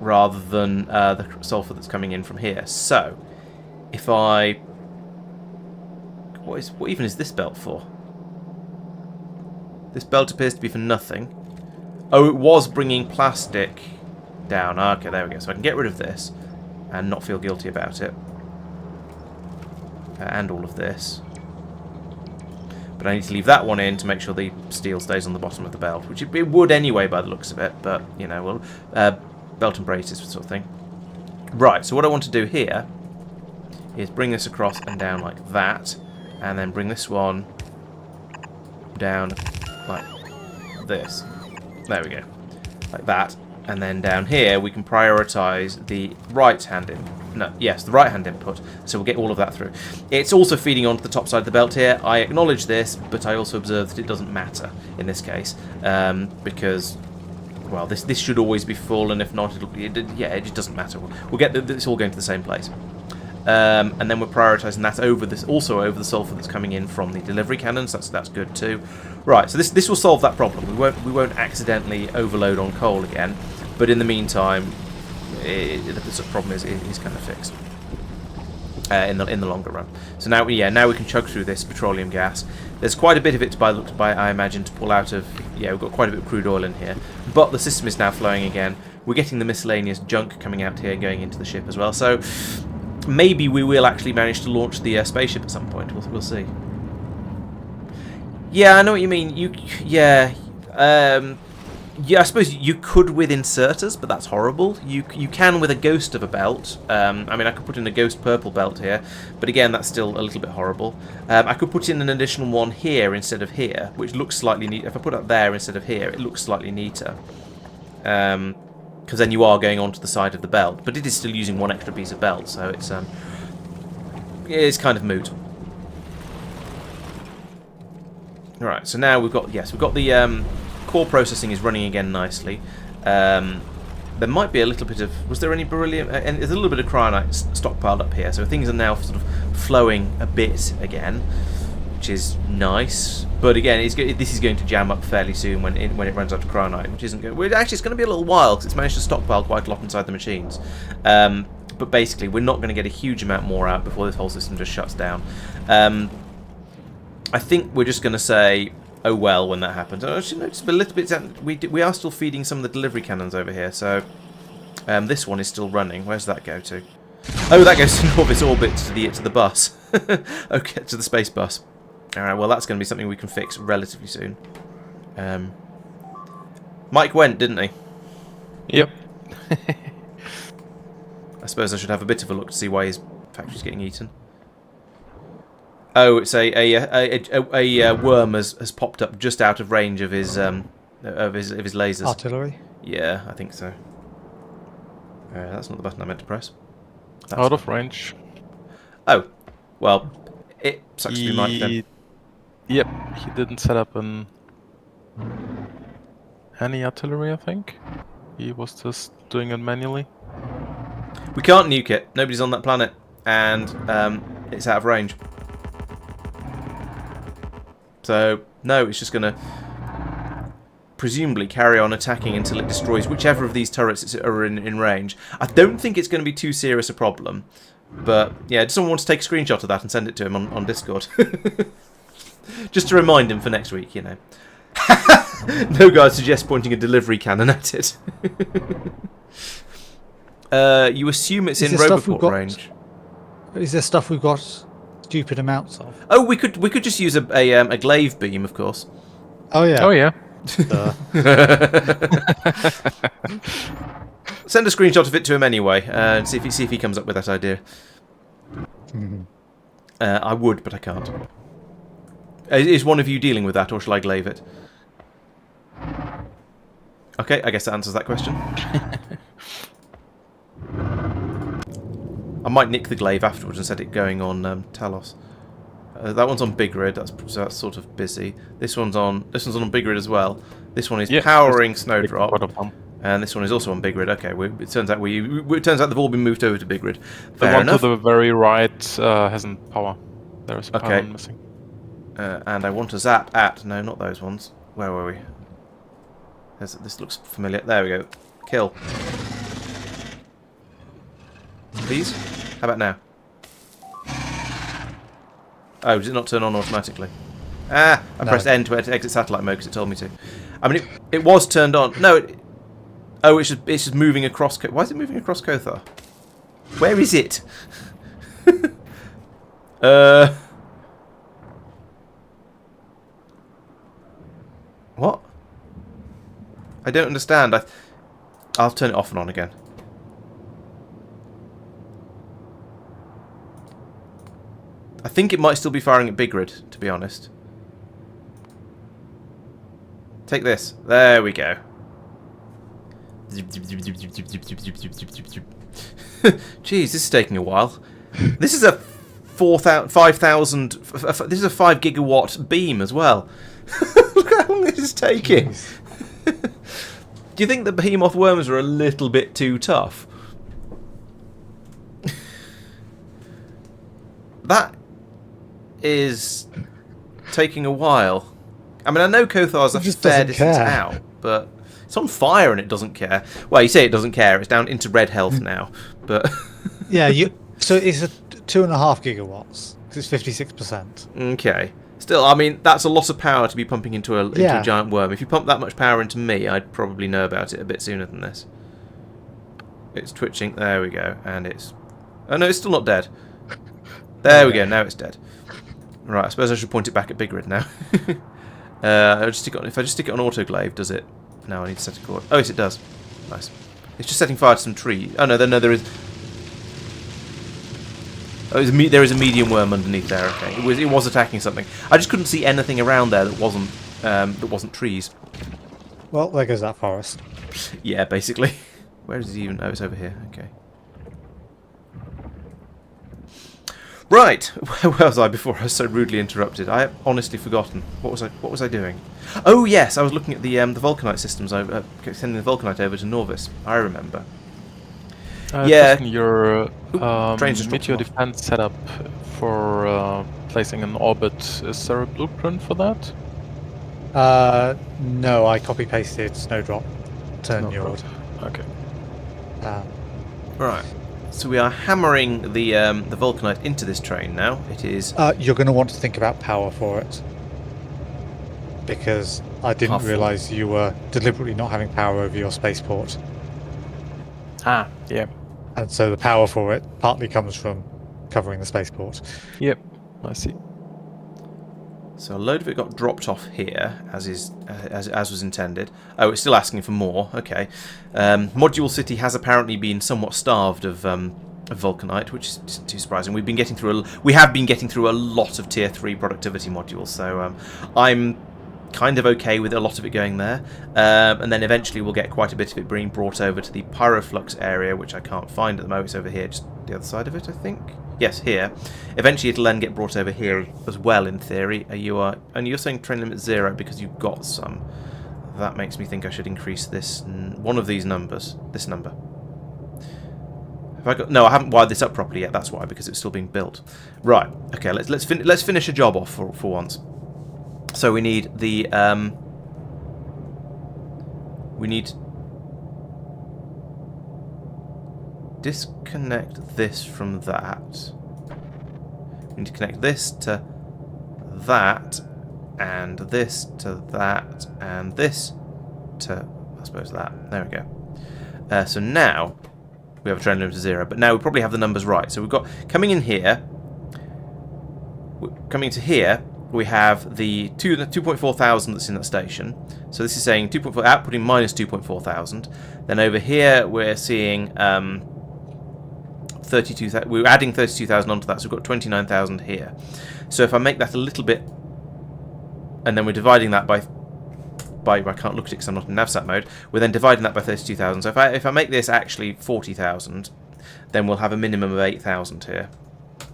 Speaker 2: rather than the sulphur that's coming in from here. So, if I... What even is this belt for? This belt appears to be for nothing. Oh, it was bringing plastic down. Okay, there we go. So I can get rid of this and not feel guilty about it. And all of this. But I need to leave that one in to make sure the steel stays on the bottom of the belt, which it would anyway by the looks of it, but, you know, well, belt and braces sort of thing. Right, so what I want to do here is bring this across and down like that, and then bring this one down like this. There we go. Like that. And then down here we can prioritise the right-hand the right-hand input. So we'll get all of that through. It's also feeding onto the top side of the belt here. I acknowledge this, but I also observe that it doesn't matter in this case because, well, this should always be full, and if not, it just doesn't matter. We'll get this all going to the same place. And then we're prioritising that over the sulphur that's coming in from the delivery cannons. That's good too. Right, so this will solve that problem. We won't accidentally overload on coal again, but in the meantime, the problem is kind of fixed in the longer run. So now we can chug through this petroleum gas. There's quite a bit of it I imagine to pull out of. Yeah, we've got quite a bit of crude oil in here, but the system is now flowing again. We're getting the miscellaneous junk coming out here and going into the ship as well. So maybe we will actually manage to launch the spaceship at some point. We'll see. Yeah, I know what you mean. I suppose you could with inserters, but that's horrible. You can with a ghost of a belt. I mean, I could put in a ghost purple belt here, but again, that's still a little bit horrible. I could put in an additional one here instead of here, which looks slightly neat. If I put it there instead of here, it looks slightly neater. Because then you are going onto the side of the belt, but it is still using one extra piece of belt, so it's kind of moot. Right, so now we've got the core processing is running again nicely. There might be a little bit of, was there any beryllium? And there's a little bit of cryonite stockpiled up here, so things are now sort of flowing a bit again, which is nice. But again, this is going to jam up fairly soon when it runs out of cryonite, which isn't good. Well, actually, it's going to be a little while because it's managed to stockpile quite a lot inside the machines. But basically, we're not going to get a huge amount more out before this whole system just shuts down. I think we're just going to say, oh well, when that happens. I should notice a little bit. We are still feeding some of the delivery cannons over here, so this one is still running. Where's that go to? Oh, that goes to Nauvis orbit to the bus. Okay, to the space bus. All right. Well, that's going to be something we can fix relatively soon. Mike went, didn't he?
Speaker 4: Yep.
Speaker 2: I suppose I should have a bit of a look to see why his factory's getting eaten. Oh, it's a worm has popped up just out of range of his lasers.
Speaker 5: Artillery?
Speaker 2: Yeah, I think so. That's not the button I meant to press. That's
Speaker 4: Out of range.
Speaker 2: Oh, well, it sucks to be Mike then.
Speaker 4: Yep, he didn't set up any artillery, I think. He was just doing it manually.
Speaker 2: We can't nuke it. Nobody's on that planet, and it's out of range. So, no, it's just going to presumably carry on attacking until it destroys whichever of these turrets are in range. I don't think it's going to be too serious a problem. But, yeah, does someone want to take a screenshot of that and send it to him on Discord? Just to remind him for next week, you know. No guy suggests pointing a delivery cannon at it. You assume it's in Roboport range.
Speaker 5: Is there stuff we've got stupid amounts of?
Speaker 2: Oh, we could just use a glaive beam, of course.
Speaker 5: Oh yeah.
Speaker 4: Oh yeah.
Speaker 2: Send a screenshot of it to him anyway, and see if he comes up with that idea.
Speaker 5: Mm-hmm.
Speaker 2: I would, but I can't. Is one of you dealing with that, or shall I glaive it? Okay, I guess that answers that question. I might nick the glaive afterwards and set it going on Talos. That one's on Big Rid, so that's sort of busy. This one's on Big Rid as well. This one is powering Snowdrop, and this one is also on Big Rid. Okay, it turns out they've all been moved over to Big Rid.
Speaker 4: The one to the very right hasn't power. There is a power missing.
Speaker 2: And I want to zap at... No, not those ones. Where were we? This looks familiar. There we go. Kill. Please? How about now? Oh, does it not turn on automatically? I
Speaker 5: No.
Speaker 2: pressed N to exit satellite mode because it told me to. I mean, it was turned on. No, it's just moving across. Why is it moving across Kothar? Where is it? What? I don't understand. I'll turn it off and on again. I think it might still be firing at Bigrid, to be honest. Take this. There we go. Jeez, this is taking a while. This is a 5,000. This is a 5 gigawatt beam as well. Look how long this is taking. Do you think the behemoth worms are a little bit too tough? That is taking a while. I mean, I know Kothar's a fair distance out, but it's on fire and it doesn't care. Well, you say it doesn't care. It's down into red health now, but
Speaker 5: Yeah, so it's a 2.5 gigawatts. 'Cause it's 56%.
Speaker 2: okay. Still, I mean, that's a lot of power to be pumping into a giant worm. If you pump that much power into me, I'd probably know about it a bit sooner than this. It's twitching. There we go. And it's... Oh, no, it's still not dead. There we go. Now it's dead. Right, I suppose I should point it back at Bigrid now. If I just stick it on autoclave, does it? No, I need to set a chord. Oh, yes, it does. Nice. It's just setting fire to some trees. Oh, no, there is... Oh, there is a medium worm underneath there. Okay, it was attacking something. I just couldn't see anything around there that wasn't trees.
Speaker 5: Well, there goes that forest.
Speaker 2: Yeah, basically. Where is it even? Oh, it's over here. Okay. Right. Where was I before I was so rudely interrupted? I have honestly forgotten. What was I doing? Oh yes, I was looking at the vulcanite systems. Sending the vulcanite over to Nauvis. I remember. Yeah.
Speaker 4: Tristan, your
Speaker 2: trains just dropped
Speaker 4: meteor
Speaker 2: off.
Speaker 4: defense setup for placing an orbit, is there a blueprint for that?
Speaker 5: No, I copy-pasted Snowdrop. Turn
Speaker 4: Snowdrop.
Speaker 5: Yord.
Speaker 4: Okay.
Speaker 2: Right. So we are hammering the vulcanite into this train now. It is...
Speaker 5: You're going to want to think about power for it. Because I didn't
Speaker 2: Half full.
Speaker 5: realise you were deliberately not having power over your spaceport.
Speaker 4: Ah, yeah.
Speaker 5: And so the power for it partly comes from covering the spaceport.
Speaker 4: Yep, I see.
Speaker 2: So a load of it got dropped off here, as was intended. Oh, it's still asking for more. Okay. Module City has apparently been somewhat starved of vulcanite, which isn't too surprising. We have been getting through a lot of tier 3 productivity modules, so I'm kind of okay with a lot of it going there. And then eventually we'll get quite a bit of it being brought over to the pyroflux area, which I can't find at the moment. It's over here, just the other side of it, I think. Yes, here. Eventually it'll then get brought over here as well, in theory. And you're saying train limit 0 because you've got some. That makes me think I should increase this one of these numbers. This number. Have I got? No, I haven't wired this up properly yet. That's why, because it's still being built. Right. Okay. Let's finish a job off for once. So we need the disconnect this from that. We need to connect this to that, and this to that, and this to, I suppose, that. There we go. So now we have a train limit to 0, but now we probably have the numbers right. So we've got coming in here, coming to here. We have the 2.4 thousand that's in that station. So this is saying 2.4 outputting minus 2.4 thousand. Then over here we're seeing 32,000. We're adding 32,000 onto that, so we've got 29,000 here. So if I make that a little bit, and then we're dividing that by I can't look at it because I'm not in navsat mode. We're then dividing that by 32,000. So if I make this actually 40,000, then we'll have a minimum of 8,000 here.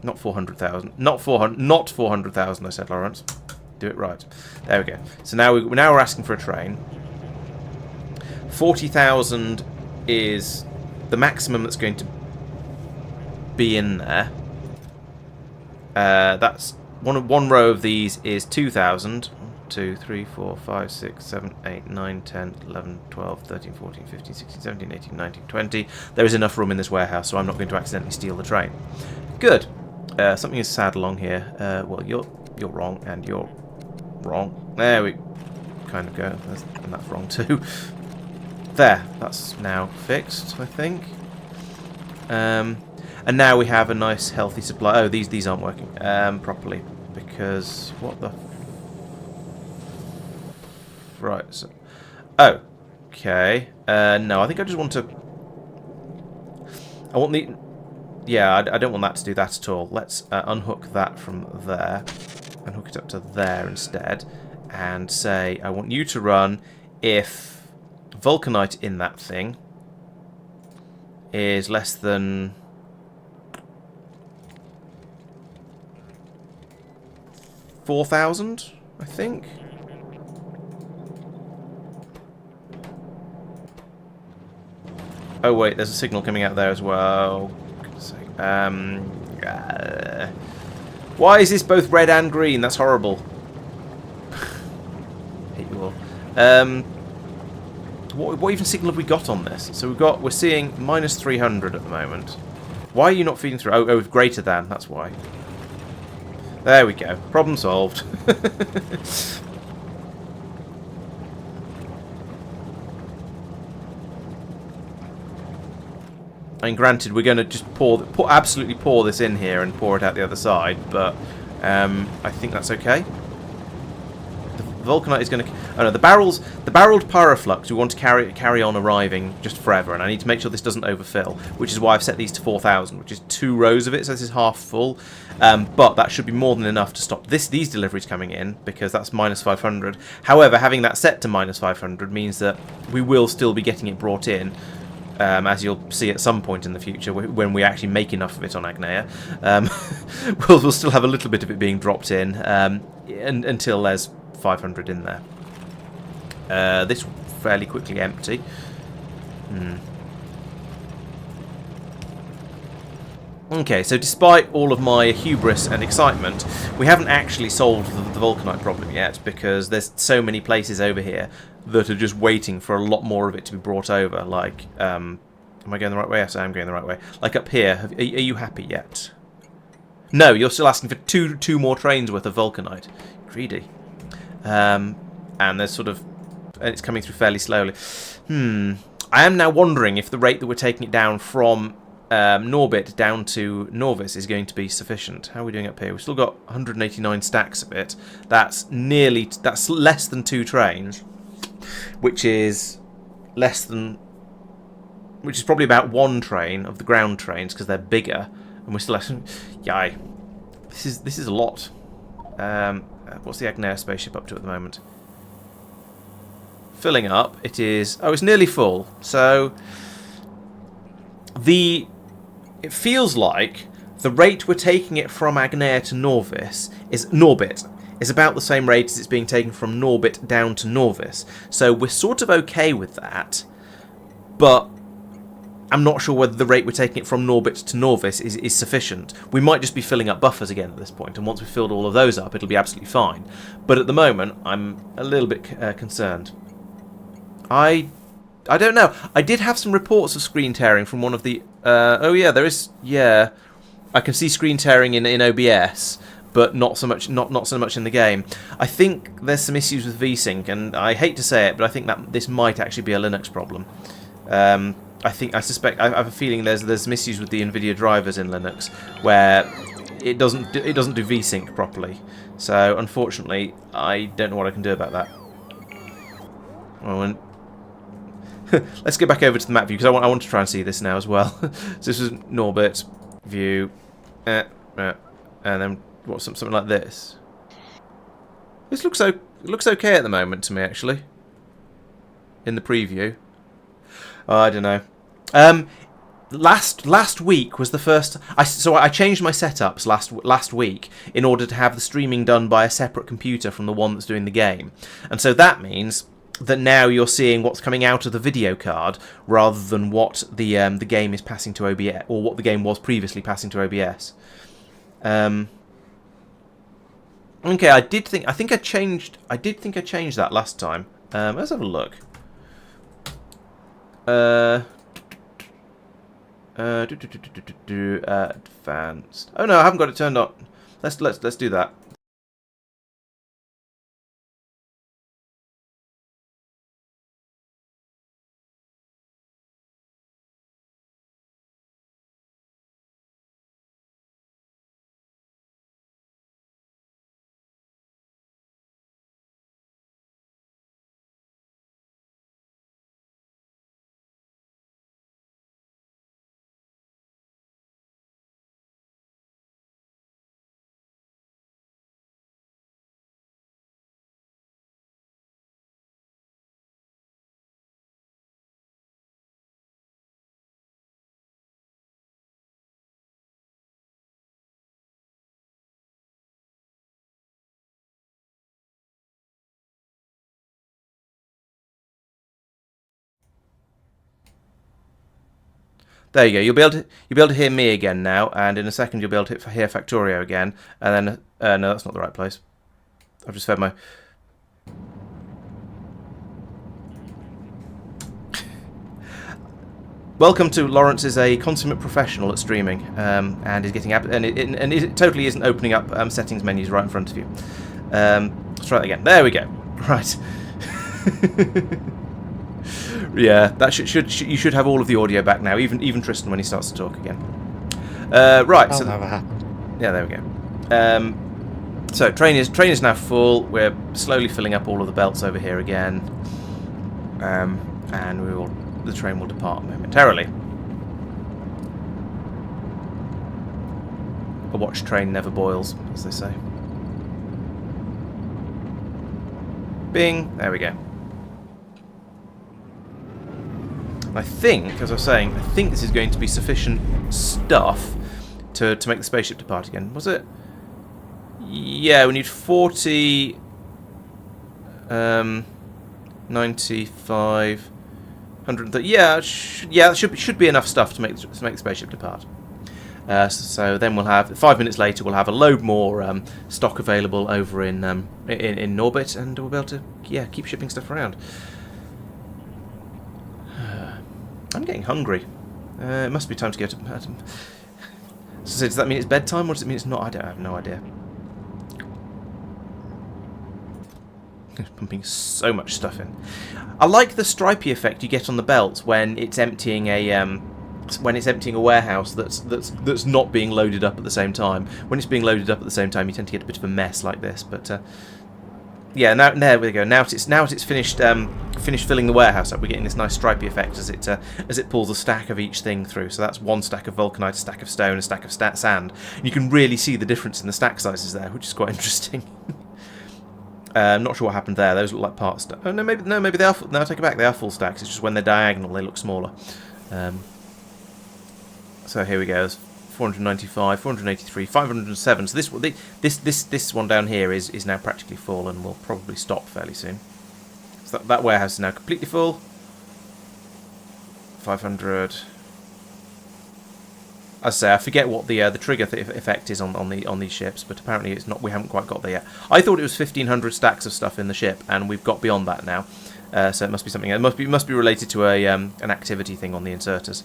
Speaker 2: Not 400,000. Not 400,000. I said, Laurence. Do it right. There we go. So now we're asking for a train. 40,000 is the maximum that's going to be in there. That's one row of these is 2,000. 2, 3, 4, 5, 6, 7, 8, 9, 10, 11, 12, 13, 14, 15, 16, 17, 18, 19, 20. There is enough room in this warehouse, so I'm not going to accidentally steal the train. Good. Something is sad along here. Well, you're wrong, and you're wrong. There we kind of go. And that's wrong too. There. That's now fixed, I think. And now we have a nice healthy supply. Oh, these aren't working properly. Because... What the... Right. So, oh. Okay. No, I think I just want to... I want the... Yeah, I don't want that to do that at all. Let's unhook that from there. And hook it up to there instead. And say, I want you to run if vulcanite in that thing is less than... 4,000, I think. Oh wait, there's a signal coming out there as well. Why is this both red and green? That's horrible. Hate you all. What even signal have we got on this? So we're seeing minus 300 at the moment. Why are you not feeding through? Oh, greater than. That's why. There we go. Problem solved. I mean, granted, we're going to just absolutely pour this in here and pour it out the other side, but I think that's okay. The vulcanite is going to... Oh no, the barreled pyroflux we want to carry on arriving just forever, and I need to make sure this doesn't overfill, which is why I've set these to 4,000, which is 2 rows of it, so this is half full. But that should be more than enough to stop these deliveries coming in, because that's minus 500. However, having that set to minus 500 means that we will still be getting it brought in, as you'll see at some point in the future, when we actually make enough of it on Agnea. We'll still have a little bit of it being dropped in until there's 500 in there. This fairly quickly empty. Okay, so despite all of my hubris and excitement, we haven't actually solved the vulcanite problem yet, because there's so many places over here that are just waiting for a lot more of it to be brought over. Like, am I going the right way? Yes, I am going the right way. Like up here, are you happy yet? No, you're still asking for two more trains worth of vulcanite. Greedy. And there's sort of... And it's coming through fairly slowly. I am now wondering if the rate that we're taking it down from Norbit down to Nauvis is going to be sufficient. How are we doing up here? We've still got 189 stacks of it. That's less than 2 trains, which is probably about 1 train of the ground trains, because they're bigger, and we're still yay. This is a lot. What's the Agnea spaceship up to at the moment? Filling up. It is... Oh, it's nearly full. So it feels like the rate we're taking it from Agnea to Norbit is about the same rate as it's being taken from Norbit down to Nauvis. So we're sort of okay with that, but I'm not sure whether the rate we're taking it from Norbit to Nauvis is sufficient. We might just be filling up buffers again at this point, and once we've filled all of those up, it'll be absolutely fine. But at the moment, I'm a little bit concerned. I don't know. I did have some reports of screen tearing from one of the... oh yeah, there is... Yeah, I can see screen tearing in OBS, but not so much in the game. I think there's some issues with VSync, and I hate to say it, but I think that this might actually be a Linux problem. I suspect I have a feeling there's some issues with the NVIDIA drivers in Linux where it doesn't do VSync properly. So unfortunately, I don't know what I can do about that. Well, let's get back over to the map view, because I want to try and see this now as well. So this is Norbit view, and then what's something like this. This looks okay at the moment to me, actually. In the preview, I don't know. Last week was the first. So I changed my setups last week in order to have the streaming done by a separate computer from the one that's doing the game, and so that means that now you're seeing what's coming out of the video card rather than what the game is passing to OBS, or what the game was previously passing to OBS. Okay, I did think I changed that last time. Let's have a look. Advanced. Oh no, I haven't got it turned on. Let's do that. There you go. You'll be able to hear me again now, and in a second you'll be able to hear Factorio again. And then no, that's not the right place. I've just fed my. Welcome to Laurence is a consummate professional at streaming, and is getting and it totally isn't opening up settings menus right in front of you. Let's try that again. There we go. Right. Yeah, that you should have all of the audio back now, even Tristan when he starts to talk again. Right.
Speaker 5: That'll
Speaker 2: So
Speaker 5: never happen.
Speaker 2: yeah, there we go. So train is now full. We're slowly filling up all of the belts over here again, and the train will depart momentarily. A watched train never boils, as they say. Bing! There we go. I think, as I was saying, I think this is going to be sufficient stuff to make the spaceship depart again. Was it? Yeah, we need 40... 95... 130. Yeah, that should be enough stuff to make the spaceship depart. So then we'll have 5 minutes later. We'll have a load more stock available over in Norbit, and we'll be able to keep shipping stuff around. I'm getting hungry. It must be time to go to bed. So does that mean it's bedtime, or does it mean it's not? I have no idea. Pumping so much stuff in. I like the stripy effect you get on the belt when it's emptying a warehouse that's not being loaded up at the same time. When it's being loaded up at the same time, you tend to get a bit of a mess like this. But yeah, now there we go. Now it's finished filling the warehouse up. We're getting this nice stripy effect as it pulls a stack of each thing through. So that's one stack of vulcanite, a stack of stone, a stack of sand. And you can really see the difference in the stack sizes there, which is quite interesting. I'm not sure what happened there. Those look like part stack. Oh no, maybe they are. No, I take it back. They are full stacks. It's just when they're diagonal, they look smaller. So here we go. There's 495, 483, 507. So this one down here is now practically full, and will probably stop fairly soon. So that warehouse is now completely full. 500. As I say, I forget what the trigger effect is on these ships, but apparently it's not. We haven't quite got there yet. I thought it was 1,500 stacks of stuff in the ship, and we've got beyond that now. So it must be something. It must be related to an activity thing on the inserters.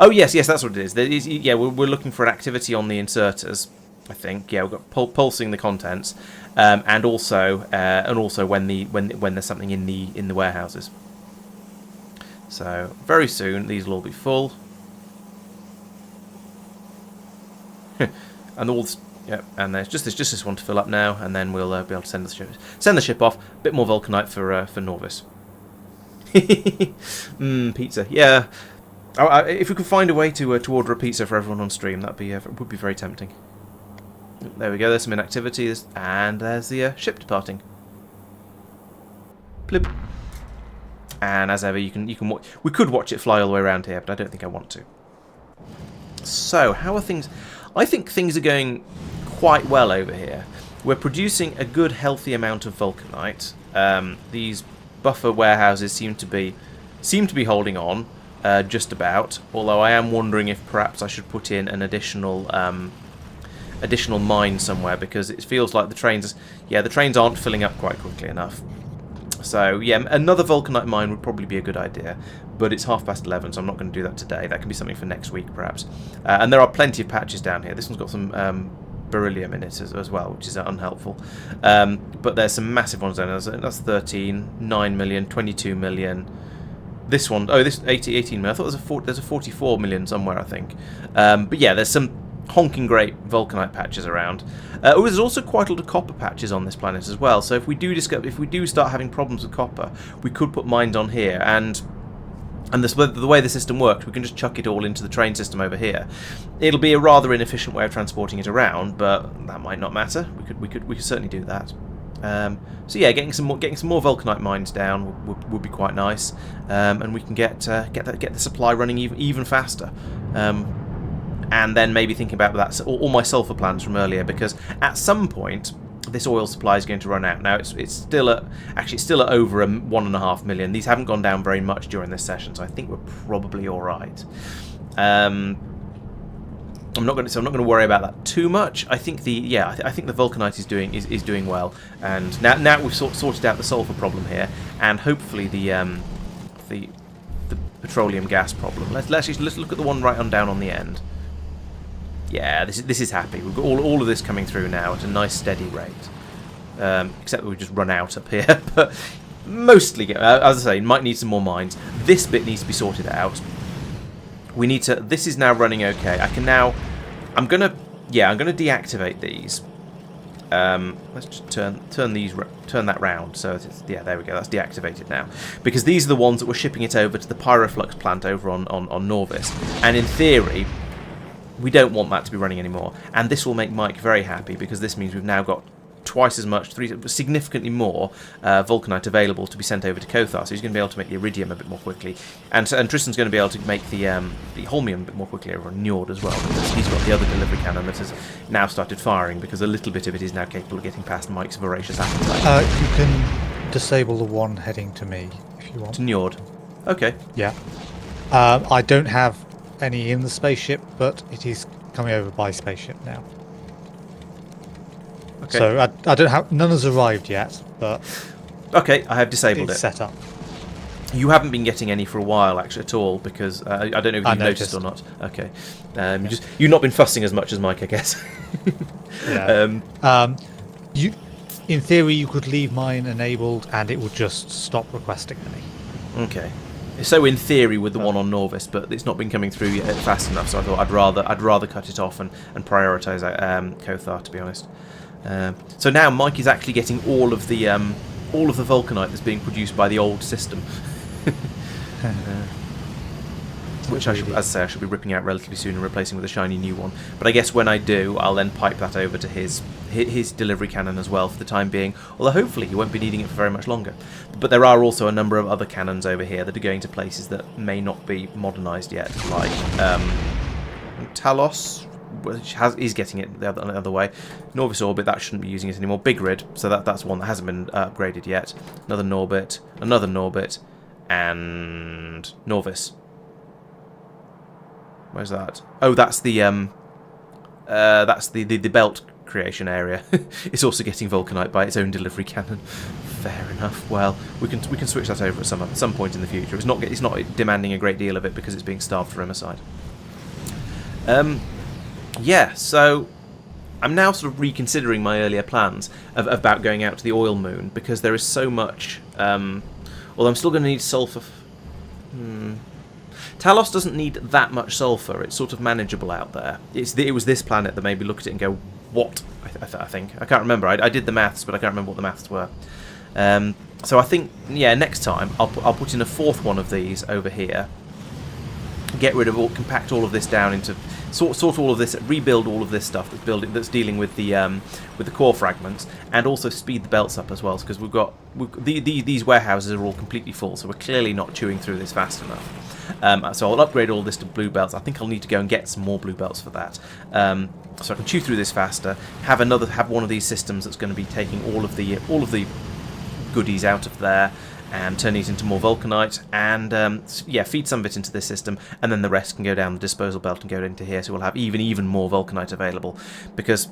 Speaker 2: Oh yes, that's what it is. We're looking for an activity on the inserters. I think. Yeah, we've got pulsing the contents, and also when there's something in the warehouses. So very soon these will all be full. And and there's just this one to fill up now, and then we'll be able to send the ship off. A bit more vulcanite for Nauvis. Pizza. Yeah. If we could find a way to order a pizza for everyone on stream, would be very tempting. There we go. There's some inactivity, and there's the ship departing. Blip. And as ever, you can watch. We could watch it fly all the way around here, but I don't think I want to. So, how are things? I think things are going quite well over here. We're producing a good, healthy amount of vulcanite. These buffer warehouses seem to be holding on, just about. Although I am wondering if perhaps I should put in an additional mine somewhere, because it feels like the trains aren't filling up quite quickly enough. So yeah, another vulcanite mine would probably be a good idea, but it's 11:30, so I'm not going to do that today. That can be something for next week, perhaps. And there are plenty of patches down here. This one's got some beryllium in it as well, which is unhelpful. But there's some massive ones down there. That's 13, 9 million, 22 million. This one, this 18 million. I thought there's a 44 million somewhere, I think. But yeah, there's some honking great vulcanite patches around. There's also quite a lot of copper patches on this planet as well. So if we do start having problems with copper, we could put mines on here, and the way the system works, we can just chuck it all into the train system over here. It'll be a rather inefficient way of transporting it around, but that might not matter. We could certainly do that. So yeah, getting some more vulcanite mines down would be quite nice, and we can get the supply running even faster. And then maybe thinking about that, all my sulphur plans from earlier, because at some point this oil supply is going to run out. Now it's still at over 1.5 million. These haven't gone down very much during this session, so I think we're probably all right. I'm not going to worry about that too much. I think the vulcanite is doing well, and now we've sorted out the sulphur problem here, and hopefully the petroleum gas problem. Let's look at the one right on down on the end. Yeah, this is happy. We've got all of this coming through now at a nice steady rate. Except that we've just run out up here, but mostly, as I say, might need some more mines. This bit needs to be sorted out. We need to. This is now running okay. I can now. I'm gonna deactivate these. Let's just turn that round. So yeah, there we go. That's deactivated now because these are the ones that were shipping it over to the pyroflux plant over on Nauvis. And in theory, we don't want that to be running anymore. And this will make Mike very happy because this means we've now got twice as much, significantly more vulcanite available to be sent over to Kothar, so he's going to be able to make the iridium a bit more quickly, and Tristan's going to be able to make the holmium a bit more quickly over on Njord as well, because he's got the other delivery cannon that has now started firing, because a little bit of it is now capable of getting past Mike's voracious appetite.
Speaker 5: You can disable the one heading to me if you want.
Speaker 2: To Njord. Okay.
Speaker 5: Yeah. I don't have any in the spaceship, but it is coming over by spaceship now.
Speaker 2: Okay.
Speaker 5: So I don't have, none has arrived yet, but
Speaker 2: okay, I have disabled
Speaker 5: it's
Speaker 2: it.
Speaker 5: set up.
Speaker 2: You haven't been getting any for a while, actually, at all, because I don't know if you've noticed or not. Okay, you've not been fussing as much as Mike, I guess.
Speaker 5: Yeah. In theory, you could leave mine enabled, and it would just stop requesting any.
Speaker 2: Okay. So in theory, with the one on Nauvis, but it's not been coming through yet fast enough. So I thought I'd rather cut it off and prioritise Kothar, to be honest. So now Mike is actually getting all of the vulcanite that's being produced by the old system, which I should be ripping out relatively soon and replacing with a shiny new one. But I guess when I do, I'll then pipe that over to his delivery cannon as well for the time being. Although hopefully he won't be needing it for very much longer. But there are also a number of other cannons over here that are going to places that may not be modernised yet, like Talos, which is getting it the other way. Nauvis Orbit, that shouldn't be using it anymore. Big Rid, so that's one that hasn't been upgraded yet. Another Norbit, and Nauvis. Where's that? Oh, that's the belt creation area. It's also getting vulcanite by its own delivery cannon. Fair enough. Well, we can switch that over at some point in the future. It's not demanding a great deal of it because it's being starved for homicide. Yeah, so I'm now sort of reconsidering my earlier plans about going out to the oil moon, because there is so much. Although I'm still going to need sulphur. Talos doesn't need that much sulphur. It's sort of manageable out there. It was this planet that made me look at it and go, what? I think. I can't remember. I did the maths, but I can't remember what the maths were. So I think, yeah, next time I'll put in a fourth one of these over here. Get rid of compact all of this down into sort all of this, rebuild all of this stuff that's dealing with the core fragments, and also speed the belts up as well, because these warehouses are all completely full, so we're clearly not chewing through this fast enough. So I'll upgrade all this to blue belts. I think I'll need to go and get some more blue belts for that, so I can chew through this faster. Have one of these systems that's going to be taking all of the goodies out of there and turning it into more vulcanite, and feed some of it into this system, and then the rest can go down the disposal belt and go into here, so we'll have even more vulcanite available, because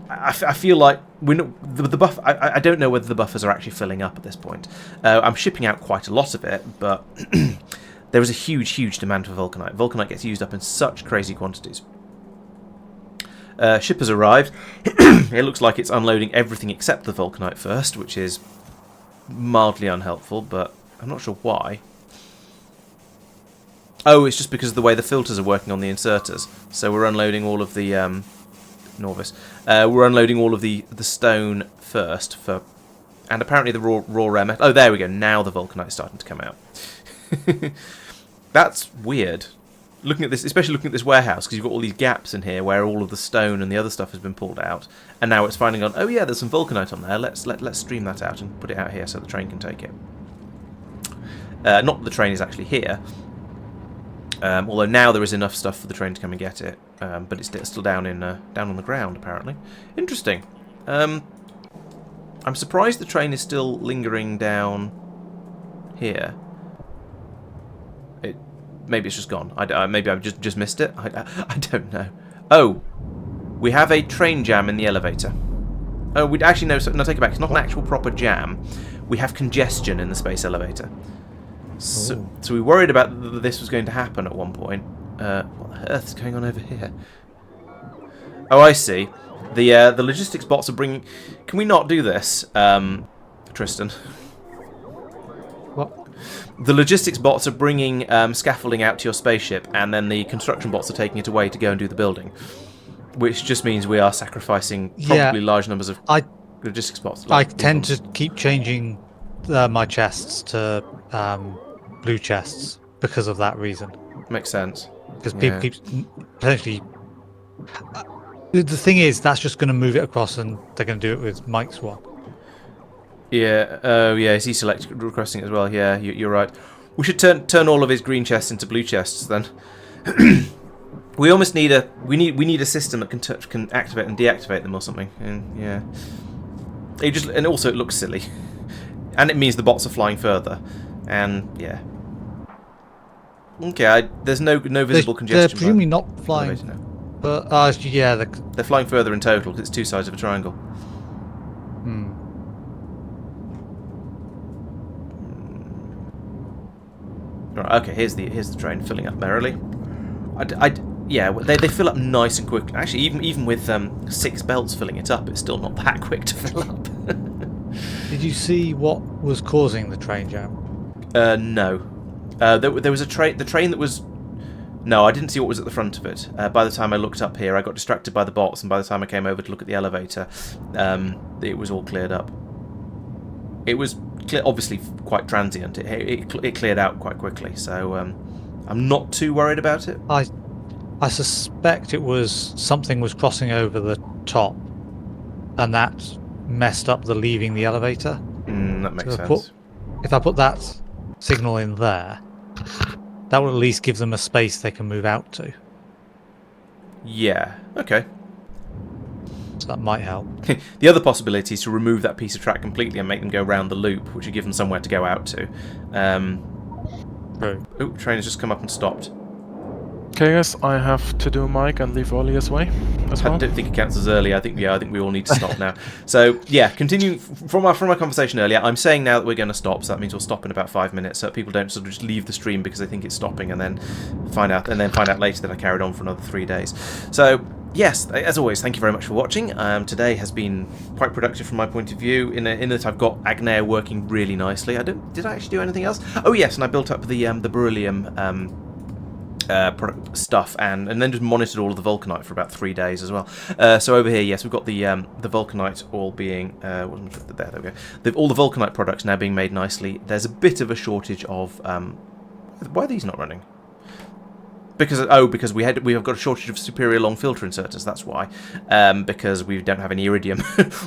Speaker 2: I feel like the buff. I don't know whether the buffers are actually filling up at this point. I'm shipping out quite a lot of it, but there is a huge demand for vulcanite. Vulcanite gets used up in such crazy quantities. Ship has arrived. It looks like it's unloading everything except the vulcanite first, which is mildly unhelpful, but I'm not sure why. Oh, it's just because of the way the filters are working on the inserters. So we're unloading all of the Nauvis. We're unloading all of the stone first and apparently the raw rare metal. Oh, there we go. Now the vulcanite's starting to come out. That's weird. Looking at this, especially looking at this warehouse, because you've got all these gaps in here where all of the stone and the other stuff has been pulled out, and now it's finally gone, oh yeah, there's some vulcanite on there. Let's stream that out and put it out here so the train can take it. Not that the train is actually here, although now there is enough stuff for the train to come and get it, but it's still down on the ground apparently. Interesting. I'm surprised the train is still lingering down here. maybe it's just gone. Maybe I've just missed it. I don't know. Oh, we have a train jam in the elevator. Oh, we'd actually no, take it back. It's not an actual proper jam. We have congestion in the space elevator. So we worried about this was going to happen at one point. What the earth is going on over here? Oh, I see. The logistics bots are bringing... Can we not do this, Tristan?
Speaker 5: What?
Speaker 2: The logistics bots are bringing scaffolding out to your spaceship, and then the construction bots are taking it away to go and do the building. Which just means we are sacrificing probably large numbers of logistics bots.
Speaker 5: I tend to keep changing my chests to blue chests because of that reason.
Speaker 2: Makes sense.
Speaker 5: Because people keep potentially... The thing is, that's just going to move it across, and they're going to do it with Mike's one.
Speaker 2: Yeah, yeah, is he requesting it as well? Yeah, you're right. We should turn all of his green chests into blue chests then. We almost need we need a system that can activate and deactivate them or something. And yeah, and also it looks silly, and it means the bots are flying further, and yeah. Okay, there's no visible congestion.
Speaker 5: They're presumably not flying, but yeah,
Speaker 2: they're flying further in total because it's two sides of a triangle. Right, okay, here's the train filling up merrily. Yeah, they fill up nice and quick. Actually, even with 6 belts filling it up, it's still not that quick to fill up.
Speaker 5: Did you see what was causing the train jam?
Speaker 2: No. There was a train. The train that was. No, I didn't see what was at the front of it. By the time I looked up here, I got distracted by the bots, and by the time I came over to look at the elevator, it was all cleared up. It was obviously quite transient. It cleared out quite quickly, so I'm not too worried about it.
Speaker 5: I suspect it was something was crossing over the top, and that messed up the leaving the elevator.
Speaker 2: That makes sense.
Speaker 5: If I put that signal in there, that will at least give them a space they can move out to.
Speaker 2: Yeah. Okay.
Speaker 5: So that might help.
Speaker 2: The other possibility is to remove that piece of track completely and make them go round the loop, which would give them somewhere to go out to. Oh, train has just come up and stopped.
Speaker 4: Okay, guys, I have to do Mike and leave early as well.
Speaker 2: I don't think it counts as early. I think we all need to stop now. So yeah, continuing from our conversation earlier, I'm saying now that we're going to stop. So that means we'll stop in about 5 minutes, so that people don't sort of just leave the stream because they think it's stopping, and then find out later that I carried on for another 3 days. So yes, as always, thank you very much for watching. Today has been quite productive from my point of view. In that I've got Agnea working really nicely. Did I actually do anything else? Oh yes, and I built up the beryllium. Stuff and then just monitored all of the vulcanite for about 3 days as well. So over here, yes, we've got the vulcanite all being there we go. All the vulcanite products now being made nicely. There's a bit of a shortage of why are these not running? Because we have got a shortage of superior long filter inserters. That's why. Because we don't have any iridium.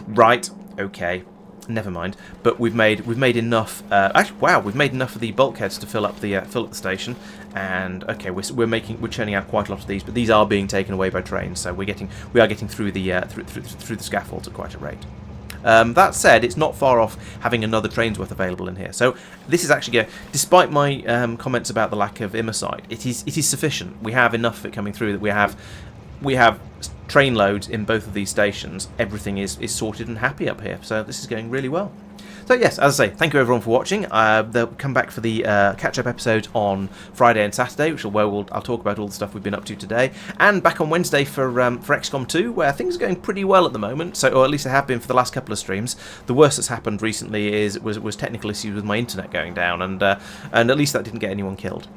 Speaker 2: Right. Okay. Never mind. But we've made enough. Actually, wow, we've made enough of the bulkheads to fill up the station. And okay, we're churning out quite a lot of these, but these are being taken away by trains. So we are getting through the through the scaffolds at quite a rate. That said, it's not far off having another train's worth available in here. So this is actually, despite my comments about the lack of immersite, it is sufficient. We have enough of it coming through that we have train loads in both of these stations. Everything is sorted and happy up here. So this is going really well. So yes, as I say, thank you everyone for watching. They'll come back for the catch-up episode on Friday and Saturday, I'll talk about all the stuff we've been up to today, and back on Wednesday for XCOM 2, where things are going pretty well at the moment. So, or at least they have been for the last couple of streams. The worst that's happened recently was technical issues with my internet going down, and at least that didn't get anyone killed.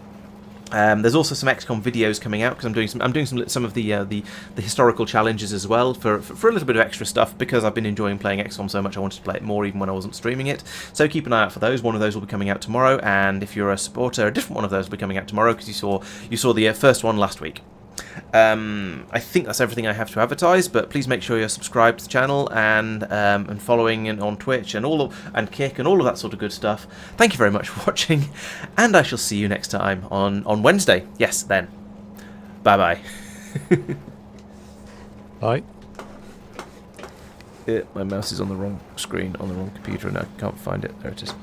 Speaker 2: There's also some XCOM videos coming out because I'm doing some of the historical challenges as well for a little bit of extra stuff, because I've been enjoying playing XCOM so much I wanted to play it more even when I wasn't streaming it. So keep an eye out for those. One of those will be coming out tomorrow, and if you're a supporter, a different one of those will be coming out tomorrow because you saw the first one last week. I think that's everything I have to advertise, but please make sure you're subscribed to the channel and following on Twitch and Kick and all of that sort of good stuff. Thank you very much for watching, and I shall see you next time on Wednesday. Yes, then. Bye-bye.
Speaker 5: Bye.
Speaker 2: My mouse is on the wrong screen, on the wrong computer, and I can't find it. There it is.